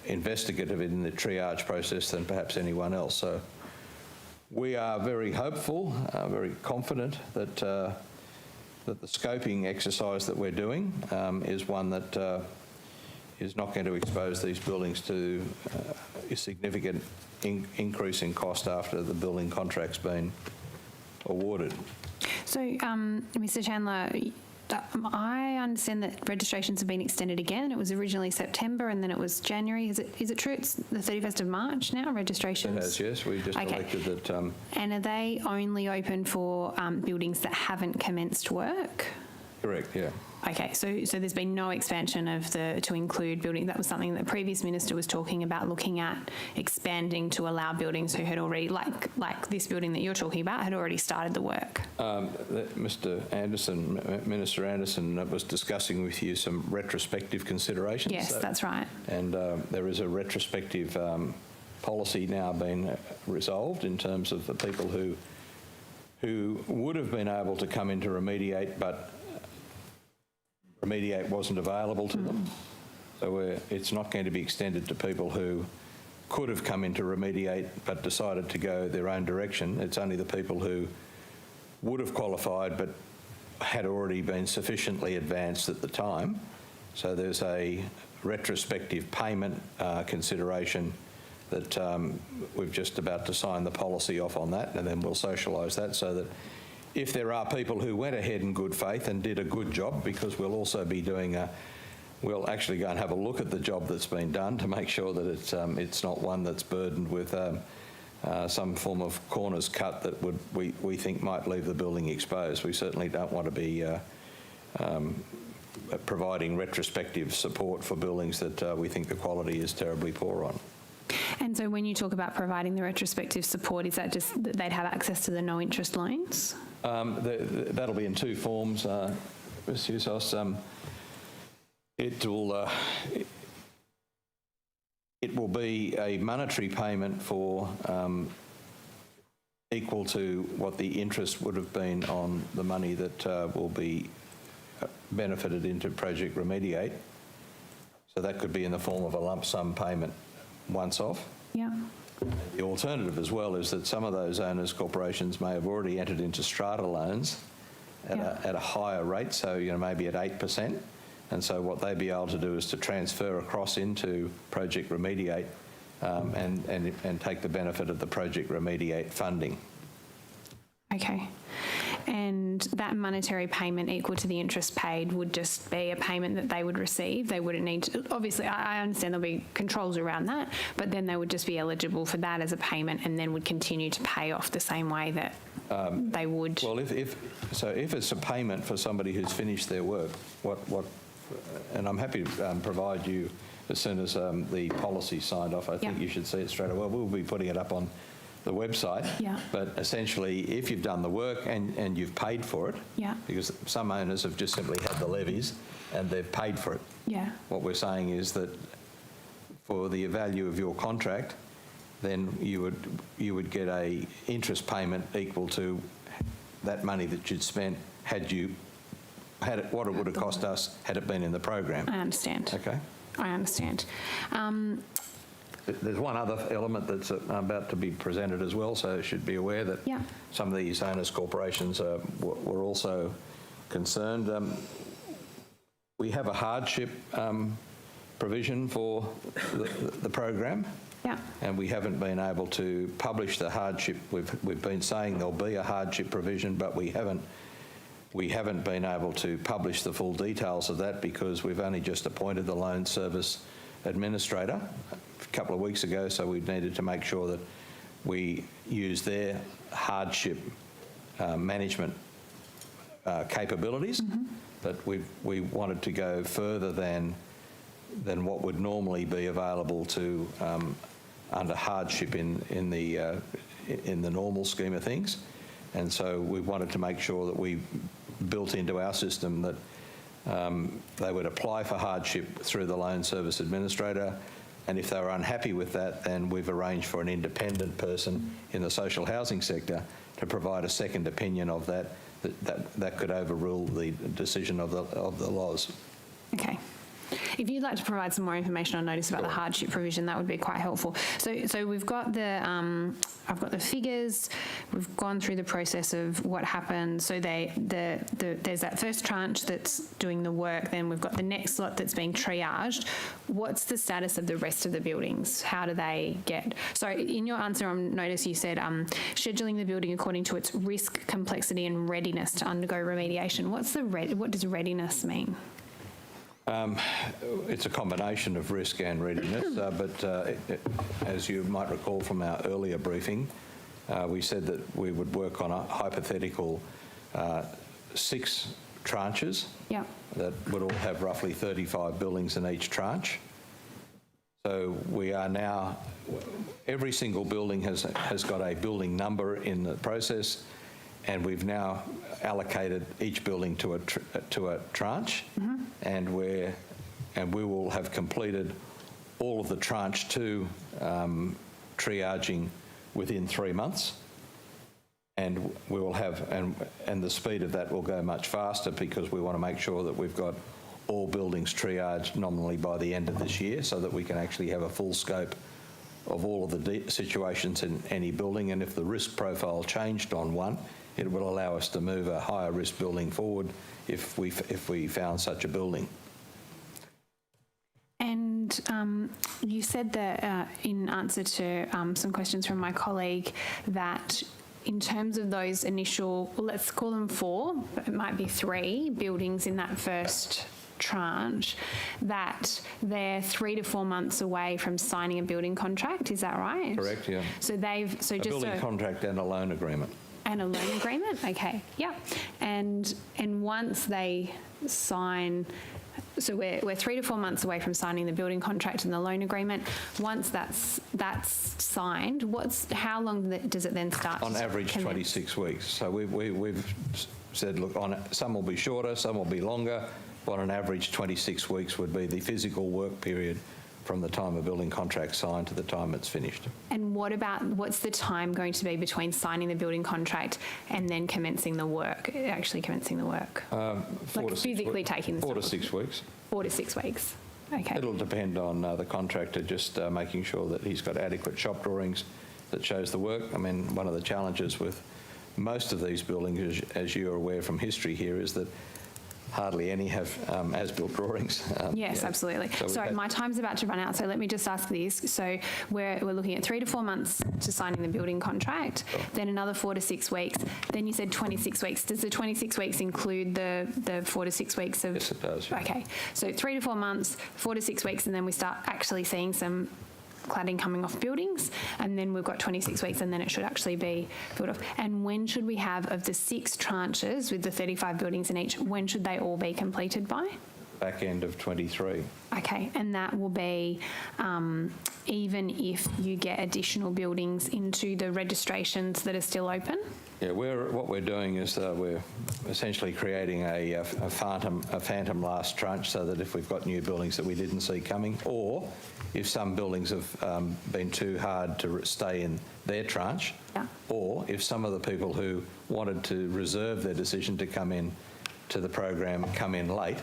investigative in the triage process than perhaps anyone else. So we are very hopeful, very confident that the scoping exercise that we're doing is one that is not going to expose these buildings to a significant increase in cost after the building contract's been awarded. So, Mr. Chandler, I understand that registrations have been extended again. It was originally September and then it was January. Is it true it's the 31st of March now, registrations? It has, yes. We just elected that. And are they only open for buildings that haven't commenced work? Correct, yeah. Okay, so there's been no expansion to include buildings. That was something that the previous minister was talking about, looking at expanding to allow buildings who had already, like this building that you're talking about, had already started the work. Minister Anderson was discussing with you some retrospective considerations. Yes, that's right. And there is a retrospective policy now being resolved in terms of the people who would have been able to come into Remediate, but Remediate wasn't available to them. So it's not going to be extended to people who could have come into Remediate but decided to go their own direction. It's only the people who would have qualified but had already been sufficiently advanced at the time. So there's a retrospective payment consideration that we're just about to sign the policy off on that, and then we'll socialise that so that if there are people who went ahead in good faith and did a good job, because we'll also be doing we'll actually go and have a look at the job that's been done to make sure that it's not one that's burdened with some form of corners cut that we think might leave the building exposed. We certainly don't want to be providing retrospective support for buildings that we think the quality is terribly poor on. And so when you talk about providing the retrospective support, is that just that they'd have access to the no-interest loans? That'll be in two forms, Ms. Hughes. It will be a monetary payment for equal to what the interest would have been on the money that will be benefited into Project Remediate. So that could be in the form of a lump sum payment once off. Yeah. The alternative as well is that some of those owners' corporations may have already entered into strata loans at a higher rate, so maybe at 8%. And so what they'd be able to do is to transfer across into Project Remediate and take the benefit of the Project Remediate funding. Okay. And that monetary payment equal to the interest paid would just be a payment that they would receive. They wouldn't need to, obviously, I understand there'll be controls around that, but then they would just be eligible for that as a payment and then would continue to pay off the same way that they would. Well, if it's a payment for somebody who's finished their work, and I'm happy to provide you as soon as the policy's signed off. I think you should see it straight away. We'll be putting it up on the website. Yeah. But essentially, if you've done the work and you've paid for it, because some owners have just simply had the levies and they've paid for it. Yeah. What we're saying is that for the value of your contract, then you would get a interest payment equal to that money that you'd spent what it would have cost us had it been in the program. I understand. Okay. I understand. There's one other element that's about to be presented as well, so you should be aware that some of these owners' corporations were also concerned. We have a hardship provision for the program, and we haven't been able to publish the hardship. We've been saying there'll be a hardship provision, but we haven't been able to publish the full details of that because we've only just appointed the loan service administrator a couple of weeks ago, so we needed to make sure that we use their hardship management capabilities. But we wanted to go further than what would normally be available to under hardship in the normal scheme of things, and so we wanted to make sure that we built into our system that they would apply for hardship through the loan service administrator, and if they were unhappy with that, then we've arranged for an independent person in the social housing sector to provide a second opinion of that could overrule the decision of the laws. Okay. If you'd like to provide some more information on notice about the hardship provision, that would be quite helpful. So we've got I've got the figures. We've gone through the process of what happened. So there's that first tranche that's doing the work. Then we've got the next lot that's being triaged. What's the status of the rest of the buildings? How do they get? So in your answer on notice, you said scheduling the building according to its risk, complexity, and readiness to undergo remediation. What does readiness mean? It's a combination of risk and readiness, but as you might recall from our earlier briefing, we said that we would work on a hypothetical 6 tranches that would all have roughly 35 buildings in each tranche. So we are now, every single building has got a building number in the process, and we've now allocated each building to a tranche, and we will have completed all of the tranche 2 triaging within 3 months, and we will have and the speed of that will go much faster because we want to make sure that we've got all buildings triaged nominally by the end of this year, so that we can actually have a full scope of all of the situations in any building, and if the risk profile changed on one, it will allow us to move a higher risk building forward if we found such a building. And you said that in answer to some questions from my colleague that in terms of those initial, well, let's call them 4, but it might be 3 buildings in that first tranche, that they're 3 to 4 months away from signing a building contract. Is that right? Correct, yeah. So just a building contract and a loan agreement. And a loan agreement? Okay, yeah. And once they sign, so we're 3 to 4 months away from signing the building contract and the loan agreement. Once that's signed, how long does it then start? On average, 26 weeks. So we've said, look, some will be shorter, some will be longer, but on an average, 26 weeks would be the physical work period from the time a building contract's signed to the time it's finished. And what's the time going to be between signing the building contract and then commencing the work, actually commencing the work? Physically taking the 4 to 6 weeks. 4 to 6 weeks. Okay. It'll depend on the contractor just making sure that he's got adequate shop drawings that shows the work. I mean, one of the challenges with most of these buildings, as you are aware from history here, is that hardly any have as-built drawings. Yes, absolutely. Sorry, my time's about to run out, so let me just ask this. So we're looking at 3 to 4 months to signing the building contract, then another 4 to 6 weeks. Then you said 26 weeks. Does the 26 weeks include the 4 to 6 weeks of... Yes, it does. Yeah. Okay, so 3 to 4 months, 4 to 6 weeks, and then we start actually seeing some cladding coming off buildings, and then we've got 26 weeks, and then it should actually be built off. And when should we have, of the 6 tranches with the 35 buildings in each, when should they all be completed by? back end of 23. Okay, and that will be even if you get additional buildings into the registrations that are still open? Yeah, what we're doing is we're essentially creating a phantom last tranche, so that if we've got new buildings that we didn't see coming, or if some buildings have been too hard to stay in their tranche, or if some of the people who wanted to reserve their decision to come in to the program come in late,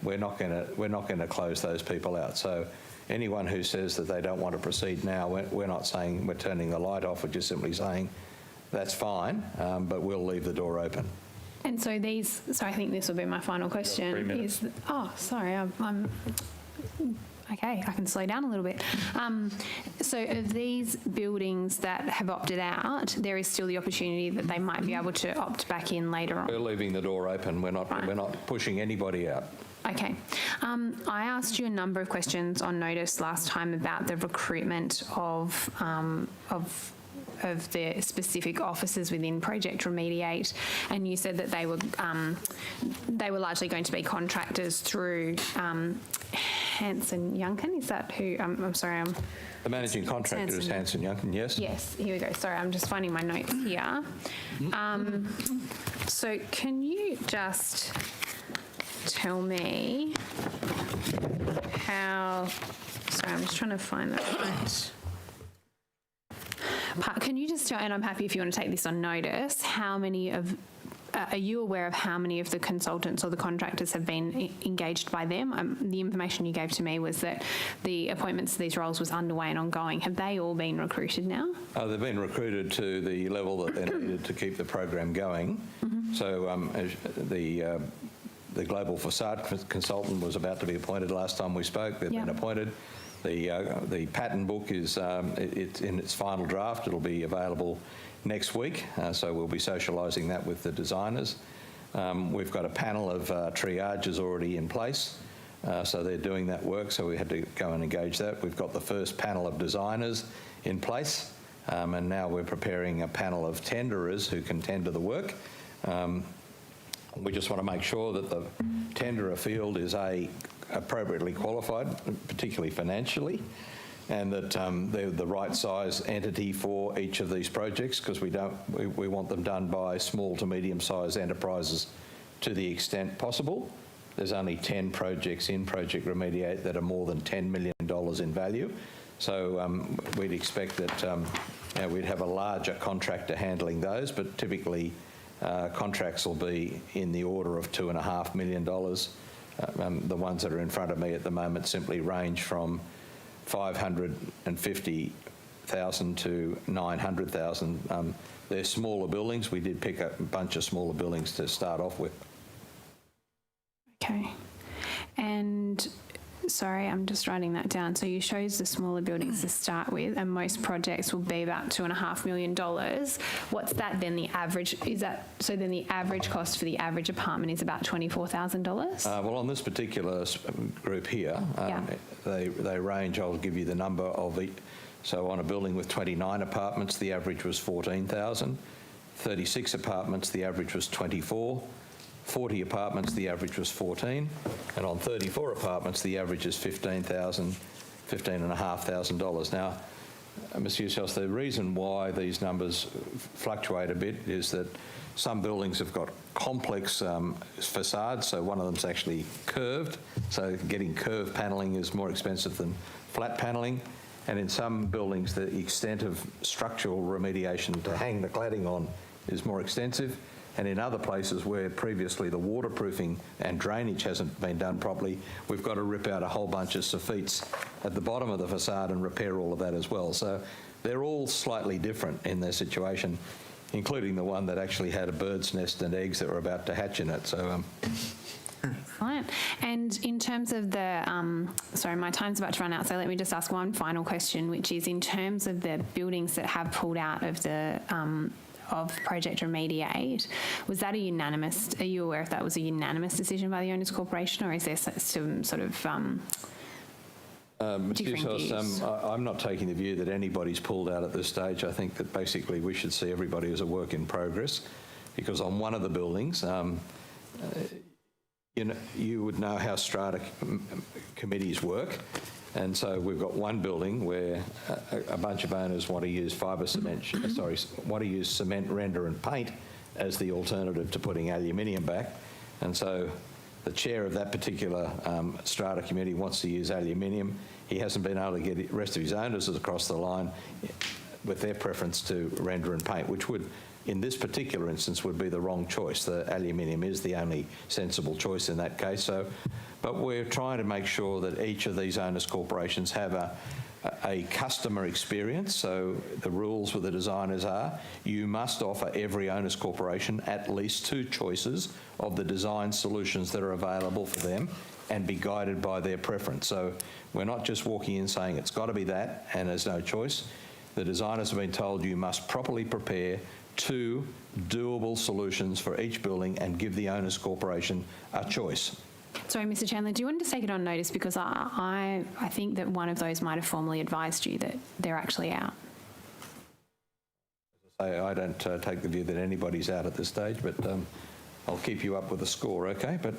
we're not going to close those people out. So anyone who says that they don't want to proceed now, we're not saying we're turning the light off. We're just simply saying that's fine, but we'll leave the door open. And so so I think this will be my final question. Okay, I can slow down a little bit. So of these buildings that have opted out, there is still the opportunity that they might be able to opt back in later on? We're leaving the door open. We're not pushing anybody out. Okay. I asked you a number of questions on notice last time about the recruitment of the specific officers within Project Remediate, and you said that they were largely going to be contractors through Hanson Yuncken. Is that who? I'm sorry. The managing contractor is Hanson Yuncken. Yes. Yes. Here we go. Sorry, I'm just finding my notes here. So can you just tell me how? Sorry, I'm just trying to find that right. Can you just tell, and I'm happy if you want to take this on notice, are you aware of how many of the consultants or the contractors have been engaged by them? The information you gave to me was that the appointments to these roles was underway and ongoing. Have they all been recruited now? They've been recruited to the level that they're needed to keep the program going. So the global facade consultant was about to be appointed last time we spoke. They've been appointed. The pattern book is it's in its final draft. It'll be available next week, so we'll be socialising that with the designers. We've got a panel of triages already in place, so they're doing that work, so we had to go and engage that. We've got the first panel of designers in place, and now we're preparing a panel of tenderers who can tender the work. We just want to make sure that the tenderer field is appropriately qualified, particularly financially, and that they're the right size entity for each of these projects, because we want them done by small to medium-sized enterprises to the extent possible. There's only 10 projects in Project Remediate that are more than $10 million in value, so we'd expect that we'd have a larger contractor handling those, but typically contracts will be in the order of $2.5 million. The ones that are in front of me at the moment simply range from $550,000 to $900,000. They're smaller buildings. We did pick up a bunch of smaller buildings to start off with. Okay. And sorry, I'm just writing that down. So you chose the smaller buildings to start with, and most projects will be about $2.5 million. What's that then? The average is that? So then the average cost for the average apartment is about $24,000. Well, on this particular group here, they range. I'll give you the number of each. So on a building with 29 apartments, the average was $14,000. 36 apartments, the average was $24,000. 40 apartments, the average was $14,000, and on 34 apartments, the average is $15,000, $15,500. Now, Mr. Hughes, the reason why these numbers fluctuate a bit is that some buildings have got complex facades, so one of them's actually curved, so getting curved panelling is more expensive than flat panelling, and in some buildings, the extent of structural remediation to hang the cladding on is more extensive. And in other places where previously the waterproofing and drainage hasn't been done properly, we've got to rip out a whole bunch of soffits at the bottom of the facade and repair all of that as well. So they're all slightly different in their situation, including the one that actually had a bird's nest and eggs that were about to hatch in it. So. Excellent. And in terms of the, sorry, my time's about to run out, so let me just ask one final question, which is in terms of the buildings that have pulled out of the of Project Remediate, was that a unanimous, are you aware if that was a unanimous decision by the Owners Corporation, or is there some sort of differing views? I'm not taking the view that anybody's pulled out at this stage. I think that basically we should see everybody as a work in progress, because on one of the buildings, you would know how strata committees work. And so we've got one building where a bunch of owners want to use want to use cement, render and paint as the alternative to putting aluminium back. And so the chair of that particular strata committee wants to use aluminium. He hasn't been able to get the rest of his owners across the line with their preference to render and paint, which would, in this particular instance, would be the wrong choice. The aluminium is the only sensible choice in that case. But we're trying to make sure that each of these owners' corporations have a customer experience. So the rules with the designers are you must offer every owners' corporation at least 2 choices of the design solutions that are available for them and be guided by their preference. So we're not just walking in saying it's got to be that and there's no choice. The designers have been told you must properly prepare 2 doable solutions for each building and give the owners' corporation a choice. Sorry, Mr. Chandler, do you want to take it on notice, because I think that one of those might have formally advised you that they're actually out. I don't take the view that anybody's out at this stage, but I'll keep you up with the score, okay? But,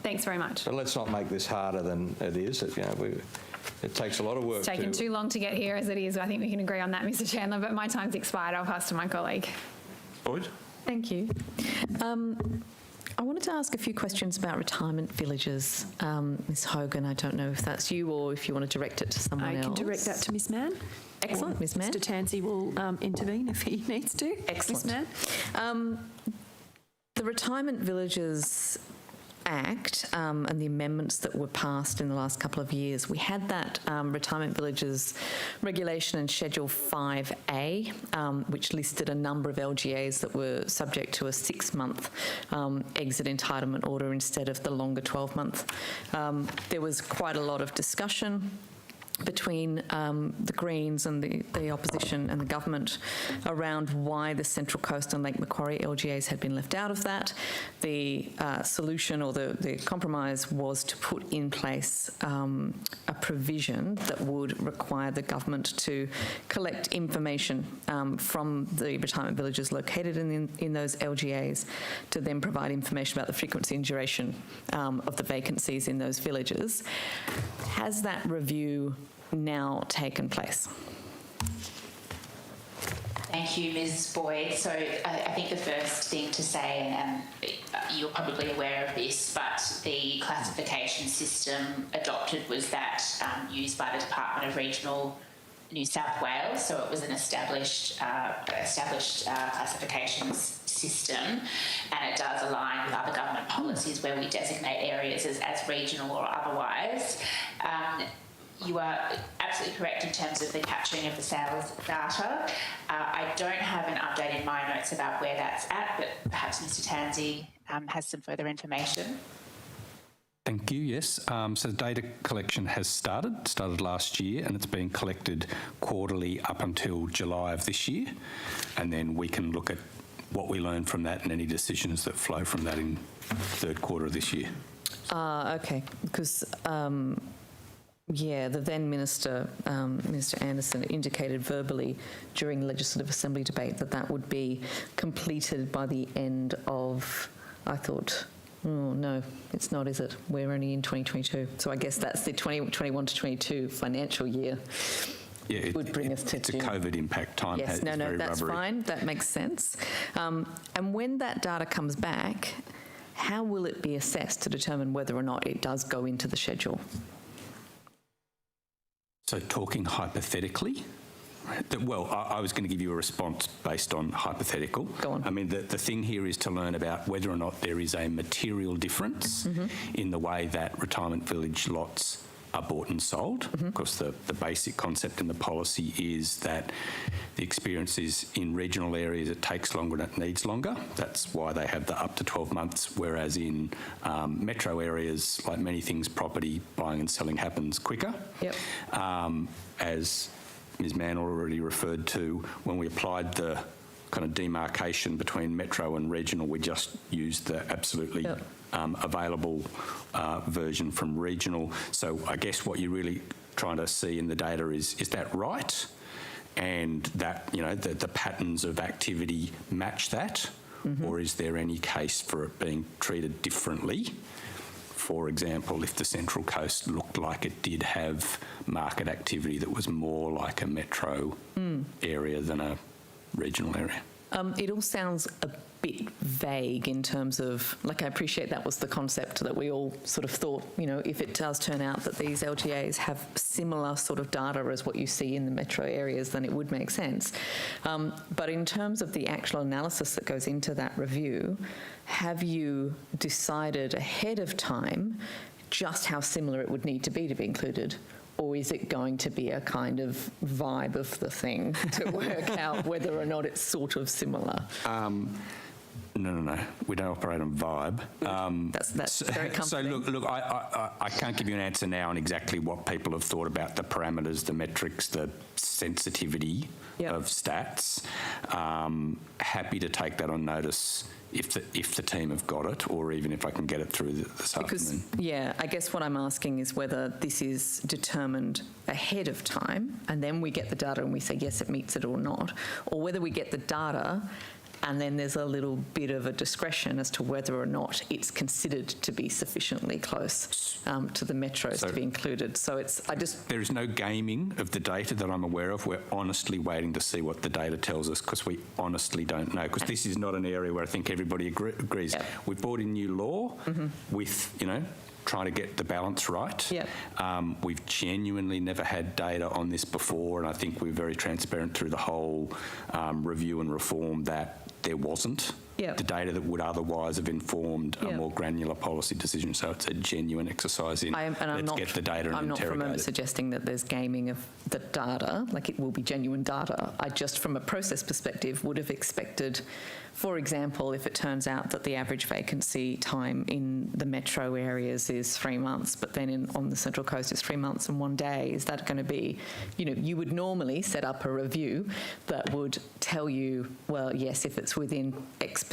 Thanks very much. But let's not make this harder than it is. It takes a lot of work. It's taken too long to get here as it is. I think we can agree on that, Mr. Chandler, but my time's expired. I'll pass to my colleague. Boyd? Thank you. I wanted to ask a few questions about retirement villages. Ms Hogan, I don't know if that's you or if you want to direct it to someone else. I can direct that to Ms Mann. Excellent, Ms Mann. Mr Tansey will intervene if he needs to. Excellent. Ms Mann. The Retirement Villages Act and the amendments that were passed in the last couple of years, we had that Retirement Villages Regulation in Schedule 5A, which listed a number of LGAs that were subject to a 6-month exit entitlement order instead of the longer 12-month. There was quite a lot of discussion between the Greens and the opposition and the government around why the Central Coast and Lake Macquarie LGAs had been left out of that. The solution or the compromise was to put in place a provision that would require the government to collect information from the retirement villages located in those LGAs to then provide information about the frequency and duration of the vacancies in those villages. Has that review now taken place? Thank you, Ms Boyd. So I think the first thing to say, and you're probably aware of this, but the classification system adopted was that used by the Department of Regional New South Wales. So it was an established classifications system, and it does align with other government policies where we designate areas as regional or otherwise. You are absolutely correct in terms of the capturing of the sales data. I don't have an update in my notes about where that's at, but perhaps Mr Tansey has some further information. Thank you, yes. So the data collection has started last year, and it's been collected quarterly up until July of this year. And then we can look at what we learn from that and any decisions that flow from that in third quarter of this year. Okay, because the then Minister, Minister Anderson, indicated verbally during the Legislative Assembly debate that would be completed by the end of, I thought, oh no, it's not, is it? We're only in 2022. So I guess that's the 2021 to 22 financial year. Yeah, it would bring us to it's June. a COVID impact time. Yes, it's no, very that's rubbery. fine. That makes sense. And when that data comes back, how will it be assessed to determine whether or not it does go into the schedule? So talking hypothetically, I was going to give you a response based on hypothetical. Go on. I mean, the thing here is to learn about whether or not there is a material difference in the way that retirement village lots are bought and sold. Of course, the basic concept in the policy is that the experience is in regional areas it takes longer and it needs longer. That's why they have the up to 12 months, whereas in metro areas, like many things, property buying and selling happens quicker. Yep. As Ms Mann already referred to, when we applied the kind of demarcation between metro and regional, we just used the absolutely available version from regional. So I guess what you're really trying to see in the data is that right? And that, the patterns of activity match that? Or is there any case for it being treated differently? for example, if the Central Coast looked like it did have market activity that was more like a metro area than a regional area. It all sounds a bit vague in terms of, like, I appreciate that was the concept that we all sort of thought, you know, if it does turn out that these LGAs have similar sort of data as what you see in the metro areas, then it would make sense. But in terms of the actual analysis that goes into that review, have you decided ahead of time just how similar it would need to be included? Or is it going to be a kind of vibe of the thing to work out whether or not it's sort of similar? No. We don't operate on vibe. That's very comforting. So look, I can't give you an answer now on exactly what people have thought about the parameters, the metrics, the sensitivity of stats. Happy to take that on notice if the team have got it, or even if I can get it through this afternoon. Yeah, I guess what I'm asking is whether this is determined ahead of time and then we get the data and we say, yes, it meets it or not, or whether we get the data and then there's a little bit of a discretion as to whether or not it's considered to be sufficiently close to the metros to be included. So there is no gaming of the data that I'm aware of. We're honestly waiting to see what the data tells us, because we honestly don't know, because this is not an area where I think everybody agrees. Yep. We've brought in new law with, you know, trying to get the balance right. Yep. We've genuinely never had data on this before, and I think we're very transparent through the whole review and reform that there wasn't the data that would otherwise have informed a more granular policy decision. So it's a genuine exercise in let's get the data and I'm not for a moment suggesting that there's gaming of the data, like it will be genuine data. I just, from a process perspective, would have expected, for example, if it turns out that the average vacancy time in the metro areas is 3 months, but then on the Central Coast is 3 months and 1 day, is that going to be, you know, you would normally set up a review that would tell you, well, yes, if it's within X%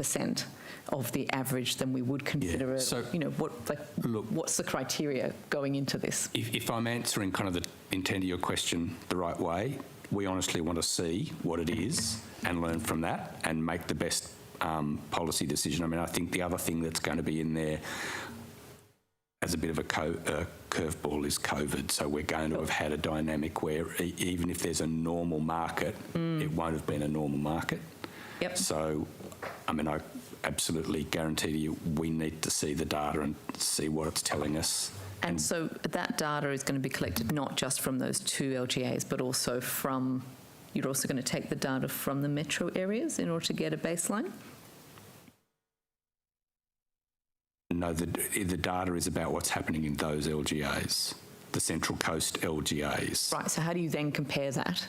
of the average, then we would consider it. So, you know, what's the criteria going into this? If I'm answering kind of the intent of your question the right way, we honestly want to see what it is and learn from that and make the best policy decision. I mean, I think the other thing that's going to be in there as a bit of a curveball is COVID. So we're going to have had a dynamic where even if there's a normal market, it won't have been a normal market. Yep. So, I mean, I absolutely guarantee to you we need to see the data and see what it's telling us. And so that data is going to be collected not just from those 2 LGAs, but also from, you're also going to take the data from the metro areas in order to get a baseline? No, the data is about what's happening in those LGAs, the Central Coast LGAs. Right, so how do you then compare that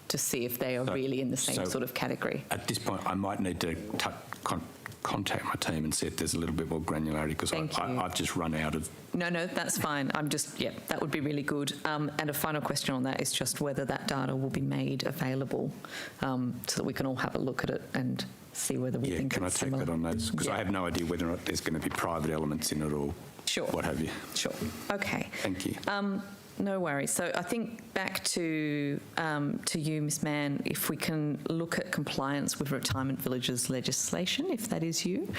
to see if they are really in the same sort of category? At this point, I might need to contact my team and see if there's a little bit more granularity, because I've just run out of... No, that's fine. I'm just, that would be really good. And a final question on that is just whether that data will be made available so that we can all have a look at it and see whether we think can I it's take similar. that on notice? Because I have no idea whether or not there's going to be private elements in it or what have you. Sure. Okay. Thank you. No worries. So I think back to you, Ms Mann, if we can look at compliance with retirement villages legislation, if that is you.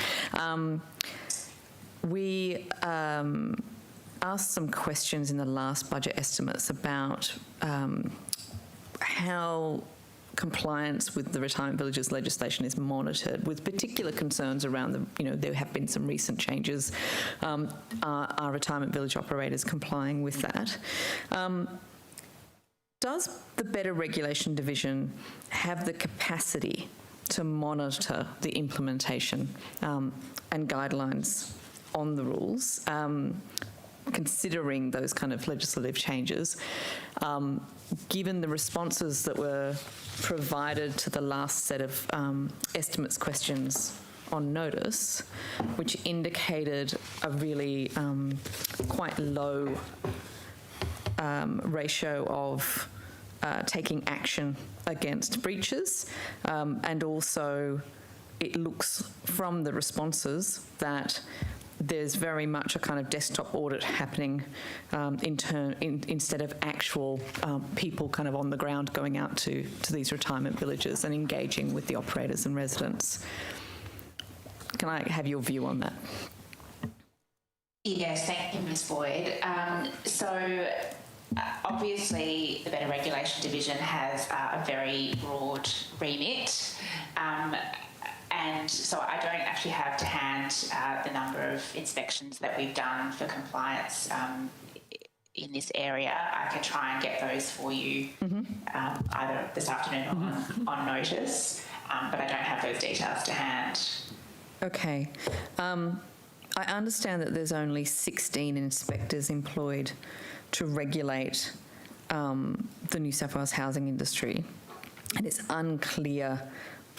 We asked some questions in the last budget estimates about how compliance with the retirement villages legislation is monitored, with particular concerns around the, you know, there have been some recent changes. Are retirement village operators complying with that? Does the Better Regulation Division have the capacity to monitor the implementation and guidelines on the rules, considering those kind of legislative changes, given the responses that were provided to the last set of estimates questions on notice, which indicated a really quite low ratio of taking action against breaches, and also it looks from the responses that there's very much a kind of desktop audit happening instead of actual people kind of on the ground going out to these retirement villages and engaging with the operators and residents. Can I have your view on that? Yes, thank you, Ms Boyd. Obviously, the Better Regulation Division has a very broad remit, and so I don't actually have to hand the number of inspections that we've done for compliance in this area. I can try and get those for you either this afternoon or on notice, but I don't have those details to hand. Okay. I understand that there's only 16 inspectors employed to regulate the New South Wales housing industry, and it's unclear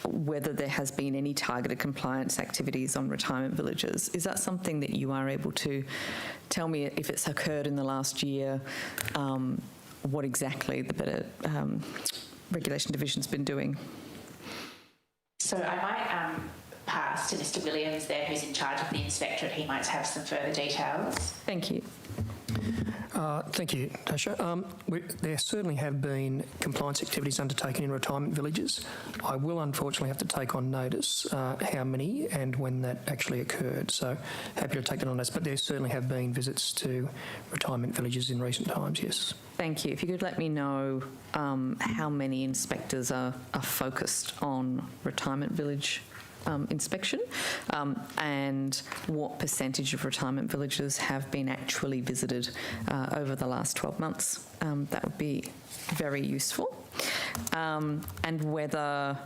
whether there has been any targeted compliance activities on retirement villages. Is that something that you are able to tell me if it's occurred in the last year, what exactly the Better Regulation Division's been doing? So I might pass to Mr Williams there, who's in charge of the inspectorate. He might have some further details. Thank you. Thank you, Tasha. There certainly have been compliance activities undertaken in retirement villages. I will unfortunately have to take on notice how many and when that actually occurred, so happy to take that on notice, but there certainly have been visits to retirement villages in recent times, yes. Thank you. If you could let me know how many inspectors are focused on retirement village inspection, and what percentage of retirement villages have been actually visited over the last 12 months. That would be very useful. And whether,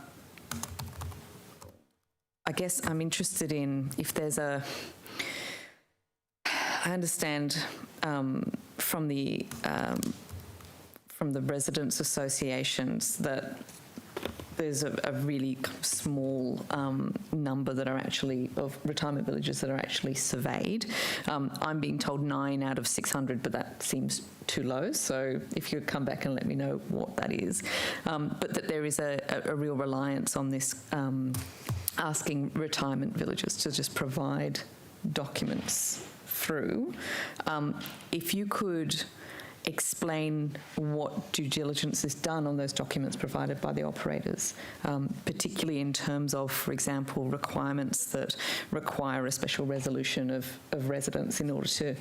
I guess I'm interested in if there's I understand from the residents' associations that there's a really small number that are actually, of retirement villages that are actually surveyed. I'm being told 9 out of 600, but that seems too low. So if you could come back and let me know what that is. But that there is a real reliance on this asking retirement villages to just provide documents through. If you could explain what due diligence is done on those documents provided by the operators, particularly in terms of, for example, requirements that require a special resolution of residents in order to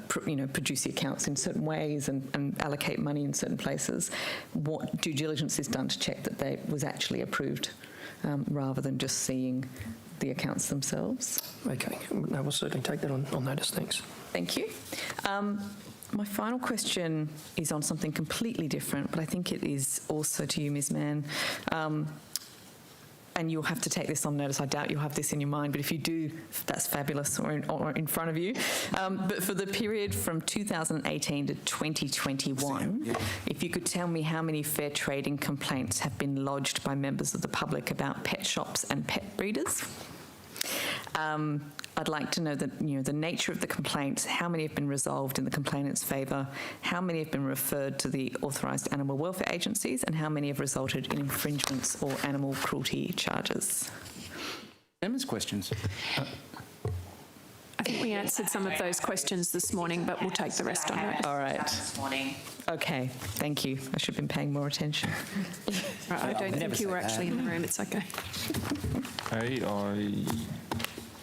produce the accounts in certain ways and allocate money in certain places. What due diligence is done to check that they was actually approved, rather than just seeing the accounts themselves. Okay, no, we'll certainly take that on notice, thanks. Thank you. My final question is on something completely different, but I think it is also to you, Ms Mann. And you'll have to take this on notice. I doubt you'll have this in your mind, but if you do, that's fabulous, or in front of you. But for the period from 2018 to 2021, if you could tell me how many fair trading complaints have been lodged by members of the public about pet shops and pet breeders. I'd like to know the nature of the complaints, how many have been resolved in the complainant's favour, how many have been referred to the authorised animal welfare agencies, and how many have resulted in infringements or animal cruelty charges. Chairman's questions. I think we answered some of those questions this morning, but we'll take the rest on notice. All right. This morning. Okay, thank you. I should have been paying more attention. Right, I don't think you were actually in the room. It's okay. Okay,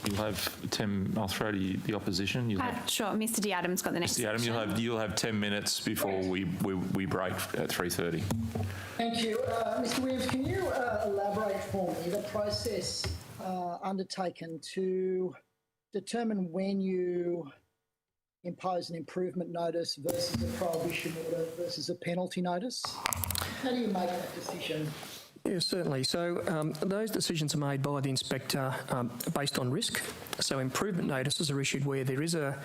you'll have 10. I'll throw to you the opposition. Sure, Mr. D. Adams got the next. Mr. Adams, you'll have 10 minutes before we break at 3:30. Thank you. Mr. Williams, can you elaborate for me the process undertaken to determine when you impose an improvement notice versus a prohibition order versus a penalty notice? How do you make that decision? Yeah, certainly. So those decisions are made by the inspector based on risk. So improvement notices are issued where there is a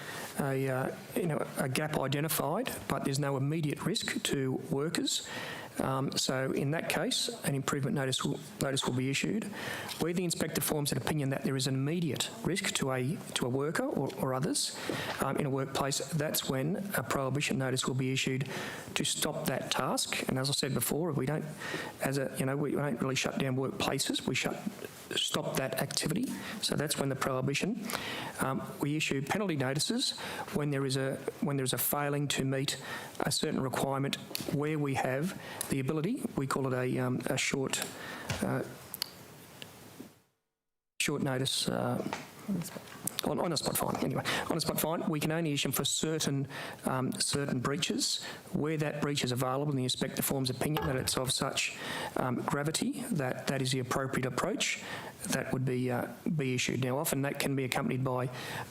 gap identified, but there's no immediate risk to workers. So in that case, an improvement notice will be issued. Where the inspector forms an opinion that there is an immediate risk to a worker or others in a workplace, that's when a prohibition notice will be issued to stop that task. And as I said before, we don't really shut down workplaces. We stop that activity. So that's when the prohibition. We issue penalty notices when there is a failing to meet a certain requirement where we have the ability. We call it a short notice. on a spot fine, anyway. On a spot fine, we can only issue them for certain breaches. Where that breach is available and the inspector forms opinion that it's of such gravity that that is the appropriate approach, that would be issued. Now, often that can be accompanied by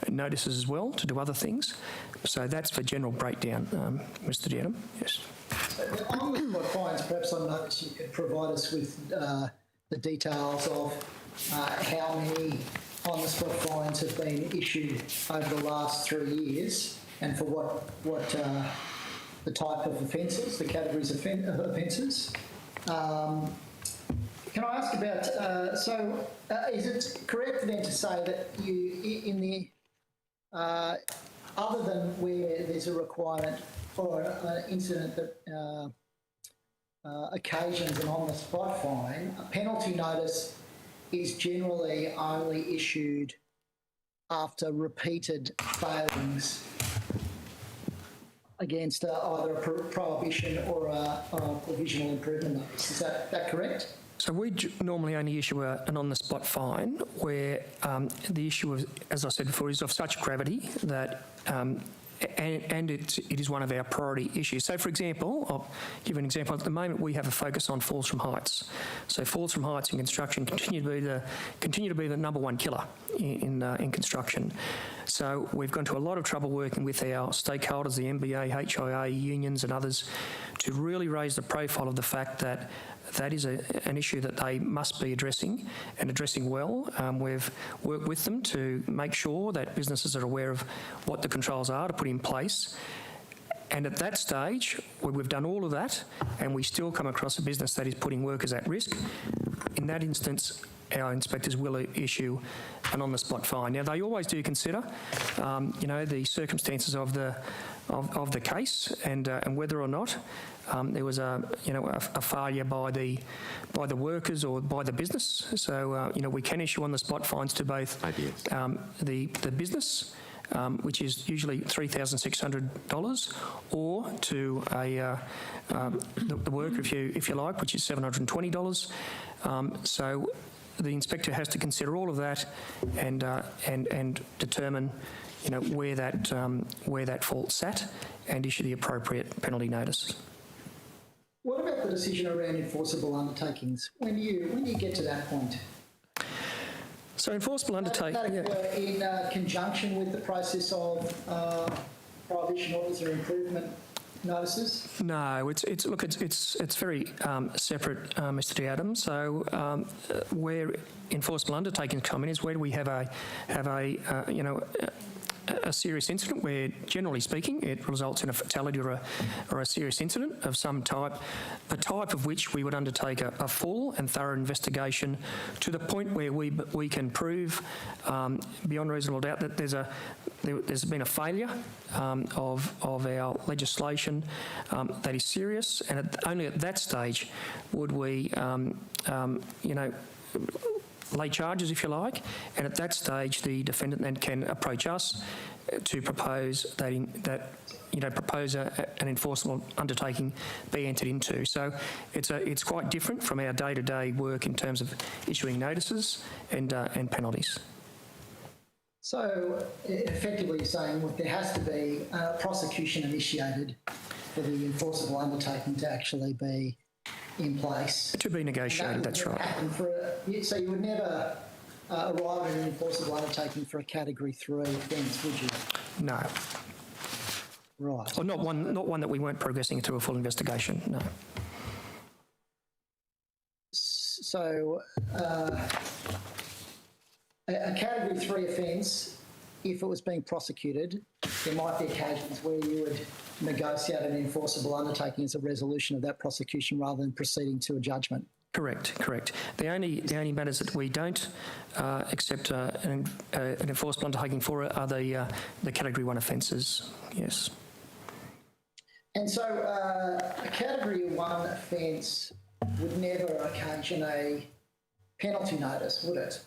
notices as well to do other things. So that's for general breakdown, Mr. Dedham. Yes. On the spot fines, perhaps I noticed you could provide us with the details of how many on-the-spot fines have been issued over the last 3 years, and for what the type of offences, the categories of offences. Can I ask about, is it correct then to say that you, in the, other than where there's a requirement for an incident that occasions an on-the-spot fine, a penalty notice is generally only issued after repeated failings against either a prohibition or a provisional improvement notice. Is that correct? So we normally only issue an on-the-spot fine where the issue, as I said before, is of such gravity that and it is one of our priority issues. So, for example, I'll give you an example. At the moment, we have a focus on falls from heights. So, falls from heights in construction continue to be the number one killer in construction. So, we've gone to a lot of trouble working with our stakeholders, the MBA, HIA, unions, and others, to really raise the profile of the fact that that is an issue that they must be addressing, and addressing well. We've worked with them to make sure that businesses are aware of what the controls are to put in place. And at that stage, where we've done all of that, and we still come across a business that is putting workers at risk, in that instance, our inspectors will issue an on-the-spot fine. Now, they always do consider, the circumstances of the case and whether or not there was a failure by the workers or by the business. So we can issue on-the-spot fines to both the business, which is usually $3,600, or to the worker, if you like, which is $720. So the inspector has to consider all of that and determine where that fault sat and issue the appropriate penalty notice. What about the decision around enforceable undertakings? When do you get to that point? So enforceable undertaking, in conjunction with the process of prohibition orders or improvement notices? No, it's very separate, Mr. Dedham. So where enforceable undertakings come in is where we have a serious incident where, generally speaking, it results in a fatality or a serious incident of some type, the type of which we would undertake a full and thorough investigation to the point where we can prove beyond reasonable doubt that there's been a failure of our legislation that is serious, and only at that stage would we lay charges, if you like, and at that stage the defendant then can approach us to propose propose an enforceable undertaking be entered into. So it's quite different from our day-to-day work in terms of issuing notices and penalties. So effectively you're saying there has to be a prosecution initiated for the enforceable undertaking to actually be in place. To be negotiated, that's right. So you would never arrive at an enforceable undertaking for a Category 3 offence, would you? No. Right. Or not one that we weren't progressing through a full investigation, no. So a Category 3 offence, if it was being prosecuted, there might be occasions where you would negotiate an enforceable undertaking as a resolution of that prosecution rather than proceeding to a judgment. Correct. The only matters that we don't accept an enforceable undertaking for are the Category 1 offences. Yes. And so a Category 1 offence would never occasion a penalty notice, would it?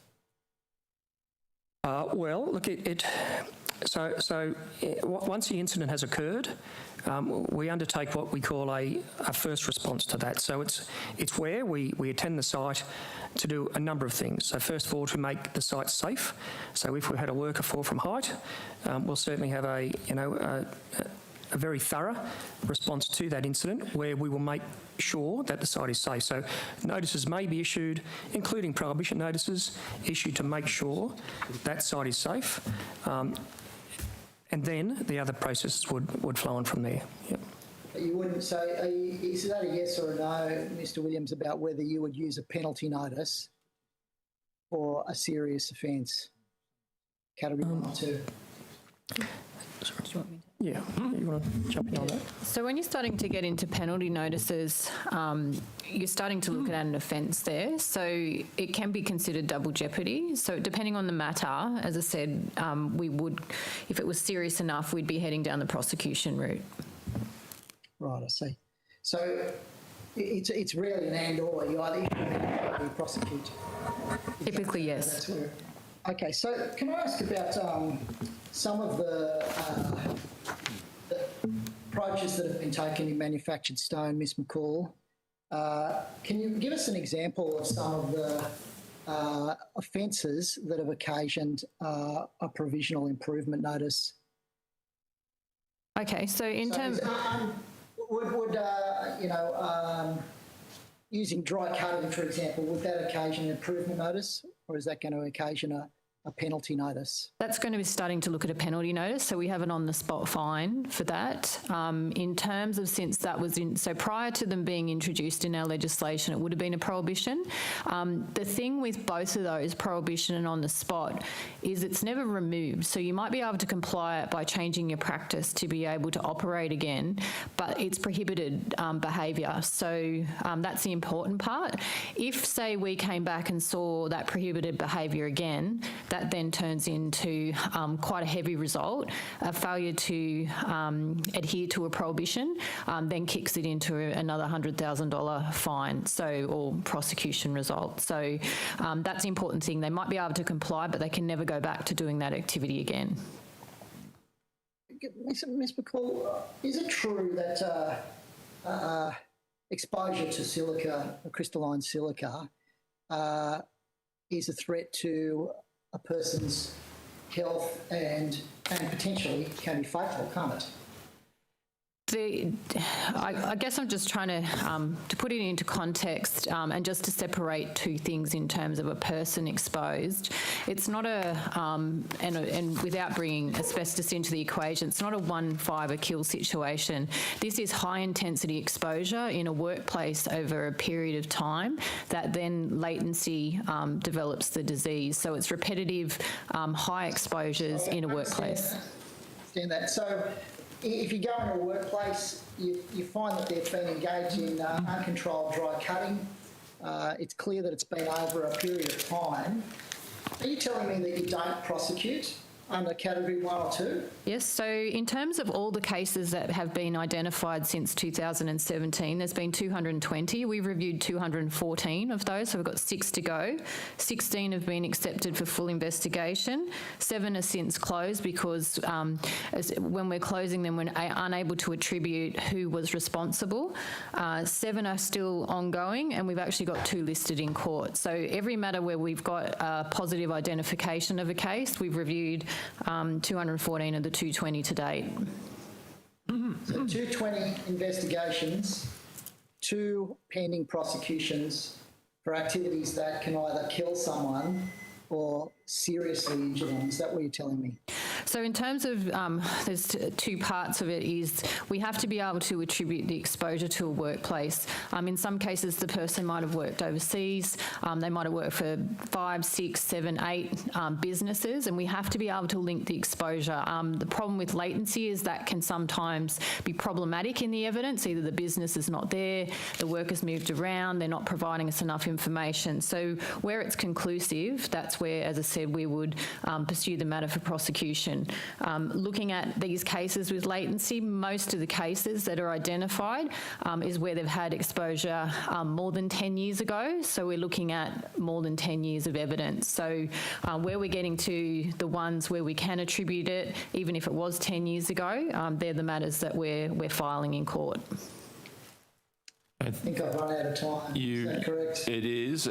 Well, look, Once the incident has occurred, we undertake what we call a first response to that. So it's where we attend the site to do a number of things. So first of all, to make the site safe. So if we had a worker fall from height, we'll certainly have a very thorough response to that incident where we will make sure that the site is safe. So notices may be issued, including prohibition notices, issued to make sure that site is safe. And then the other processes would flow on from there. Yep. You wouldn't say, is that a yes or a no, Mr. Williams, about whether you would use a penalty notice for a serious offence, category 1 or 2? Yeah, you want to jump in on that? So when you're starting to get into penalty notices, you're starting to look at an offence there. So it can be considered double jeopardy. So depending on the matter, as I said, we would, if it was serious enough, we'd be heading down the prosecution route. Right, I see. So it's really an and/or. You either implement or you prosecute. Typically, yes. Okay, so can I ask about some of the approaches that have been taken in manufactured stone, Ms McCall? Can you give us an example of some of the offences that have occasioned a provisional improvement notice? Okay, so in terms... Would using dry cutting, for example, would that occasion an improvement notice, or is that going to occasion a penalty notice? That's going to be starting to look at a penalty notice, so we have an on-the-spot fine for that. In terms of since that was in, so prior to them being introduced in our legislation, it would have been a prohibition. The thing with both of those, prohibition and on-the-spot, is it's never removed. So you might be able to comply by changing your practice to be able to operate again, but it's prohibited behaviour. So that's the important part. If, say, we came back and saw that prohibited behaviour again, that then turns into quite a heavy result. A failure to adhere to a prohibition then kicks it into another $100,000 fine, or prosecution result. So that's the important thing. They might be able to comply, but they can never go back to doing that activity again. Ms McCall, is it true that exposure to silica, crystalline silica, is a threat to a person's health and potentially can be fatal, can't it? I guess I'm just trying to put it into context and just to separate two things in terms of a person exposed. It's not and without bringing asbestos into the equation, it's not a one fibre kill situation. This is high intensity exposure in a workplace over a period of time that then latency develops the disease. So it's repetitive, high exposures in a workplace. Understand that. So if you go into a workplace, you find that they've been engaged in uncontrolled dry cutting. It's clear that it's been over a period of time. Are you telling me that you don't prosecute under category 1 or 2? Yes, so in terms of all the cases that have been identified since 2017, there's been 220. We've reviewed 214 of those, so we've got 6 to go. 16 have been accepted for full investigation. 7 are since closed because when we're closing them, we're unable to attribute who was responsible. 7 are still ongoing, and we've actually got 2 listed in court. So every matter where we've got a positive identification of a case, we've reviewed 214 of the 220 to date. So 220 investigations, 2 pending prosecutions for activities that can either kill someone or seriously injure them. Is that what you're telling me? So in terms of, there's 2 parts of it is we have to be able to attribute the exposure to a workplace. In some cases, the person might have worked overseas. They might have worked for 5, 6, 7, 8 businesses, and we have to be able to link the exposure. The problem with latency is that can sometimes be problematic in the evidence. Either the business is not there, the workers moved around, they're not providing us enough information. So where it's conclusive, that's where, as I said, we would pursue the matter for prosecution. question. Looking at these cases with latency, most of the cases that are identified is where they've had exposure more than 10 years ago. So we're looking at more than 10 years of evidence. So where we're getting to the ones where we can attribute it, even if it was 10 years ago, they're the matters that we're filing in court. I think I've run out of time. Is that correct? It is.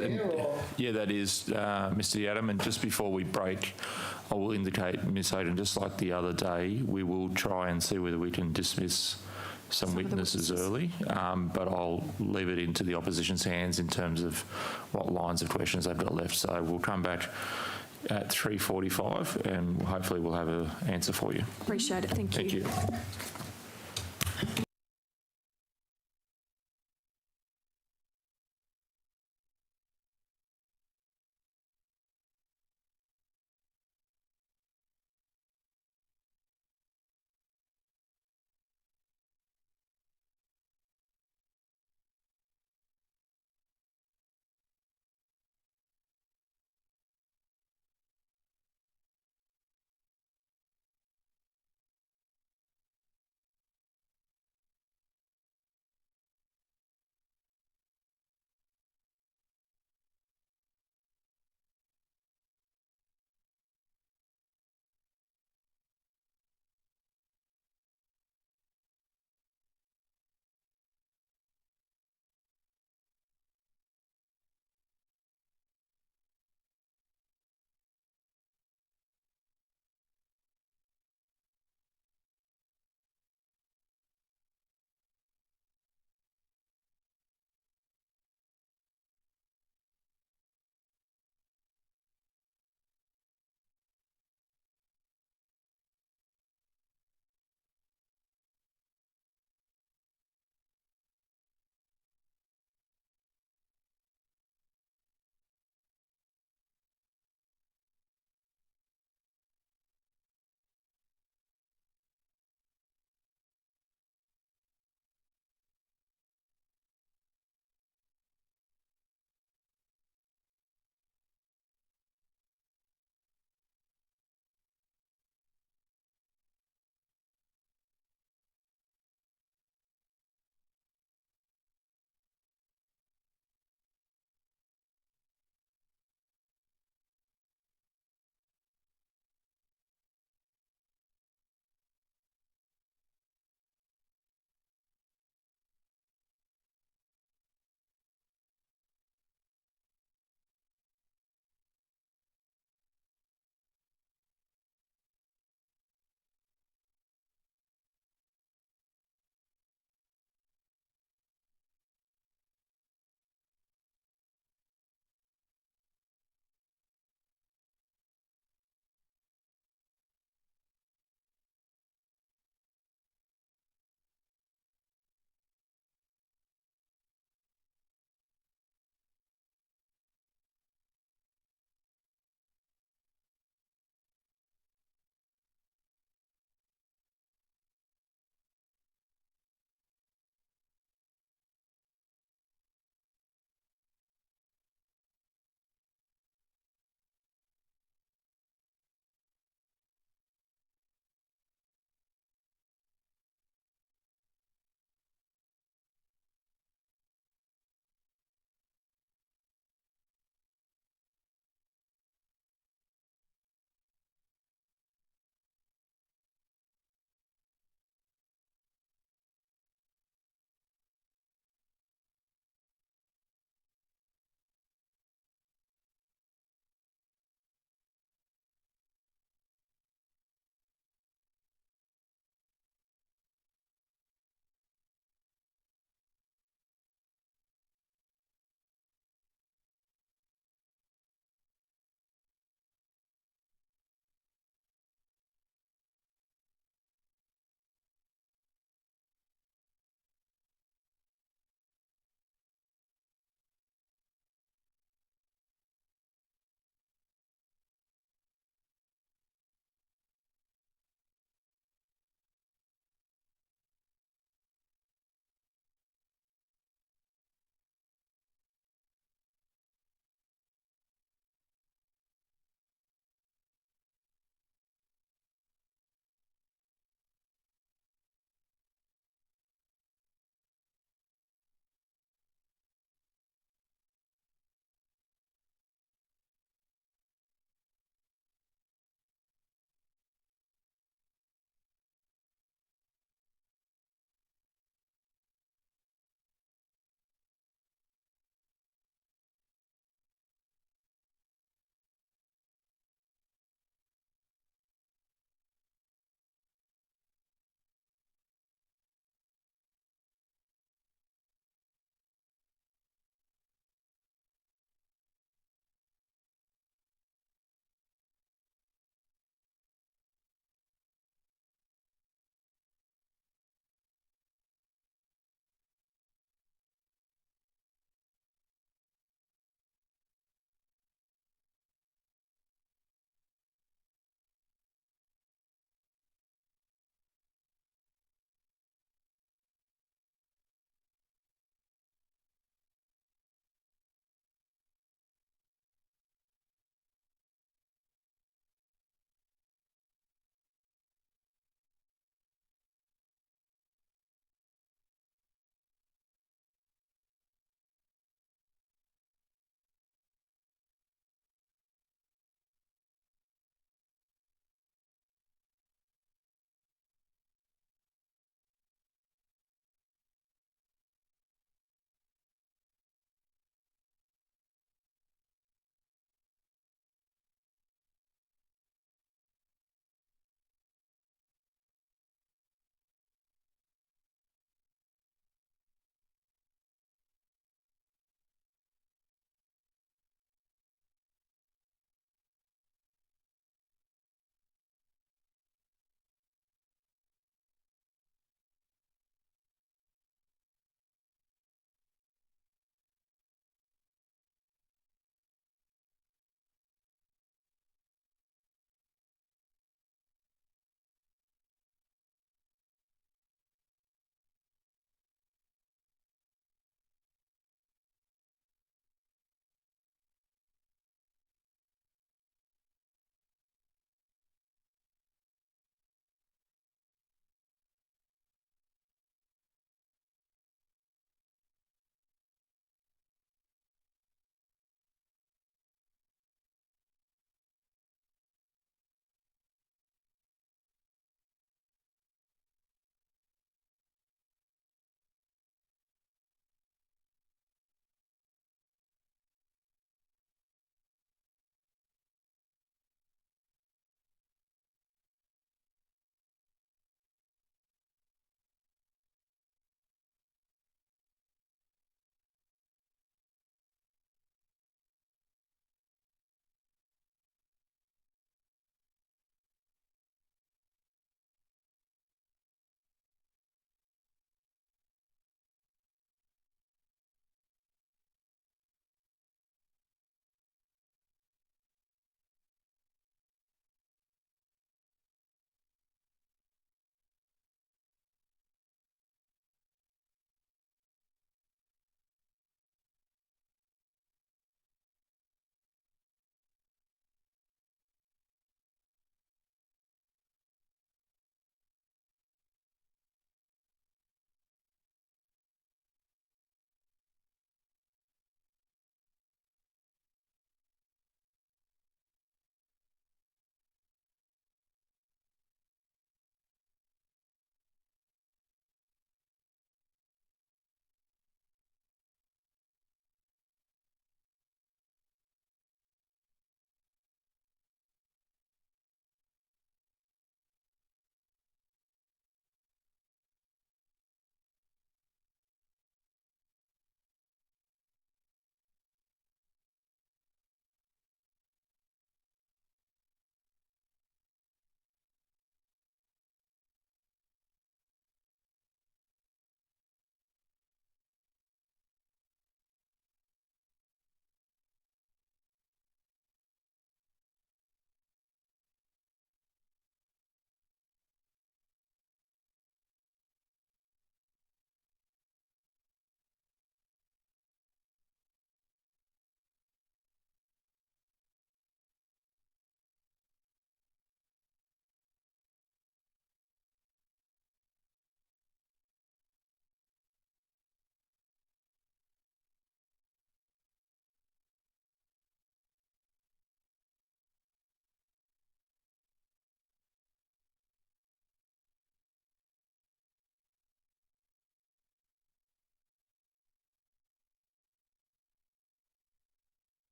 Yeah, that is, Mr. Adam. And just before we break, I will indicate, Ms. Hayden, just like the other day, we will try and see whether we can dismiss some witnesses early, but I'll leave it into the opposition's hands in terms of what lines of questions they've got left. So we'll come back at 3:45 and hopefully we'll have an answer for you. Appreciate it. Thank you. Thank you.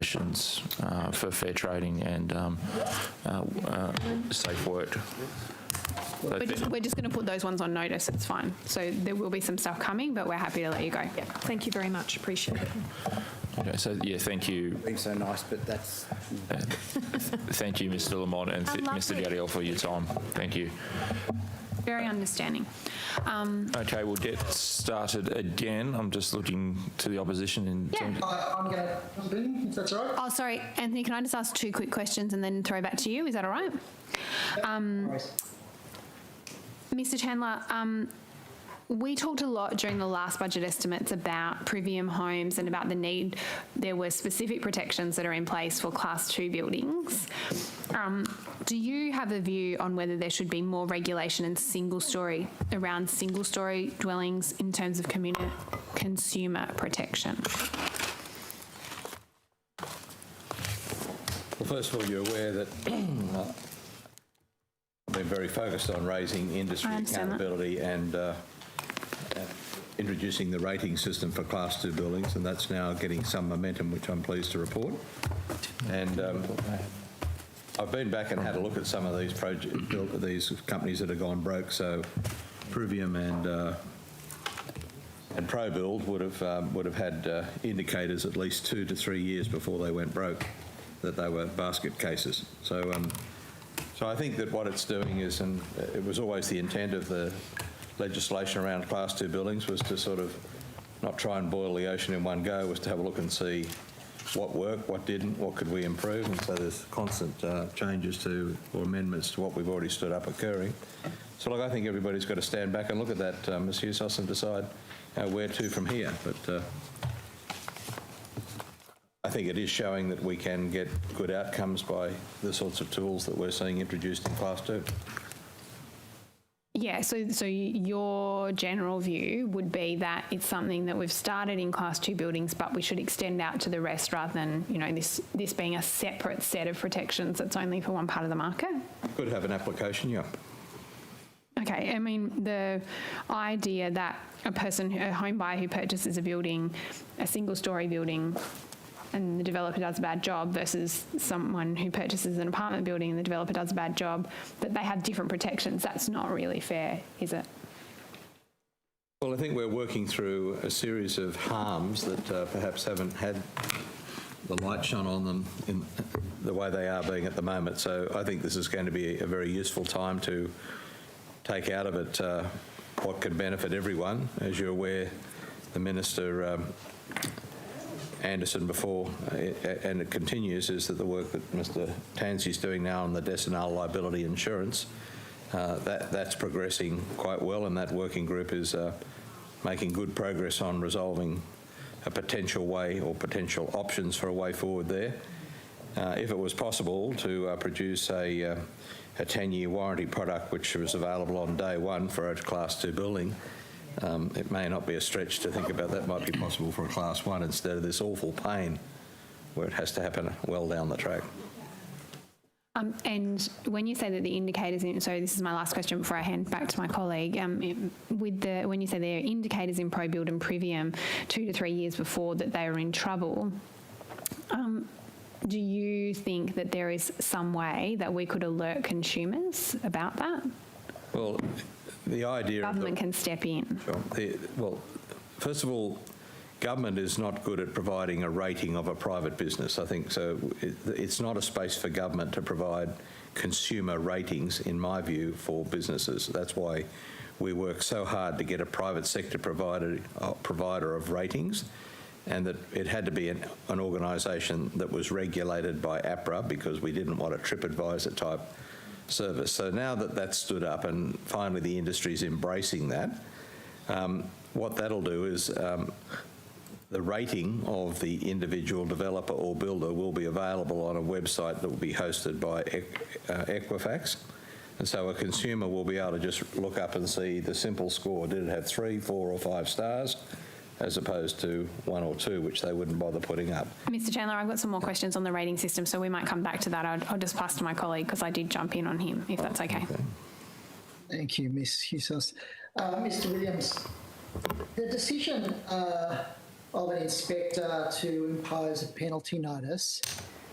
for fair trading and safe work. We're just going to put those ones on notice, it's fine. So there will be some stuff coming, but we're happy to let you go. Yeah, thank you very much, appreciate it. Okay, so yeah, thank you. Being so nice, but that's... Thank you, Mr. Lamont and Mr. Gadiel for your time. Thank you. Very understanding. Okay, we'll get started again. I'm just looking to the opposition in terms of... I'm going to jump in, if that's all right. Oh, sorry, Anthony, can I just ask 2 quick questions and then throw back to you? Is that all right? Mr. Chandler, we talked a lot during the last budget estimates about Privium homes and about the need. There were specific protections that are in place for Class 2 buildings. Do you have a view on whether there should be more regulation and around single-storey dwellings in terms of consumer protection? Well, first of all, you're aware that I've been very focused on raising industry accountability and introducing the rating system for Class 2 buildings, and that's now getting some momentum, which I'm pleased to report. And I've been back and had a look at some of these these companies that have gone broke. So Privium and ProBuild would have had indicators at least 2 to 3 years before they went broke that they were basket cases. So I think that what it's doing is, and it was always the intent of the legislation around Class 2 buildings, was to sort of not try and boil the ocean in one go, was to have a look and see what worked, what didn't, what could we improve, and so there's constant changes to or amendments to what we've already stood up occurring. So look, I think everybody's got to stand back and look at that, Ms. Hughes, and decide where to from here. But I think it is showing that we can get good outcomes by the sorts of tools that we're seeing introduced in Class 2. Yeah, so your general view would be that it's something that we've started in Class 2 buildings, but we should extend out to the rest rather than, you know, this being a separate set of protections that's only for one part of the market? Could have an application, yeah. Okay, I mean, the idea that a home buyer who purchases a building, a single-storey building, and the developer does a bad job versus someone who purchases an apartment building and the developer does a bad job, that they have different protections. That's not really fair, is it? Well, I think we're working through a series of harms that perhaps haven't had the light shone on them in the way they are being at the moment. So I think this is going to be a very useful time to take out of it what could benefit everyone. As you're aware, the Minister Anderson before, and it continues, is that the work that Mr Tansey's doing now on the decennial liability insurance, that's progressing quite well, and that working group is making good progress on resolving a potential way or potential options for a way forward there. If it was possible to produce a 10-year warranty product which was available on day one for a Class 2 building, it may not be a stretch to think about that might be possible for a Class 1 instead of this awful pain where it has to happen well down the track. And when you say that the indicators, so this is my last question before I hand back to my colleague, when you say there are indicators in ProBuild and Privium 2 to 3 years before that they are in trouble, do you think that there is some way that we could alert consumers about that? Well, the idea government can step in. Sure. Well, first of all, government is not good at providing a rating of a private business. I think so. It's not a space for government to provide consumer ratings, in my view, for businesses. That's why we work so hard to get a private sector provider of ratings, and that it had to be an organisation that was regulated by APRA because we didn't want a TripAdvisor type service. So now that that's stood up and finally the industry is embracing that, what that'll do is the rating of the individual developer or builder will be available on a website that will be hosted by Equifax. And so a consumer will be able to just look up and see the simple score. Did it have 3, 4 or 5 stars? As opposed to 1 or 2, which they wouldn't bother putting up. Mr Chandler, I've got some more questions on the rating system, so we might come back to that. I'll just pass to my colleague because I did jump in on him, if that's okay. Thank you, Ms Hughes. Mr Williams, the decision of an inspector to impose a penalty notice,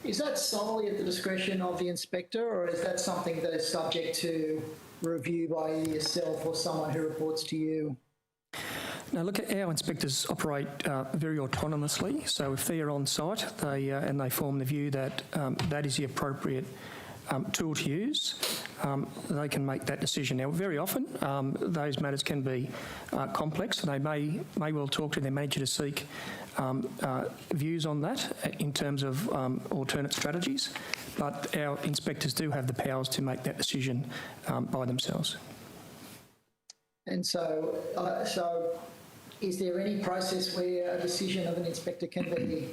is that solely at the discretion of the inspector, or is that something that is subject to review by yourself or someone who reports to you? Now, look, our inspectors operate very autonomously, so if they are on site and they form the view that that is the appropriate tool to use, they can make that decision. Now, very often those matters can be complex, and they may well talk to their manager to seek views on that in terms of alternate strategies, but our inspectors do have the powers to make that decision by themselves. And so is there any process where a decision of an inspector can be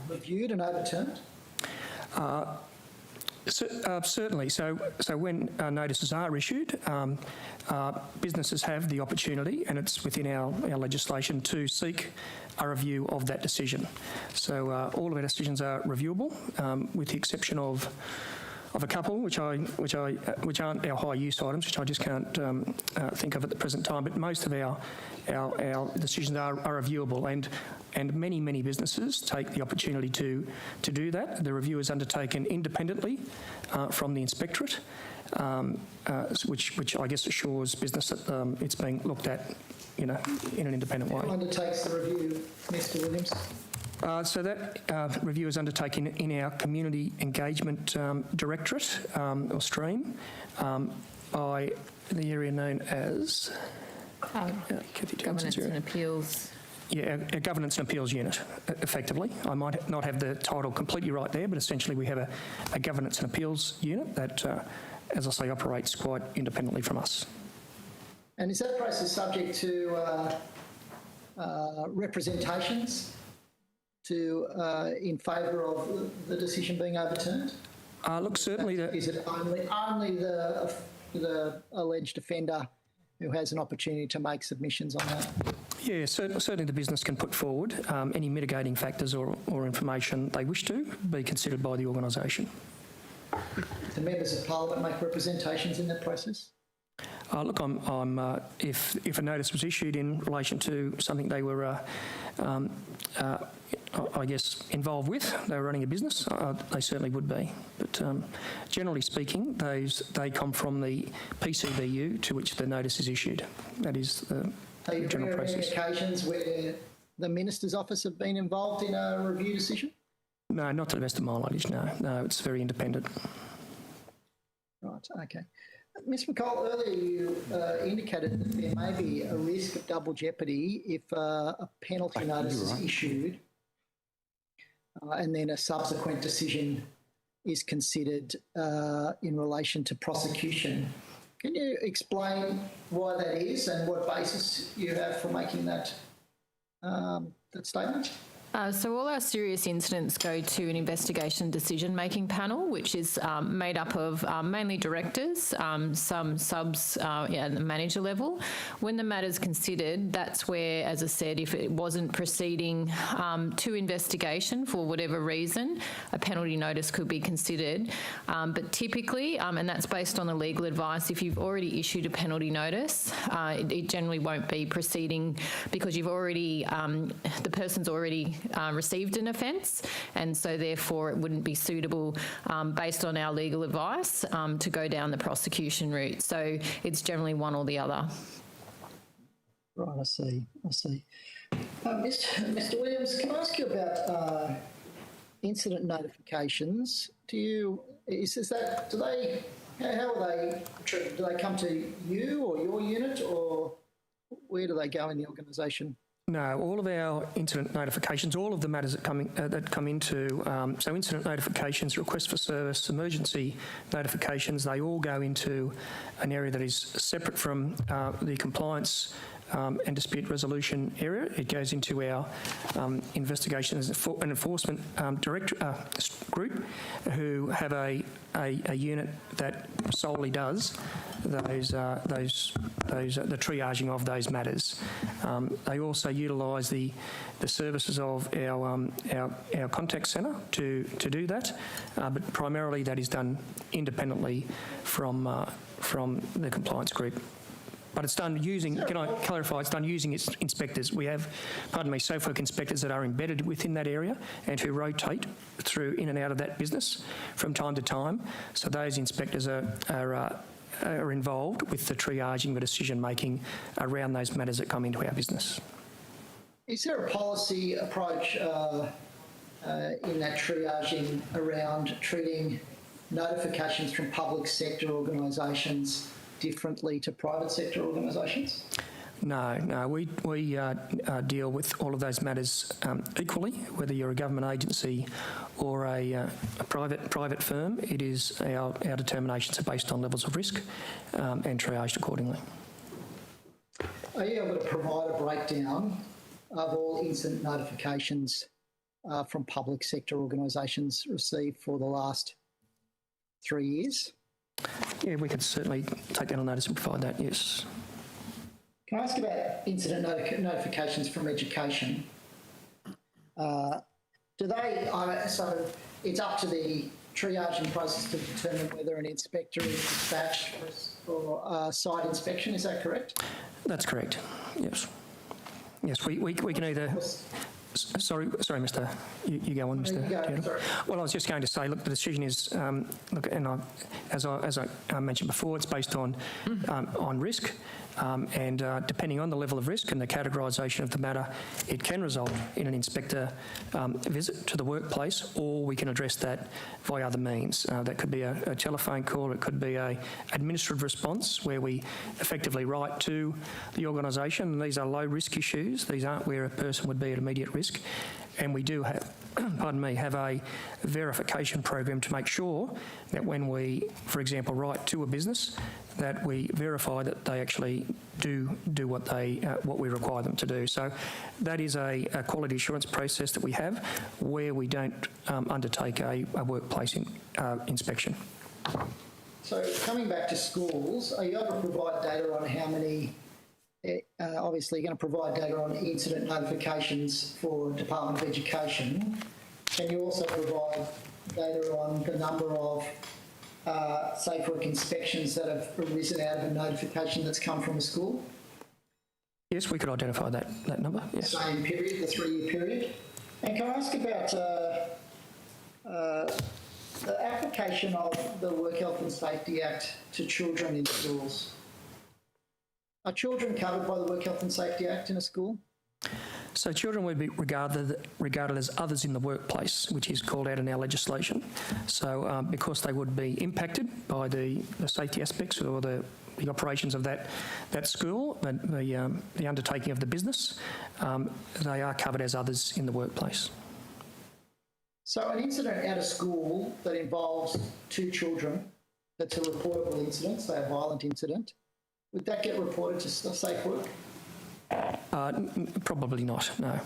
reviewed and overturned? Certainly. So when notices are issued, businesses have the opportunity, and it's within our legislation, to seek a review of that decision. So all of our decisions are reviewable, with the exception of a couple which aren't our high use items, which I just can't think of at the present time. But most of our decisions are reviewable, and many businesses take the opportunity to do that. The review is undertaken independently from the inspectorate, which I guess assures business that it's being looked at, in an independent way. Who undertakes the review, Mr. Williams? So that review is undertaken in our Community Engagement Directorate, or stream, by the area known as Governance and Appeals. Yeah, a Governance and Appeals Unit, effectively. I might not have the title completely right there, but essentially we have a Governance and Appeals Unit that, as I say, operates quite independently from us. And is that process subject to representations in favour of the decision being overturned? Look, certainly... Is it only the alleged offender who has an opportunity to make submissions on that? Yeah, certainly the business can put forward any mitigating factors or information they wish to be considered by the organisation. Do members of Parliament make representations in that process? Look, if a notice was issued in relation to something they were, I guess, involved with, they were running a business, they certainly would be. But generally speaking, they come from the PCBU to which the notice is issued. That is the general process. Are there any occasions where the Minister's office have been involved in a review decision? No, not to the best of my knowledge, no. No, it's very independent. Right, okay. Ms McCall, earlier you indicated that there may be a risk of double jeopardy if a penalty notice is issued and then a subsequent decision is considered in relation to prosecution. Can you explain why that is and what basis you have for making that statement? So all our serious incidents go to an investigation decision-making panel, which is made up of mainly directors, some subs at the manager level. When the matter's considered, that's where, as I said, if it wasn't proceeding to investigation for whatever reason, a penalty notice could be considered. But typically, and that's based on the legal advice, if you've already issued a penalty notice, it generally won't be proceeding because you've already, the person's already received an offence, and so therefore it wouldn't be suitable based on our legal advice to go down the prosecution route. So it's generally one or the other. Right, I see. Mr. Williams, can I ask you about incident notifications? How are they treated? Do they come to you or your unit, or where do they go in the organisation? No, all of our incident notifications, all of the matters that come into, so incident notifications, requests for service, emergency notifications, they all go into an area that is separate from the compliance and dispute resolution area. It goes into our investigations and enforcement group, who have a unit that solely does the triaging of those matters. They also utilise the services of our contact centre to do that, but primarily that is done independently from the compliance group. But it's done using, can I clarify, it's done using its inspectors. We have, safe work inspectors that are embedded within that area and who rotate through in and out of that business from time to time. So those inspectors are involved with the triaging, the decision-making around those matters that come into our business. Is there a policy approach in that triaging around treating notifications from public sector organisations differently to private sector organisations? No, we deal with all of those matters equally, whether you're a government agency or a private firm. It is our determinations are based on levels of risk and triaged accordingly. Are you able to provide a breakdown of all incident notifications from public sector organisations received for the last 3 years? Yeah, we could certainly take that on notice and provide that, yes. Can I ask about incident notifications from education? Do they, so it's up to the triaging process to determine whether an inspector is dispatched for site inspection, is that correct? That's correct, yes. Yes, we can either... Sorry, Mr. You go on, Mr. Chairman. Well, I was just going to say, look, the decision is, as I mentioned before, it's based on risk, and depending on the level of risk and the categorisation of the matter, it can result in an inspector visit to the workplace, or we can address that via other means. That could be a telephone call, it could be a administrative response where we effectively write to the organisation. These are low risk issues. These aren't where a person would be at immediate risk. And we do have, have a verification program to make sure that when we, for example, write to a business, that we verify that they actually do what we require them to do. So that is a quality assurance process that we have where we don't undertake a workplace inspection. So coming back to schools, are you able to provide data on how many? Obviously, you're going to provide data on incident notifications for Department of Education. Can you also provide data on the number of safe work inspections that have arisen out of a notification that's come from a school? Yes, we could identify that number, yes. Same period, the 3-year period. And can I ask about the application of the Work Health and Safety Act to children in schools? Are children covered by the Work Health and Safety Act in a school? So children would be regarded as others in the workplace, which is called out in our legislation. So because they would be impacted by the safety aspects or the operations of that school, the undertaking of the business, they are covered as others in the workplace. So an incident at a school that involves 2 children, that's a reportable incident, say a violent incident, would that get reported to Safe Work? Probably not, no. I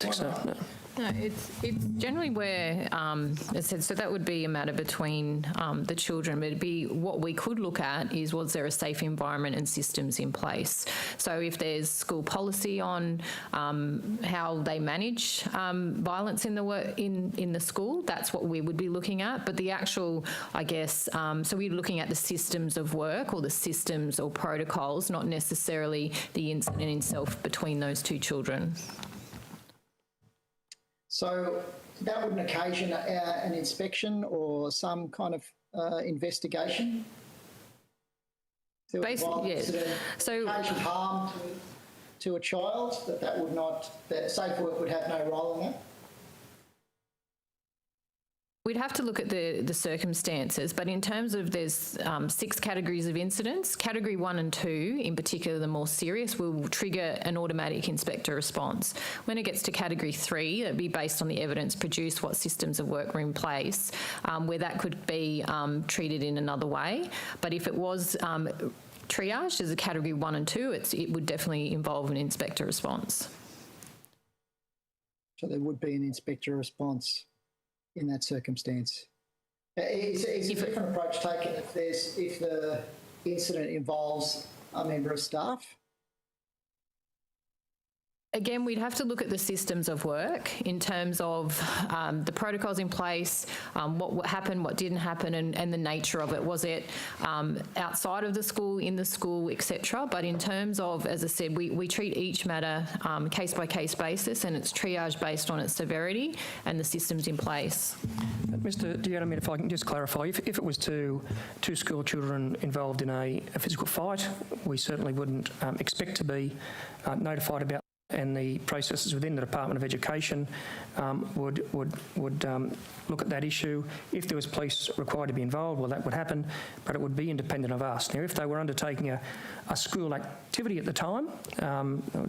think so, no. No, it's generally where, as I said, so that would be a matter between the children, but it'd be what we could look at is was there a safe environment and systems in place? So if there's school policy on how they manage violence in the school, that's what we would be looking at. But the actual, I guess, so we're looking at the systems of work or the systems or protocols, not necessarily the incident itself between those 2 children. So that wouldn't occasion an inspection or some kind of investigation? Basically, yes. So occasion harm to a child, that would not, that Safe Work would have no role in that? We'd have to look at the circumstances, but in terms of there's 6 categories of incidents, category 1 and 2, in particular the more serious, will trigger an automatic inspector response. When it gets to category 3, it'd be based on the evidence produced, what systems of work were in place, where that could be treated in another way. But if it was triaged as a category 1 and 2, it would definitely involve an inspector response. So there would be an inspector response in that circumstance. Is a different approach taken if the incident involves a member of staff? again, we'd have to look at the systems of work in terms of the protocols in place, what happened, what didn't happen, and the nature of it. Was it outside of the school, in the school, etc.? But in terms of, as I said, we treat each matter case-by-case basis, and it's triage based on its severity and the systems in place. Mr. Deanna, if I can just clarify, if it was two school children involved in a physical fight, we certainly wouldn't expect to be notified about, and the processes within the Department of Education would look at that issue. If there was police required to be involved, well, that would happen, but it would be independent of us. Now, if they were undertaking a school activity at the time,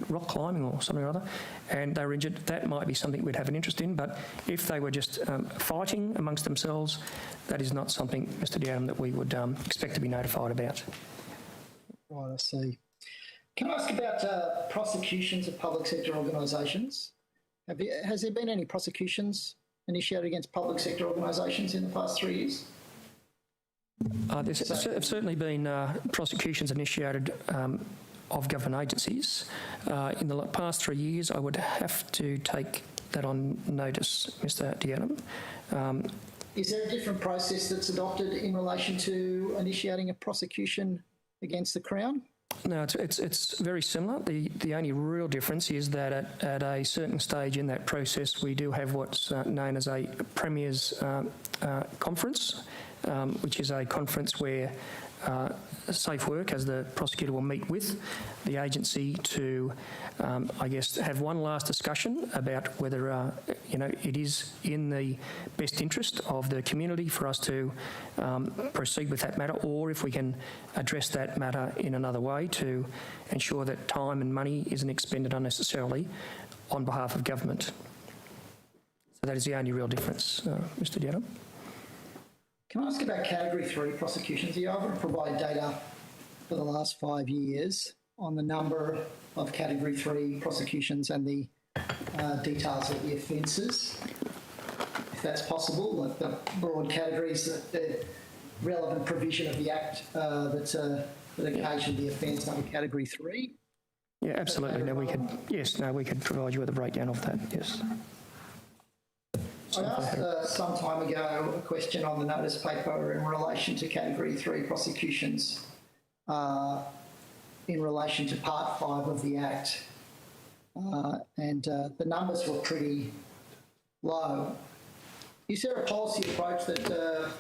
rock climbing or something or other, and they were injured, that might be something we'd have an interest in, but if they were just fighting amongst themselves, that is not something, Mr. Dowden, that we would expect to be notified about. Right, I see. Can I ask about prosecutions of public sector organisations? Has there been any prosecutions initiated against public sector organisations in the past 3 years? There's certainly been prosecutions initiated of government agencies. In the past 3 years, I would have to take that on notice, Mr. Deanna. Is there a different process that's adopted in relation to initiating a prosecution against the Crown? No, it's very similar. The only real difference is that at a certain stage in that process, we do have what's known as a Premier's conference, which is a conference where Safe Work, as the prosecutor, will meet with the agency to, I guess, have one last discussion about whether, it is in the best interest of the community for us to proceed with that matter, or if we can address that matter in another way to ensure that time and money isn't expended unnecessarily on behalf of government. So that is the only real difference, Mr. Dowden. Can I ask about Category 3 prosecutions? Are you able to provide data for the last 5 years on the number of Category 3 prosecutions and the details of the offences, if that's possible, like the broad categories, the relevant provision of the Act that occasioned the offence under Category 3? Yeah, absolutely. We could provide you with a breakdown of that, yes. I asked some time ago a question on the notice paper in relation to Category 3 prosecutions in relation to Part 5 of the Act, and the numbers were pretty low. Is there a policy approach that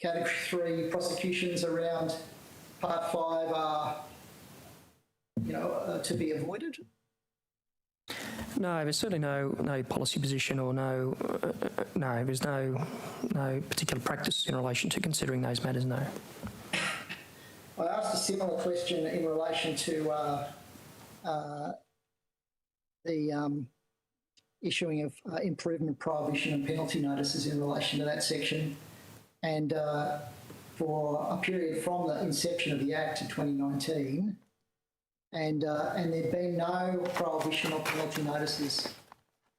Category 3 prosecutions around Part 5 are, to be avoided? No, there's certainly no policy position or there's no particular practice in relation to considering those matters, no. I asked a similar question in relation to the issuing of improvement, prohibition and penalty notices in relation to that section, and for a period from the inception of the Act to 2019, and there'd been no prohibition or penalty notices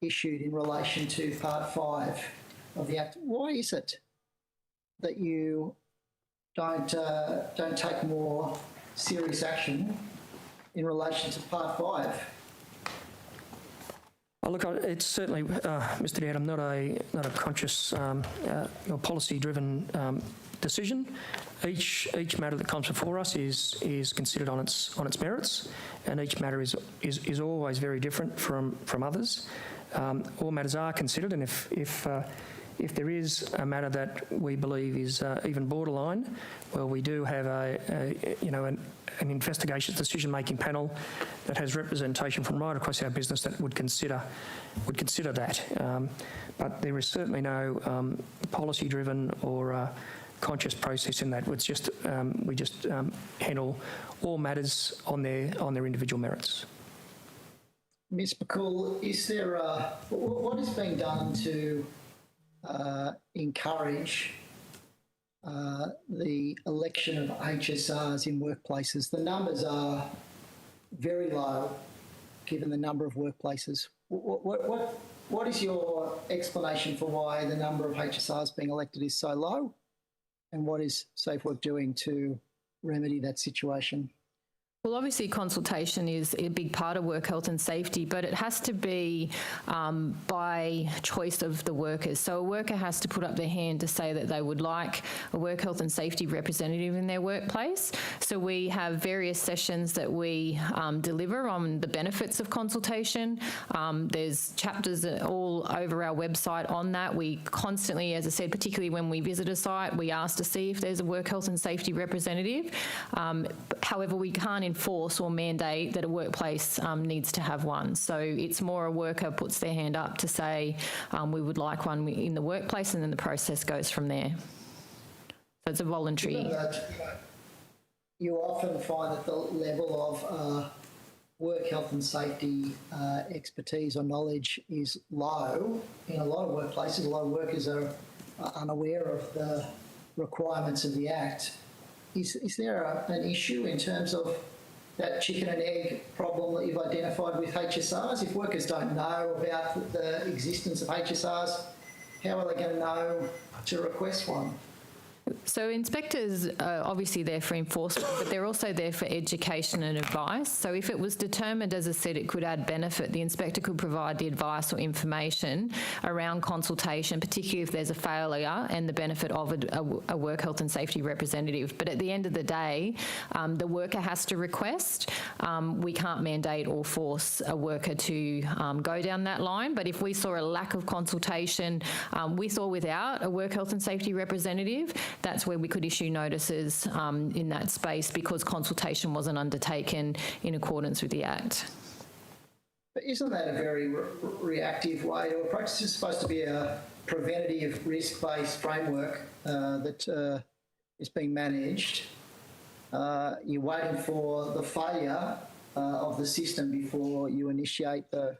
issued in relation to Part 5 of the Act. Why is it that you don't take more serious action in relation to Part 5? Well, look, it's certainly, Mr. Dowden, not a conscious or policy-driven decision. Each matter that comes before us is considered on its merits, and each matter is always very different from others. All matters are considered, and if there is a matter that we believe is even borderline, well, we do have an investigations decision-making panel that has representation from right across our business that would consider that. But there is certainly no policy-driven or conscious process in that. It's just we just handle all matters on their individual merits. Ms. McCool, is there what is being done to encourage the election of HSRs in workplaces? The numbers are very low, given the number of workplaces. What is your explanation for why the number of HSRs being elected is so low, and what is Safe Work doing to remedy that situation? Well, obviously consultation is a big part of work health and safety, but it has to be by choice of the workers. So a worker has to put up their hand to say that they would like a work health and safety representative in their workplace. So we have various sessions that we deliver on the benefits of consultation. There's chapters all over our website on that. We constantly, as I said, particularly when we visit a site, we ask to see if there's a work health and safety representative. However, we can't enforce or mandate that a workplace needs to have one. So it's more a worker puts their hand up to say we would like one in the workplace, and then the process goes from there. So it's a voluntary. Given that, you often find that the level of work health and safety expertise or knowledge is low in a lot of workplaces. A lot of workers are unaware of the requirements of the Act. Is there an issue in terms of that chicken and egg problem that you've identified with HSRs? If workers don't know about the existence of HSRs, how are they going to know to request one? So inspectors are obviously there for enforcement, but they're also there for education and advice. So if it was determined, as I said, it could add benefit, the inspector could provide the advice or information around consultation, particularly if there's a failure, and the benefit of a work health and safety representative. But at the end of the day, the worker has to request. We can't mandate or force a worker to go down that line. But if we saw a lack of consultation with or without a work health and safety representative, that's where we could issue notices in that space because consultation wasn't undertaken in accordance with the Act. But isn't that a very reactive way to approach? This is supposed to be a preventative, risk-based framework that is being managed. You're waiting for the failure of the system before you initiate the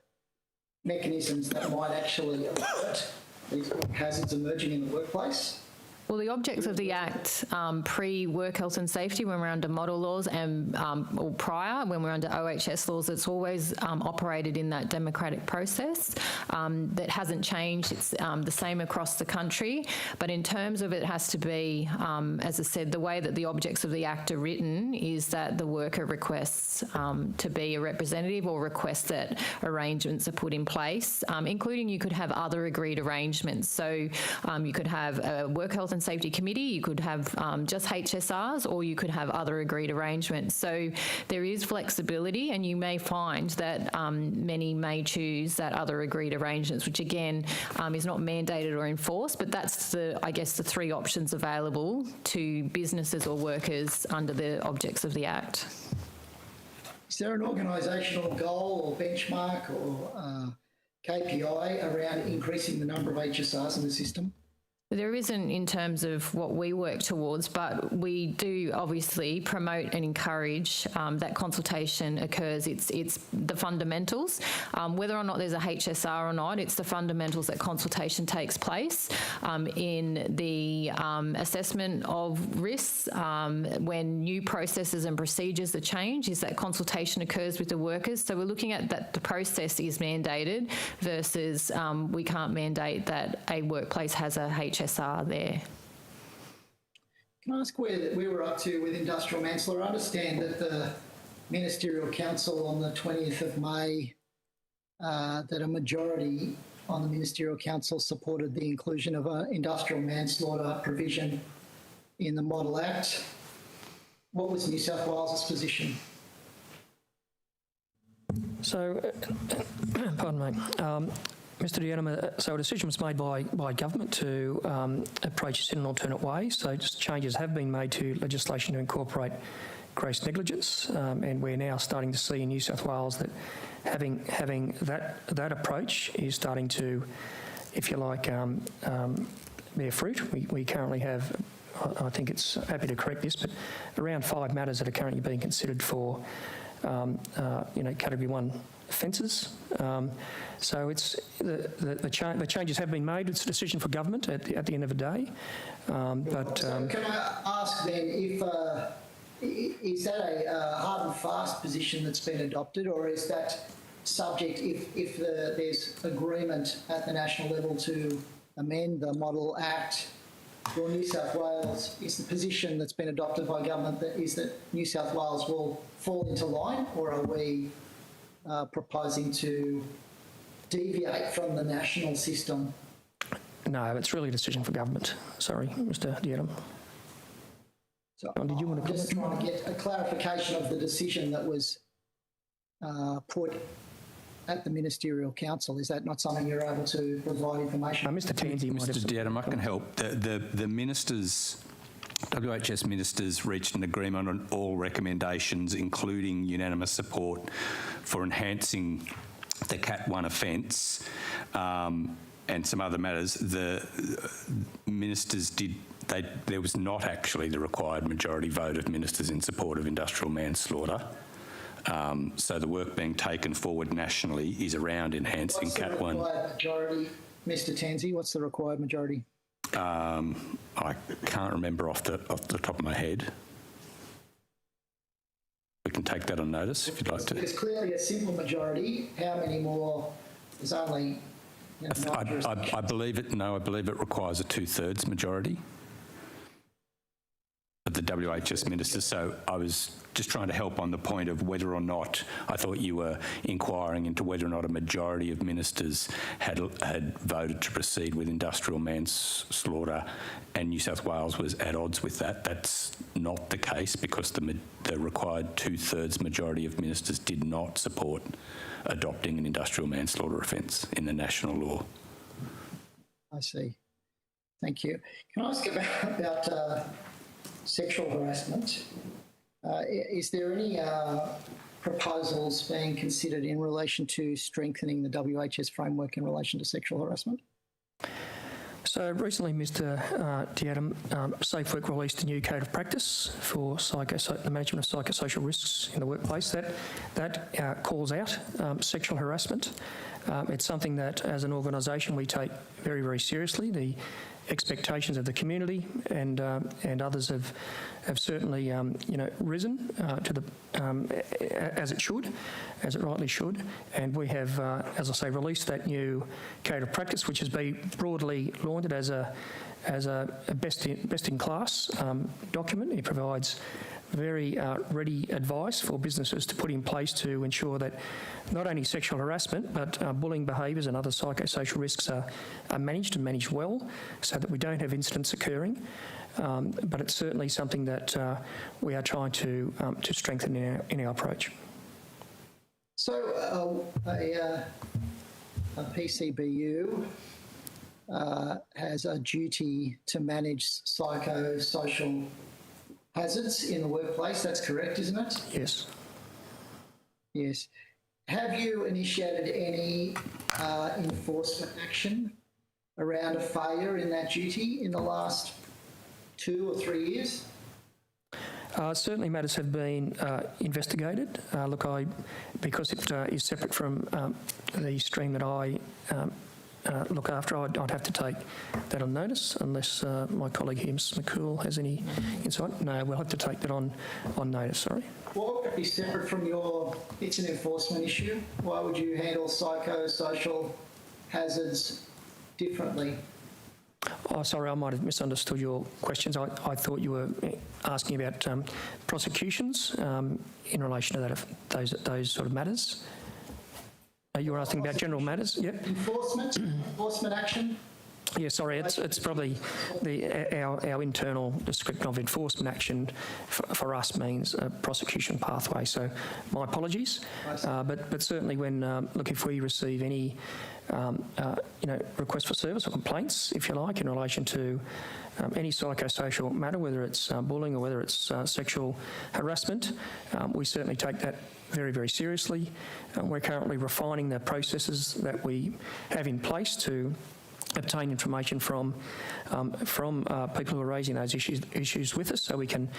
mechanisms that might actually avert these hazards emerging in the workplace. Well, the objects of the Act pre-work health and safety, when we're under model laws, and or prior, when we're under OHS laws, it's always operated in that democratic process. That hasn't changed. It's the same across the country. But in terms of it has to be, as I said, the way that the objects of the Act are written is that the worker requests to be a representative or requests that arrangements are put in place, including you could have other agreed arrangements. So you could have a work health and safety committee, you could have just HSRs, or you could have other agreed arrangements. So there is flexibility, and you may find that many may choose that other agreed arrangements, which again is not mandated or enforced, but that's I guess the three options available to businesses or workers under the objects of the Act. Is there an organisational goal or benchmark or KPI around increasing the number of HSRs in the system? There isn't in terms of what we work towards, but we do obviously promote and encourage that consultation occurs. It's the fundamentals. Whether or not there's a HSR or not, it's the fundamentals that consultation takes place in the assessment of risks. When new processes and procedures are changed, is that consultation occurs with the workers. So we're looking at that the process is mandated versus we can't mandate that a workplace has a HSR there. Can I ask where we were up to with industrial manslaughter? I understand that the Ministerial Council on the 20th of May, that a majority on the Ministerial Council supported the inclusion of an industrial manslaughter provision in the Model Act. What was New South Wales' position? So, pardon me. Mr Deanna, so a decision was made by government to approach this in an alternate way. So just changes have been made to legislation to incorporate gross negligence, and we're now starting to see in New South Wales that having that approach is starting to, if you like, bear fruit. We currently have, I think it's happy to correct this, but around 5 matters that are currently being considered for, Category 1 offences. So it's the changes have been made. It's a decision for government at the end of the day. So can I ask then if is that a hard and fast position that's been adopted, or is that subject if there's agreement at the national level to amend the Model Act for New South Wales, is the position that's been adopted by government that New South Wales will fall into line, or are we proposing to deviate from the national system? No, it's really a decision for government. Sorry, Mr. Diadam. So Did you want to I'm just trying to get a clarification of the decision that was put at the Ministerial Council. Is that not something you're able to provide information? Mr. Tansey might have Mr. Diadam, I can help. The ministers, WHS ministers, reached an agreement on all recommendations, including unanimous support for enhancing the Cat 1 offence and some other matters. The ministers did. There was not actually the required majority vote of ministers in support of industrial manslaughter. So the work being taken forward nationally is around enhancing Cat 1. What's the required majority, Mr. Tansey? What's the required majority? I can't remember off the top of my head. We can take that on notice if you'd like to. It's clearly a simple majority. How many more? There's only. I believe it. No, I believe it requires a 2/3 majority of the WHS ministers. So I was just trying to help on the point of whether or not, I thought you were inquiring into whether or not a majority of ministers had voted to proceed with industrial manslaughter, and New South Wales was at odds with that. That's not the case, because the required 2/3 majority of ministers did not support adopting an industrial manslaughter offence in the national law. I see. Thank you. Can I ask about sexual harassment? Is there any proposals being considered in relation to strengthening the WHS framework in relation to sexual harassment? So recently, Mr. Diadam, Safe Work released a new code of practice for the management of psychosocial risks in the workplace that calls out sexual harassment. It's something that, as an organisation, we take very, very seriously. The expectations of the community and others have certainly risen to the as it rightly should, and we have, as I say, released that new code of practice, which has been broadly lauded as a best in class document. It provides very ready advice for businesses to put in place to ensure that not only sexual harassment but bullying behaviours and other psychosocial risks are managed and managed well, so that we don't have incidents occurring. But it's certainly something that we are trying to strengthen in our approach. So a PCBU has a duty to manage psychosocial hazards in the workplace. That's correct, isn't it? Yes. Yes. Have you initiated any enforcement action around a failure in that duty in the last 2 or 3 years? Certainly matters have been investigated. Because it is separate from the stream that I look after, I'd have to take that on notice, unless my colleague here, Ms McCool, has any insight. No, we'll have to take that on notice, sorry. Why would it be separate from it's an enforcement issue? Why would you handle psychosocial hazards differently? Oh, sorry, I might have misunderstood your questions. I thought you were asking about prosecutions in relation to those sort of matters. You were asking about general matters? Yep. Enforcement action? Yeah, sorry, it's probably our internal description of enforcement action for us means a prosecution pathway. So my apologies, but certainly when if we receive any request for service or complaints, if you like, in relation to any psychosocial matter, whether it's bullying or whether it's sexual harassment, we certainly take that very, very seriously. We're currently refining the processes that we have in place to obtain information from people who are raising those issues with us, so we can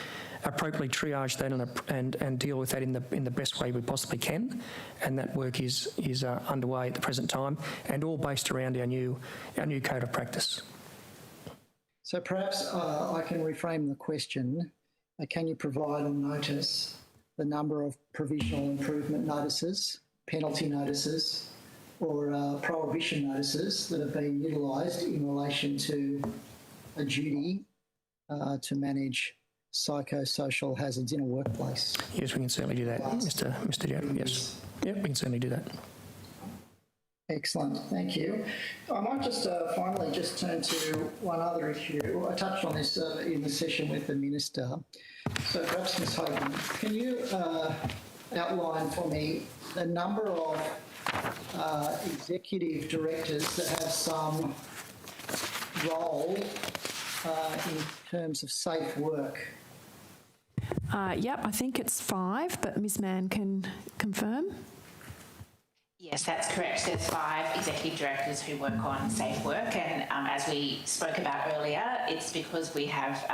appropriately triage that and deal with that in the best way we possibly can. And that work is underway at the present time, and all based around our new code of practice. So perhaps I can reframe the question. Can you provide on notice the number of provisional improvement notices, penalty notices, or prohibition notices that have been utilised in relation to a duty to manage psychosocial hazards in a workplace? Yes, we can certainly do that, Mr. Jack. Yes. Yep, we can certainly do that. Excellent, thank you. I might just finally just turn to one other issue. I touched on this in the session with the Minister. So perhaps Ms Hogan, can you outline for me the number of executive directors that have some role in terms of safe work? Yep, I think it's 5, but Ms Mann can confirm. Yes, that's correct. There's 5 executive directors who work on safe work, and as we spoke about earlier, it's because we have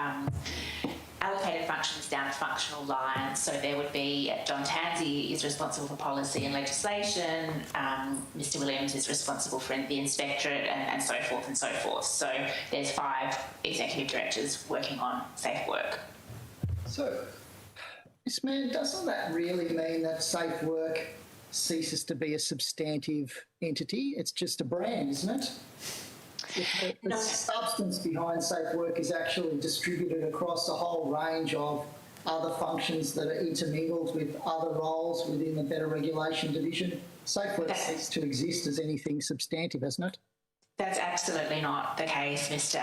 allocated functions down functional lines. So there would be John Tansey is responsible for policy and legislation, Mr Williams is responsible for the inspectorate, and so forth and so forth. So there's 5 executive directors working on safe work. So, Ms Mann, doesn't that really mean that safe work ceases to be a substantive entity? It's just a brand, isn't it? If the substance behind safe work is actually distributed across a whole range of other functions that are intermingled with other roles within the Better Regulation Division, safe work ceases to exist as anything substantive, hasn't it? That's absolutely not the case, Mr.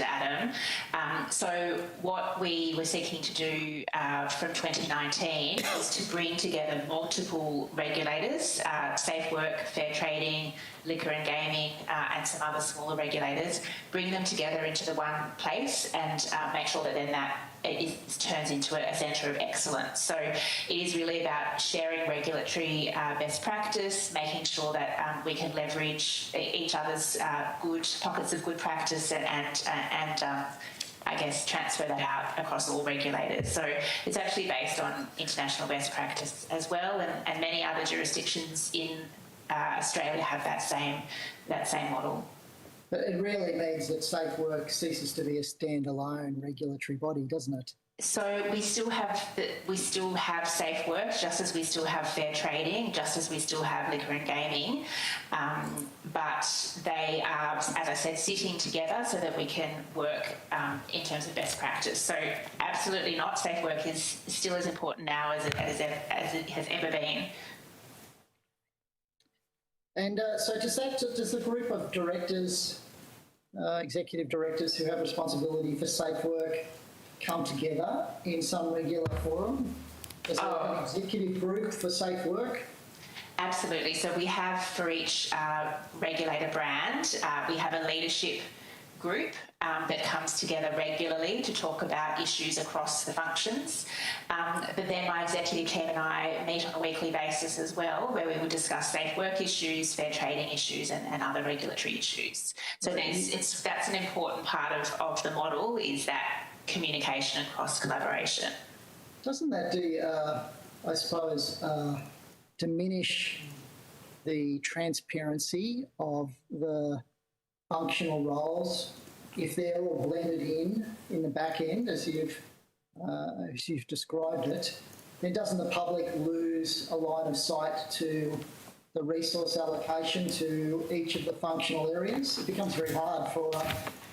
Adam. So what we were seeking to do from 2019 was to bring together multiple regulators, Safe Work, Fair Trading, Liquor and Gaming, and some other smaller regulators, bring them together into the one place and make sure that then that it turns into a centre of excellence. So it is really about sharing regulatory best practice, making sure that we can leverage each other's good pockets of good practice and I guess transfer that out across all regulators. So it's actually based on international best practice as well, and many other jurisdictions in Australia have that same model. But it really means that safe work ceases to be a standalone regulatory body, doesn't it? So we still have safe work, just as we still have fair trading, just as we still have liquor and gaming, but they are, as I said, sitting together so that we can work in terms of best practice. So absolutely not. Safe work is still as important now as it has ever been. And so does the group of directors, executive directors who have responsibility for safe work come together in some regular forum? Is there an executive group for safe work? Absolutely. So we have for each regulator brand, we have a leadership group that comes together regularly to talk about issues across the functions. But then my executive team and I meet on a weekly basis as well, where we would discuss safe work issues, fair trading issues, and other regulatory issues. So that's an important part of the model, is that communication and cross-collaboration. Doesn't that I suppose, diminish the transparency of the functional roles if they're all blended in the back end, as you've described it? Then doesn't the public lose a line of sight to the resource allocation to each of the functional areas? It becomes very hard for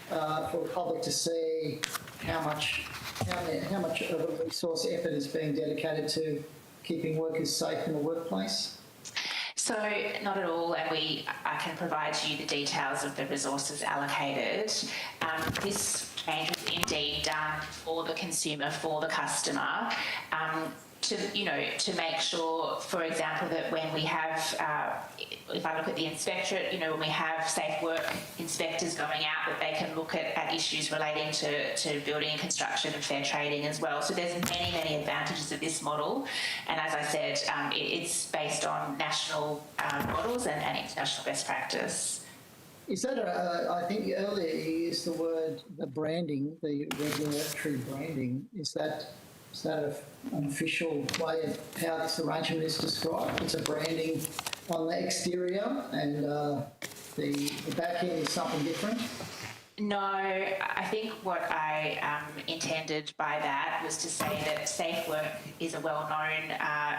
the public to see how much of a resource effort is being dedicated to keeping workers safe in the workplace. So not at all, and I can provide you the details of the resources allocated. This change was indeed done for the consumer, for the customer, to make sure, for example, that when we have, if I look at the inspectorate, when we have safe work inspectors going out, that they can look at issues relating to building and construction and fair trading as well. So there's many, many advantages of this model. And as I said, it's based on national models and international best practice. Is that I think earlier you used the branding, the regulatory branding. Is that an official way of how this arrangement is described? It's a branding on the exterior, and the back end is something different? No, I think what I intended by that was to say that Safe Work is a well-known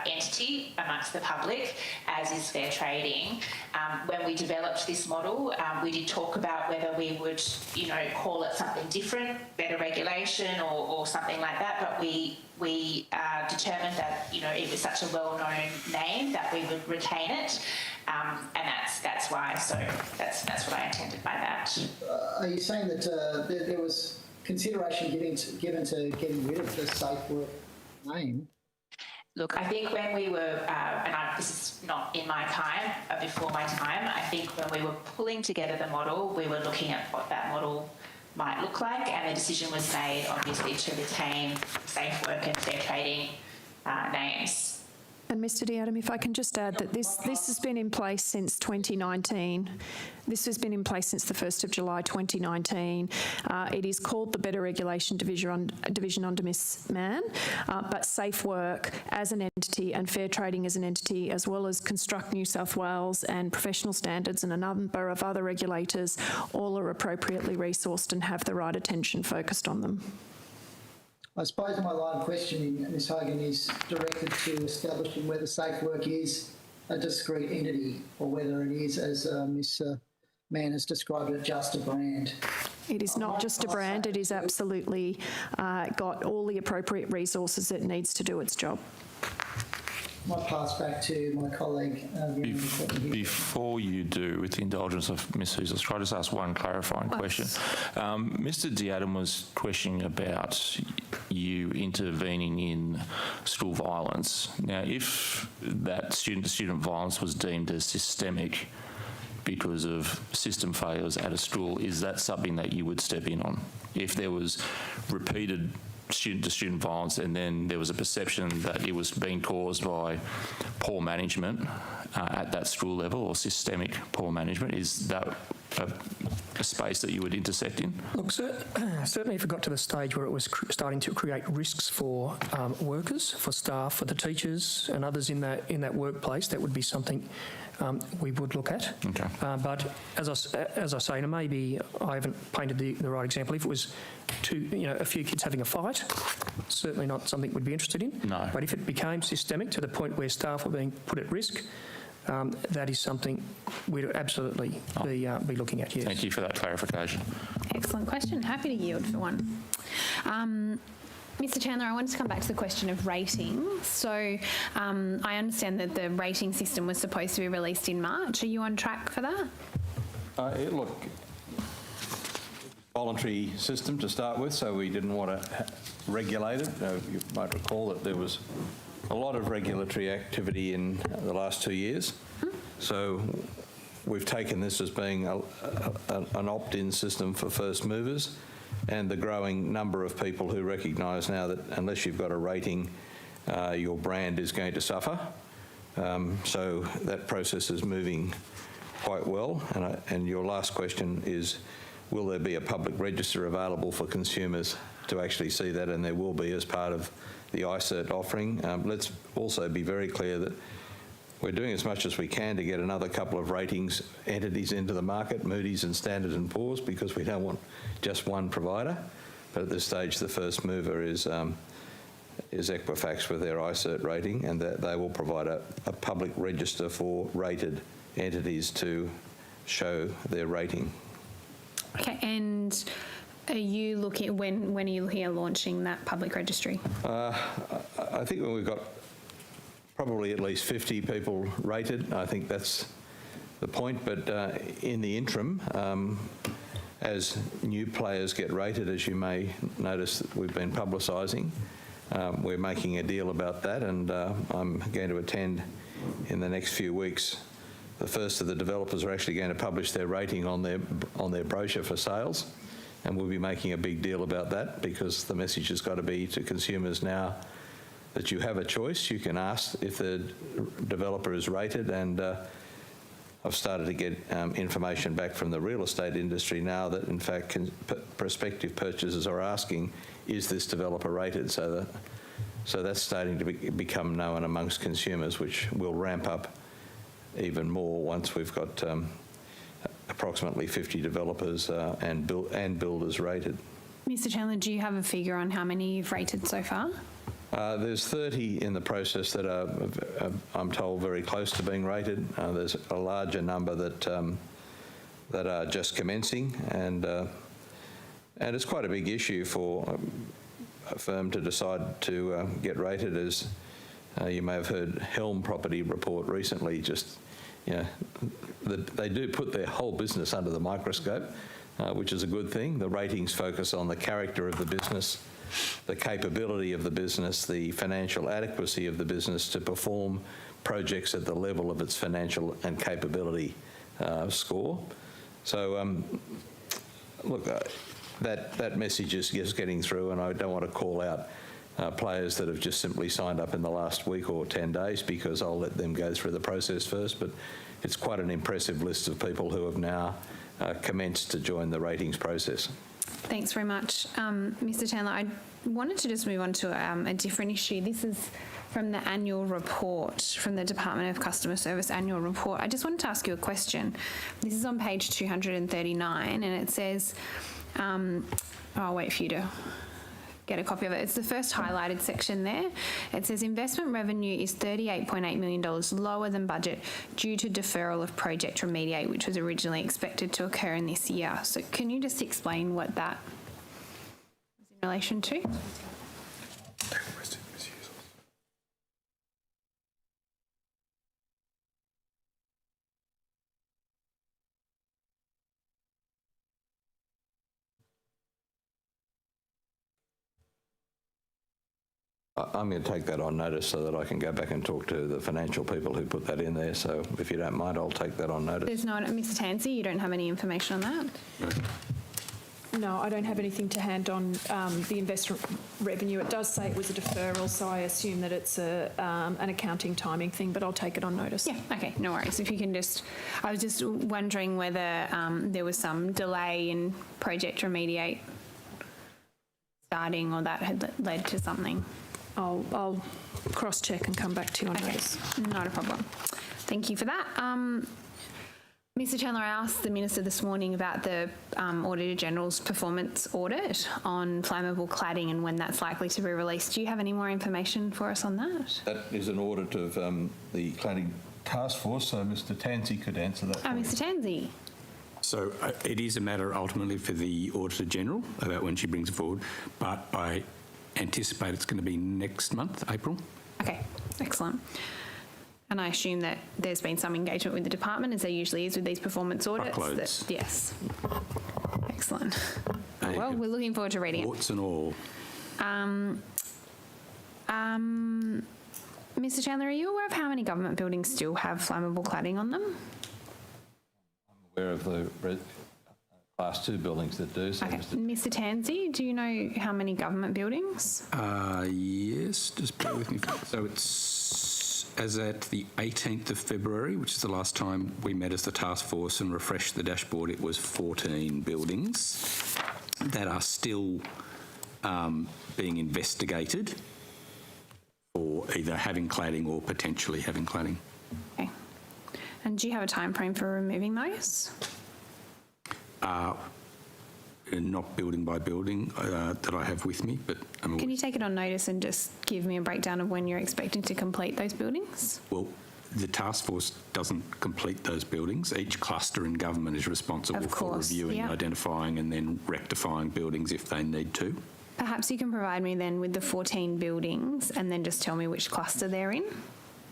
entity amongst the public, as is fair trading. When we developed this model, we did talk about whether we would, call it something different, better regulation or something like that, but we determined that, it was such a well-known name that we would retain it. And that's why. So that's what I intended by that. Are you saying that there was consideration given to getting rid of the Safe Work name? Look, I think when we were, this is not in my time, before my time, I think when we were pulling together the model, we were looking at what that model might look like, and the decision was made, obviously, to retain Safe Work and fair trading names. And Mr D'Adam, if I can just add that this has been in place since 2019. This has been in place since the 1st of July 2019. It is called the Better Regulation Division under Ms Mann, but Safe Work as an entity and Fair Trading as an entity, as well as Construct New South Wales and Professional Standards and a number of other regulators, all are appropriately resourced and have the right attention focused on them. I suppose my line of questioning, Ms Hogan, is directed to establishing whether Safe Work is a discrete entity or whether it is, as Ms Mann has described it, just a brand. It is not just a brand, it is absolutely got all the appropriate resources it needs to do its job. I might pass back to my colleague. Before you do, with the indulgence of Ms Housas, can I just ask one clarifying question? Mr D'Adam was questioning about you intervening in school violence. Now, if that student-to-student violence was deemed as systemic because of system failures at a school, is that something that you would step in on? If there was repeated student-to-student violence and then there was a perception that it was being caused by poor management at that school level or systemic poor management, is that a space that you would intersect in? Look, certainly if it got to the stage where it was starting to create risks for workers, for staff, for the teachers and others in that workplace, that would be something we would look at. Okay. But as I say, and maybe I haven't painted the right example. If it was a few kids having a fight, certainly not something we'd be interested in. No. But if it became systemic to the point where staff were being put at risk, that is something we'd absolutely be looking at, yes. Thank you for that clarification. Excellent question. Happy to yield for one. Mr Chandler, I wanted to come back to the question of rating. So I understand that the rating system was supposed to be released in March. Are you on track for that? Look, voluntary system to start with, so we didn't want to regulate it. You might recall that there was a lot of regulatory activity in the last 2 years. So we've taken this as being an opt-in system for first movers, and the growing number of people who recognise now that unless you've got a rating, your brand is going to suffer. So that process is moving quite well. And your last question is, will there be a public register available for consumers to actually see that? And there will be as part of the iCert offering. Let's also be very clear that we're doing as much as we can to get another couple of ratings entities into the market, Moody's and Standard & Poor's, because we don't want just one provider. But at this stage, the first mover is Equifax with their iCert rating, and that they will provide a public register for rated entities to show their rating. Okay, and are you looking, when are you looking at launching that public registry? I think when we've got probably at least 50 people rated, I think that's the point. But in the interim, as new players get rated, as you may notice that we've been publicising, we're making a deal about that, and I'm going to attend in the next few weeks. The first of the developers are actually going to publish their rating on their brochure for sales, and we'll be making a big deal about that, because the message has got to be to consumers now that you have a choice. You can ask if the developer is rated, and I've started to get information back from the real estate industry now that in fact prospective purchasers are asking, is this developer rated? So that's starting to become known amongst consumers, which will ramp up even more once we've got approximately 50 developers and builders rated. Mr. Chandler, do you have a figure on how many you've rated so far? There's 30 in the process that are, I'm told, very close to being rated. There's a larger number that are just commencing, and it's quite a big issue for a firm to decide to get rated. As you may have heard, Helm Property report recently. Just they do put their whole business under the microscope, which is a good thing. The ratings focus on the character of the business, the capability of the business, the financial adequacy of the business to perform projects at the level of its financial and capability score. So, look, that message is just getting through, and I don't want to call out players that have just simply signed up in the last week or 10 days because I'll let them go through the process first, but it's quite an impressive list of people who have now commenced to join the ratings process. Thanks very much. Mr. Chandler, I wanted to just move on to a different issue. This is from the annual report, from the Department of Customer Service annual report. I just wanted to ask you a question. This is on page 239, and it says, I'll wait for you to get a copy of it. It's the first highlighted section there. It says investment revenue is $38.8 million lower than budget due to deferral of Project Remediate, which was originally expected to occur in this year. So can you just explain what that was in relation to? I'm going to take that on notice so that I can go back and talk to the financial people who put that in there. So if you don't mind, I'll take that on notice. There's no, Mr. Tansey, you don't have any information on that? No, I don't have anything to hand on the investment revenue. It does say it was a deferral, so I assume that it's an accounting timing thing, but I'll take it on notice. Yeah, okay, no worries. If you can just, I was just wondering whether there was some delay in Project Remediate starting or that had led to something. I'll cross-check and come back to you on notice. Not a problem. Thank you for that. Mr. Chandler, I asked the Minister this morning about the Auditor-General's performance audit on flammable cladding and when that's likely to be released. Do you have any more information for us on that? That is an audit of the cladding task force, so Mr. Tansey could answer that. Mr. Tansey. So it is a matter ultimately for the Auditor-General about when she brings it forward, but I anticipate it's going to be next month, April. Okay, excellent. And I assume that there's been some engagement with the department, as there usually is with these performance audits. Buckloads. Yes. Excellent. Well, we're looking forward to reading it. Warts and all. Mr. Chandler, are you aware of how many government buildings still have flammable cladding on them? I'm aware of the Class 2 buildings that do. So Okay. Mr. Tansey, do you know how many government buildings? Yes, just bear with me. So it's as at the 18th of February, which is the last time we met as the task force and refreshed the dashboard, it was 14 buildings that are still being investigated for either having cladding or potentially having cladding. Okay. And do you have a time frame for removing those? Not building by building that I have with me, but Can you take it on notice and just give me a breakdown of when you're expecting to complete those buildings? well, the task force doesn't complete those buildings. Each cluster in government is responsible for reviewing, identifying and then rectifying buildings if they need to. Perhaps you can provide me then with the 14 buildings and then just tell me which cluster they're in.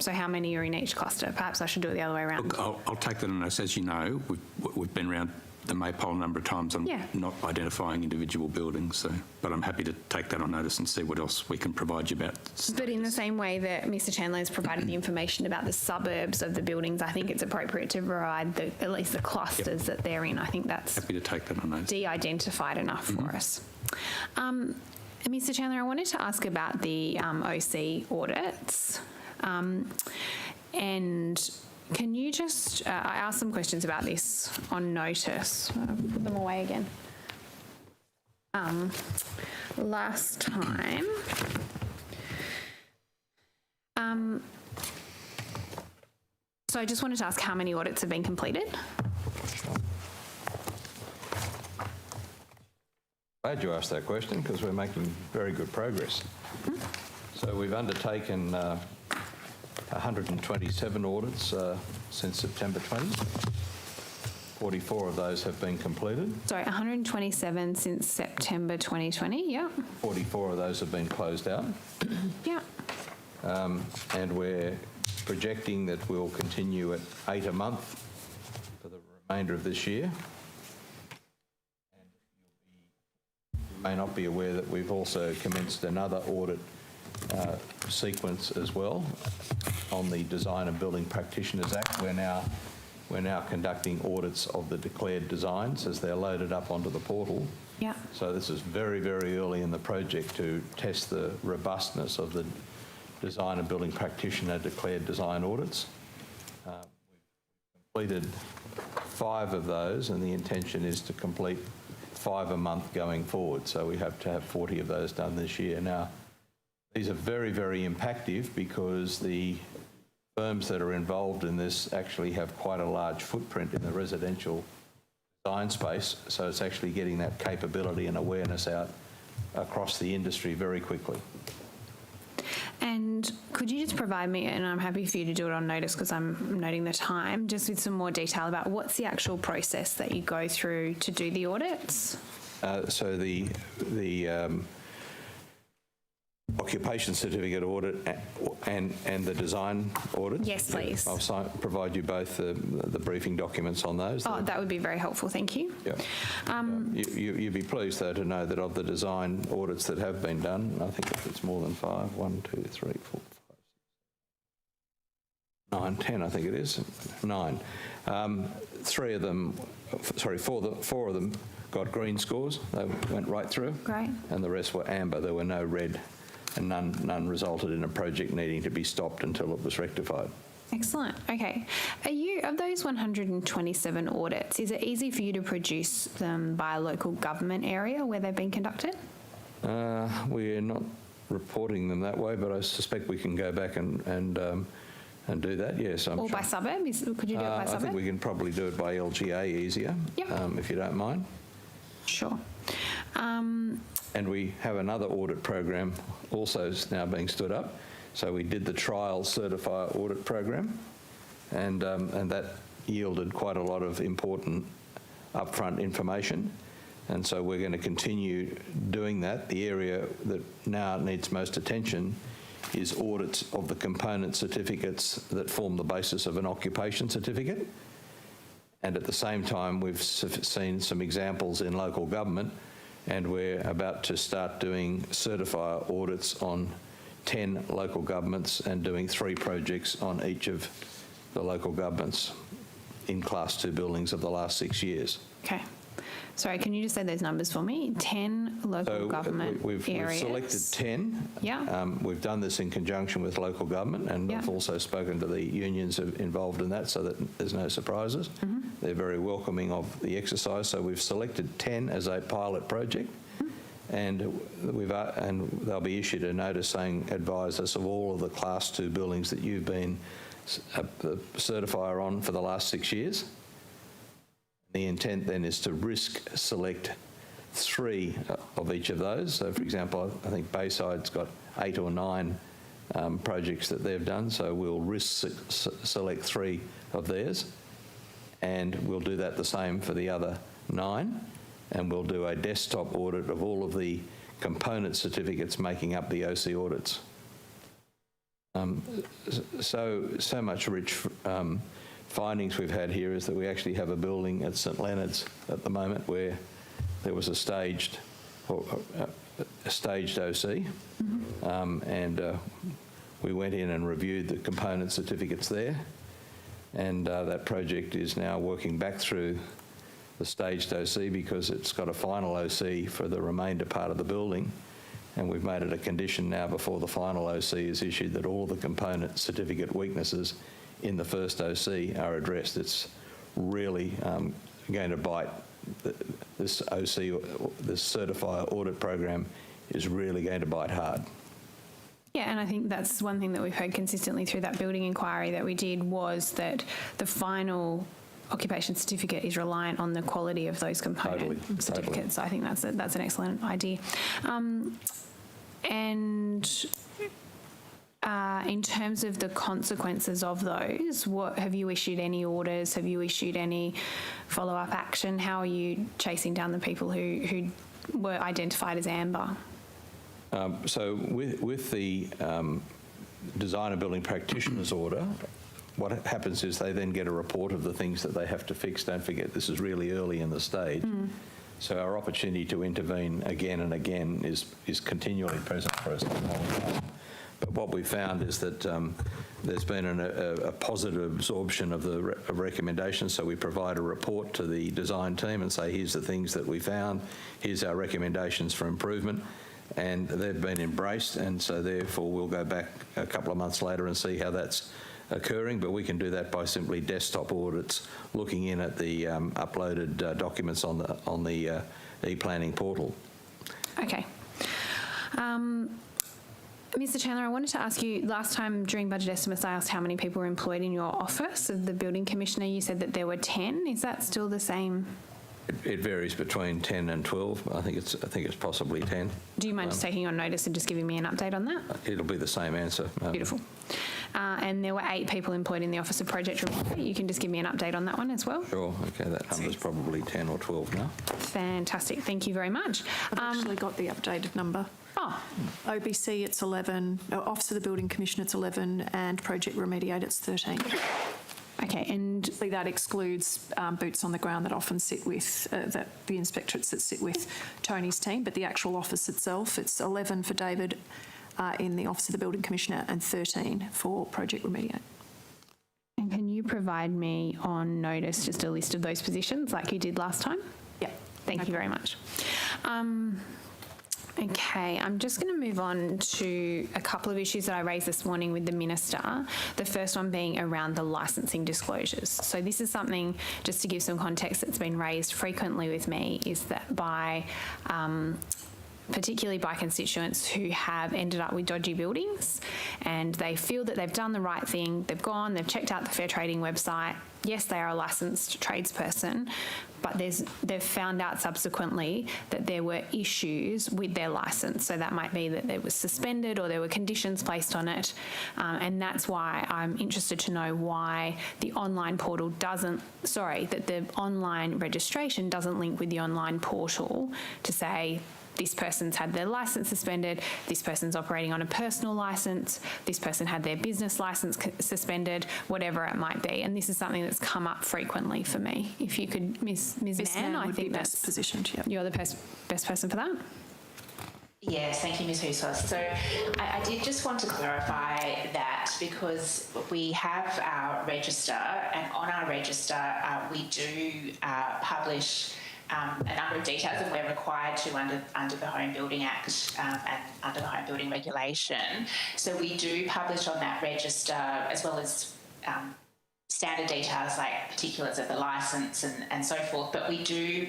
So how many are in each cluster? Perhaps I should do it the other way around. Look, I'll take that on notice. As you know, we've been around the Maypole a number of times on not identifying individual buildings, so, but I'm happy to take that on notice and see what else we can provide you about. But in the same way that Mr. Chandler has provided the information about the suburbs of the buildings, I think it's appropriate to provide at least the clusters that they're in. I think that's happy to take that on notice. De-identified enough for us. Mr. Chandler, I wanted to ask about the OC audits. And can you just, I asked some questions about this on notice. I'll put them away again. Last time, so I just wanted to ask how many audits have been completed? Glad you asked that question because we're making very good progress. So we've undertaken 127 audits since September 20. 44 of those have been completed. Sorry, 127 since September 2020, yeah. 44 of those have been closed out. Yeah. And we're projecting that we'll continue at 8 a month for the remainder of this year. And you may not be aware that we've also commenced another audit sequence as well on the Design and Building Practitioners Act. We're now conducting audits of the declared designs as they're loaded up onto the portal. Yeah. So this is very, very early in the project to test the robustness of the Design and Building Practitioner declared design audits. We've completed 5 of those, and the intention is to complete 5 a month going forward. So we hope to have 40 of those done this year. Now, these are very, very impactful because the firms that are involved in this actually have quite a large footprint in the residential design space, so it's actually getting that capability and awareness out across the industry very quickly. And could you just provide me, and I'm happy for you to do it on notice because I'm noting the time, just with some more detail about what's the actual process that you go through to do the audits? So the occupation certificate audit and the design audit. Yes, please. I'll provide you both the briefing documents on those. Oh, that would be very helpful. Thank you. Yeah. You'd be pleased, though, to know that of the design audits that have been done, I think it's more than 5. 1, 2, 3, 4, 5, 9, 10, I think it is. 9. 3 of them, sorry, 4 of them got green scores. They went right through. Great. And the rest were amber. There were no red, and none resulted in a project needing to be stopped until it was rectified. Excellent. Okay. Of those 127 audits, is it easy for you to produce them by a local government area where they've been conducted? We're not reporting them that way, but I suspect we can go back and do that, yes. Or by suburb? Could you do it by suburb? I think we can probably do it by LGA easier, if you don't mind. Sure. And we have another audit program also now being stood up. So we did the trial certifier audit program, and that yielded quite a lot of important upfront information. And so we're going to continue doing that. The area that now needs most attention is audits of the component certificates that form the basis of an occupation certificate. And at the same time, we've seen some examples in local government, and we're about to start doing certifier audits on 10 local governments and doing 3 projects on each of the local governments in Class 2 buildings of the last 6 years. Okay. Sorry, can you just say those numbers for me? 10 local government we've selected 10. Yeah. We've done this in conjunction with local government, and I've also spoken to the unions involved in that so that there's no surprises. Mm-hmm. They're very welcoming of the exercise. So we've selected 10 as a pilot project, and they'll be issued a notice saying, advise us of all of the Class 2 buildings that you've been the certifier on for the last 6 years. The intent then is to risk select 3 of each of those. So, for example, I think Bayside's got 8 or 9 projects that they've done, so we'll risk select 3 of theirs, and we'll do that the same for the other 9, and we'll do a desktop audit of all of the component certificates making up the OC audits. So much rich findings we've had here is that we actually have a building at St Leonard's at the moment where there was a staged OC, and we went in and reviewed the component certificates there, and that project is now working back through the staged OC because it's got a final OC for the remainder part of the building, and we've made it a condition now before the final OC is issued that all the component certificate weaknesses in the first OC are addressed. It's really going to bite. This certifier audit program is really going to bite hard. Yeah, and I think that's one thing that we've heard consistently through that building inquiry that we did was that the final occupation certificate is reliant on the quality of those component certificates. So I think that's an excellent idea. In terms of the consequences of those, what have you issued any orders? Have you issued any follow-up action? How are you chasing down the people who were identified as amber? So with the design and building practitioners order, what happens is they then get a report of the things that they have to fix. Don't forget, this is really early in the stage. So our opportunity to intervene again and again is continually present for us. But what we found is that there's been a positive absorption of the recommendations. So we provide a report to the design team and say, here's the things that we found, here's our recommendations for improvement. And they've been embraced, and so therefore we'll go back a couple of months later and see how that's occurring, but we can do that by simply desktop audits, looking in at the uploaded documents on the e-planning portal. Okay. Mr. Chandler, I wanted to ask you, last time during budget estimates I asked how many people were employed in your office of the Building Commissioner. You said that there were 10. Is that still the same? It varies between 10 and 12. I think it's possibly 10. Do you mind just taking on notice and just giving me an update on that? It'll be the same answer. Beautiful. And there were 8 people employed in the Office of Project Review. You can just give me an update on that one as well? Sure. Okay, that number's probably 10 or 12 now. Fantastic. Thank you very much. I've actually got the updated number. OBC, it's 11. Office of the Building Commissioner, it's 11. And Project Remediate, it's 13. Okay, and that excludes boots on the ground that often sit with, the inspectorates that sit with Tony's team, but the actual office itself, it's 11 for David in the Office of the Building Commissioner and 13 for Project Remediate. And can you provide me on notice just a list of those positions like you did last time? Yeah. Thank you very much. Okay, I'm just going to move on to a couple of issues that I raised this morning with the Minister. The first one being around the licensing disclosures. So this is something, just to give some context, that's been raised frequently with me, is that by particularly by constituents who have ended up with dodgy buildings and they feel that they've done the right thing, they've checked out the Fair Trading website, yes, they are a licensed tradesperson, but they've found out subsequently that there were issues with their licence. So that might be that it was suspended or there were conditions placed on it. And that's why I'm interested to know why the online portal that the online registration doesn't link with the online portal to say, this person's had their licence suspended, this person's operating on a personal licence, this person had their business licence suspended, whatever it might be. And this is something that's come up frequently for me. If you could, Ms. Mann, I think that's best positioned. Yep. You're the best person for that? Yes, thank you, Ms. Housos. So I did just want to clarify that because we have our register, and on our register we do publish a number of details, and we're required to under the Home Building Act and under the Home Building Regulation. So we do publish on that register, as well as standard details like particulars of the licence and so forth, but we do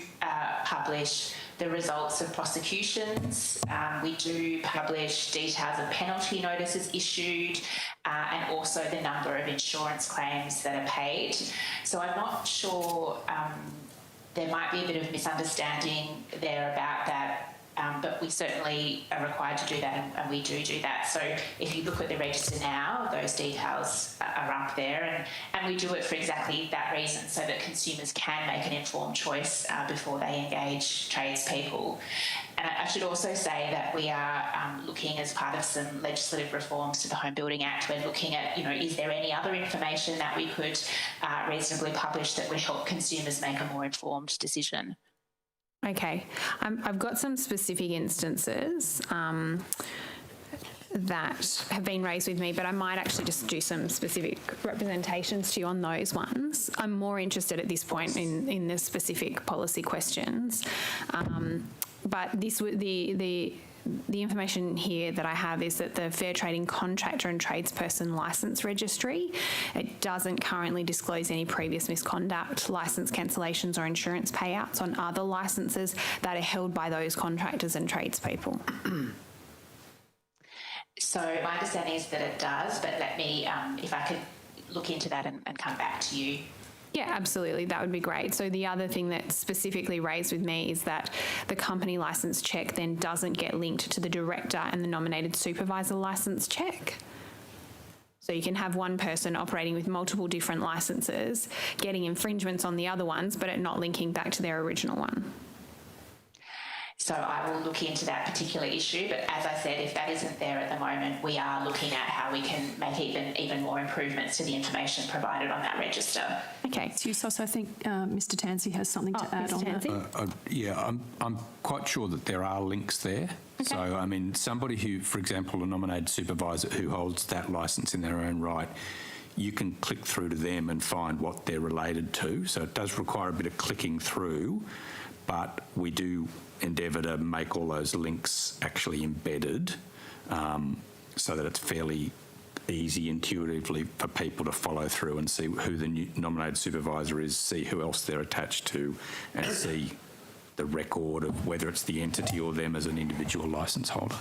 publish the results of prosecutions. We do publish details of penalty notices issued and also the number of insurance claims that are paid. So I'm not sure, there might be a bit of misunderstanding there about that, but we certainly are required to do that, and we do that. So if you look at the register now, those details are up there, and we do it for exactly that reason, so that consumers can make an informed choice before they engage tradespeople. And I should also say that we are looking, as part of some legislative reforms to the Home Building Act, we're looking at, is there any other information that we could reasonably publish that would help consumers make a more informed decision? Okay. I've got some specific instances that have been raised with me, but I might actually just do some specific representations to you on those ones. I'm more interested at this point in the specific policy questions. But this would the information here that I have is that the Fair Trading Contractor and Tradesperson Licence Registry, it doesn't currently disclose any previous misconduct, licence cancellations or insurance payouts on other licences that are held by those contractors and tradespeople. So my understanding is that it does, but let me, if I could look into that and come back to you. Yeah, absolutely. That would be great. So the other thing that's specifically raised with me is that the company licence check then doesn't get linked to the director and the nominated supervisor licence check. So you can have one person operating with multiple different licences, getting infringements on the other ones, but it not linking back to their original one. So I will look into that particular issue, but as I said, if that isn't there at the moment, we are looking at how we can make even more improvements to the information provided on that register. Okay, Hughes, I think Mr Tansey has something to add on that. Yeah, I'm quite sure that there are links there. Okay. So, I mean, somebody who, for example, a nominated supervisor who holds that licence in their own right, you can click through to them and find what they're related to. So it does require a bit of clicking through, but we do endeavour to make all those links actually embedded so that it's fairly easy intuitively for people to follow through and see who the new nominated supervisor is, see who else they're attached to, and see the record of whether it's the entity or them as an individual licence holder.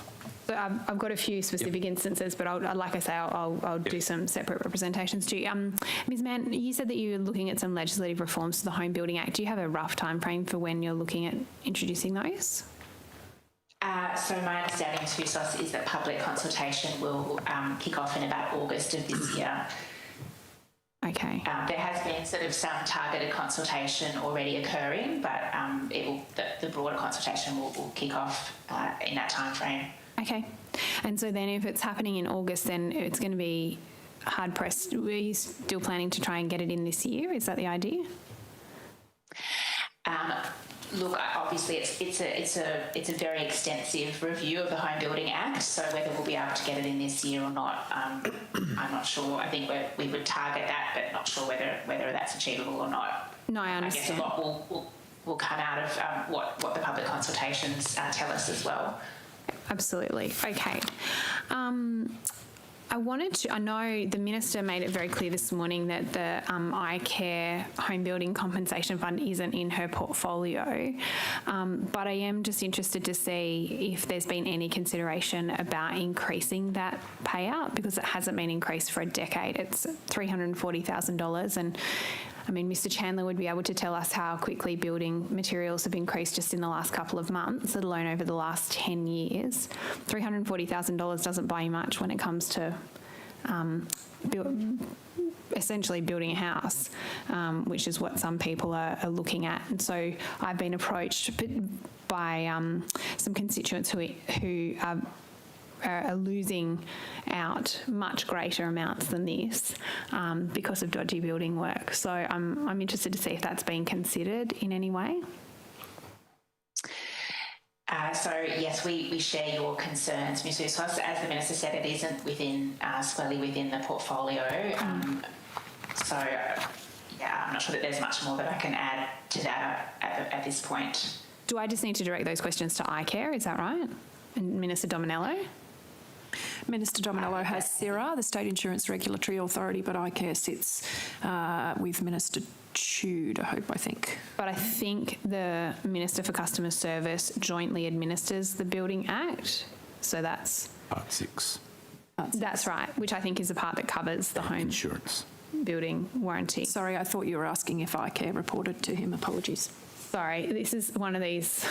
So I've got a few specific instances, but like I say, I'll do some separate representations too. Ms Mann, you said that you were looking at some legislative reforms to the Home Building Act. Do you have a rough time frame for when you're looking at introducing those? So my understanding, Hughes, is that public consultation will kick off in about August of this year. Okay. There has been sort of some targeted consultation already occurring, but the broader consultation will kick off in that time frame. Okay. And so then if it's happening in August, then it's going to be hard pressed. Were you still planning to try and get it in this year? Is that the idea? Look, obviously it's a very extensive review of the Home Building Act, so whether we'll be able to get it in this year or not, I'm not sure. I think we would target that, but not sure whether that's achievable or not. No, I understand. I guess a lot will come out of what the public consultations tell us as well. Absolutely. Okay. I know the Minister made it very clear this morning that the iCare Home Building Compensation Fund isn't in her portfolio, but I am just interested to see if there's been any consideration about increasing that payout, because it hasn't been increased for a decade. It's $340,000, and I mean, Mr Chandler would be able to tell us how quickly building materials have increased just in the last couple of months, let alone over the last 10 years. $340,000 doesn't buy you much when it comes to essentially building a house, which is what some people are looking at. And so I've been approached by some constituents who are losing out much greater amounts than this because of dodgy building work. So I'm interested to see if that's been considered in any way. So yes, we share your concerns, Ms. Usos. As the Minister said, it isn't squarely within the portfolio. So yeah, I'm not sure that there's much more that I can add to that at this point. Do I just need to direct those questions to iCare? Is that right? And Minister Dominello? Minister Dominello has CIRA, the State Insurance Regulatory Authority, but iCare sits with Minister Tude, I think. But I think the Minister for Customer Service jointly administers the Building Act. So that's... Part 6. That's right, which I think is the part that covers the home insurance building warranty. Sorry, I thought you were asking if iCare reported to him. Apologies. Sorry, this is one of these...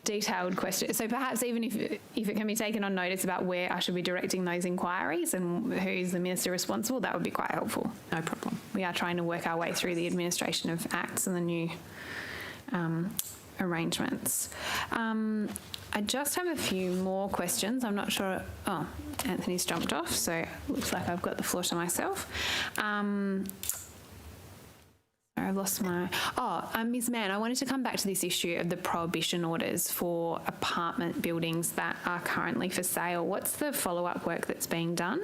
detailed questions. So perhaps even if it can be taken on notice about where I should be directing those inquiries and who's the Minister responsible, that would be quite helpful. No problem. We are trying to work our way through the administration of acts and the new arrangements. I just have a few more questions. I'm not sure. Oh, Anthony's jumped off, so it looks like I've got the floor to myself. I've lost my... Ms Mann, I wanted to come back to this issue of the prohibition orders for apartment buildings that are currently for sale. What's the follow-up work that's being done?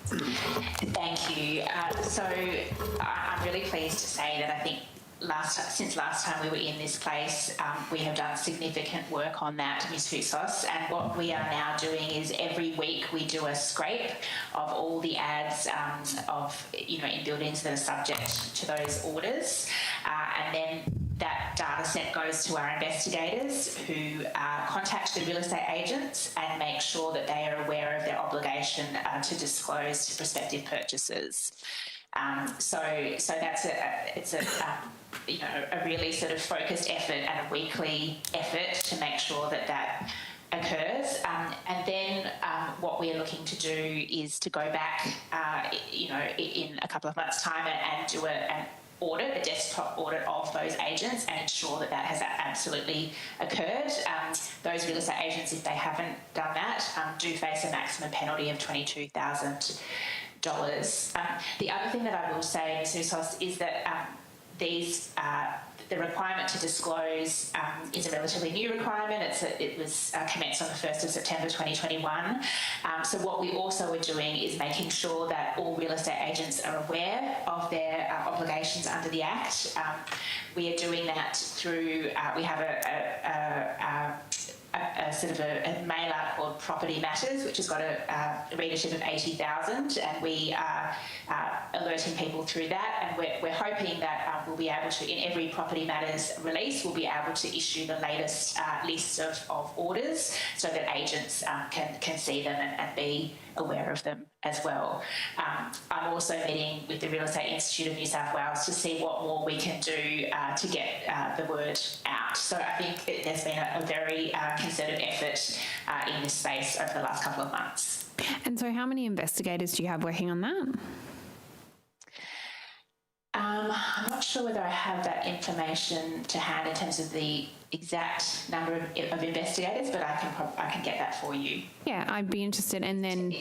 Thank you. So I'm really pleased to say that I think since last time we were in this place, we have done significant work on that, Ms. Housos, and what we are now doing is every week we do a scrape of all the ads in buildings that are subject to those orders, and then that data set goes to our investigators who contact the real estate agents and make sure that they are aware of their obligation to disclose to prospective purchasers. So that's a really sort of focused effort and a weekly effort to make sure that occurs. And then what we are looking to do is to go back, in a couple of months' time and do an audit, a desktop audit of those agents and ensure that has absolutely occurred. Those real estate agents, if they haven't done that, do face a maximum penalty of $22,000. The other thing that I will say, Ms. Housos, is that the requirement to disclose is a relatively new requirement. It was commenced on the 1st of September 2021. So what we also are doing is making sure that all real estate agents are aware of their obligations under the Act. We are doing that through, we have a sort of a mailer called Property Matters, which has got a readership of 80,000, and we are alerting people through that, and we're hoping that we'll be able to, in every Property Matters release, we'll be able to issue the latest list of orders so that agents can see them and be aware of them as well. I'm also meeting with the Real Estate Institute of New South Wales to see what more we can do to get the word out. So I think there's been a very concerted effort in this space over the last couple of months. And so how many investigators do you have working on that? I'm not sure whether I have that information to hand in terms of the exact number of investigators, but I can get that for you. Yeah, I'd be interested. And then,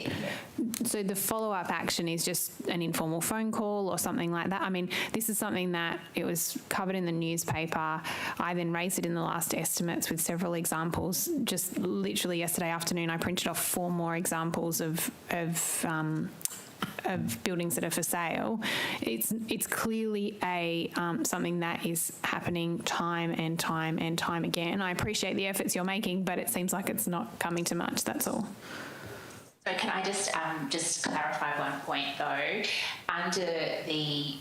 so the follow-up action is just an informal phone call or something like that. I mean, this is something that it was covered in the newspaper. I then raised it in the last estimates with several examples. Just literally yesterday afternoon, I printed off 4 more examples of buildings that are for sale. It's clearly something that is happening time and time again. I appreciate the efforts you're making, but it seems like it's not coming to much, that's all. So can I just clarify one point though? Under the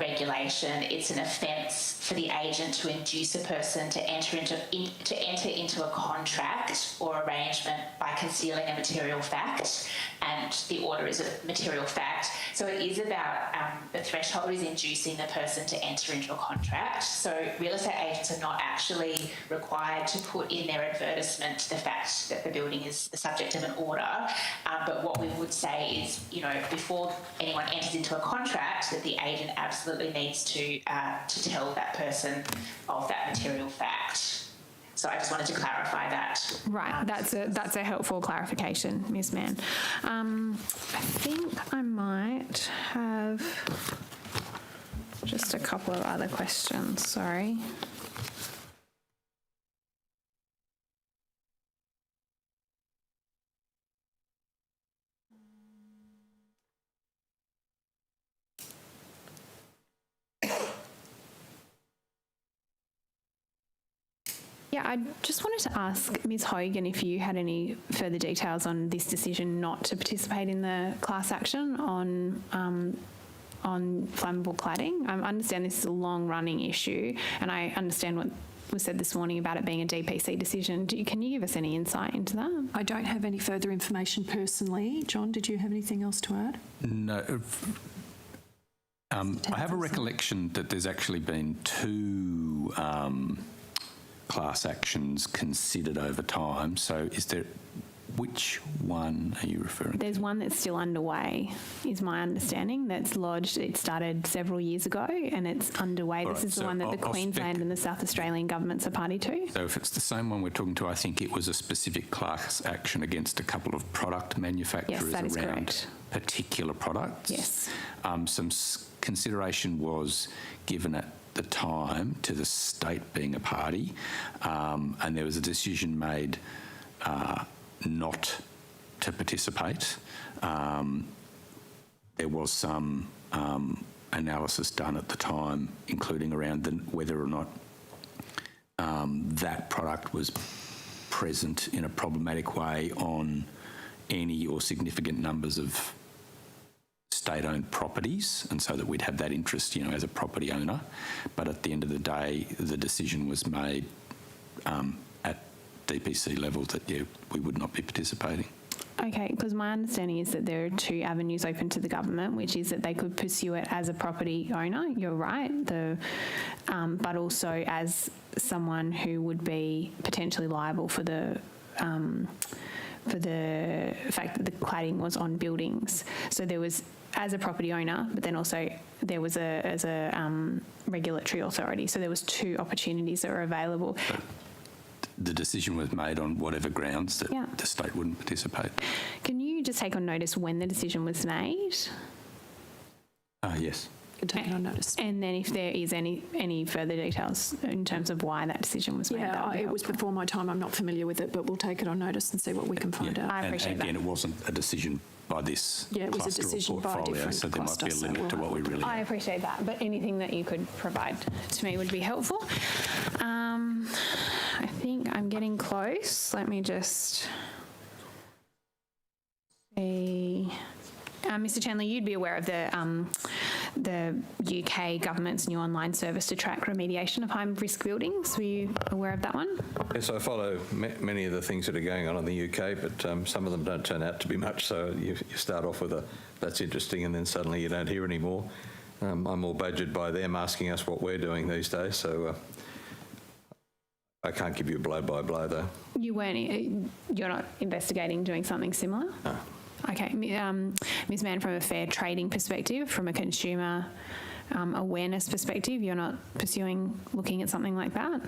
regulation, it's an offence for the agent to induce a person to enter into a contract or arrangement by concealing a material fact, and the order is a material fact. So it is about the threshold is inducing the person to enter into a contract. So real estate agents are not actually required to put in their advertisement the fact that the building is the subject of an order. But what we would say is, before anyone enters into a contract, that the agent absolutely needs to tell that person of that material fact. So I just wanted to clarify that. Right, that's a helpful clarification, Ms. Mann. I think I might have just a couple of other questions, sorry. Yeah, I just wanted to ask Ms. Hogan if you had any further details on this decision not to participate in the class action on flammable cladding. I understand this is a long-running issue, and I understand what was said this morning about it being a DPC decision. Can you give us any insight into that? I don't have any further information personally. John, did you have anything else to add? No. I have a recollection that there's actually been 2 class actions considered over time. So which one are you referring to? There's one that's still underway, is my understanding, that's lodged. It started several years ago and it's underway. This is the one that the Queensland and the South Australian governments are party to. So if it's the same one we're talking to, I think it was a specific class action against a couple of product manufacturers around correct. Particular products. Yes. Some consideration was given at the time to the state being a party, and there was a decision made not to participate. There was some analysis done at the time, including around whether or not that product was present in a problematic way on any or significant numbers of state-owned properties, and so that we'd have that interest, as a property owner. But at the end of the day, the decision was made at DPC level that, we would not be participating. Okay, because my understanding is that there are two avenues open to the government, which is that they could pursue it as a property owner, you're right, but also as someone who would be potentially liable for the fact that the cladding was on buildings. So there was as a property owner, but then also there was as a regulatory authority. So there was two opportunities that were available. The decision was made on whatever grounds that the state wouldn't participate. Can you just take on notice when the decision was made? Yes. Can take it on notice. And then if there is any further details in terms of why that decision was made, that would be it was before my time. I'm not familiar with it, but we'll take it on notice and see what we can find out. I appreciate and again, that. it wasn't a decision by this it was a cluster decision or by a portfolio, different so there cluster, might be a so limit to what we really I appreciate that, but anything that you could provide to me would be helpful. I think I'm getting close. Let me just see. Mr. Chandler, you'd be aware of the UK government's new online service to track remediation of high-risk buildings. Were you aware of that one? Yes, I follow many of the things that are going on in the UK, but some of them don't turn out to be much. So you start off with that's interesting, and then suddenly you don't hear any more. I'm all badgered by them asking us what we're doing these days. So I can't give you a blow-by-blow, though. You're not investigating doing something similar? No. Okay. Ms. Mann, from a fair trading perspective, from a consumer awareness perspective, you're not pursuing looking at something like that?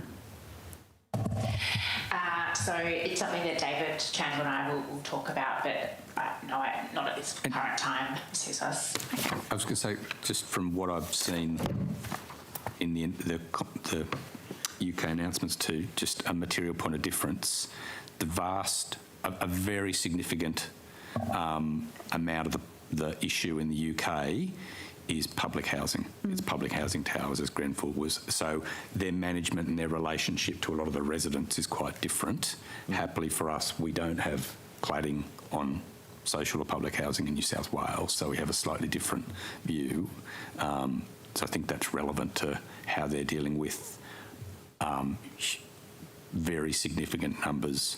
So it's something that David Chandler and I will talk about, but no, not at this current time, Ms. Housos. I was going to say, just from what I've seen in the UK announcements to just a material point of difference, a very significant amount of the issue in the UK is public housing. It's public housing towers, as Grenfell was. So their management and their relationship to a lot of the residents is quite different. Happily for us, we don't have cladding on social or public housing in New South Wales, so we have a slightly different view. So I think that's relevant to how they're dealing with very significant numbers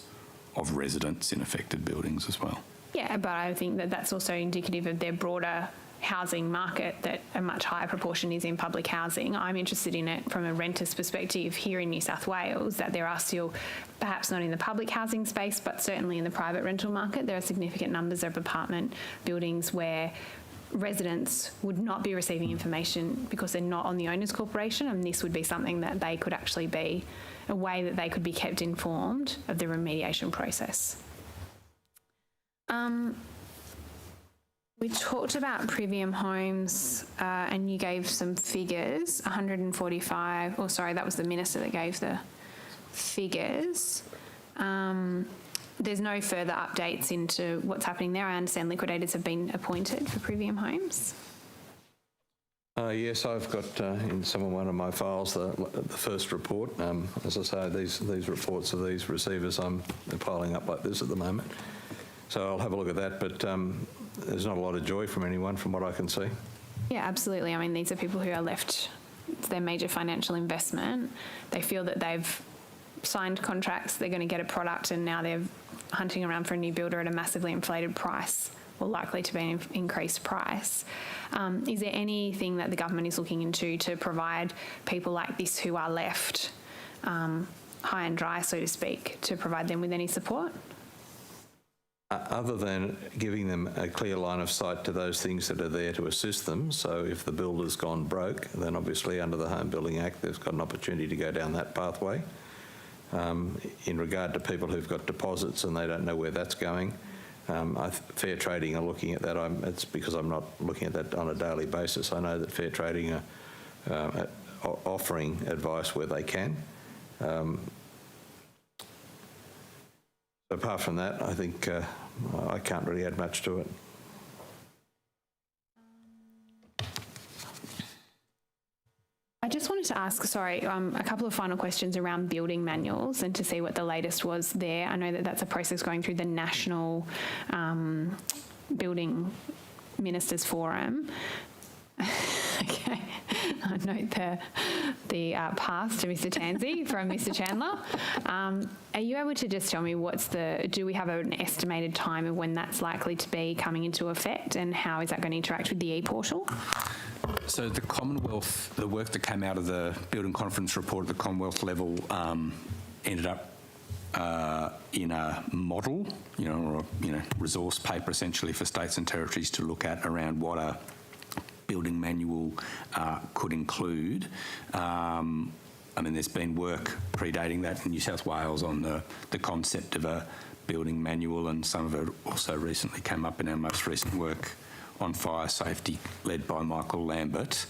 of residents in affected buildings as well. Yeah, but I think that that's also indicative of their broader housing market, that a much higher proportion is in public housing. I'm interested in it from a renter's perspective here in New South Wales, that there are still, perhaps not in the public housing space, but certainly in the private rental market, there are significant numbers of apartment buildings where residents would not be receiving information because they're not on the owners' corporation, and this would be something that they could actually be, a way that they could be kept informed of the remediation process. We talked about Privium Homes and you gave some figures, 145, that was the Minister that gave the figures. There's no further updates into what's happening there. I understand liquidators have been appointed for Privium Homes. Yes, I've got in one of my files the first report. As I say, these reports of these receivers, they're piling up like this at the moment. So I'll have a look at that, but there's not a lot of joy from anyone from what I can see. Yeah, absolutely. I mean, these are people who are left, it's their major financial investment. They feel that they've signed contracts, they're going to get a product, and now they're hunting around for a new builder at a massively inflated price, or likely to be an increased price. Is there anything that the government is looking into to provide people like this who are left high and dry, so to speak, to provide them with any support? Other than giving them a clear line of sight to those things that are there to assist them. So if the builder's gone broke, then obviously under the Home Building Act, they've got an opportunity to go down that pathway. In regard to people who've got deposits and they don't know where that's going, Fair Trading are looking at that. It's because I'm not looking at that on a daily basis. I know that Fair Trading are offering advice where they can. Apart from that, I think I can't really add much to it. I just wanted to ask, a couple of final questions around building manuals and to see what the latest was there. I know that that's a process going through the National Building Ministers Forum. Okay. I note the pass to Mr. Tansey from Mr. Chandler. Are you able to just tell me do we have an estimated time of when that's likely to be coming into effect, and how is that going to interact with the e-portal? So the Commonwealth, the work that came out of the Building Conference report at the Commonwealth level ended up in a model, or resource paper essentially for states and territories to look at around what a building manual could include. There's been work predating that in New South Wales on the concept of a building manual, and some of it also recently came up in our most recent work on fire safety, led by Michael Lambert.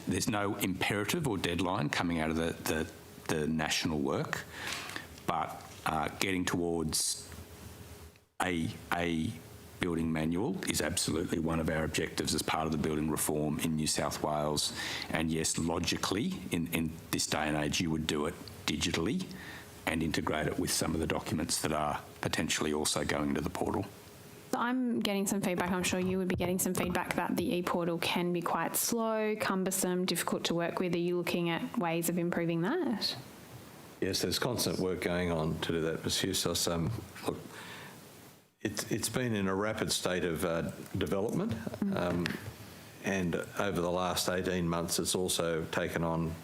There's no imperative or deadline coming out of the national work, but getting towards a building manual is absolutely one of our objectives as part of the building reform in New South Wales. And yes, logically, in this day and age, you would do it digitally and integrate it with some of the documents that are potentially also going to the portal. I'm getting some feedback, I'm sure you would be getting some feedback, that the e-portal can be quite slow, cumbersome, difficult to work with. Are you looking at ways of improving that? Yes, there's constant work going on to do that, Ms. Hughes. Look, it's been in a rapid state of development, and over the last 18 months it's also taken on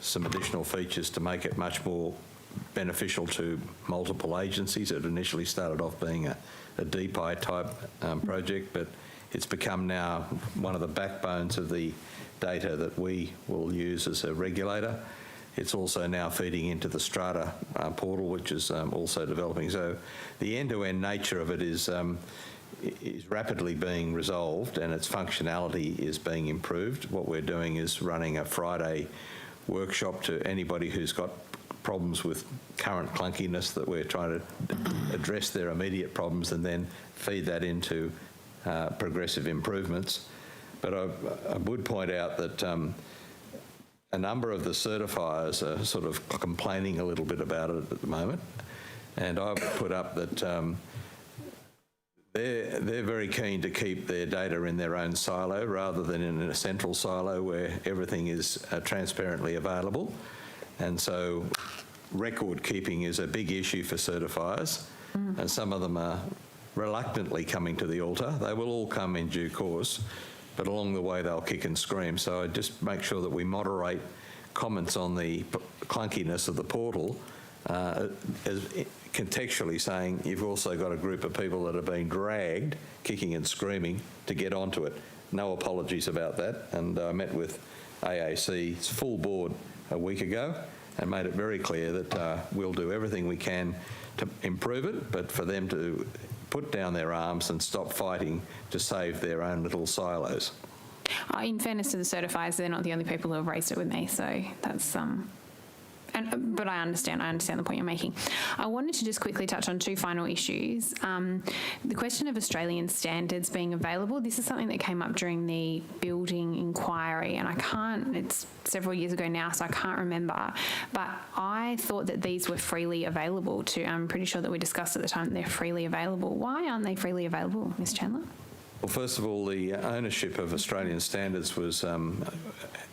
some additional features to make it much more beneficial to multiple agencies. It initially started off being a DPI type project, but it's become now one of the backbones of the data that we will use as a regulator. It's also now feeding into the Strata portal, which is also developing. So the end-to-end nature of it is rapidly being resolved, and its functionality is being improved. What we're doing is running a Friday workshop to anybody who's got problems with current clunkiness, that we're trying to address their immediate problems and then feed that into progressive improvements. But I would point out that a number of the certifiers are sort of complaining a little bit about it at the moment, and I've put up that they're very keen to keep their data in their own silo rather than in a central silo where everything is transparently available. And so record keeping is a big issue for certifiers, and some of them are reluctantly coming to the altar. They will all come in due course, but along the way they'll kick and scream. So I just make sure that we moderate comments on the clunkiness of the portal, as contextually saying you've also got a group of people that are being dragged, kicking and screaming, to get onto it. No apologies about that. And I met with AAC's full board a week ago and made it very clear that we'll do everything we can to improve it, but for them to put down their arms and stop fighting to save their own little silos. In fairness to the certifiers, they're not the only people who have raised it with me, so that's but I understand the point you're making. I wanted to just quickly touch on two final issues. The question of Australian standards being available. This is something that came up during the building inquiry, and it's several years ago now, so I can't remember. But I thought that these were freely available I'm pretty sure that we discussed at the time that they're freely available. Why aren't they freely available, Ms. Chandler? Well, first of all, the ownership of Australian standards was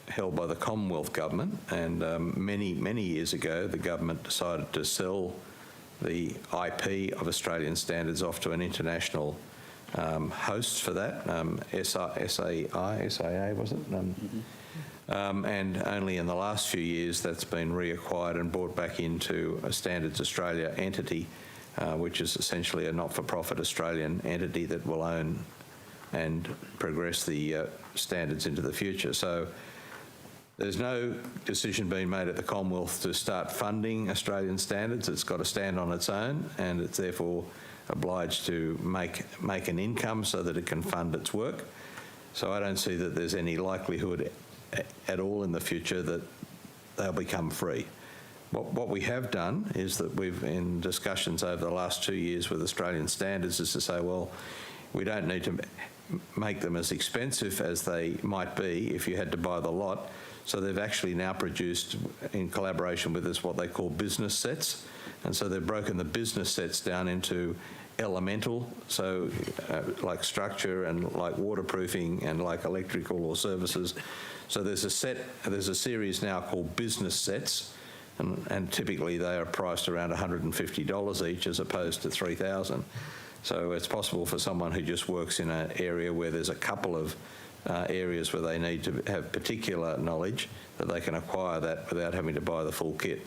held by the Commonwealth Government, and many years ago the government decided to sell the IP of Australian standards off to an international host for that, SAA was it? And only in the last few years that's been reacquired and brought back into a Standards Australia entity, which is essentially a not-for-profit Australian entity that will own and progress the standards into the future. So there's no decision being made at the Commonwealth to start funding Australian standards. It's got to stand on its own, and it's therefore obliged to make an income so that it can fund its work. So I don't see that there's any likelihood at all in the future that they'll become free. What we have done is that we've, in discussions over the last 2 years with Australian standards, is to say, well, we don't need to make them as expensive as they might be if you had to buy the lot. So they've actually now produced, in collaboration with us, what they call business sets. And so they've broken the business sets down into elemental, so like structure and like waterproofing and like electrical or services. So there's a series now called business sets, and typically they are priced around $150 each as opposed to $3,000. So it's possible for someone who just works in an area where there's a couple of areas where they need to have particular knowledge that they can acquire that without having to buy the full kit.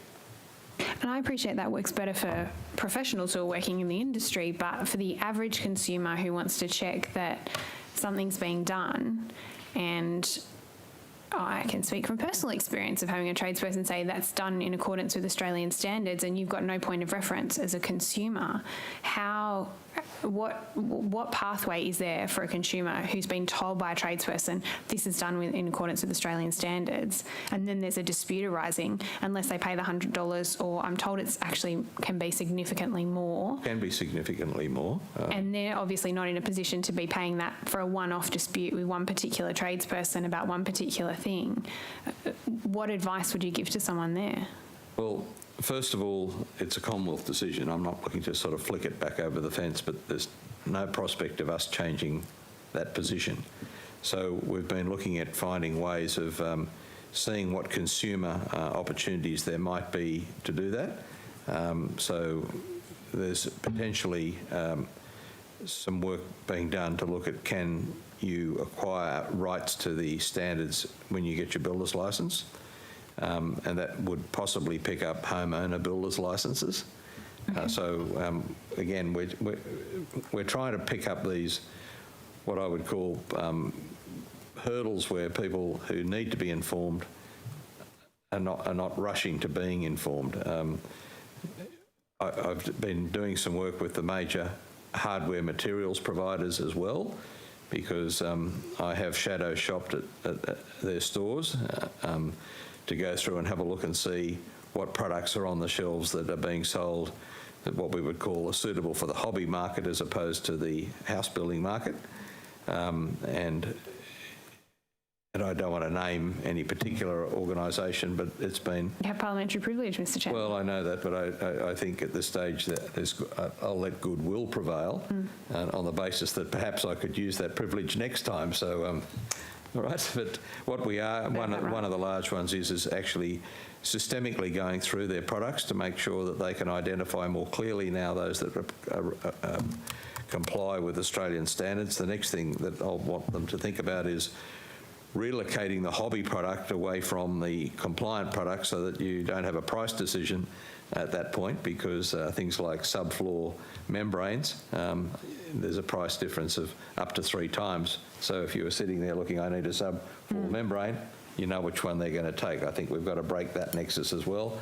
And I appreciate that works better for professionals who are working in the industry, but for the average consumer who wants to check that something's being done, and I can speak from personal experience of having a tradesperson say that's done in accordance with Australian standards and you've got no point of reference as a consumer, what pathway is there for a consumer who's been told by a tradesperson this is done in accordance with Australian standards, and then there's a dispute arising unless they pay the $100, or I'm told it's actually can be significantly more. Can be significantly more. And they're obviously not in a position to be paying that for a one-off dispute with one particular tradesperson about one particular thing. What advice would you give to someone there? Well, first of all, it's a Commonwealth decision. I'm not looking to sort of flick it back over the fence, but there's no prospect of us changing that position. So we've been looking at finding ways of seeing what consumer opportunities there might be to do that. So there's potentially some work being done to look at, can you acquire rights to the standards when you get your builder's licence? And that would possibly pick up homeowner builders' licences. So again, we're trying to pick up these, what I would call hurdles where people who need to be informed are not rushing to being informed. I've been doing some work with the major hardware materials providers as well, because I have shadow shopped at their stores to go through and have a look and see what products are on the shelves that are being sold, that what we would call are suitable for the hobby market as opposed to the house building market. And I don't want to name any particular organisation, but it's been... You have parliamentary privilege, Mr Chairman. Well, I know that, but I think at this stage that I'll let goodwill prevail on the basis that perhaps I could use that privilege next time. So, all right, but what we are, one of the large ones is actually systemically going through their products to make sure that they can identify more clearly now those that comply with Australian standards. The next thing that I'll want them to think about is relocating the hobby product away from the compliant product so that you don't have a price decision at that point, because things like subfloor membranes, there's a price difference of up to 3 times. So if you were sitting there looking, I need a subfloor membrane, you know which one they're going to take. I think we've got to break that nexus as well.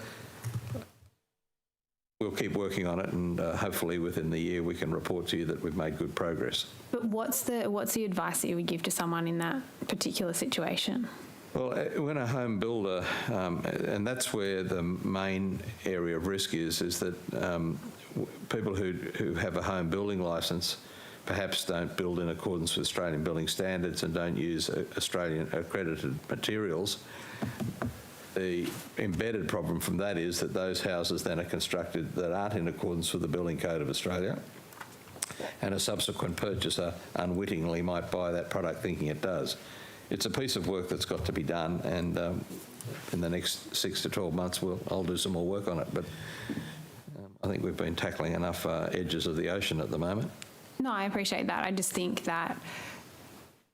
We'll keep working on it, and hopefully within the year we can report to you that we've made good progress. But what's the advice that you would give to someone in that particular situation? Well, when a home builder, and that's where the main area of risk is that people who have a home building licence perhaps don't build in accordance with Australian building standards and don't use Australian accredited materials. The embedded problem from that is that those houses then are constructed that aren't in accordance with the Building Code of Australia, and a subsequent purchaser unwittingly might buy that product thinking it does. It's a piece of work that's got to be done, and in the next 6 to 12 months I'll do some more work on it, but I think we've been tackling enough edges of the ocean at the moment. No, I appreciate that. I just think that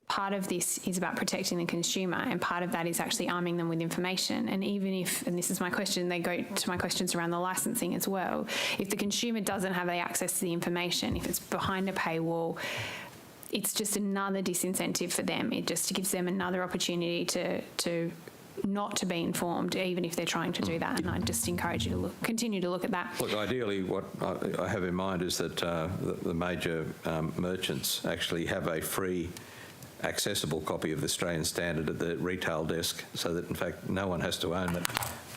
part of this is about protecting the consumer, and part of that is actually arming them with information. And even if, and this is my question, they go to my questions around the licensing as well, if the consumer doesn't have the access to the information, if it's behind a paywall, it's just another disincentive for them. It just gives them another opportunity to not to be informed, even if they're trying to do that. And I just encourage you to continue to look at that. Look, ideally what I have in mind is that the major merchants actually have a free accessible copy of the Australian standard at the retail desk, so that in fact no one has to own it,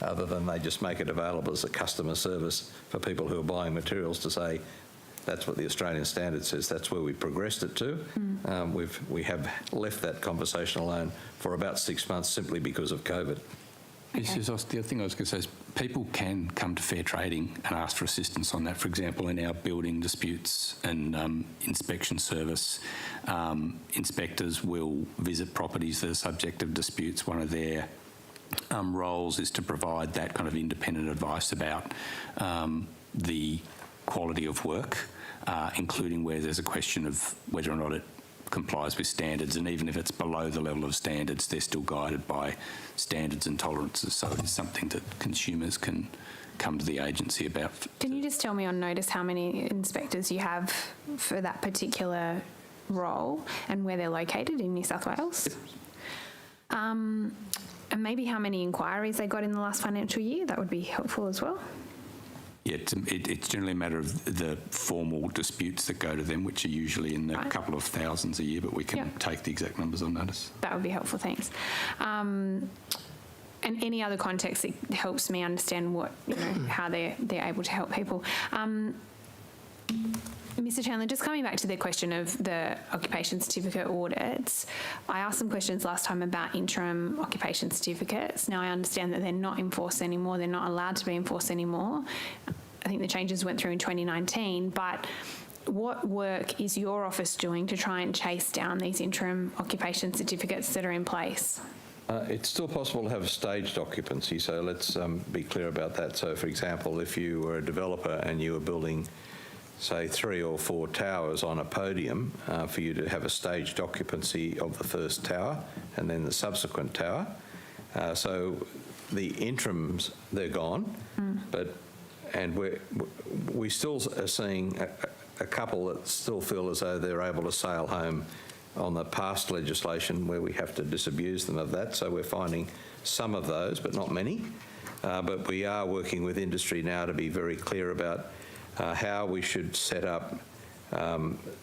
other than they just make it available as a customer service for people who are buying materials to say, that's what the Australian standard says. That's where we progressed it to. We have left that conversation alone for about 6 months simply because of COVID. It's just, the other thing I was going to say is people can come to fair trading and ask for assistance on that. For example, in our building disputes and inspection service, inspectors will visit properties that are subject of disputes. One of their roles is to provide that kind of independent advice about the quality of work, including where there's a question of whether or not it complies with standards, and even if it's below the level of standards, they're still guided by standards and tolerances. So it's something that consumers can come to the agency about. Can you just tell me on notice how many inspectors you have for that particular role and where they're located in New South Wales? And maybe how many inquiries they got in the last financial year? That would be helpful as well. Yeah, it's generally a matter of the formal disputes that go to them, which are usually in the couple of thousands a year, but we can take the exact numbers on notice. That would be helpful, thanks. And any other context that helps me understand what, how they're able to help people. Mr. Chandler, just coming back to the question of the occupation certificate audits, I asked some questions last time about interim occupation certificates. Now I understand that they're not enforced anymore, they're not allowed to be enforced anymore. I think the changes went through in 2019, but what work is your office doing to try and chase down these interim occupation certificates that are in place? It's still possible to have staged occupancy, so let's be clear about that. So, for example, if you were a developer and you were building, say, 3 or 4 towers on a podium, for you to have a staged occupancy of the first tower and then the subsequent tower. So the interims, they're gone, and we still are seeing a couple that still feel as though they're able to sail home on the past legislation where we have to disabuse them of that. So we're finding some of those, but not many. But we are working with industry now to be very clear about how we should set up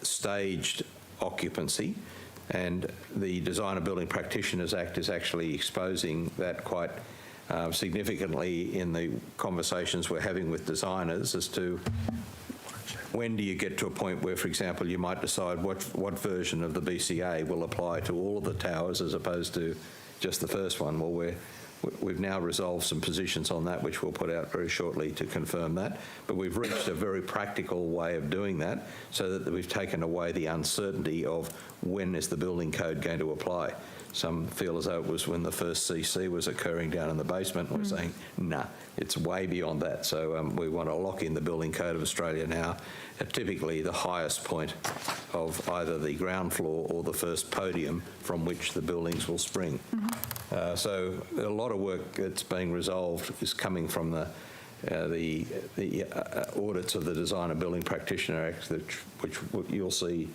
staged occupancy, and the Designer Building Practitioners Act is actually exposing that quite significantly in the conversations we're having with designers as to when do you get to a point where, for example, you might decide what version of the BCA will apply to all of the towers as opposed to just the first one. Well, we've now resolved some positions on that, which we'll put out very shortly to confirm that. But we've reached a very practical way of doing that so that we've taken away the uncertainty of when is the building code going to apply. Some feel as though it was when the first CC was occurring down in the basement. We're saying, nah, it's way beyond that. So we want to lock in the Building Code of Australia now at typically the highest point of either the ground floor or the first podium from which the buildings will spring. So a lot of work that's being resolved is coming from the audits of the Designer Building Practitioner Act, which you'll see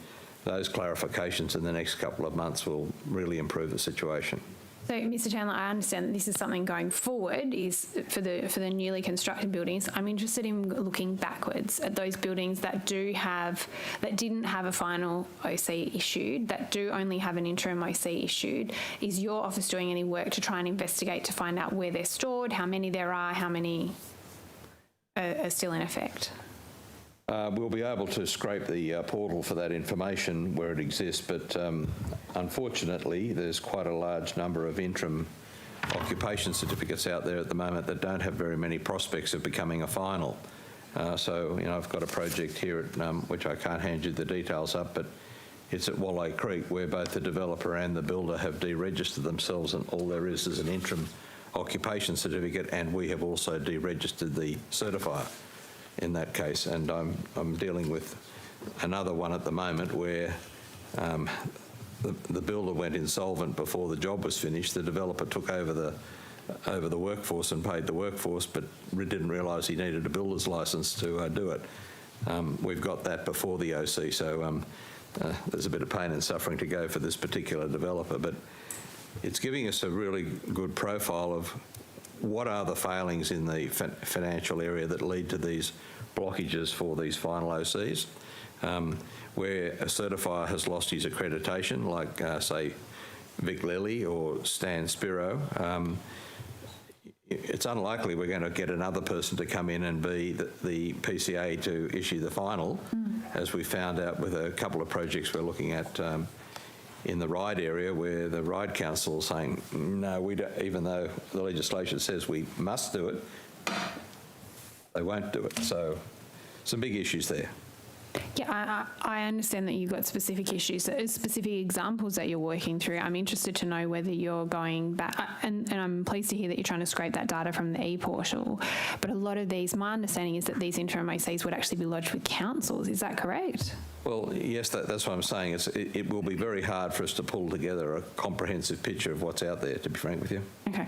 those clarifications in the next couple of months will really improve the situation. So, Mr. Chandler, I understand that this is something going forward is for the newly constructed buildings. I'm interested in looking backwards at those buildings that didn't have a final OC issued, that do only have an interim OC issued. Is your office doing any work to try and investigate to find out where they're stored, how many there are, how many are still in effect? We'll be able to scrape the portal for that information where it exists, but unfortunately there's quite a large number of interim occupation certificates out there at the moment that don't have very many prospects of becoming a final. So, I've got a project here at, which I can't hand you the details up, but it's at Wallay Creek where both the developer and the builder have deregistered themselves, and all there is an interim occupation certificate, and we have also deregistered the certifier in that case. And I'm dealing with another one at the moment where the builder went insolvent before the job was finished. The developer took over the workforce and paid the workforce, but didn't realise he needed a builder's licence to do it. We've got that before the OC, so there's a bit of pain and suffering to go for this particular developer, but it's giving us a really good profile of what are the failings in the financial area that lead to these blockages for these final OCs. Where a certifier has lost his accreditation, like, say, Vic Lilly or Stan Spiro, it's unlikely we're going to get another person to come in and be the PCA to issue the final, as we found out with a couple of projects we're looking at in the ride area where the ride council is saying, no, we don't, even though the legislation says we must do it, they won't do it. So some big issues there. Yeah, I understand that you've got specific issues, specific examples that you're working through. I'm interested to know whether you're going back, and I'm pleased to hear that you're trying to scrape that data from the e-portal, but a lot of these, my understanding is that these interim OCs would actually be lodged with councils. Is that correct? Well, yes, that's what I'm saying. It will be very hard for us to pull together a comprehensive picture of what's out there, to be frank with you. Okay.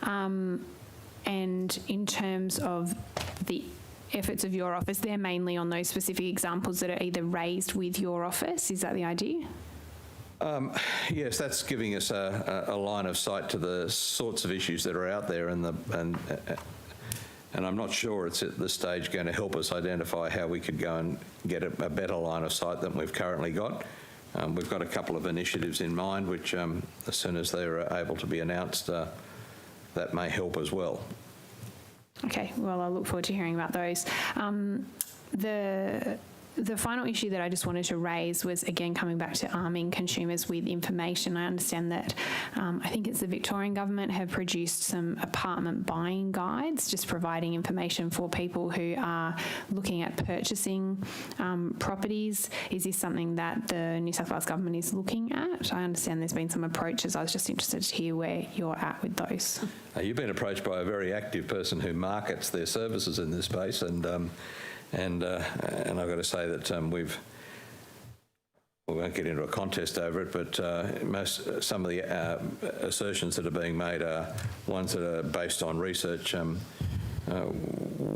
And in terms of the efforts of your office, they're mainly on those specific examples that are either raised with your office. Is that the idea? Yes, that's giving us a line of sight to the sorts of issues that are out there, and I'm not sure it's at this stage going to help us identify how we could go and get a better line of sight than we've currently got. We've got a couple of initiatives in mind, which as soon as they're able to be announced, that may help as well. Okay, well, I look forward to hearing about those. The final issue that I just wanted to raise was, again, coming back to arming consumers with information. I understand that I think it's the Victorian government have produced some apartment buying guides, just providing information for people who are looking at purchasing properties. Is this something that the New South Wales government is looking at? I understand there's been some approaches. I was just interested to hear where you're at with those. You've been approached by a very active person who markets their services in this space, and I've got to say that we won't get into a contest over it, but some of the assertions that are being made are ones that are based on research.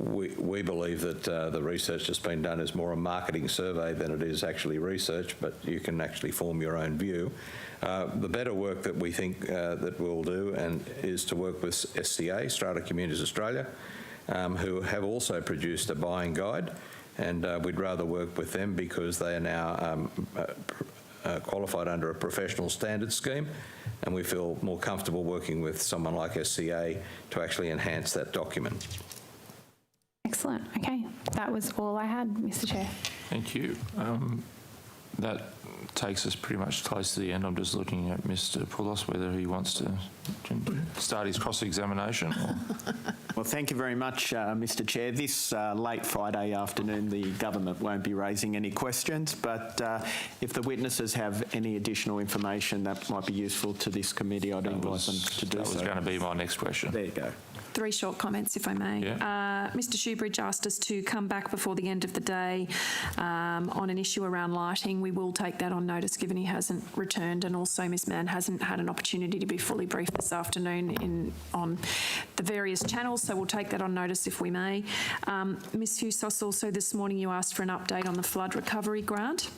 We believe that the research that's been done is more a marketing survey than it is actually research, but you can actually form your own view. The better work that we think that we'll do is to work with SCA, Strata Communities Australia, who have also produced a buying guide, and we'd rather work with them because they are now qualified under a professional standards scheme, and we feel more comfortable working with someone like SCA to actually enhance that document. Excellent. Okay, that was all I had, Mr. Chair. Thank you. That takes us pretty much close to the end. I'm just looking at Mr. Poulos, whether he wants to start his cross-examination. Well, thank you very much, Mr. Chair. This late Friday afternoon, the government won't be raising any questions, but if the witnesses have any additional information that might be useful to this committee, I'd invite them to do so. That was going to be my next question. There you go. 3 short comments, if I may. Yeah. Mr. Shoebridge asked us to come back before the end of the day on an issue around lighting. We will take that on notice, given he hasn't returned, and also Ms. Mann hasn't had an opportunity to be fully briefed this afternoon on the various channels, so we'll take that on notice if we may. Ms. Hughes, also this morning you asked for an update on the flood recovery grant.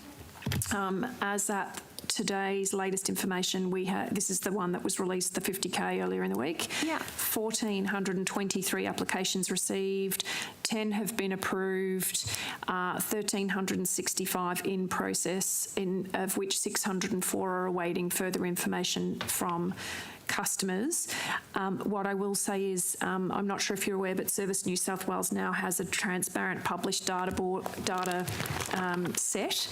As at today's latest information, this is the one that was released, the 50K, earlier in the week. Yeah. 1,423 applications received, 10 have been approved, 1,365 in process, of which 604 are awaiting further information from customers. What I will say is, I'm not sure if you're aware, but Service New South Wales now has a transparent published data set,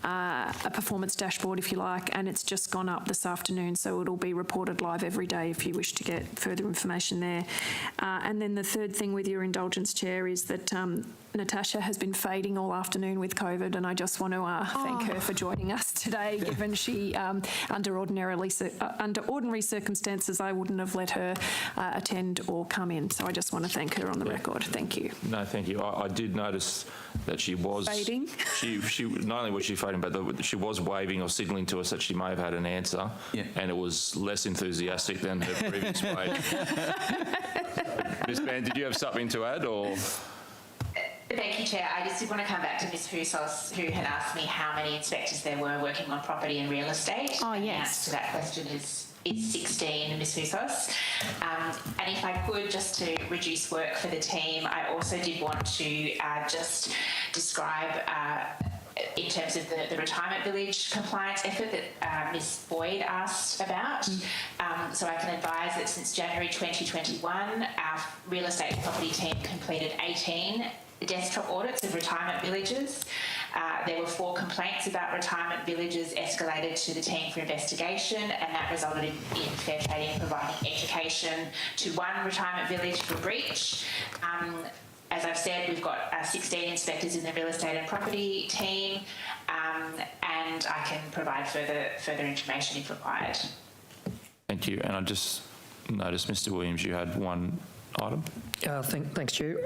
a performance dashboard if you like, and it's just gone up this afternoon, so it'll be reported live every day if you wish to get further information there. And then the third thing, with your indulgence, Chair, is that Natasha has been fading all afternoon with COVID, and I just want to thank her for joining us today, given she, under ordinary circumstances, I wouldn't have let her attend or come in. So I just want to thank her on the record. Thank you. No, thank you. I did notice that she was fading. She not only was she fading, but she was waving or signalling to us that she may have had an answer, and it was less enthusiastic than her previous wave. Ms. Mann, did you have something to add, or? Thank you, Chair. I just did want to come back to Ms. Housos, who had asked me how many inspectors there were working on property and real estate. Oh, yes. The answer to that question is 16, Ms. Housos. And if I could, just to reduce work for the team, I also did want to just describe in terms of the retirement village compliance effort that Ms. Boyd asked about. So I can advise that since January 2021, our real estate property team completed 18 desktop audits of retirement villages. There were 4 complaints about retirement villages escalated to the team for investigation, and that resulted in Fair Trading providing education to 1 retirement village for breach. As I've said, we've got 16 inspectors in the real estate and property team, and I can provide further information if required. Thank you. And I just noticed, Mr. Williams, you had one item. Thanks, Chair.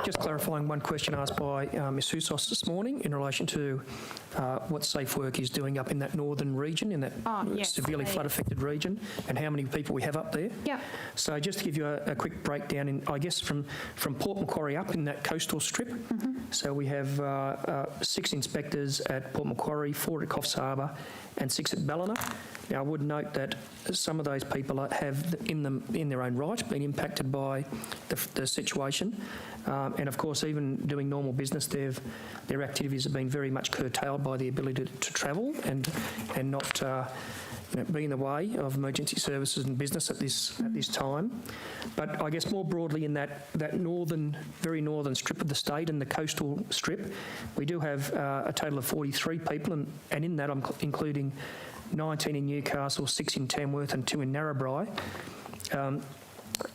Just clarifying one question asked by Ms Housos this morning in relation to what Safe Work is doing up in that northern region, in that severely flood-affected region, and how many people we have up there. Yeah. So just to give you a quick breakdown, I guess from Port Macquarie up in that coastal strip. So we have 6 inspectors at Port Macquarie, 4 at Coffs Harbour, and 6 at Ballina. Now, I would note that some of those people have, in their own right, been impacted by the situation. And, of course, even doing normal business, their activities have been very much curtailed by the ability to travel and not be in the way of emergency services and business at this time. But I guess more broadly in that very northern strip of the state and the coastal strip, we do have a total of 43 people, and in that I'm including 19 in Newcastle, 6 in Tamworth and 2 in Narrabri.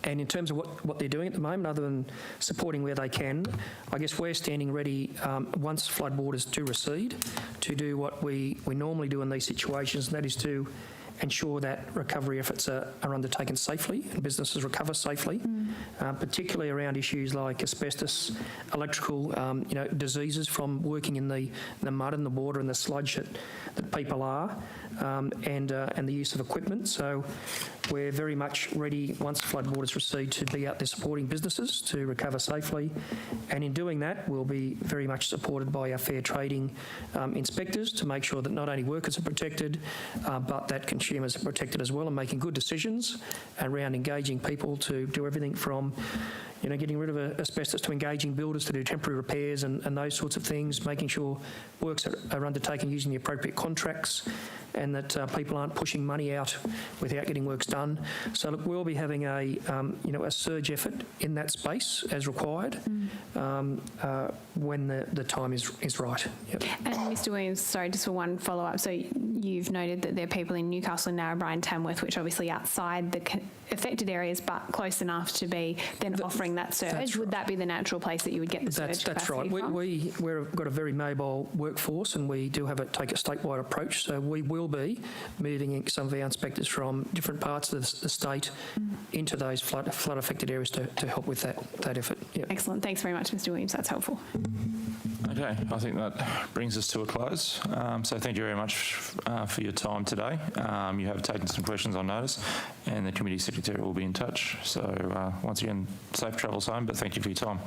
And in terms of what they're doing at the moment, other than supporting where they can, I guess we're standing ready once floodwaters do recede to do what we normally do in these situations, and that is to ensure that recovery efforts are undertaken safely and businesses recover safely, particularly around issues like asbestos, electrical, diseases from working in the mud and the water and the sludge that people are, and the use of equipment. So we're very much ready once floodwaters recede to be out there supporting businesses to recover safely, and in doing that we'll be very much supported by our fair trading inspectors to make sure that not only workers are protected but that consumers are protected as well, and making good decisions around engaging people to do everything from getting rid of asbestos to engaging builders to do temporary repairs and those sorts of things, making sure works are undertaken using the appropriate contracts, and that people aren't pushing money out without getting works done. So look, we'll be having a surge effort in that space as required when the time is right. Yep. And Mr Williams, sorry, just for one follow-up. So you've noted that there are people in Newcastle, Narrabri and Tamworth, which are obviously outside the affected areas but close enough to be then offering that surge. Would that be the natural place that you would get the surge That's capacity right. from? We've got a very mobile workforce, and we do take a statewide approach. So we will be moving some of our inspectors from different parts of the state into those flood-affected areas to help with that effort. Yep. Excellent. Thanks very much, Mr Williams. That's helpful. Okay, I think that brings us to a close. So thank you very much for your time today. You have taken some questions on notice, and the Committee Secretary will be in touch. So once again, safe travels home, but thank you for your time.